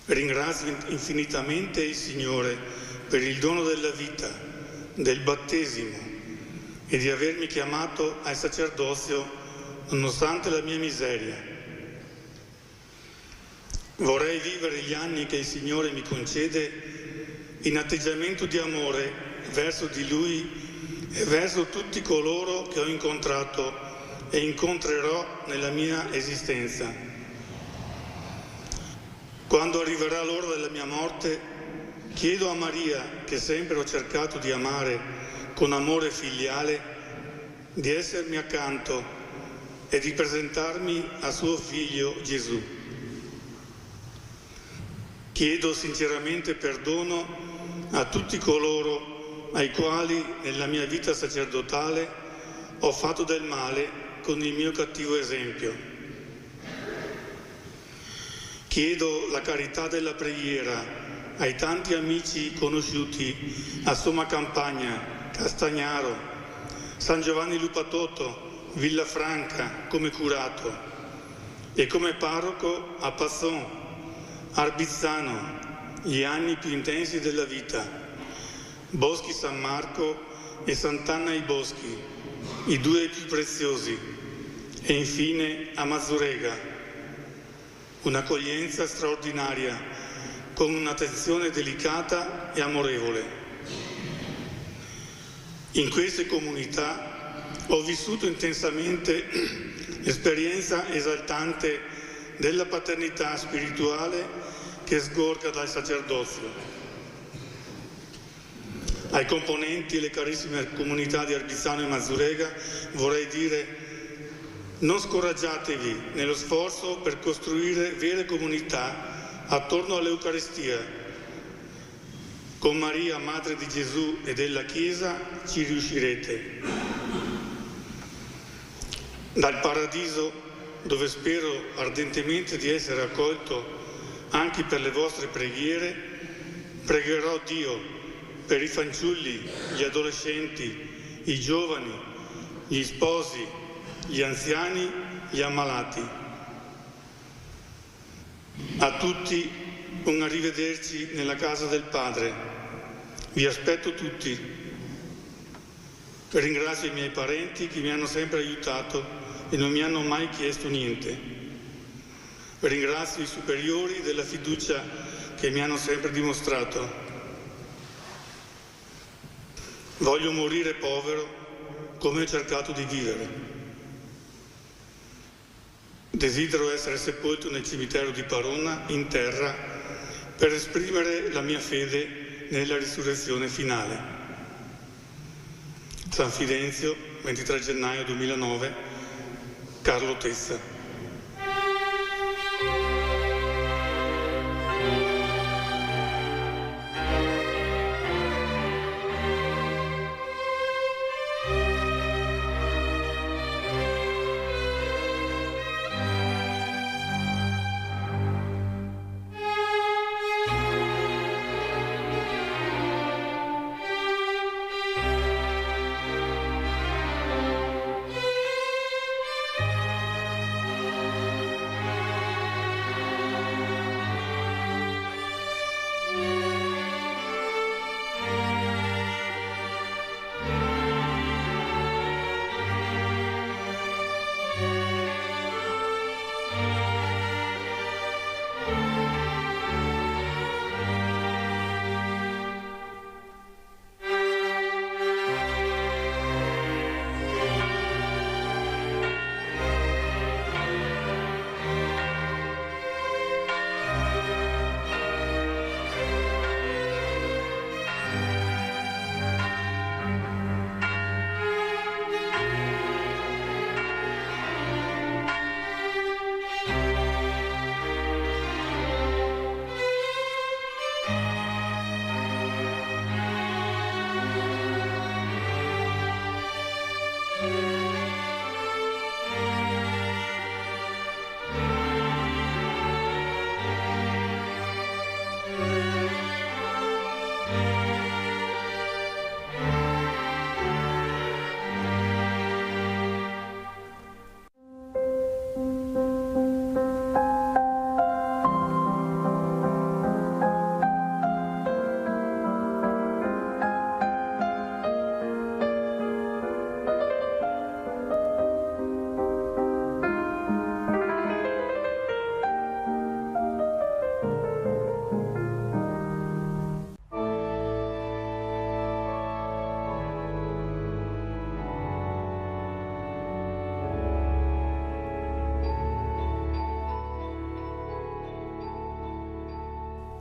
Ringrazio infinitamente il Signore per il dono della vita, del battesimo e di avermi chiamato al sacerdozio nonostante la mia miseria. Vorrei vivere gli anni che il Signore mi concede in atteggiamento di amore verso di Lui e verso tutti coloro che ho incontrato e incontrerò nella mia esistenza. Quando arriverà l'ora della mia morte, chiedo a Maria, che sempre ho cercato di amare con amore filiale, di essermi accanto e di presentarmi a suo Figlio Gesù. Chiedo sinceramente perdono a tutti coloro ai quali nella mia vita sacerdotale ho fatto del male con il mio cattivo esempio. Chiedo la carità della preghiera ai tanti amici conosciuti a Somma Campagna, Castagnaro, San Giovanni Lupatoto, Villafranca come curato e come parroco a Passon, Arbizzano, gli anni più intensi della vita, Boschi San Marco e Sant'Anna ai Boschi, i due più preziosi, e infine a Mazzurega, un'accoglienza straordinaria con un'attenzione delicata e amorevole. In queste comunità ho vissuto intensamente l'esperienza esaltante della paternità spirituale che sgorga dal sacerdozio. Ai componenti e le carissime comunità di Arbizzano e Mazzurega vorrei dire: non scoraggiatevi nello sforzo per costruire vere comunità attorno all'Eucaristia. Con Maria, Madre di Gesù e della Chiesa, ci riuscirete. Dal paradiso, dove spero ardentemente di essere accolto anche per le vostre preghiere, pregherò Dio per i fanciulli, gli adolescenti, i giovani, gli sposi, gli anziani, gli ammalati. A tutti un arrivederci nella casa del Padre. Vi aspetto tutti. Ringrazio i miei parenti che mi hanno sempre aiutato e non mi hanno mai chiesto niente. Ringrazio i superiori della fiducia che mi hanno sempre dimostrato. Voglio morire povero come ho cercato di vivere. Desidero essere sepolto nel cimitero di Parona, in terra, per esprimere la mia fede nella risurrezione finale. San Fidenzio, 23 gennaio 2009, Carlo Tessa.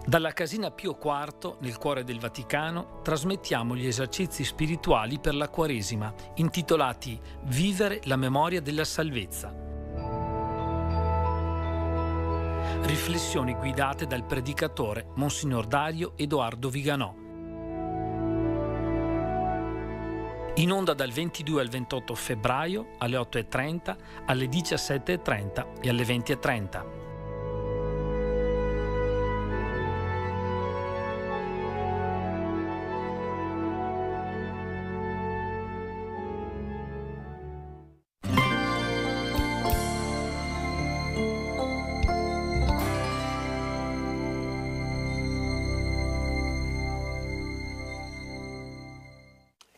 Dalla Casina Pio IV, nel cuore del Vaticano, trasmettiamo gli esercizi spirituali per la Quaresima, intitolati Vivere la memoria della salvezza. Riflessioni guidate dal predicatore Monsignor Dario Edoardo Viganò. In onda dal 22 al 28 febbraio alle 8:30, alle 17:30 e alle 20:30.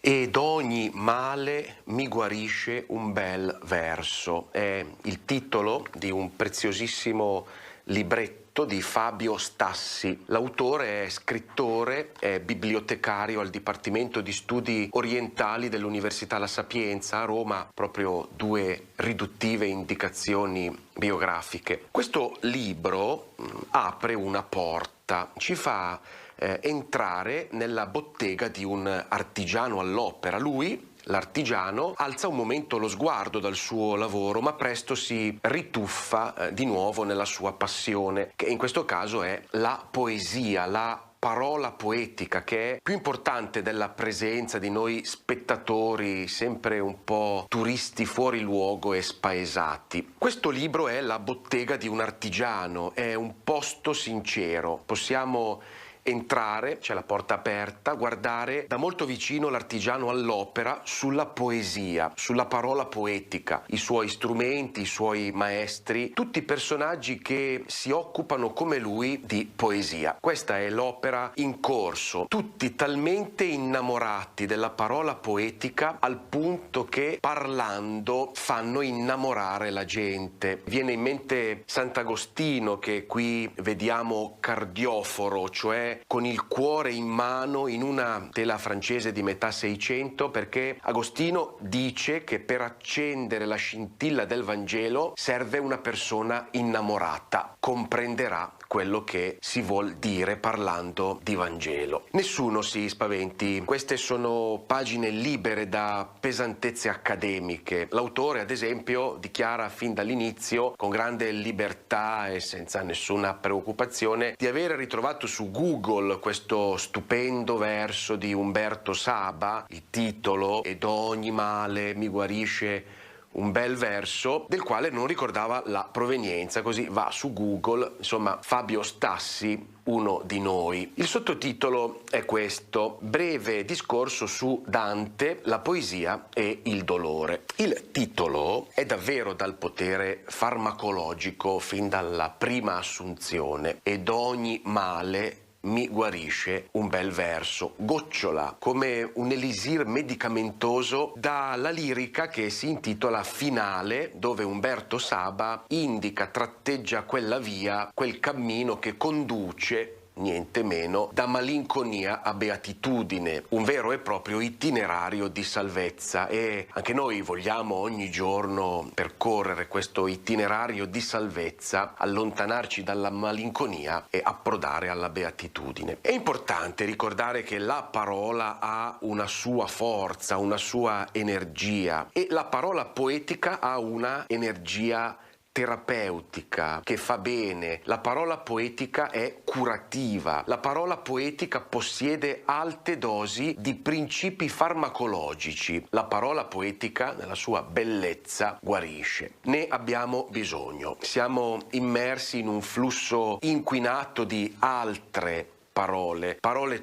Ed ogni male mi guarisce un bel verso. È il titolo di un preziosissimo libretto di Fabio Stassi. L'autore è scrittore, è bibliotecario al Dipartimento di Studi Orientali dell'Università La Sapienza a Roma, proprio due riduttive indicazioni biografiche. Questo libro apre una porta, ci fa entrare nella bottega di un artigiano all'opera. Lui, l'artigiano, alza un momento lo sguardo dal suo lavoro, ma presto si rituffa di nuovo nella sua passione, che in questo caso è la poesia, la parola poetica, che è più importante della presenza di noi spettatori sempre un po' turisti fuori luogo e spaesati. Questo libro è la bottega di un artigiano, è un posto sincero. Possiamo entrare, c'è la porta aperta, guardare da molto vicino l'artigiano all'opera sulla poesia, sulla parola poetica, i suoi strumenti, i suoi maestri, tutti personaggi che si occupano come lui di poesia. Questa è l'opera in corso, tutti talmente innamorati della parola poetica al punto che parlando fanno innamorare la gente. Viene in mente Sant'Agostino, che qui vediamo cardioforo, cioè con il cuore in mano in una tela francese di metà Seicento, perché Agostino dice che per accendere la scintilla del Vangelo serve una persona innamorata. Comprenderà quello che si vuol dire parlando di Vangelo. Nessuno si spaventi, queste sono pagine libere da pesantezze accademiche. L'autore, ad esempio, dichiara fin dall'inizio, con grande libertà e senza nessuna preoccupazione, di aver ritrovato su Google questo stupendo verso di Umberto Saba, il titolo "Ed ogni male mi guarisce un bel verso", del quale non ricordava la provenienza, così va su Google, insomma, Fabio Stassi, uno di noi. Il sottotitolo è questo: Breve discorso su Dante, la poesia e il dolore. Il titolo è davvero dal potere farmacologico fin dalla prima assunzione. Ed ogni male mi guarisce un bel verso, gocciola come un elisir medicamentoso dalla lirica che si intitola Finale, dove Umberto Saba indica, tratteggia quella via, quel cammino che conduce niente meno da malinconia a beatitudine, un vero e proprio itinerario di salvezza, e anche noi vogliamo ogni giorno percorrere questo itinerario di salvezza, allontanarci dalla malinconia e approdare alla beatitudine. È importante ricordare che la parola ha una sua forza, una sua energia, e la parola poetica ha una energia terapeutica che fa bene. La parola poetica è curativa. La parola poetica possiede alte dosi di principi farmacologici. La parola poetica, nella sua bellezza, guarisce. Ne abbiamo bisogno. Siamo immersi in un flusso inquinato di altre parole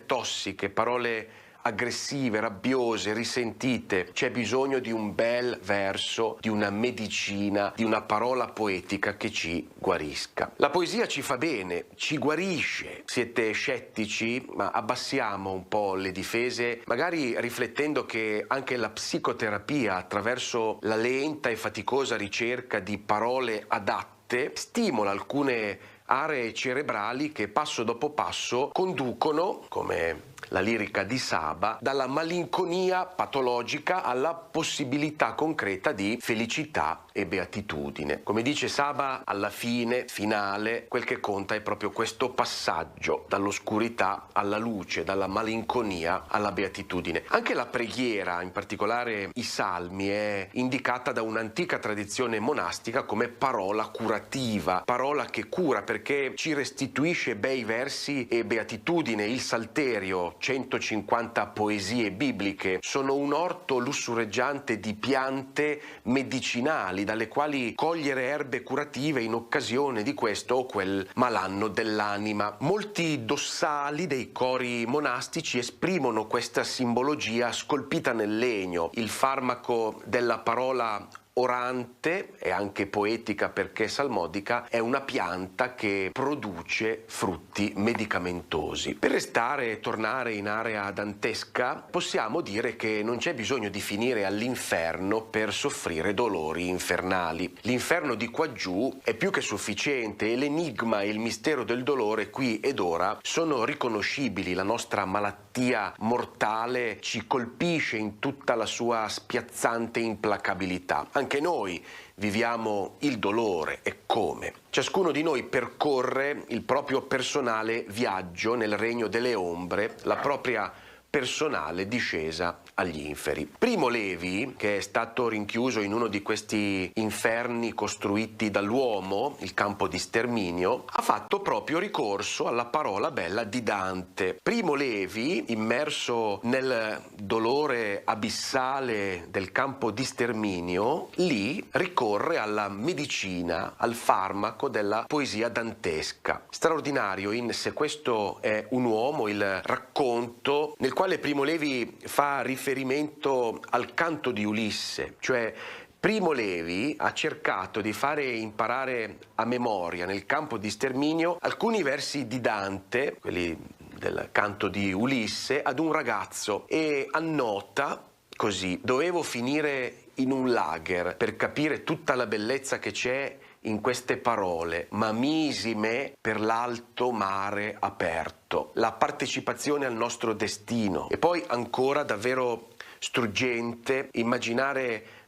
tossiche, parole aggressive, rabbiose, risentite. C'è bisogno di un bel verso, di una medicina, di una parola poetica che ci guarisca. La poesia ci fa bene, ci guarisce. Siete scettici? Ma abbassiamo un po' le difese, magari riflettendo che anche la psicoterapia, attraverso la lenta e faticosa ricerca di parole adatte, stimola alcune aree cerebrali che passo dopo passo conducono, come la lirica di Saba, dalla malinconia patologica alla possibilità concreta di felicità e beatitudine. Come dice Saba, alla finale, quel che conta è proprio questo passaggio dall'oscurità alla luce, dalla malinconia alla beatitudine. Anche la preghiera, in particolare i salmi, è indicata da un'antica tradizione monastica come parola curativa, parola che cura perché ci restituisce bei versi e beatitudine. Il Salterio, 150 poesie bibliche, sono un orto lussureggiante di piante medicinali dalle quali cogliere erbe curative in occasione di questo o quel malanno dell'anima. Molti dossali dei cori monastici esprimono questa simbologia scolpita nel legno. Il farmaco della parola orante, e anche poetica perché salmodica, è una pianta che produce frutti medicamentosi. Per restare e tornare in area dantesca, possiamo dire che non c'è bisogno di finire all'inferno per soffrire dolori infernali. L'inferno di quaggiù è più che sufficiente e l'enigma e il mistero del dolore qui ed ora sono riconoscibili. La nostra malattia mortale ci colpisce in tutta la sua spiazzante implacabilità. Anche noi viviamo il dolore, e come? Ciascuno di noi percorre il proprio personale viaggio nel regno delle ombre, la propria personale discesa agli inferi. Primo Levi, che è stato rinchiuso in uno di questi inferni costruiti dall'uomo, il campo di sterminio, ha fatto proprio ricorso alla parola bella di Dante. Primo Levi, immerso nel dolore abissale del campo di sterminio, lì ricorre alla medicina, al farmaco della poesia dantesca. Straordinario in Se questo è un uomo, il racconto nel quale Primo Levi fa riferimento al canto di Ulisse, cioè Primo Levi ha cercato di fare imparare a memoria nel campo di sterminio alcuni versi di Dante, quelli del canto di Ulisse, ad un ragazzo, e annota così: dovevo finire in un lager per capire tutta la bellezza che c'è in queste parole, ma misi me per l'alto mare aperto, la partecipazione al nostro destino. E poi ancora davvero struggente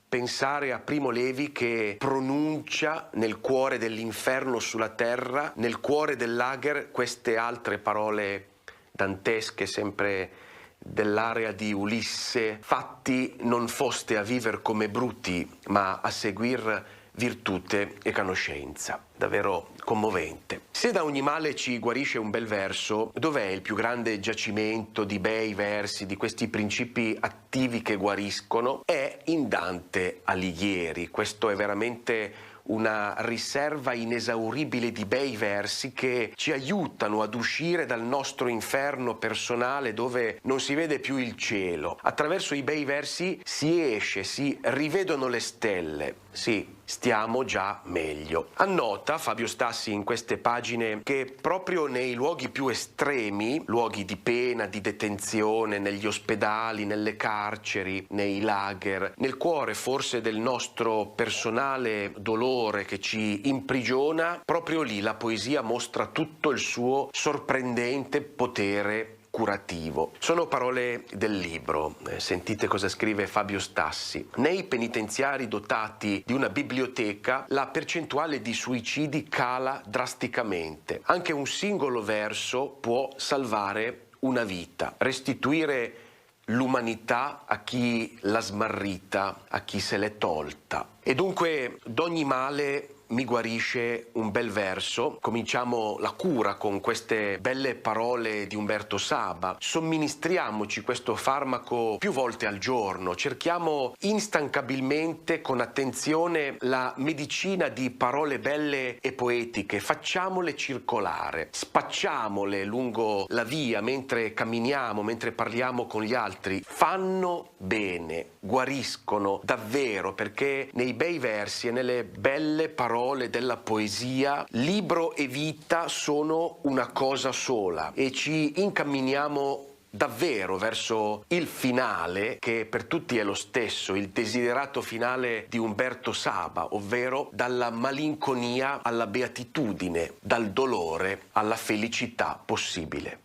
pensare a Primo Levi che pronuncia nel cuore dell'inferno sulla terra, nel cuore del lager, queste altre parole dantesche, sempre dell'area di Ulisse: fatti non foste a viver come bruti, ma a seguir virtute e conoscenza. Davvero commovente. Se da ogni male ci guarisce un bel verso, dov'è il più grande giacimento di bei versi, di questi principi attivi che guariscono? È in Dante Alighieri. Questo è veramente una riserva inesauribile di bei versi che ci aiutano ad uscire dal nostro inferno personale dove non si vede più il cielo. Attraverso i bei versi si esce, si rivedono le stelle. Sì, stiamo già meglio. Annota Fabio Stassi in queste pagine che proprio nei luoghi più estremi, luoghi di pena, di detenzione, negli ospedali, nelle carceri, nei lager, nel cuore forse del nostro personale dolore che ci imprigiona, proprio lì la poesia mostra tutto il suo sorprendente potere curativo. Sono parole del libro. Sentite cosa scrive Fabio Stassi. Nei penitenziari dotati di una biblioteca la percentuale di suicidi cala drasticamente. Anche un singolo verso può salvare una vita, restituire l'umanità a chi l'ha smarrita, a chi se l'è tolta. E dunque d'ogni male mi guarisce un bel verso. Cominciamo la cura con queste belle parole di Umberto Saba. Somministriamoci questo farmaco più volte al giorno. Cerchiamo instancabilmente, con attenzione, la medicina di parole belle e poetiche. Facciamole circolare, spacciamole lungo la via mentre camminiamo, mentre parliamo con gli altri. Fanno bene, guariscono davvero, perché nei bei versi e nelle belle parole della poesia libro e vita sono una cosa sola e ci incamminiamo davvero verso il finale, che per tutti è lo stesso, il desiderato finale di Umberto Saba, ovvero dalla malinconia alla beatitudine, dal dolore alla felicità possibile.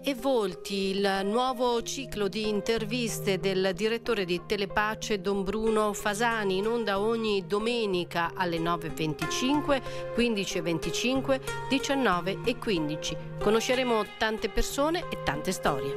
Parole e volti, il nuovo ciclo di interviste del direttore di Telepace Don Bruno Fasani, in onda ogni domenica alle 9.25, 15.25, 19.15. Conosceremo tante persone e tante storie.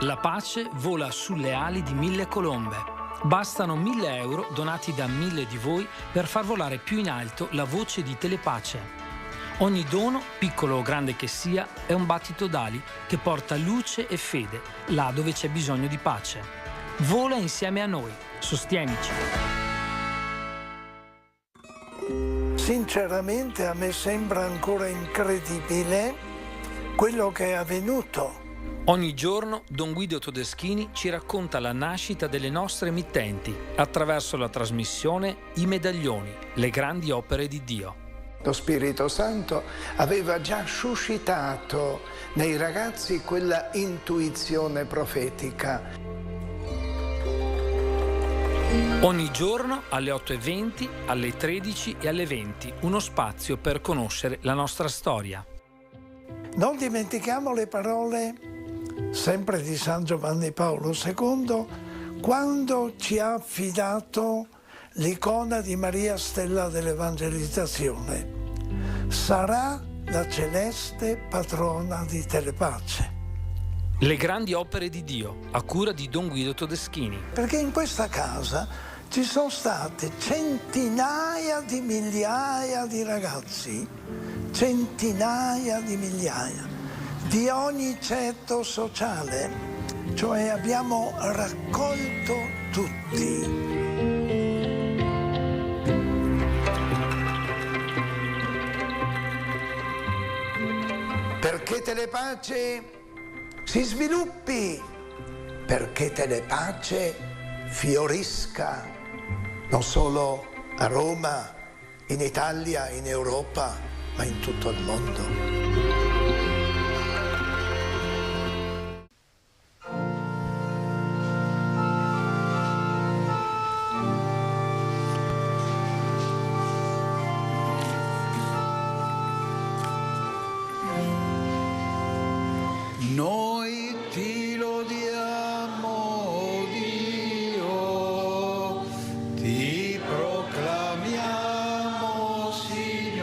La pace vola sulle ali di 1000 colombe. Bastano 1000 euro donati da 1000 di voi per far volare più in alto la voce di Telepace. Ogni dono, piccolo o grande che sia, è un battito d'ali che porta luce e fede là dove c'è bisogno di pace. Vola insieme a noi, sostienici. Sinceramente a me sembra ancora incredibile quello che è avvenuto. Ogni giorno Don Guido Todeschini ci racconta la nascita delle nostre emittenti attraverso la trasmissione I Medaglioni, le grandi opere di Dio. Lo Spirito Santo aveva già suscitato nei ragazzi quella intuizione profetica. Ogni giorno alle 8:20, alle 13 e alle 20, uno spazio per conoscere la nostra storia. Non dimentichiamo le parole sempre di San Giovanni Paolo II, quando ci ha affidato l'icona di Maria Stella dell'Evangelizzazione. Sarà la celeste patrona di Telepace. Le grandi opere di Dio, a cura di Don Guido Todeschini. Perché in questa casa ci sono state centinaia di migliaia di ragazzi, centinaia di migliaia, di ogni ceto sociale, cioè abbiamo raccolto tutti. Perché Telepace si sviluppi, perché Telepace fiorisca, non solo a Roma, in Italia, in Europa, ma in tutto il mondo. Noi ti lodiamo, Dio, ti proclamiamo, Signore.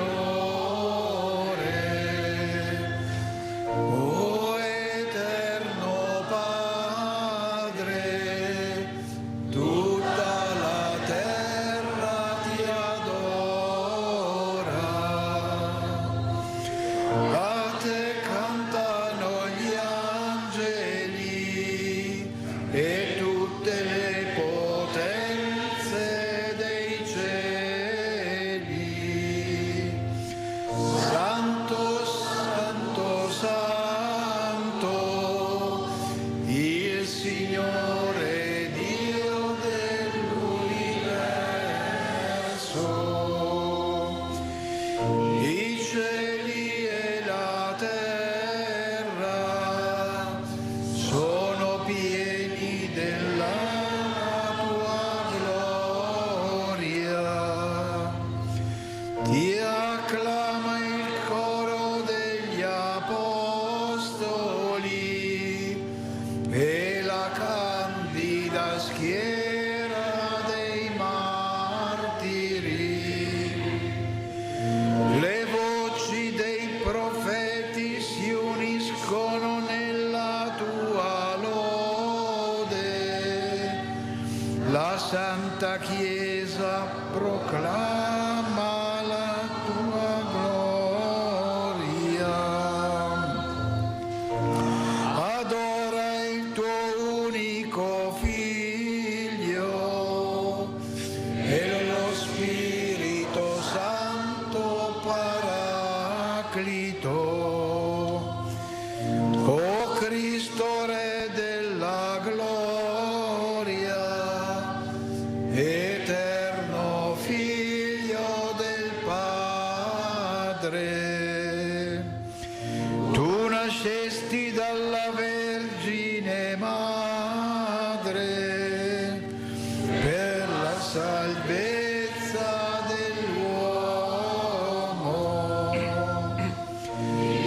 sulla schiera dei martiri. Le voci dei profeti si uniscono nella tua lode. La Santa Chiesa proclama la tua gloria. Adora il tuo unico Figlio e lo Spirito Santo Paraclito. O Cristo Re della gloria, eterno Figlio del Padre, tu nascesti dalla Vergine Madre per la salvezza dell'uomo,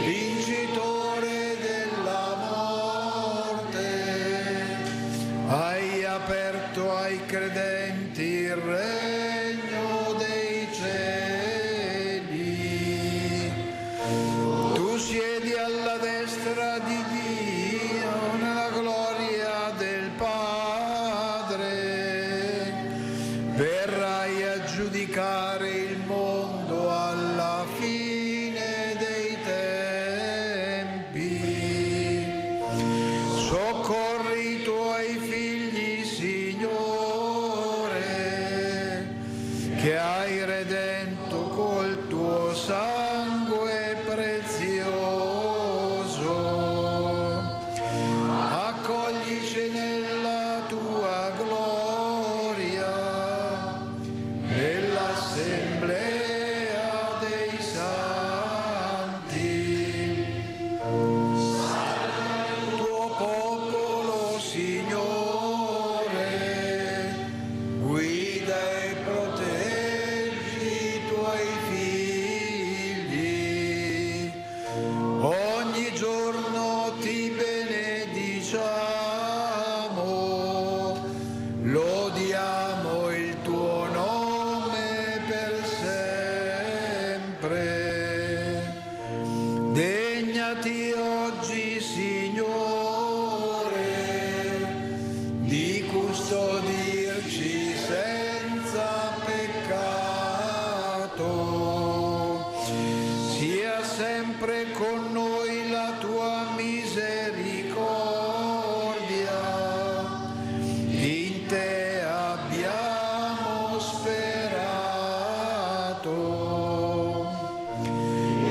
vincitore della morte, hai aperto ai credenti il regno dei cieli. Tu siedi alla destra di Dio nella gloria del Padre. Verrai a giudicare il mondo alla fine dei tempi. Soccorri i tuoi figli, Signore, che hai redento col tuo sangue prezioso. Accoglici nella tua gloria, nell'assemblea dei santi. Il tuo popolo, Signore, guida e proteggi i tuoi figli. Ogni giorno ti benediciamo, lodiamo il tuo nome per sempre. Degnati oggi, Signore, di custodirci senza peccato. Sia sempre con noi la tua misericordia, in te abbiamo sperato.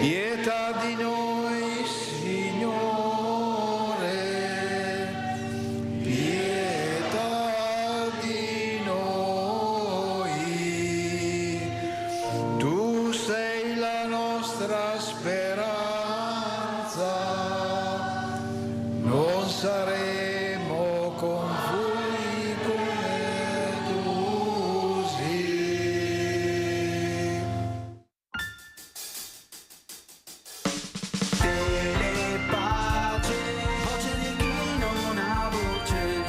Pietà di noi, Signore, pietà di noi. Tu sei la nostra speranza, non saremo confusi come delusi. Telepace, voce di chi non ha voce,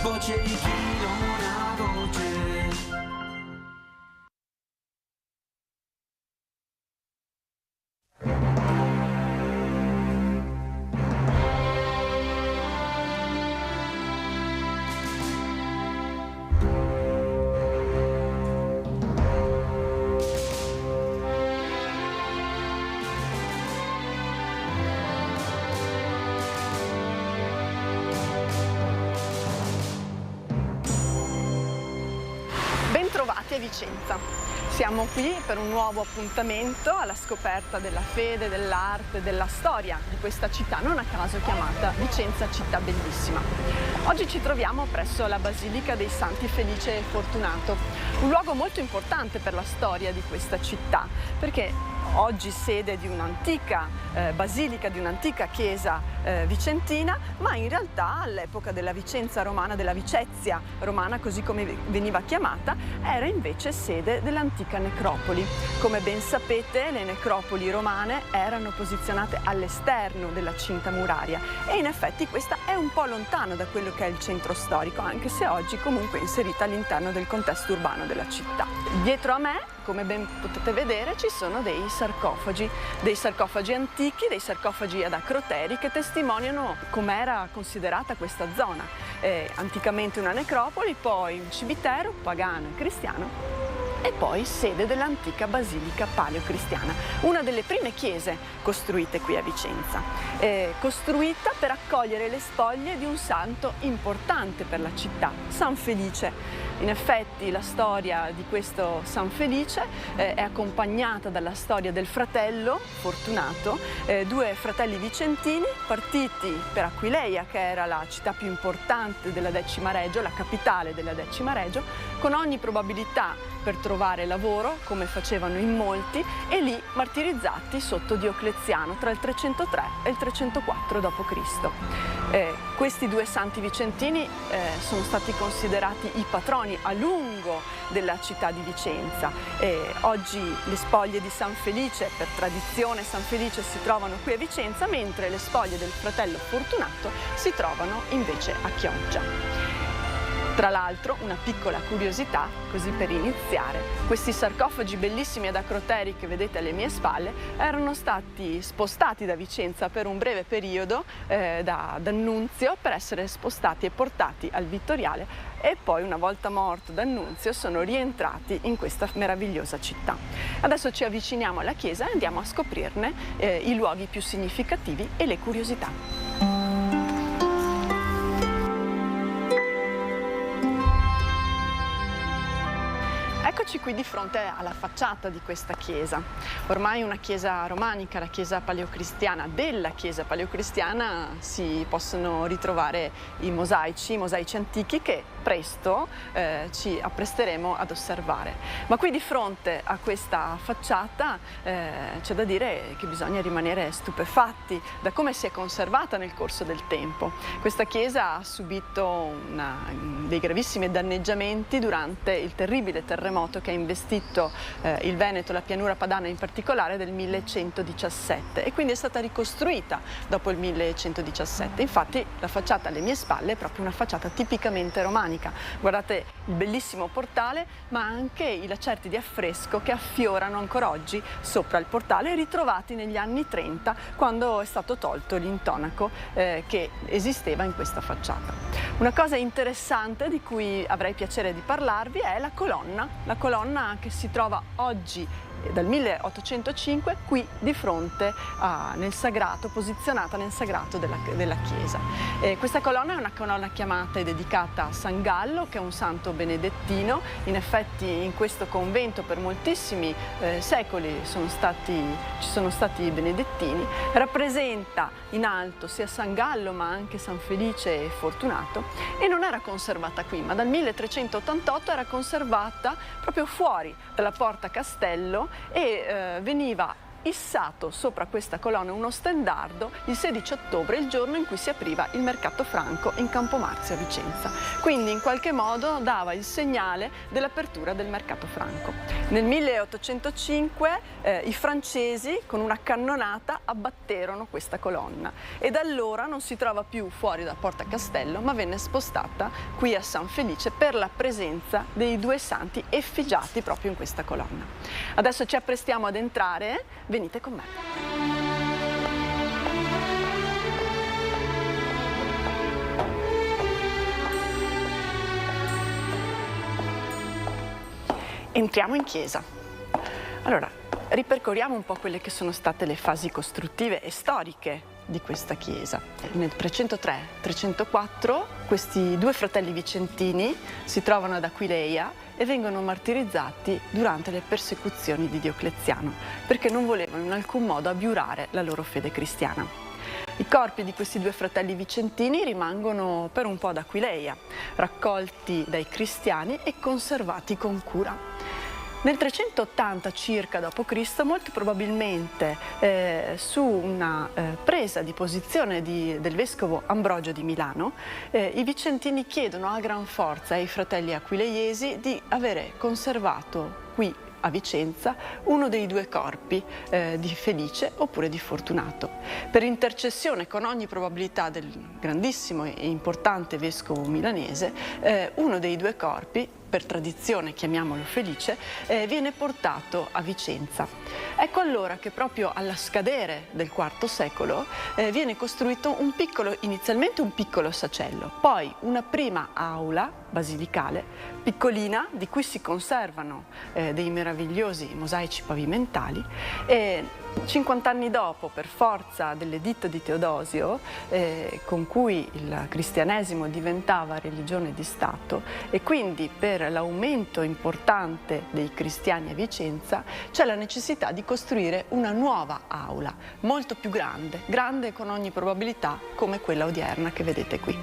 voce di chi non ha voce. Bentrovati a Vicenza. Siamo qui per un nuovo appuntamento alla scoperta della fede, dell'arte, della storia di questa città, non a caso chiamata Vicenza città bellissima. Oggi ci troviamo presso la Basilica dei Santi Felice e Fortunato, un luogo molto importante per la storia di questa città, perché oggi sede di un'antica basilica, di un'antica chiesa vicentina, ma in realtà all'epoca della Vicenza romana, della Vicezia romana, così come veniva chiamata, era invece sede dell'antica necropoli. Come ben sapete, le necropoli romane erano posizionate all'esterno della cinta muraria e in effetti questa è un po' lontano da quello che è il centro storico, anche se oggi comunque inserita all'interno del contesto urbano della città. Dietro a me, come ben potete vedere, ci sono dei sarcofagi antichi, dei sarcofagi ad acroteri che testimoniano com'era considerata questa zona. Anticamente una necropoli, poi un cimitero pagano e cristiano e poi sede dell'antica basilica paleocristiana, una delle prime chiese costruite qui a Vicenza, costruita per accogliere le spoglie di un santo importante per la città, San Felice. In effetti la storia di questo San Felice è accompagnata dalla storia del fratello Fortunato, due fratelli vicentini partiti per Aquileia, che era la città più importante della Decima Regio, la capitale della Decima Regio, con ogni probabilità per trovare lavoro, come facevano in molti, e lì martirizzati sotto Diocleziano tra il 303 e il 304 d.C. Questi due santi vicentini sono stati considerati i patroni a lungo della città di Vicenza. Oggi le spoglie di San Felice, per tradizione San Felice, si trovano qui a Vicenza, mentre le spoglie del fratello Fortunato si trovano invece a Chioggia. Tra l'altro, una piccola curiosità, così per iniziare, questi sarcofagi bellissimi ad acroteri che vedete alle mie spalle erano stati spostati da Vicenza per un breve periodo da D'Annunzio per essere spostati e portati al Vittoriale e poi, una volta morto D'Annunzio, sono rientrati in questa meravigliosa città. Adesso ci avviciniamo alla chiesa e andiamo a scoprirne i luoghi più significativi e le curiosità. Eccoci qui di fronte alla facciata di questa chiesa, ormai una chiesa romanica, la chiesa paleocristiana. Della chiesa paleocristiana si possono ritrovare i mosaici antichi che presto ci appresteremo ad osservare. Ma qui di fronte a questa facciata c'è da dire che bisogna rimanere stupefatti da come si è conservata nel corso del tempo. Questa chiesa ha subito dei gravissimi danneggiamenti durante il terribile terremoto che ha investito il Veneto, la pianura padana in particolare, del 1117, e quindi è stata ricostruita dopo il 1117. Infatti la facciata alle mie spalle è proprio una facciata tipicamente romanica. Guardate il bellissimo portale, ma anche i lacerti di affresco che affiorano ancora oggi sopra il portale, ritrovati negli anni 30, quando è stato tolto l'intonaco che esisteva in questa facciata. Una cosa interessante di cui avrei piacere di parlarvi è la colonna che si trova oggi dal 1805 qui di fronte nel sagrato, posizionata nel sagrato della chiesa. Questa colonna è una colonna chiamata e dedicata a San Gallo, che è un santo benedettino. In effetti in questo convento per moltissimi secoli ci sono stati i benedettini. Rappresenta in alto sia San Gallo ma anche San Felice e Fortunato, e non era conservata qui, ma dal 1388 era conservata proprio fuori dalla porta castello e veniva issato sopra questa colonna uno stendardo il 16 ottobre, il giorno in cui si apriva il mercato franco in Campomarzio a Vicenza. Quindi in qualche modo dava il segnale dell'apertura del mercato franco. Nel 1805 i francesi con una cannonata abbatterono questa colonna e da allora non si trova più fuori da Porta Castello, ma venne spostata qui a San Felice per la presenza dei due santi effigiati proprio in questa colonna. Adesso ci apprestiamo ad entrare. Venite con me. Entriamo in chiesa. Allora, ripercorriamo un po' quelle che sono state le fasi costruttive e storiche di questa chiesa. Nel 303-304 questi due fratelli vicentini si trovano ad Aquileia e vengono martirizzati durante le persecuzioni di Diocleziano, perché non volevano in alcun modo abiurare la loro fede cristiana. I corpi di questi due fratelli vicentini rimangono per un po' ad Aquileia, raccolti dai cristiani e conservati con cura. Nel 380 circa d.C., molto probabilmente su una presa di posizione del vescovo Ambrogio di Milano, i vicentini chiedono a gran forza ai fratelli aquileiesi di avere conservato qui a Vicenza uno dei due corpi di Felice oppure di Fortunato. Per intercessione, con ogni probabilità, del grandissimo e importante vescovo milanese, uno dei due corpi, per tradizione chiamiamolo Felice, viene portato a Vicenza. Ecco allora che proprio alla scadere del IV secolo viene costruito inizialmente un piccolo sacello, poi una prima aula basilicale piccolina di cui si conservano dei meravigliosi mosaici pavimentali, e 50 anni dopo, per forza dell'editto di Teodosio, con cui il cristianesimo diventava religione di Stato, e quindi per l'aumento importante dei cristiani a Vicenza, c'è la necessità di costruire una nuova aula, molto più grande con ogni probabilità come quella odierna che vedete qui.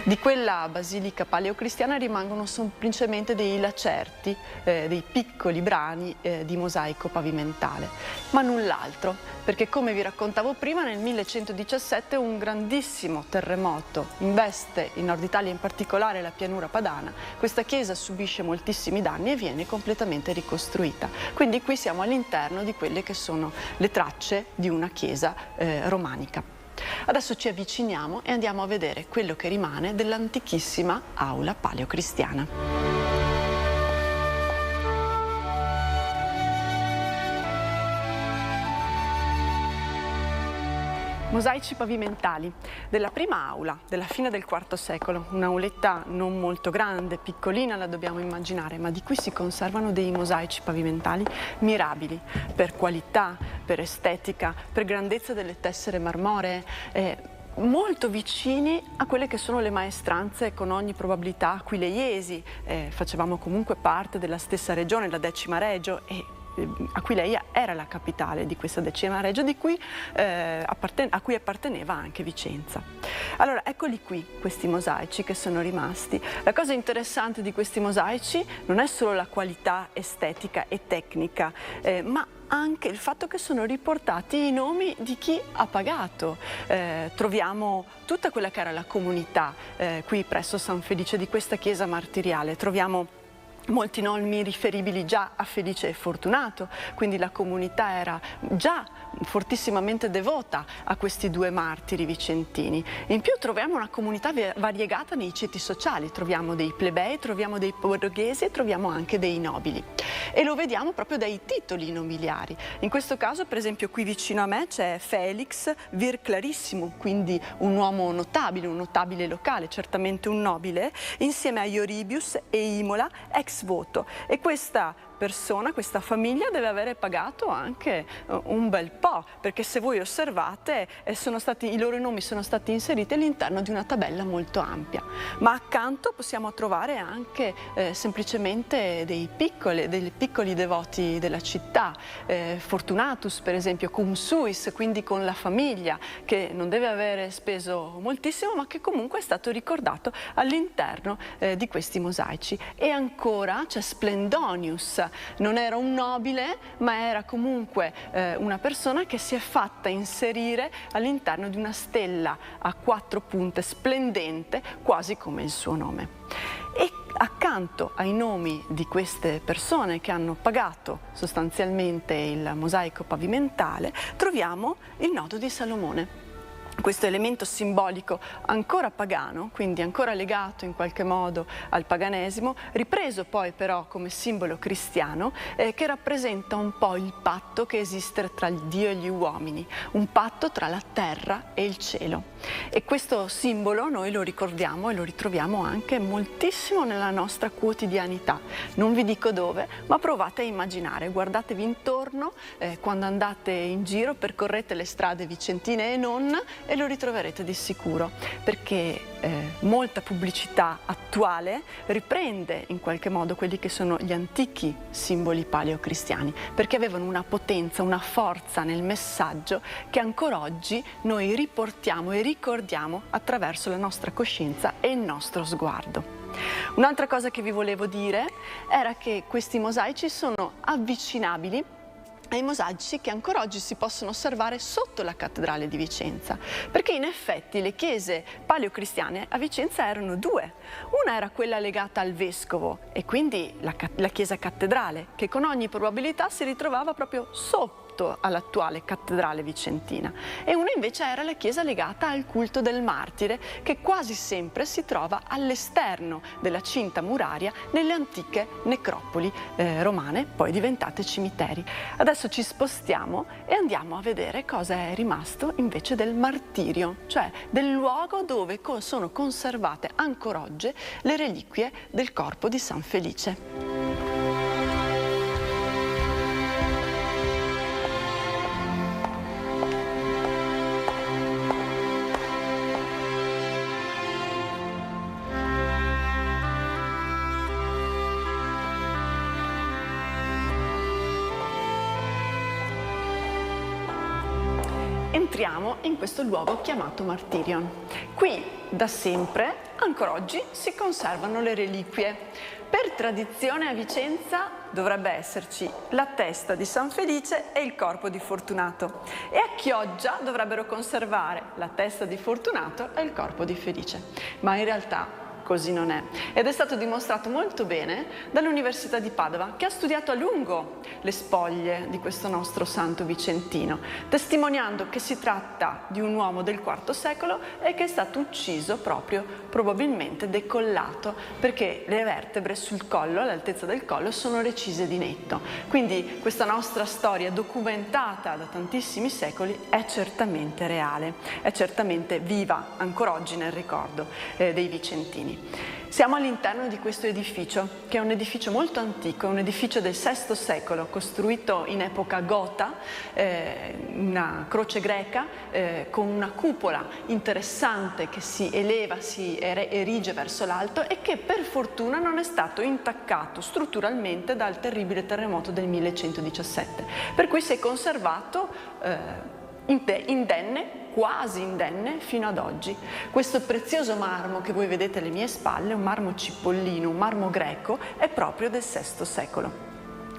Di quella basilica paleocristiana rimangono semplicemente dei lacerti, dei piccoli brani di mosaico pavimentale, ma null'altro, perché come vi raccontavo prima, nel 1117 un grandissimo terremoto investe in Nord Italia, in particolare la pianura padana. Questa chiesa subisce moltissimi danni e viene completamente ricostruita. Quindi qui siamo all'interno di quelle che sono le tracce di una chiesa romanica. Adesso ci avviciniamo e andiamo a vedere quello che rimane dell'antichissima aula paleocristiana. Mosaici pavimentali della prima aula, della fine del IV secolo, un'auletta non molto grande, piccolina la dobbiamo immaginare, ma di cui si conservano dei mosaici pavimentali mirabili, per qualità, per estetica, per grandezza delle tessere marmoree, molto vicini a quelle che sono le maestranze con ogni probabilità aquileiesi. Facevamo comunque parte della stessa regione, la Decima Regio, e Aquileia era la capitale di questa Decima Regio, a cui apparteneva anche Vicenza. Allora, eccoli qui questi mosaici che sono rimasti. La cosa interessante di questi mosaici non è solo la qualità estetica e tecnica, ma anche il fatto che sono riportati i nomi di chi ha pagato. Troviamo tutta quella che era la comunità qui presso San Felice di questa chiesa martiriale. Troviamo molti nomi riferibili già a Felice e Fortunato, quindi la comunità era già fortissimamente devota a questi due martiri vicentini. In più troviamo una comunità variegata nei ceti sociali, troviamo dei plebei, troviamo dei borghesi e troviamo anche dei nobili. E lo vediamo proprio dai titoli nobiliari. In questo caso, per esempio, qui vicino a me c'è Felix Vir Clarissimo, quindi un uomo notabile, un notabile locale, certamente un nobile, insieme a Ioribius e Imola ex voto. E questa persona, questa famiglia deve avere pagato anche un bel po', perché se voi osservate i loro nomi sono stati inseriti all'interno di una tabella molto ampia. Ma accanto possiamo trovare anche semplicemente dei piccoli devoti della città, Fortunatus per esempio, cum suis, quindi con la famiglia, che non deve avere speso moltissimo ma che comunque è stato ricordato all'interno di questi mosaici. E ancora c'è Splendonius. Non era un nobile, ma era comunque una persona che si è fatta inserire all'interno di una stella a 4 punte splendente, quasi come il suo nome. E accanto ai nomi di queste persone che hanno pagato sostanzialmente il mosaico pavimentale, troviamo il nodo di Salomone. Questo elemento simbolico ancora pagano, quindi ancora legato in qualche modo al paganesimo, ripreso poi però come simbolo cristiano, che rappresenta un po' il patto che esiste tra il Dio e gli uomini, un patto tra la terra e il cielo. E questo simbolo noi lo ricordiamo e lo ritroviamo anche moltissimo nella nostra quotidianità. Non vi dico dove, ma provate a immaginare, guardatevi intorno quando andate in giro, percorrete le strade vicentine e non, e lo ritroverete di sicuro, perché molta pubblicità attuale riprende in qualche modo quelli che sono gli antichi simboli paleocristiani, perché avevano una potenza, una forza nel messaggio che ancora oggi noi riportiamo e ricordiamo attraverso la nostra coscienza e il nostro sguardo. Un'altra cosa che vi volevo dire era che questi mosaici sono avvicinabili ai mosaici che ancora oggi si possono osservare sotto la cattedrale di Vicenza, perché in effetti le chiese paleocristiane a Vicenza erano due. Una era quella legata al vescovo e quindi la chiesa cattedrale, che con ogni probabilità si ritrovava proprio sotto all'attuale cattedrale vicentina, e una invece era la chiesa legata al culto del martire, che quasi sempre si trova all'esterno della cinta muraria nelle antiche necropoli romane, poi diventate cimiteri. Adesso ci spostiamo e andiamo a vedere cosa è rimasto invece del martirio, cioè del luogo dove sono conservate ancora oggi le reliquie del corpo di San Felice. Entriamo in questo luogo chiamato Martirion. Qui da sempre, ancora oggi, si conservano le reliquie. Per tradizione a Vicenza dovrebbe esserci la testa di San Felice e il corpo di Fortunato, e a Chioggia dovrebbero conservare la testa di Fortunato e il corpo di Felice, ma in realtà così non è, ed è stato dimostrato molto bene dall'Università di Padova, che ha studiato a lungo le spoglie di questo nostro santo vicentino, testimoniando che si tratta di un uomo del IV secolo e che è stato ucciso proprio, probabilmente decollato, perché le vertebre sul collo, all'altezza del collo, sono recise di netto. Quindi questa nostra storia, documentata da tantissimi secoli, è certamente reale, è certamente viva ancora oggi nel ricordo dei vicentini. Siamo all'interno di questo edificio, che è un edificio molto antico, un edificio del VI secolo, costruito in epoca gota, una croce greca con una cupola interessante che si eleva, si erige verso l'alto, e che per fortuna non è stato intaccato strutturalmente dal terribile terremoto del 1117, per cui si è conservato indenne, quasi indenne fino ad oggi. Questo prezioso marmo che voi vedete alle mie spalle, un marmo cipollino, un marmo greco, è proprio del VI secolo.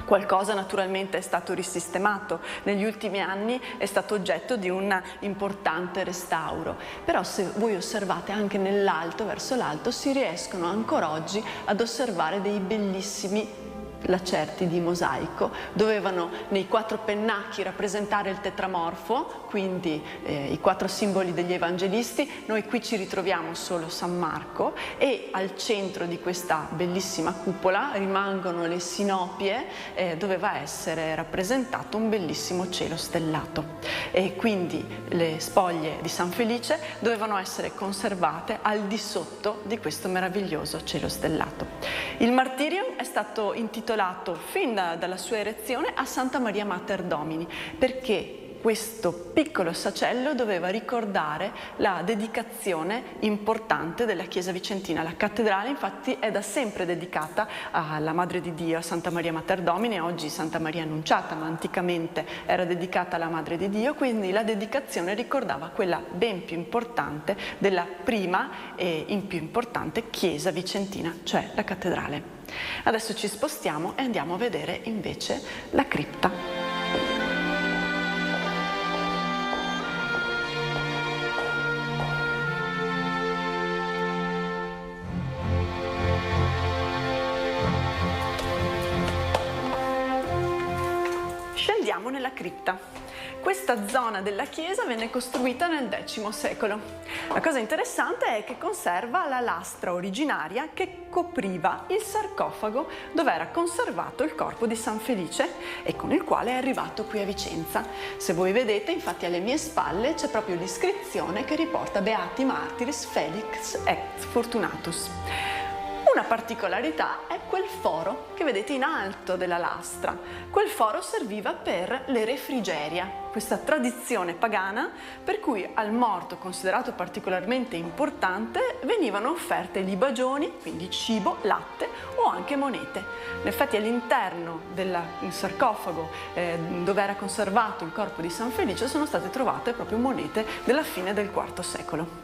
Qualcosa naturalmente è stato risistemato, negli ultimi anni è stato oggetto di un importante restauro, però se voi osservate anche nell'alto, verso l'alto, si riescono ancora oggi ad osservare dei bellissimi lacerti di mosaico. Dovevano nei 4 pennacchi rappresentare il tetramorfo, quindi i 4 simboli degli evangelisti. Noi qui ci ritroviamo solo San Marco, e al centro di questa bellissima cupola rimangono le sinopie, doveva essere rappresentato un bellissimo cielo stellato, e quindi le spoglie di San Felice dovevano essere conservate al di sotto di questo meraviglioso cielo stellato. Il Martirion è stato intitolato fin dalla sua erezione a Santa Maria Mater Domini, perché questo piccolo sacello doveva ricordare la dedicazione importante della Chiesa vicentina. La cattedrale infatti è da sempre dedicata alla Madre di Dio, a Santa Maria Mater Domini, oggi Santa Maria Annunciata, ma anticamente era dedicata alla Madre di Dio, quindi la dedicazione ricordava quella ben più importante della prima e in più importante Chiesa vicentina, cioè la cattedrale. Adesso ci spostiamo e andiamo a vedere invece la cripta. Scendiamo nella cripta. Questa zona della chiesa venne costruita nel X secolo. La cosa interessante è che conserva la lastra originaria che copriva il sarcofago dove era conservato il corpo di San Felice e con il quale è arrivato qui a Vicenza. Se voi vedete, infatti alle mie spalle c'è proprio l'iscrizione che riporta Beati Martiris Felix et Fortunatus. Una particolarità è quel foro che vedete in alto della lastra. Quel foro serviva per le refrigeria, questa tradizione pagana per cui al morto considerato particolarmente importante venivano offerte libagioni, quindi cibo, latte o anche monete. In effetti all'interno del sarcofago dove era conservato il corpo di San Felice sono state trovate proprio monete della fine del IV secolo.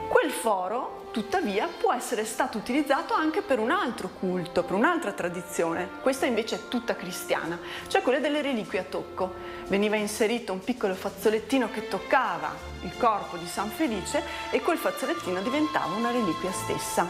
Quel foro, tuttavia, può essere stato utilizzato anche per un altro culto, per un'altra tradizione. Questa invece è tutta cristiana, cioè quella delle reliquie a tocco. Veniva inserito un piccolo fazzolettino che toccava il corpo di San Felice e quel fazzolettino diventava una reliquia stessa.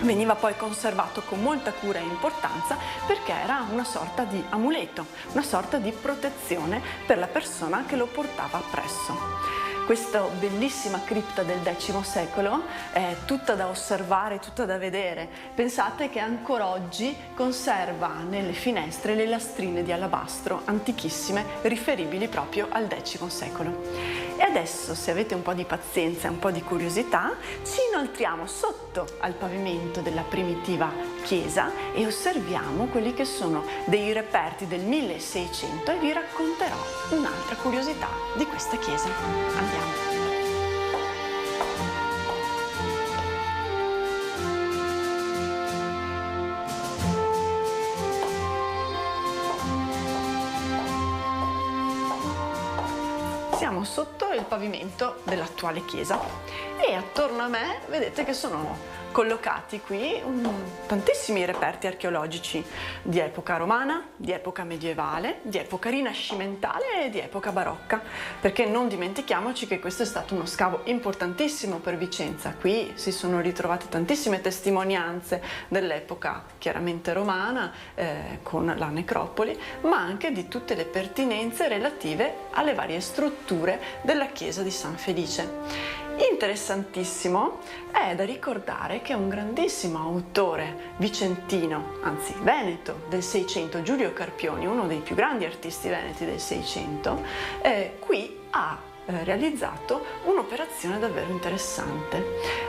Veniva poi conservato con molta cura e importanza perché era una sorta di amuleto, una sorta di protezione per la persona che lo portava appresso. Questa bellissima cripta del X secolo è tutta da osservare, tutta da vedere. Pensate che ancora oggi conserva nelle finestre le lastrine di alabastro antichissime riferibili proprio al X secolo. E adesso, se avete un po' di pazienza e un po' di curiosità, ci inoltriamo sotto al pavimento della primitiva chiesa e osserviamo quelli che sono dei reperti del 1600 e vi racconterò un'altra curiosità di questa chiesa. Andiamo. Siamo sotto il pavimento dell'attuale chiesa e attorno a me vedete che sono collocati qui tantissimi reperti archeologici di epoca romana, di epoca medievale, di epoca rinascimentale e di epoca barocca, perché non dimentichiamoci che questo è stato uno scavo importantissimo per Vicenza. Qui si sono ritrovate tantissime testimonianze dell'epoca chiaramente romana con la necropoli, ma anche di tutte le pertinenze relative alle varie strutture della chiesa di San Felice. Interessantissimo è da ricordare che un grandissimo autore vicentino, anzi veneto del Seicento, Giulio Carpioni, uno dei più grandi artisti veneti del Seicento, qui ha realizzato un'operazione davvero interessante.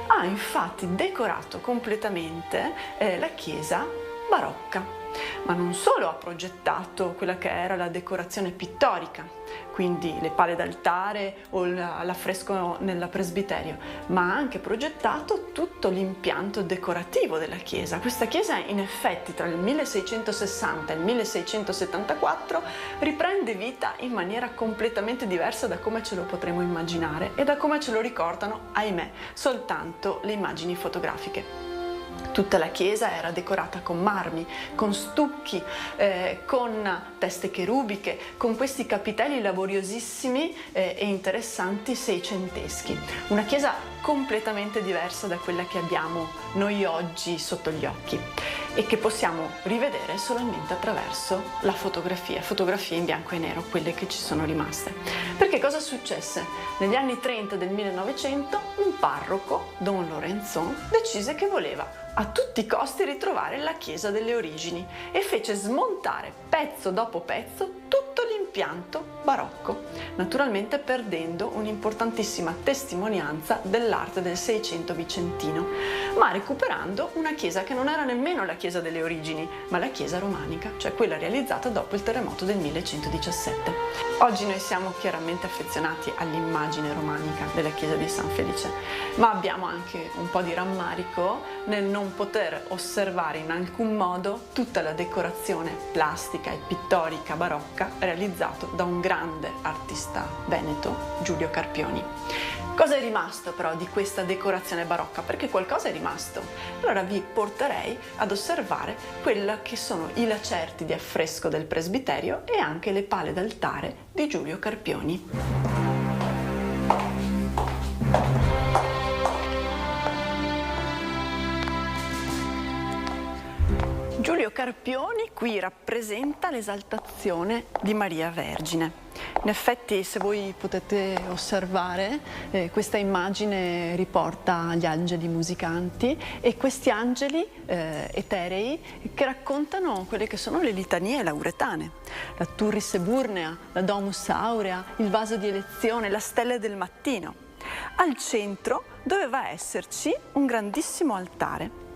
Ha infatti decorato completamente la chiesa barocca. Ma non solo ha progettato quella che era la decorazione pittorica, quindi le pale d'altare o l'affresco nel presbiterio, ma ha anche progettato tutto l'impianto decorativo della chiesa. Questa chiesa in effetti tra il 1660 e il 1674 riprende vita in maniera completamente diversa da come ce lo potremmo immaginare e da come ce lo ricordano, ahimè, soltanto le immagini fotografiche. Tutta la chiesa era decorata con marmi, con stucchi, con teste cherubiche, con questi capitelli laboriosissimi e interessanti seicenteschi. Una chiesa completamente diversa da quella che abbiamo noi oggi sotto gli occhi e che possiamo rivedere solamente attraverso la fotografie in bianco e nero, quelle che ci sono rimaste. Perché cosa successe? Negli anni 30 del 1900 un parroco, Don Lorenzon, decise che voleva a tutti i costi ritrovare la chiesa delle origini e fece smontare pezzo dopo pezzo tutto l'impianto barocco, naturalmente perdendo un'importantissima testimonianza dell'arte del Seicento vicentino, ma recuperando una chiesa che non era nemmeno la chiesa delle origini, ma la chiesa romanica, cioè quella realizzata dopo il terremoto del 1117. Oggi noi siamo chiaramente affezionati all'immagine romanica della chiesa di San Felice, ma abbiamo anche un po' di rammarico nel non poter osservare in alcun modo tutta la decorazione plastica e pittorica barocca realizzato da un grande artista veneto, Giulio Carpioni. Cosa è rimasto però di questa decorazione barocca? Perché qualcosa è rimasto. Allora vi porterei ad osservare quella che sono i lacerti di affresco del presbiterio e anche le pale d'altare di Giulio Carpioni. Giulio Carpioni qui rappresenta l'esaltazione di Maria Vergine. In effetti, se voi potete osservare, questa immagine riporta gli angeli musicanti e questi angeli eterei che raccontano quelle che sono le litanie lauretane. La Turris Eburnea, la Domus Aurea, il vaso di elezione, la stella del mattino. Al centro doveva esserci un grandissimo altare.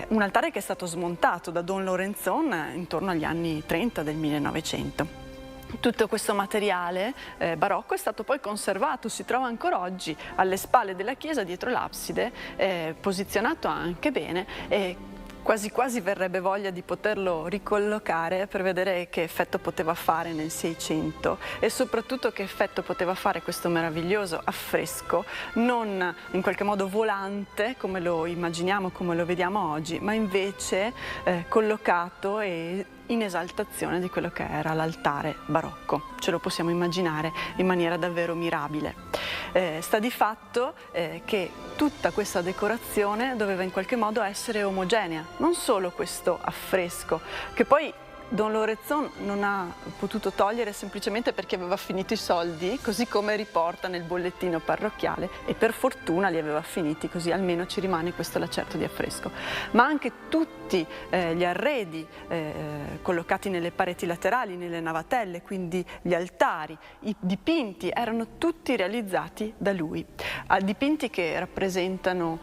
Un altare che è stato smontato da Don Lorenzon intorno agli anni 30 del 1900. Tutto questo materiale barocco è stato poi conservato, si trova ancora oggi alle spalle della chiesa dietro l'abside, posizionato anche bene, Quasi quasi verrebbe voglia di poterlo ricollocare per vedere che effetto poteva fare nel 600 e soprattutto che effetto poteva fare questo meraviglioso affresco, non in qualche modo volante come lo immaginiamo, come lo vediamo oggi, ma invece collocato e in esaltazione di quello che era l'altare barocco. Ce lo possiamo immaginare in maniera davvero mirabile. Sta di fatto che tutta questa decorazione doveva in qualche modo essere omogenea, non solo questo affresco, che poi Don Lorenzon non ha potuto togliere semplicemente perché aveva finito i soldi, così come riporta nel bollettino parrocchiale, e per fortuna li aveva finiti, così almeno ci rimane questo lacerto di affresco. Ma anche tutti gli arredi collocati nelle pareti laterali, nelle navatelle, quindi gli altari, i dipinti erano tutti realizzati da lui. Dipinti che rappresentano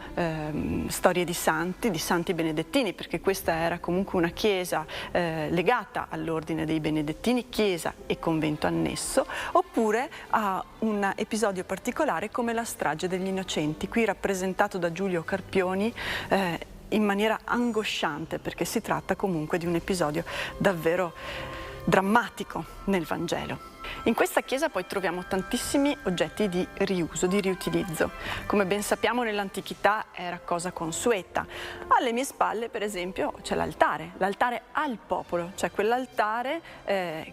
storie di santi benedettini, perché questa era comunque una chiesa legata all'ordine dei benedettini, chiesa e convento annesso, oppure a un episodio particolare come la strage degli innocenti, qui rappresentato da Giulio Carpioni in maniera angosciante, perché si tratta comunque di un episodio davvero drammatico nel Vangelo. In questa chiesa poi troviamo tantissimi oggetti di riuso, di riutilizzo. Come ben sappiamo nell'antichità era cosa consueta. Alle mie spalle per esempio c'è l'altare al popolo, cioè quell'altare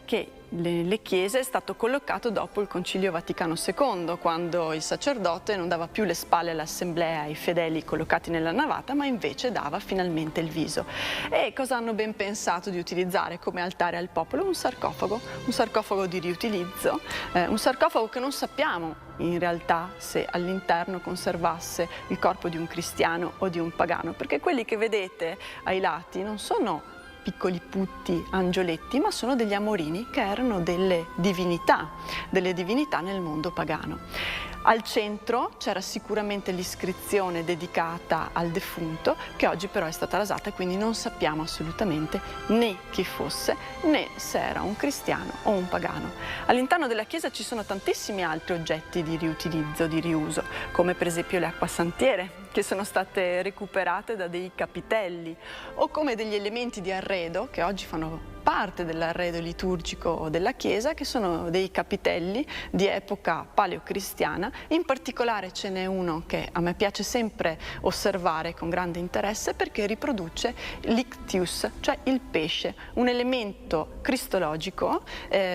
che nelle chiese è stato collocato dopo il Concilio Vaticano II, quando il sacerdote non dava più le spalle all'assemblea, ai fedeli collocati nella navata, ma invece dava finalmente il viso. E cosa hanno ben pensato di utilizzare come altare al popolo? Un sarcofago di riutilizzo, un sarcofago che non sappiamo in realtà se all'interno conservasse il corpo di un cristiano o di un pagano, perché quelli che vedete ai lati non sono piccoli putti angioletti, ma sono degli amorini che erano delle divinità nel mondo pagano. Al centro c'era sicuramente l'iscrizione dedicata al defunto, che oggi però è stata rasata e quindi non sappiamo assolutamente né chi fosse né se era un cristiano o un pagano. All'interno della chiesa ci sono tantissimi altri oggetti di riutilizzo, di riuso, come per esempio le acquasantiere, che sono state recuperate da dei capitelli, o come degli elementi di arredo che oggi fanno parte dell'arredo liturgico della chiesa, che sono dei capitelli di epoca paleocristiana. In particolare ce n'è uno che a me piace sempre osservare con grande interesse, perché riproduce l'ictius, cioè il pesce, un elemento cristologico,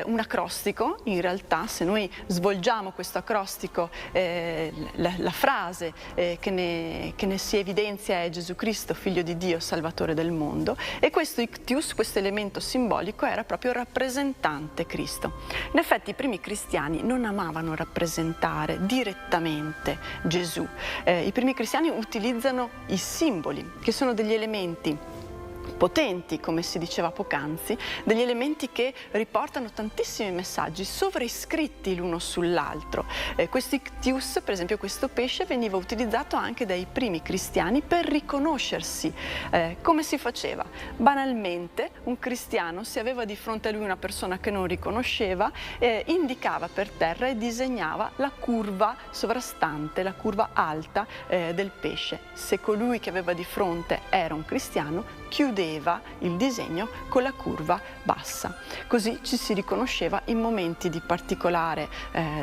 un acrostico. In realtà, se noi svolgiamo questo acrostico, la frase che ne si evidenzia è Gesù Cristo, figlio di Dio, salvatore del mondo, e questo ictius, questo elemento simbolico, era proprio rappresentante Cristo. In effetti i primi cristiani non amavano rappresentare direttamente Gesù. I primi cristiani utilizzano i simboli, che sono degli elementi potenti, come si diceva poc'anzi, degli elementi che riportano tantissimi messaggi sovraiscritti l'uno sull'altro. Questo ictius, per esempio questo pesce, veniva utilizzato anche dai primi cristiani per riconoscersi. Come si faceva? Banalmente un cristiano, se aveva di fronte a lui una persona che non riconosceva, indicava per terra e disegnava la curva sovrastante, la curva alta del pesce. Se colui che aveva di fronte era un cristiano, chiudeva il disegno con la curva bassa. Così ci si riconosceva in momenti di particolare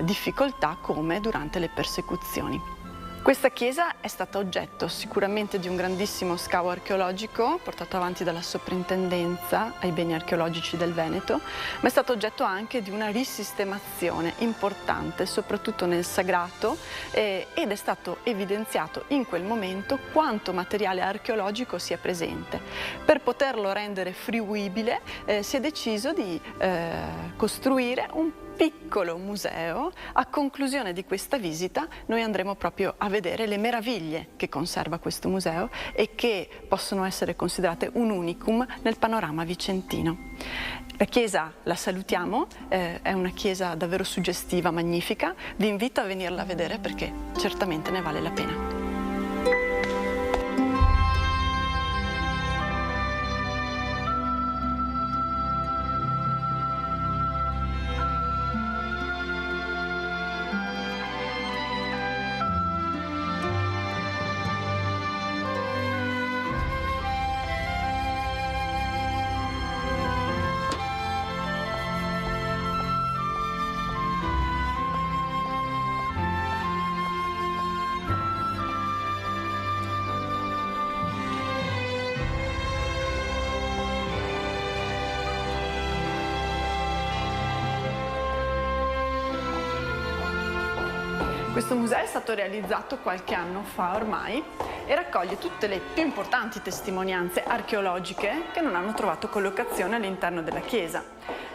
difficoltà, come durante le persecuzioni. Questa chiesa è stata oggetto sicuramente di un grandissimo scavo archeologico portato avanti dalla Soprintendenza ai beni archeologici del Veneto, ma è stato oggetto anche di una risistemazione importante, soprattutto nel sagrato, ed è stato evidenziato in quel momento quanto materiale archeologico sia presente. Per poterlo rendere fruibile si è deciso di costruire un piccolo museo. A conclusione di questa visita noi andremo proprio a vedere le meraviglie che conserva questo museo e che possono essere considerate un unicum nel panorama vicentino. La chiesa la salutiamo, è una chiesa davvero suggestiva, magnifica. Vi invito a venirla a vedere perché certamente ne vale la pena. Questo museo è stato realizzato qualche anno fa ormai e raccoglie tutte le più importanti testimonianze archeologiche che non hanno trovato collocazione all'interno della chiesa.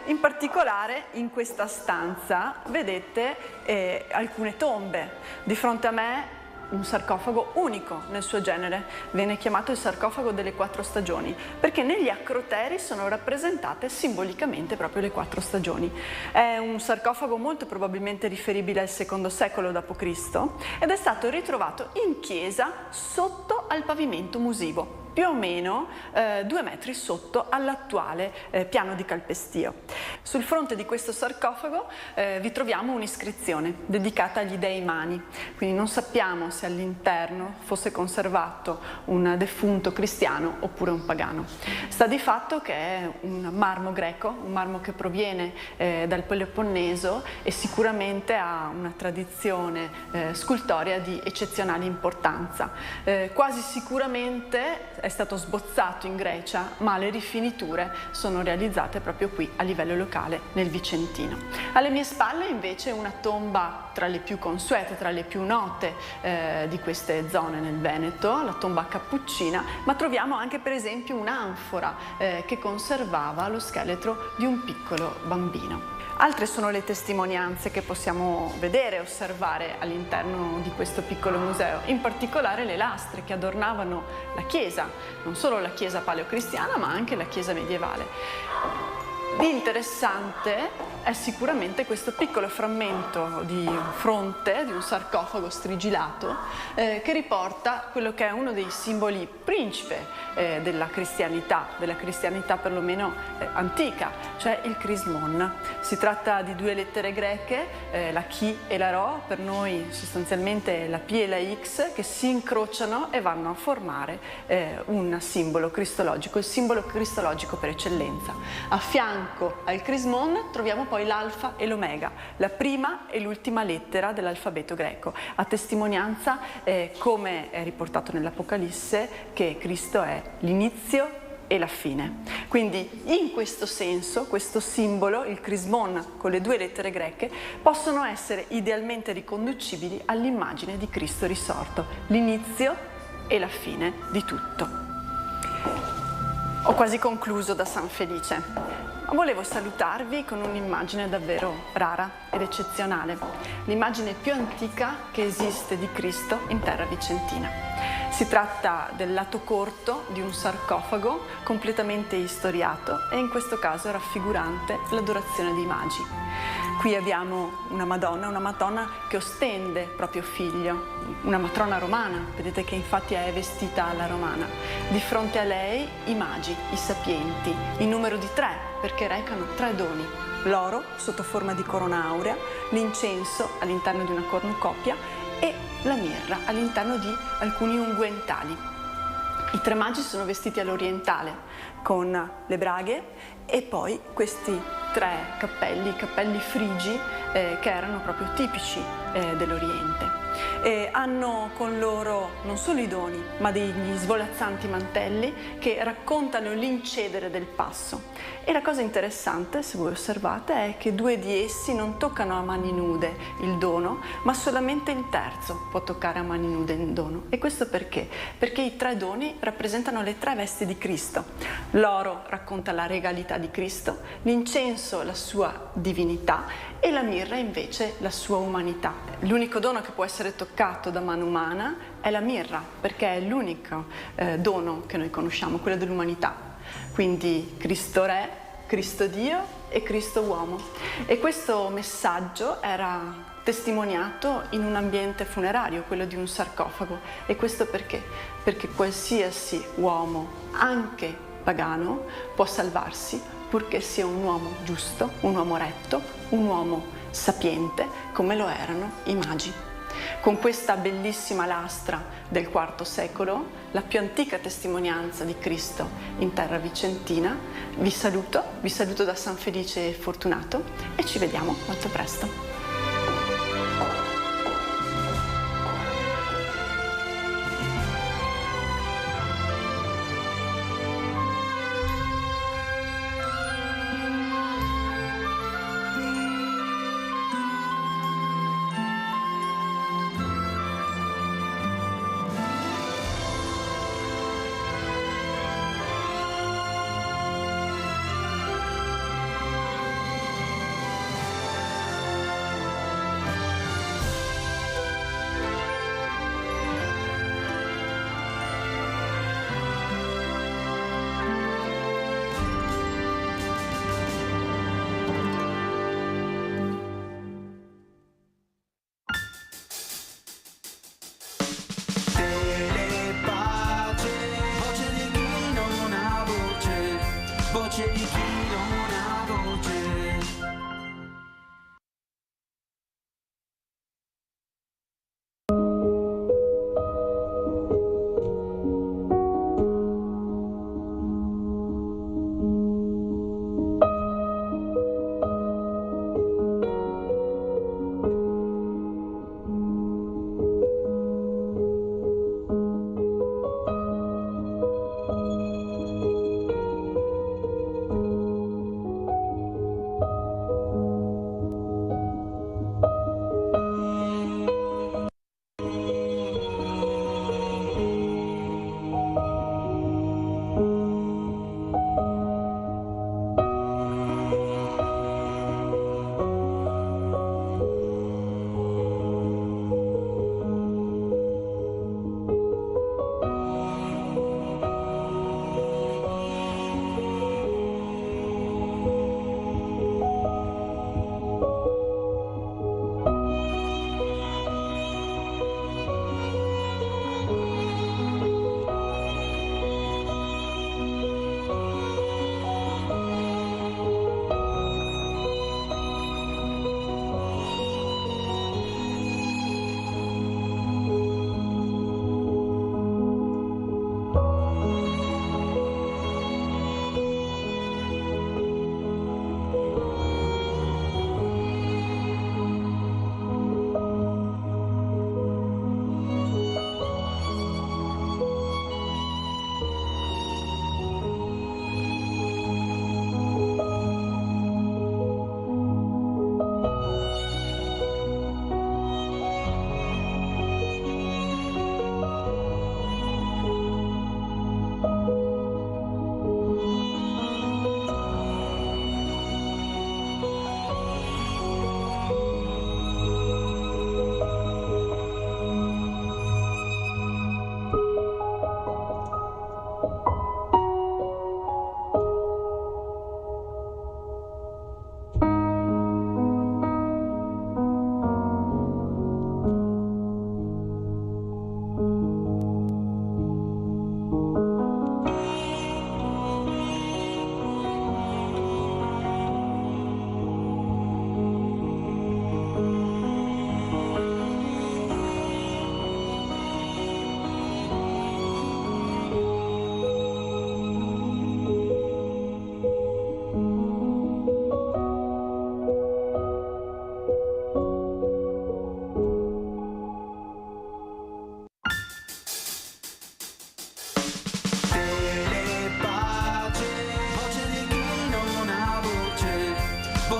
In particolare in questa stanza vedete alcune tombe. Di fronte a me un sarcofago unico nel suo genere, viene chiamato il sarcofago delle 4 stagioni, perché negli acroteri sono rappresentate simbolicamente proprio le 4 stagioni. È un sarcofago molto probabilmente riferibile al secondo secolo d.C. ed è stato ritrovato in chiesa sotto al pavimento musivo, più o meno 2 metri sotto all'attuale piano di calpestio. Sul fronte di questo sarcofago vi troviamo un'iscrizione dedicata agli dei Mani, quindi non sappiamo se all'interno fosse conservato un defunto cristiano oppure un pagano. Sta di fatto che è un marmo greco, un marmo che proviene dal Peloponneso e sicuramente ha una tradizione scultorea di eccezionale importanza. Quasi sicuramente è stato sbozzato in Grecia, ma le rifiniture sono realizzate proprio qui a livello locale nel Vicentino. Alle mie spalle invece una tomba tra le più consuete, tra le più note di queste zone nel Veneto, la tomba cappuccina, ma troviamo anche per esempio un'anfora che conservava lo scheletro di un piccolo bambino. Altre sono le testimonianze che possiamo vedere e osservare all'interno di questo piccolo museo, in particolare le lastre che adornavano la chiesa, non solo la chiesa paleocristiana ma anche la chiesa medievale. Interessante è sicuramente questo piccolo frammento di fronte di un sarcofago strigilato che riporta quello che è uno dei simboli principe della cristianità perlomeno antica, cioè il crismon. Si tratta di 2 lettere greche, la chi e la ro, per noi sostanzialmente la P e la X, che si incrociano e vanno a formare un simbolo cristologico, il simbolo cristologico per eccellenza. A fianco al crismon troviamo poi l'alfa e l'omega, la prima e l'ultima lettera dell'alfabeto greco, a testimonianza, come è riportato nell'Apocalisse, che Cristo è l'inizio e la fine. Quindi in questo senso, questo simbolo, il crismon con le 2 lettere greche, possono essere idealmente riconducibili all'immagine di Cristo risorto, l'inizio e la fine di tutto. Ho quasi concluso da San Felice. Volevo salutarvi con un'immagine davvero rara ed eccezionale, l'immagine più antica che esiste di Cristo in terra vicentina. Si tratta del lato corto di un sarcofago completamente istoriato e in questo caso raffigurante l'adorazione dei magi. Qui abbiamo una Madonna che ostende proprio figlio, una matrona romana, vedete che infatti è vestita alla romana. Di fronte a lei i magi, i sapienti, in numero di 3, perché recano 3 doni: l'oro sotto forma di corona aurea, l'incenso all'interno di una cornucopia e la mirra all'interno di alcuni unguentali. I 3 magi sono vestiti all'orientale con le braghe e poi questi 3 cappelli, cappelli frigi che erano proprio tipici dell'Oriente. Hanno con loro non solo i doni, ma degli svolazzanti mantelli che raccontano l'incedere del passo. E la cosa interessante, se voi osservate, è che 2 di essi non toccano a mani nude il dono, ma solamente il terzo può toccare a mani nude il dono. E questo perché? Perché i 3 doni rappresentano le 3 vesti di Cristo. L'oro racconta la regalità di Cristo, l'incenso la sua divinità e la mirra invece la sua umanità. L'unico dono che può essere toccato da mano umana è la mirra, perché è l'unico dono che noi conosciamo, quello dell'umanità. Quindi Cristo Re, Cristo Dio e Cristo uomo. E questo messaggio era testimoniato in un ambiente funerario, quello di un sarcofago. E questo perché? Perché qualsiasi uomo, anche pagano, può salvarsi purché sia un uomo giusto, un uomo retto, un uomo sapiente, come lo erano i magi. Con questa bellissima lastra del IV secolo, la più antica testimonianza di Cristo in terra vicentina, vi saluto da San Felice Fortunato e ci vediamo molto presto. voce di chi non ha voce.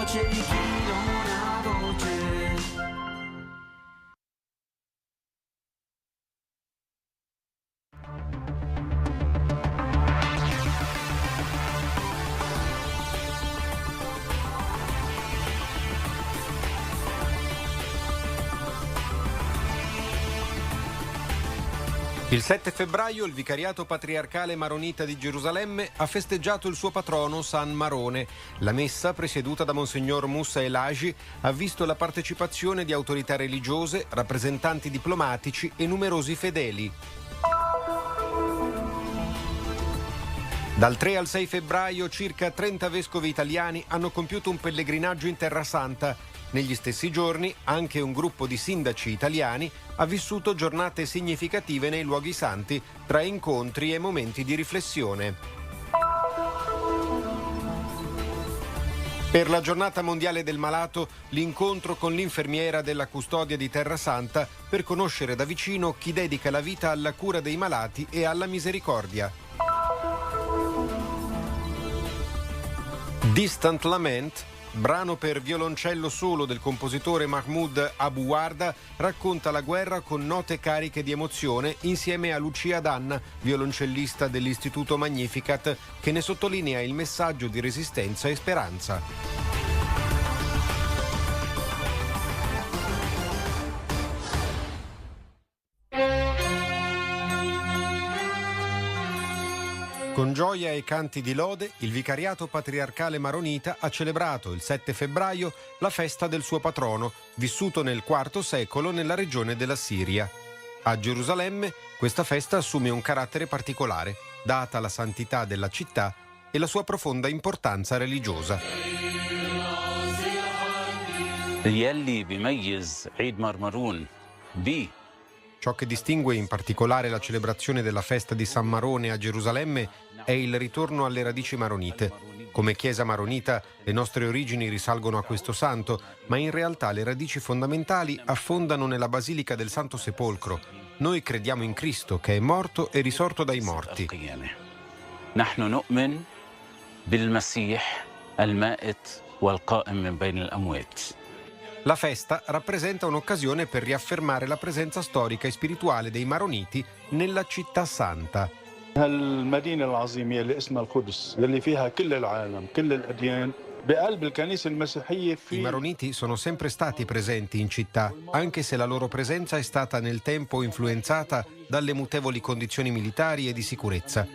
voce di chi non ha voce. Il 7 febbraio il Vicariato Patriarcale Maronita di Gerusalemme ha festeggiato il suo patrono San Marone. La messa, presieduta da Monsignor Musa Elagi, ha visto la partecipazione di autorità religiose, rappresentanti diplomatici e numerosi fedeli. Dal 3 al 6 febbraio circa 30 vescovi italiani hanno compiuto un pellegrinaggio in Terra Santa. Negli stessi giorni anche un gruppo di sindaci italiani ha vissuto giornate significative nei luoghi santi, tra incontri e momenti di riflessione. Per la giornata mondiale del malato, l'incontro con l'infermiera della custodia di Terra Santa per conoscere da vicino chi dedica la vita alla cura dei malati e alla misericordia. Distant Lament, brano per violoncello solo del compositore Mahmoud Abu Warda, racconta la guerra con note cariche di emozione insieme a Lucia Danna, violoncellista dell'Istituto Magnificat, che ne sottolinea il messaggio di resistenza e speranza. Con gioia e canti di lode, il Vicariato Patriarcale Maronita ha celebrato il 7 febbraio la festa del suo patrono, vissuto nel IV secolo nella regione della Siria. A Gerusalemme questa festa assume un carattere particolare, data la santità della città e la sua profonda importanza religiosa. Ciò che distingue in particolare la celebrazione della festa di San Marone a Gerusalemme è il ritorno alle radici maronite. Come Chiesa maronita, le nostre origini risalgono a questo santo, ma in realtà le radici fondamentali affondano nella Basilica del Santo Sepolcro. Noi crediamo in Cristo, che è morto e risorto dai morti. La festa rappresenta un'occasione per riaffermare la presenza storica e spirituale dei maroniti nella città santa. المدينة العظيمة اللي اسمها القدس اللي فيها كل العالم كل الأديان بقلب الكنيسة المسيحية I maroniti sono sempre stati presenti in città, anche se la loro presenza è stata nel tempo influenzata dalle mutevoli condizioni militari e di sicurezza.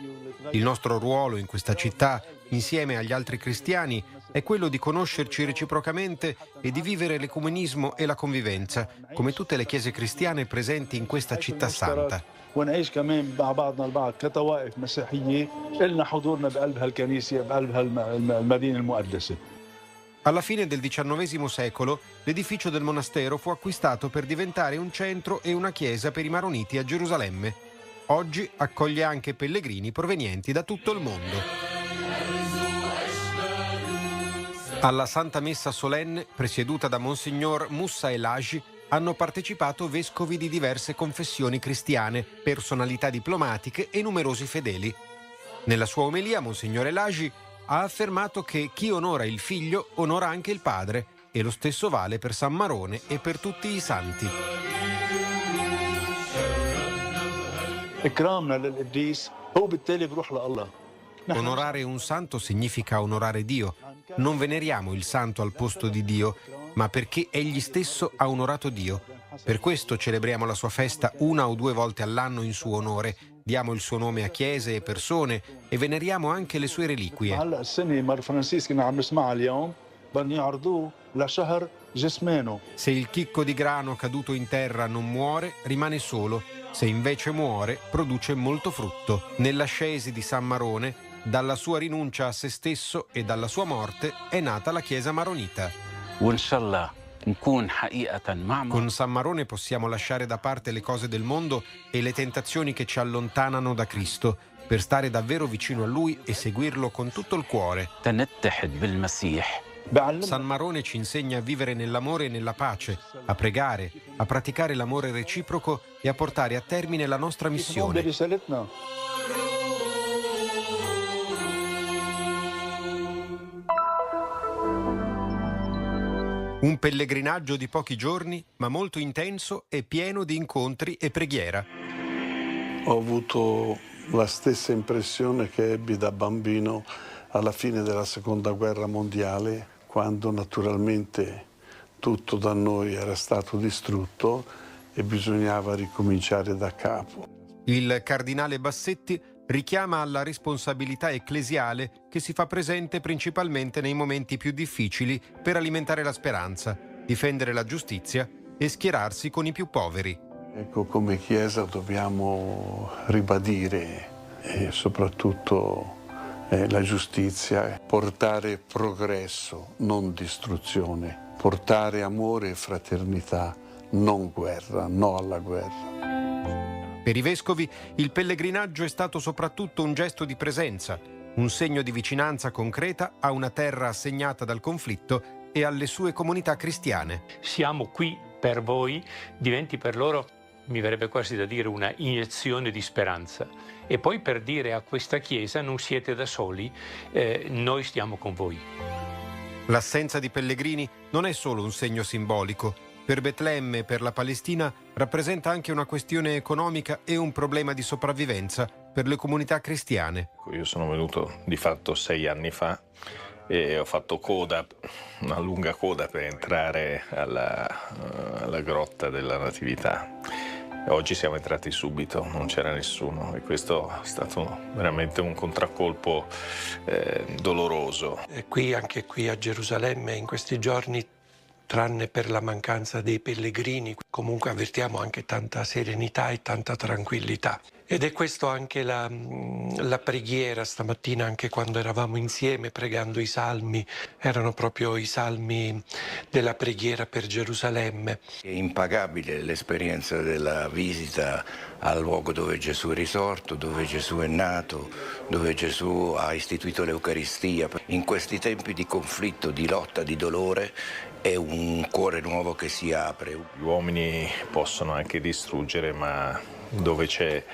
Il nostro ruolo in questa città, insieme agli altri cristiani, è quello di conoscerci reciprocamente e di vivere l'ecumenismo e la convivenza, come tutte le chiese cristiane presenti in questa città santa. ونعيش كمان مع بعضنا البعض كطوائف مسيحية إلنا حضورنا بقلب هالكنيسة بقلب المدينة المقدسة. Alla fine del XIX secolo, l'edificio del monastero fu acquistato per diventare un centro e una chiesa per i maroniti a Gerusalemme. Oggi accoglie anche pellegrini provenienti da tutto il mondo. Alla Santa Messa solenne, presieduta da Monsignor Moussa El Hagi, hanno partecipato vescovi di diverse confessioni cristiane, personalità diplomatiche e numerosi fedeli. Nella sua omelia, Monsignor El Hagi ha affermato che chi onora il figlio onora anche il padre, e lo stesso vale per San Marone e per tutti i santi. إكرامنا للقديس هو بالتالي بروح لله. Onorare un santo significa onorare Dio. Non veneriamo il santo al posto di Dio, ma perché egli stesso ha onorato Dio. Per questo celebriamo la sua festa 1 o 2 volte all'anno in suo onore, diamo il suo nome a chiese e persone e veneriamo anche le sue reliquie. Se il chicco di grano caduto in terra non muore, rimane solo. Se invece muore, produce molto frutto. Nell'ascesi di San Marone, dalla sua rinuncia a se stesso e dalla sua morte, è nata la Chiesa maronita. Con San Marone possiamo lasciare da parte le cose del mondo e le tentazioni che ci allontanano da Cristo, per stare davvero vicino a Lui e seguirlo con tutto il cuore. San Marone ci insegna a vivere nell'amore e nella pace, a pregare, a praticare l'amore reciproco e a portare a termine la nostra missione. Un pellegrinaggio di pochi giorni, ma molto intenso e pieno di incontri e preghiera. Ho avuto la stessa impressione che ebbi da bambino alla fine della Seconda Guerra Mondiale, quando naturalmente tutto da noi era stato distrutto e bisognava ricominciare da capo. Il cardinale Bassetti richiama alla responsabilità ecclesiale che si fa presente principalmente nei momenti più difficili per alimentare la speranza, difendere la giustizia e schierarsi con i più poveri. Ecco, come Chiesa dobbiamo ribadire soprattutto la giustizia, portare progresso, non distruzione, portare amore e fraternità, non guerra, no alla guerra. Per i vescovi il pellegrinaggio è stato soprattutto un gesto di presenza, un segno di vicinanza concreta a una terra assegnata dal conflitto e alle sue comunità cristiane. Siamo qui per voi, diventi per loro, mi verrebbe quasi da dire, una iniezione di speranza. E poi per dire a questa Chiesa non siete da soli, noi stiamo con voi. L'assenza di pellegrini non è solo un segno simbolico. Per Betlemme e per la Palestina rappresenta anche una questione economica e un problema di sopravvivenza per le comunità cristiane. Io sono venuto di fatto 6 anni fa e ho fatto coda, una lunga coda per entrare alla grotta della Natività. Oggi siamo entrati subito, non c'era nessuno e questo è stato veramente un contraccolpo doloroso. E anche qui a Gerusalemme in questi giorni, tranne per la mancanza dei pellegrini, comunque avvertiamo anche tanta serenità e tanta tranquillità. Ed è questo anche la preghiera stamattina, anche quando eravamo insieme pregando i salmi, erano proprio i salmi della preghiera per Gerusalemme. È impagabile l'esperienza della visita al luogo dove Gesù è risorto, dove Gesù è nato, dove Gesù ha istituito l'Eucaristia. In questi tempi di conflitto, di lotta, di dolore, è un cuore nuovo che si apre. Gli uomini possono anche distruggere, ma dove c'è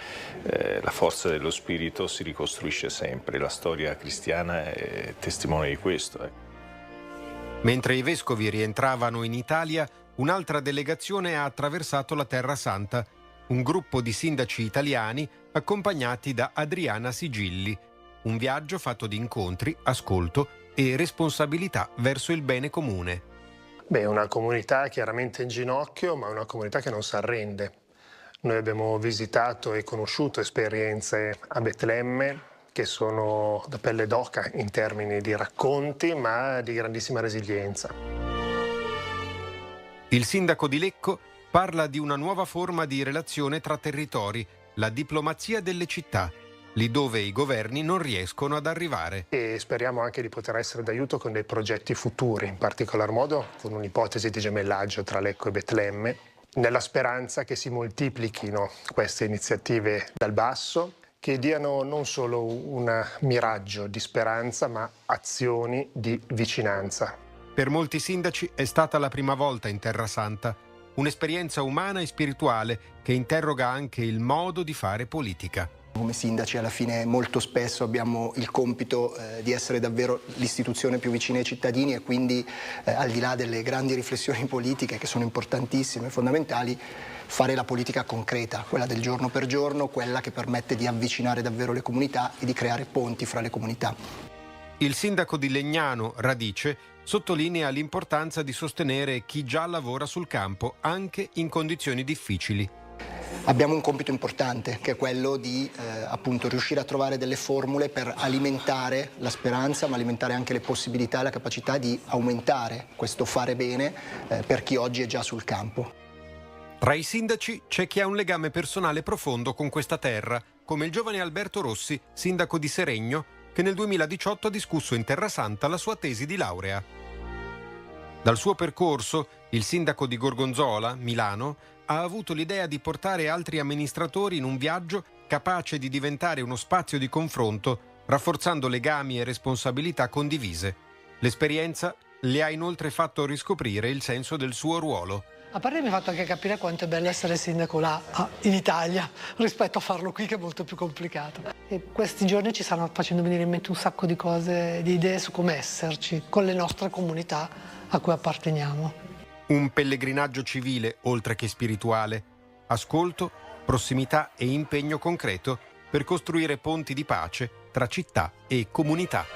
la forza dello spirito si ricostruisce sempre. La storia cristiana è testimone di questo. Mentre i vescovi rientravano in Italia, un'altra delegazione ha attraversato la Terra Santa, un gruppo di sindaci italiani accompagnati da Adriana Sigilli. Un viaggio fatto di incontri, ascolto e responsabilità verso il bene comune. Beh, una comunità chiaramente in ginocchio, ma una comunità che non si arrende. Noi abbiamo visitato e conosciuto esperienze a Betlemme che sono da pelle d'oca in termini di racconti, ma di grandissima resilienza. Il sindaco di Lecco parla di una nuova forma di relazione tra territori, la diplomazia delle città, lì dove i governi non riescono ad arrivare. E speriamo anche di poter essere d'aiuto con dei progetti futuri, in particolar modo con un'ipotesi di gemellaggio tra Lecco e Betlemme, nella speranza che si moltiplichino queste iniziative dal basso, che diano non solo un miraggio di speranza, ma azioni di vicinanza. Per molti sindaci è stata la prima volta in Terra Santa, un'esperienza umana e spirituale che interroga anche il modo di fare politica. Come sindaci alla fine molto spesso abbiamo il compito di essere davvero l'istituzione più vicina ai cittadini e quindi al di là delle grandi riflessioni politiche che sono importantissime e fondamentali, fare la politica concreta, quella del giorno per giorno, quella che permette di avvicinare davvero le comunità e di creare ponti fra le comunità. Il sindaco di Legnano, Radice, sottolinea l'importanza di sostenere chi già lavora sul campo anche in condizioni difficili. Abbiamo un compito importante che è quello di appunto riuscire a trovare delle formule per alimentare la speranza, ma alimentare anche le possibilità e la capacità di aumentare questo fare bene per chi oggi è già sul campo. Tra i sindaci c'è chi ha un legame personale profondo con questa terra, come il giovane Alberto Rossi, sindaco di Seregno, che nel 2018 ha discusso in Terra Santa la sua tesi di laurea. Dal suo percorso, il sindaco di Gorgonzola, Milano, ha avuto l'idea di portare altri amministratori in un viaggio capace di diventare uno spazio di confronto, rafforzando legami e responsabilità condivise. L'esperienza le ha inoltre fatto riscoprire il senso del suo ruolo. A parte mi ha fatto anche capire quanto è bello essere sindaco là in Italia rispetto a farlo qui, che è molto più complicato. E questi giorni ci stanno facendo venire in mente un sacco di cose, di idee su come esserci con le nostre comunità a cui apparteniamo. Un pellegrinaggio civile oltre che spirituale, ascolto, prossimità e impegno concreto per costruire ponti di pace tra città e comunità.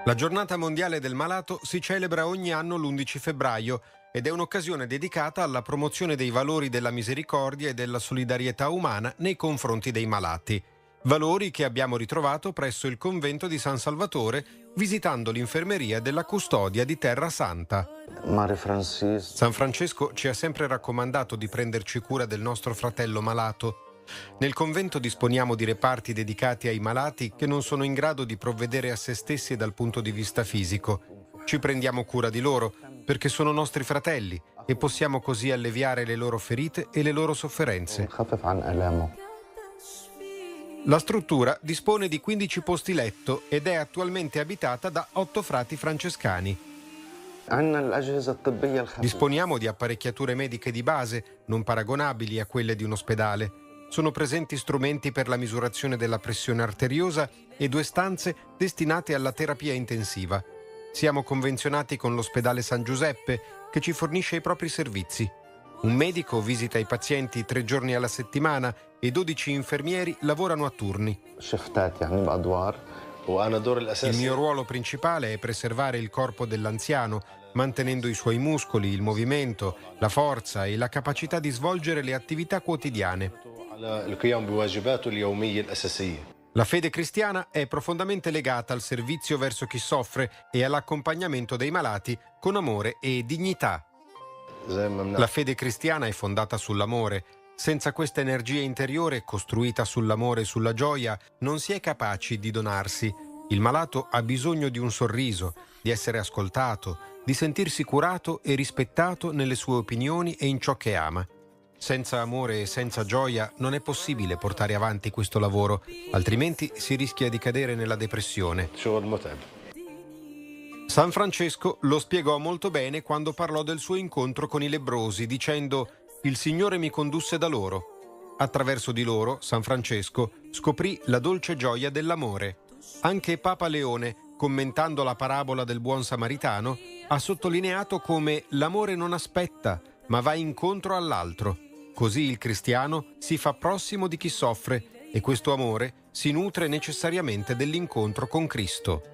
La giornata mondiale del malato si celebra ogni anno l'11 febbraio ed è un'occasione dedicata alla promozione dei valori della misericordia e della solidarietà umana nei confronti dei malati. Valori che abbiamo ritrovato presso il convento di San Salvatore visitando l'infermeria della Custodia di Terra Santa. San Francesco ci ha sempre raccomandato di prenderci cura del nostro fratello malato. Nel convento disponiamo di reparti dedicati ai malati che non sono in grado di provvedere a se stessi dal punto di vista fisico. Ci prendiamo cura di loro perché sono nostri fratelli e possiamo così alleviare le loro ferite e le loro sofferenze. La struttura dispone di 15 posti letto ed è attualmente abitata da 8 frati francescani. Disponiamo di apparecchiature mediche di base, non paragonabili a quelle di un ospedale. Sono presenti strumenti per la misurazione della pressione arteriosa e 2 stanze destinate alla terapia intensiva. Siamo convenzionati con l'ospedale San Giuseppe, che ci fornisce i propri servizi. Un medico visita i pazienti 3 giorni alla settimana e 12 infermieri lavorano a turni. Il mio ruolo principale è preservare il corpo dell'anziano, mantenendo i suoi muscoli, il movimento, la forza e la capacità di svolgere le attività quotidiane. La fede cristiana è profondamente legata al servizio verso chi soffre e all'accompagnamento dei malati con amore e dignità. La fede cristiana è fondata sull'amore. Senza questa energia interiore costruita sull'amore e sulla gioia non si è capaci di donarsi. Il malato ha bisogno di un sorriso, di essere ascoltato, di sentirsi curato e rispettato nelle sue opinioni e in ciò che ama. Senza amore e senza gioia non è possibile portare avanti questo lavoro, altrimenti si rischia di cadere nella depressione. San Francesco lo spiegò molto bene quando parlò del suo incontro con i lebbrosi, dicendo: «Il Signore mi condusse da loro». Attraverso di loro, San Francesco scoprì la dolce gioia dell'amore. Anche Papa Leone, commentando la parabola del buon samaritano, ha sottolineato come l'amore non aspetta, ma va incontro all'altro. Così il cristiano si fa prossimo di chi soffre e questo amore si nutre necessariamente dell'incontro con Cristo.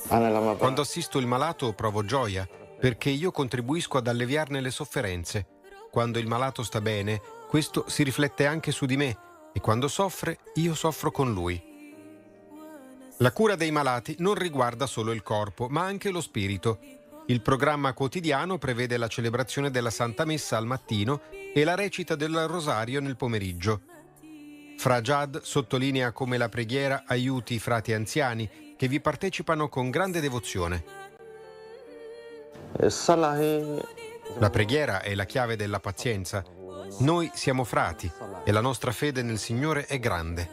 Quando assisto il malato provo gioia, perché io contribuisco ad alleviarne le sofferenze. Quando il malato sta bene, questo si riflette anche su di me e quando soffre, io soffro con lui. La cura dei malati non riguarda solo il corpo, ma anche lo spirito. Il programma quotidiano prevede la celebrazione della Santa Messa al mattino e la recita del Rosario nel pomeriggio. Fra Jad sottolinea come la preghiera aiuti i frati anziani che vi partecipano con grande devozione. La preghiera è la chiave della pazienza. Noi siamo frati e la nostra fede nel Signore è grande.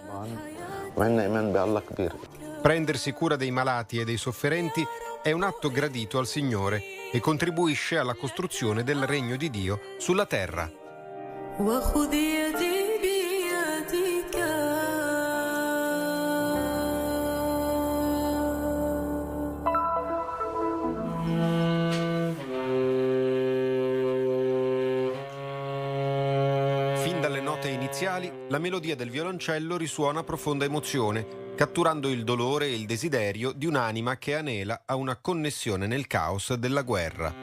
Prendersi cura dei malati e dei sofferenti è un atto gradito al Signore e contribuisce alla costruzione del regno di Dio sulla terra. Fin dalle note iniziali, la melodia del violoncello risuona profonda emozione, catturando il dolore e il desiderio di un'anima che anela a una connessione nel caos della guerra.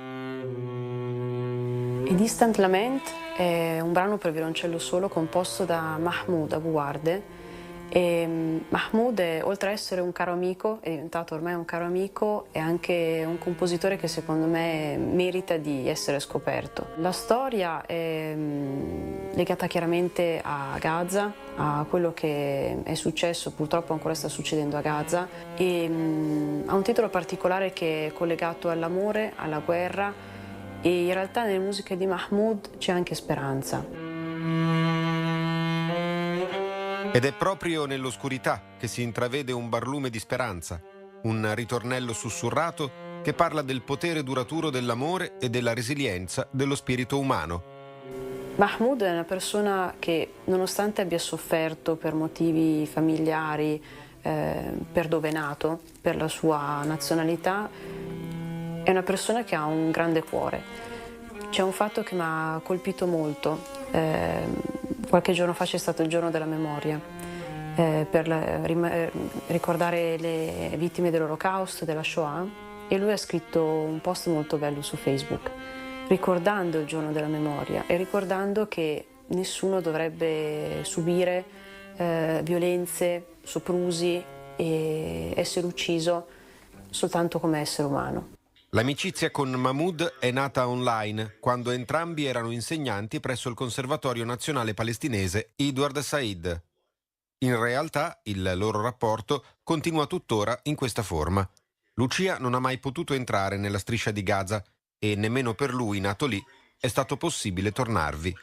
Distant Lament è un brano per violoncello solo composto da Mahmoud Abouarde. Mahmoud, oltre a essere un caro amico, è diventato ormai un caro amico, è anche un compositore che secondo me merita di essere scoperto. La storia è legata chiaramente a Gaza, a quello che è successo, purtroppo ancora sta succedendo a Gaza, e ha un titolo particolare che è collegato all'amore, alla guerra, e in realtà nelle musiche di Mahmoud c'è anche speranza. Ed è proprio nell'oscurità che si intravede un barlume di speranza, un ritornello sussurrato che parla del potere duraturo dell'amore e della resilienza dello spirito umano. Mahmoud è una persona che, nonostante abbia sofferto per motivi familiari, per dove è nato, per la sua nazionalità, è una persona che ha un grande cuore. C'è un fatto che mi ha colpito molto. Qualche giorno fa c'è stato il giorno della memoria per ricordare le vittime dell'Olocausto, della Shoah, e lui ha scritto un post molto bello su Facebook ricordando il giorno della memoria e ricordando che nessuno dovrebbe subire violenze, soprusi e essere ucciso soltanto come essere umano. L'amicizia con Mahmoud è nata online, quando entrambi erano insegnanti presso il Conservatorio Nazionale Palestinese Edward Said. In realtà, il loro rapporto continua tuttora in questa forma. Lucia non ha mai potuto entrare nella striscia di Gaza e nemmeno per lui, nato lì, è stato possibile tornarvi.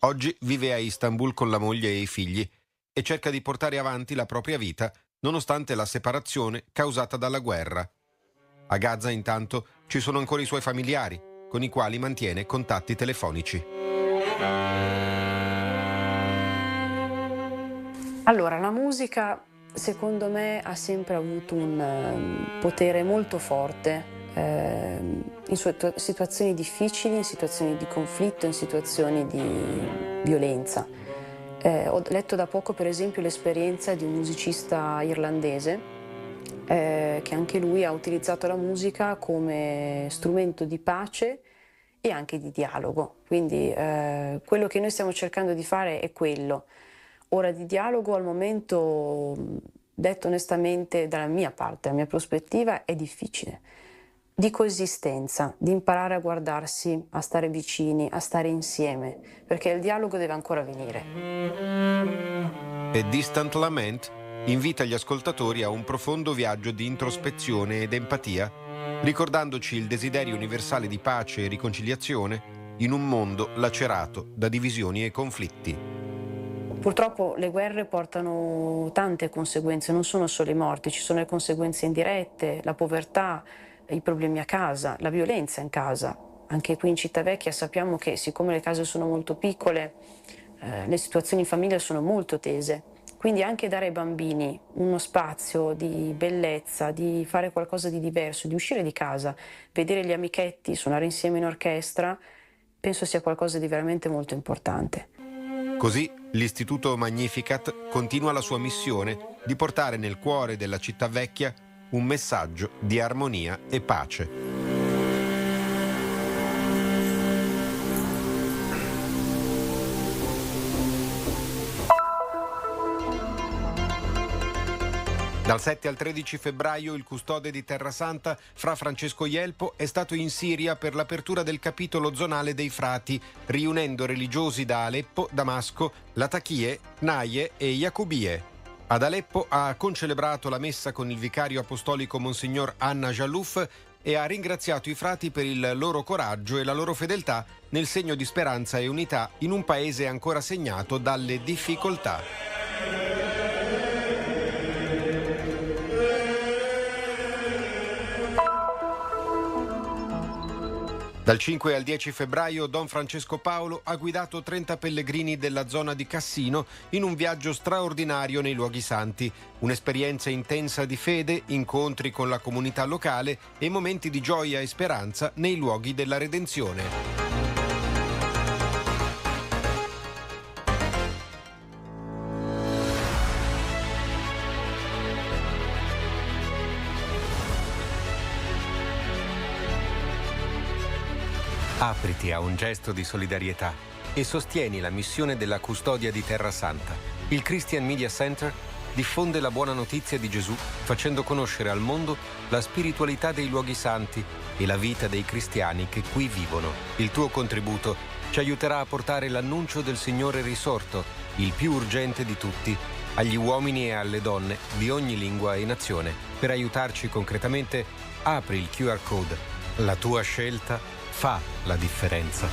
Oggi vive a Istanbul con la moglie e i figli e cerca di portare avanti la propria vita nonostante la separazione causata dalla guerra. A Gaza, intanto, ci sono ancora i suoi familiari, con i quali mantiene contatti telefonici. Allora, la musica, secondo me, ha sempre avuto un potere molto forte in situazioni difficili, in situazioni di conflitto, in situazioni di violenza. Ho letto da poco, per esempio, l'esperienza di un musicista irlandese che anche lui ha utilizzato la musica come strumento di pace e anche di dialogo. Quindi quello che noi stiamo cercando di fare è quello. Ora, di dialogo al momento, detto onestamente dalla mia parte, dalla mia prospettiva, è difficile. di coesistenza, di imparare a guardarsi, a stare vicini, a stare insieme, perché il dialogo deve ancora venire. E Distant Lament invita gli ascoltatori a un profondo viaggio di introspezione ed empatia, ricordandoci il desiderio universale di pace e riconciliazione in un mondo lacerato da divisioni e conflitti. Purtroppo le guerre portano tante conseguenze, non sono solo i morti, ci sono le conseguenze indirette, la povertà, i problemi a casa, la violenza in casa. Anche qui in Civitavecchia sappiamo che siccome le case sono molto piccole, le situazioni in famiglia sono molto tese. Quindi anche dare ai bambini uno spazio di bellezza, di fare qualcosa di diverso, di uscire di casa, vedere gli amichetti, suonare insieme in orchestra, penso sia qualcosa di veramente molto importante. Così l'Istituto Magnificat continua la sua missione di portare nel cuore della città vecchia un messaggio di armonia e pace. Dal 7 al 13 febbraio il custode di Terrasanta, Fra Francesco Jelpo, è stato in Siria per l'apertura del capitolo zonale dei frati, riunendo religiosi da Aleppo, Damasco, Latakie, Naie e Yacubie. Ad Aleppo ha concelebrato la messa con il vicario apostolico Monsignor Anna Jallouf e ha ringraziato i frati per il loro coraggio e la loro fedeltà nel segno di speranza e unità in un paese ancora segnato dalle difficoltà. Dal 5 al 10 febbraio Don Francesco Paolo ha guidato 30 pellegrini della zona di Cassino in un viaggio straordinario nei luoghi santi, un'esperienza intensa di fede, incontri con la comunità locale e momenti di gioia e speranza nei luoghi della redenzione. Apriti a un gesto di solidarietà e sostieni la missione della custodia di Terrasanta. Il Christian Media Center diffonde la buona notizia di Gesù facendo conoscere al mondo la spiritualità dei luoghi santi e la vita dei cristiani che qui vivono. Il tuo contributo ci aiuterà a portare l'annuncio del Signore risorto, il più urgente di tutti, agli uomini e alle donne di ogni lingua e nazione. Per aiutarci concretamente, apri il QR code. La tua scelta fa la differenza.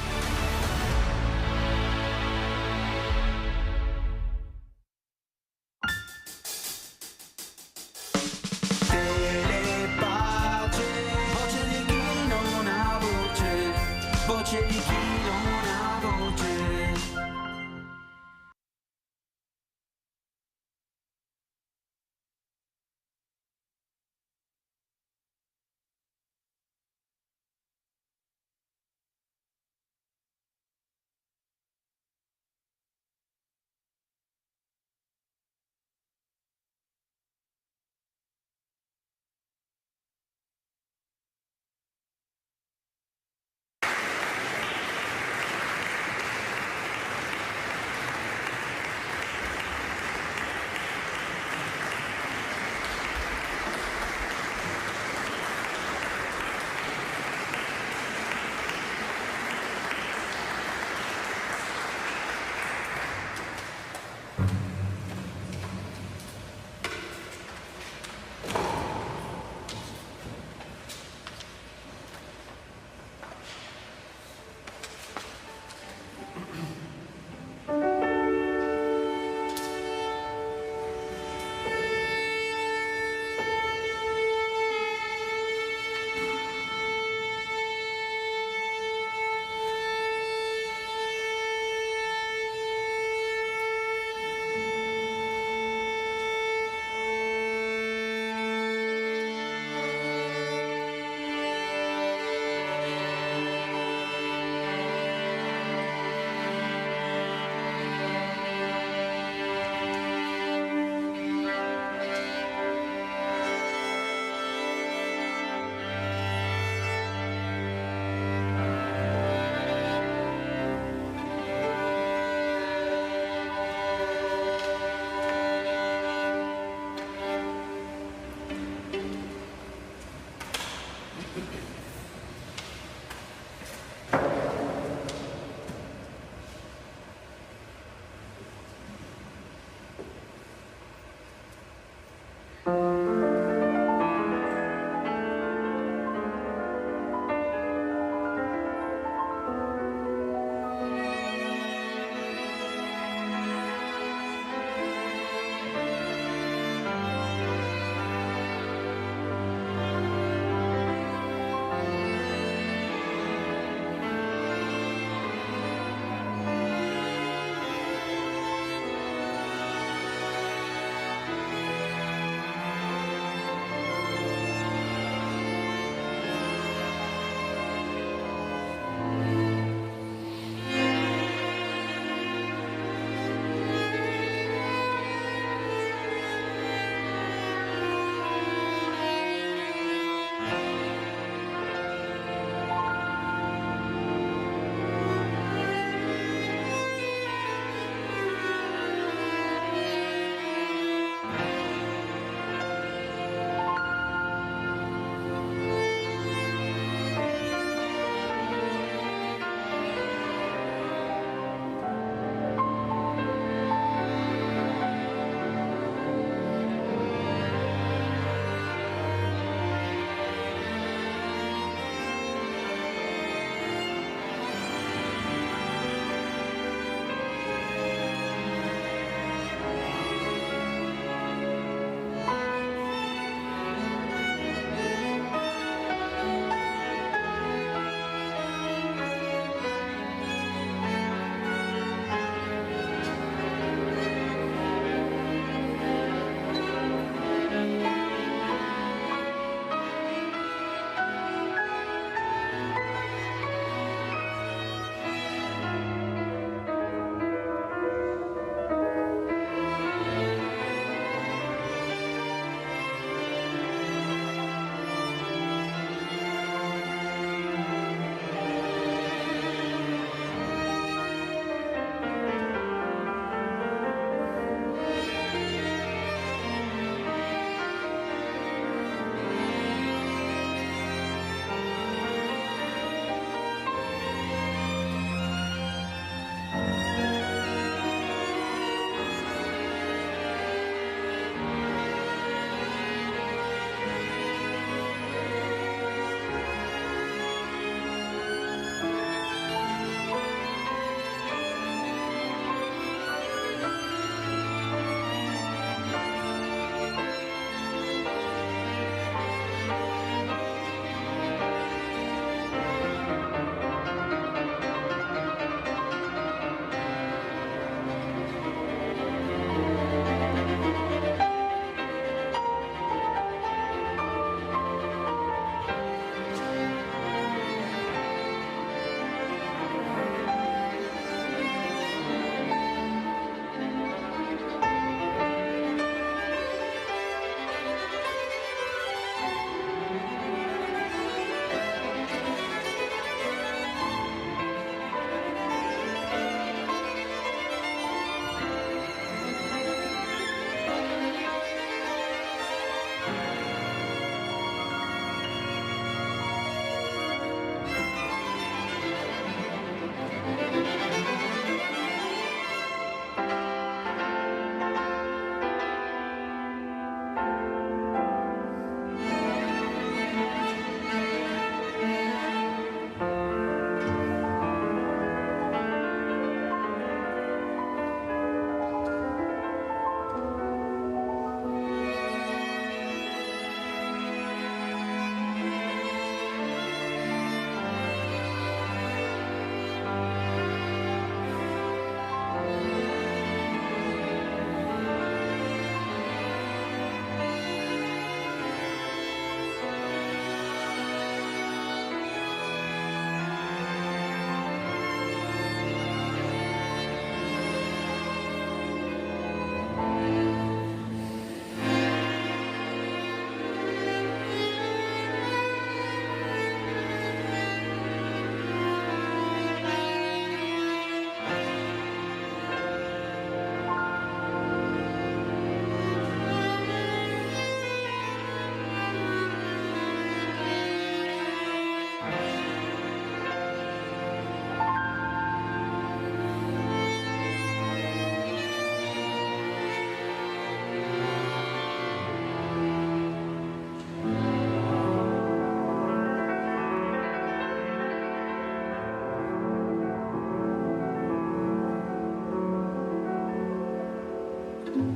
Thank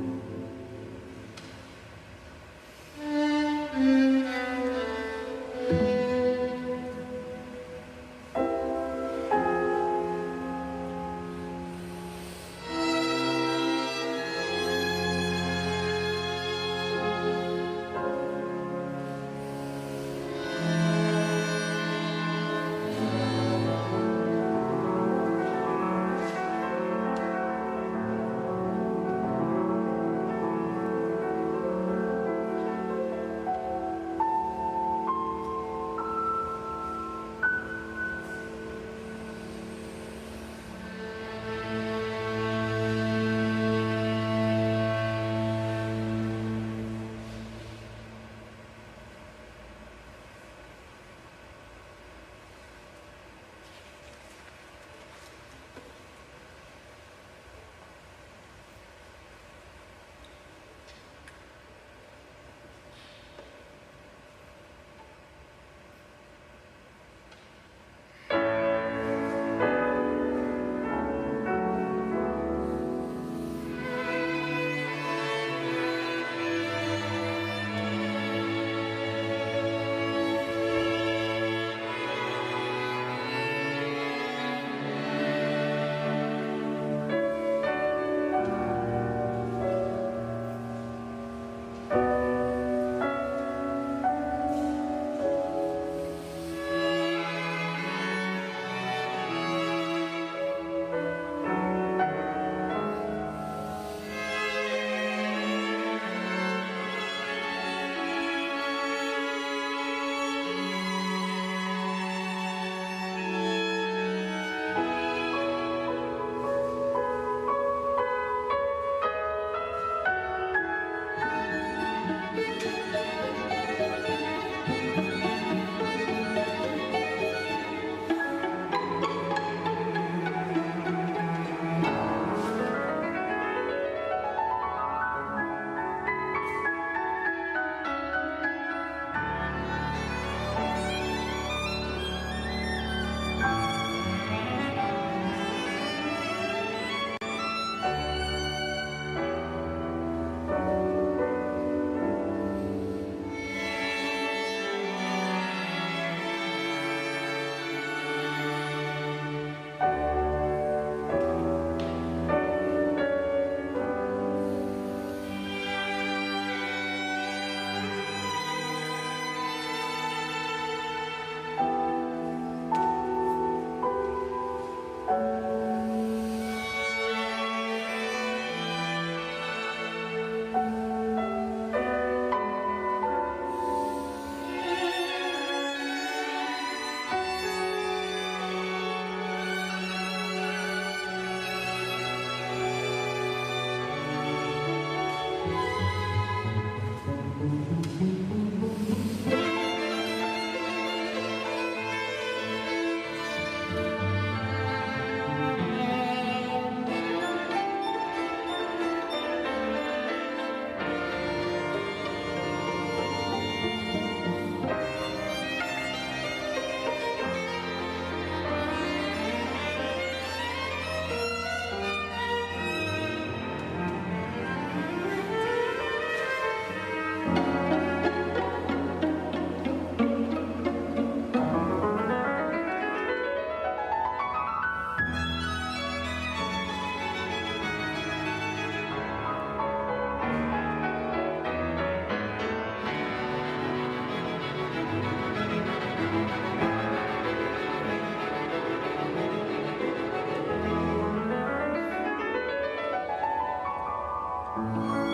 you.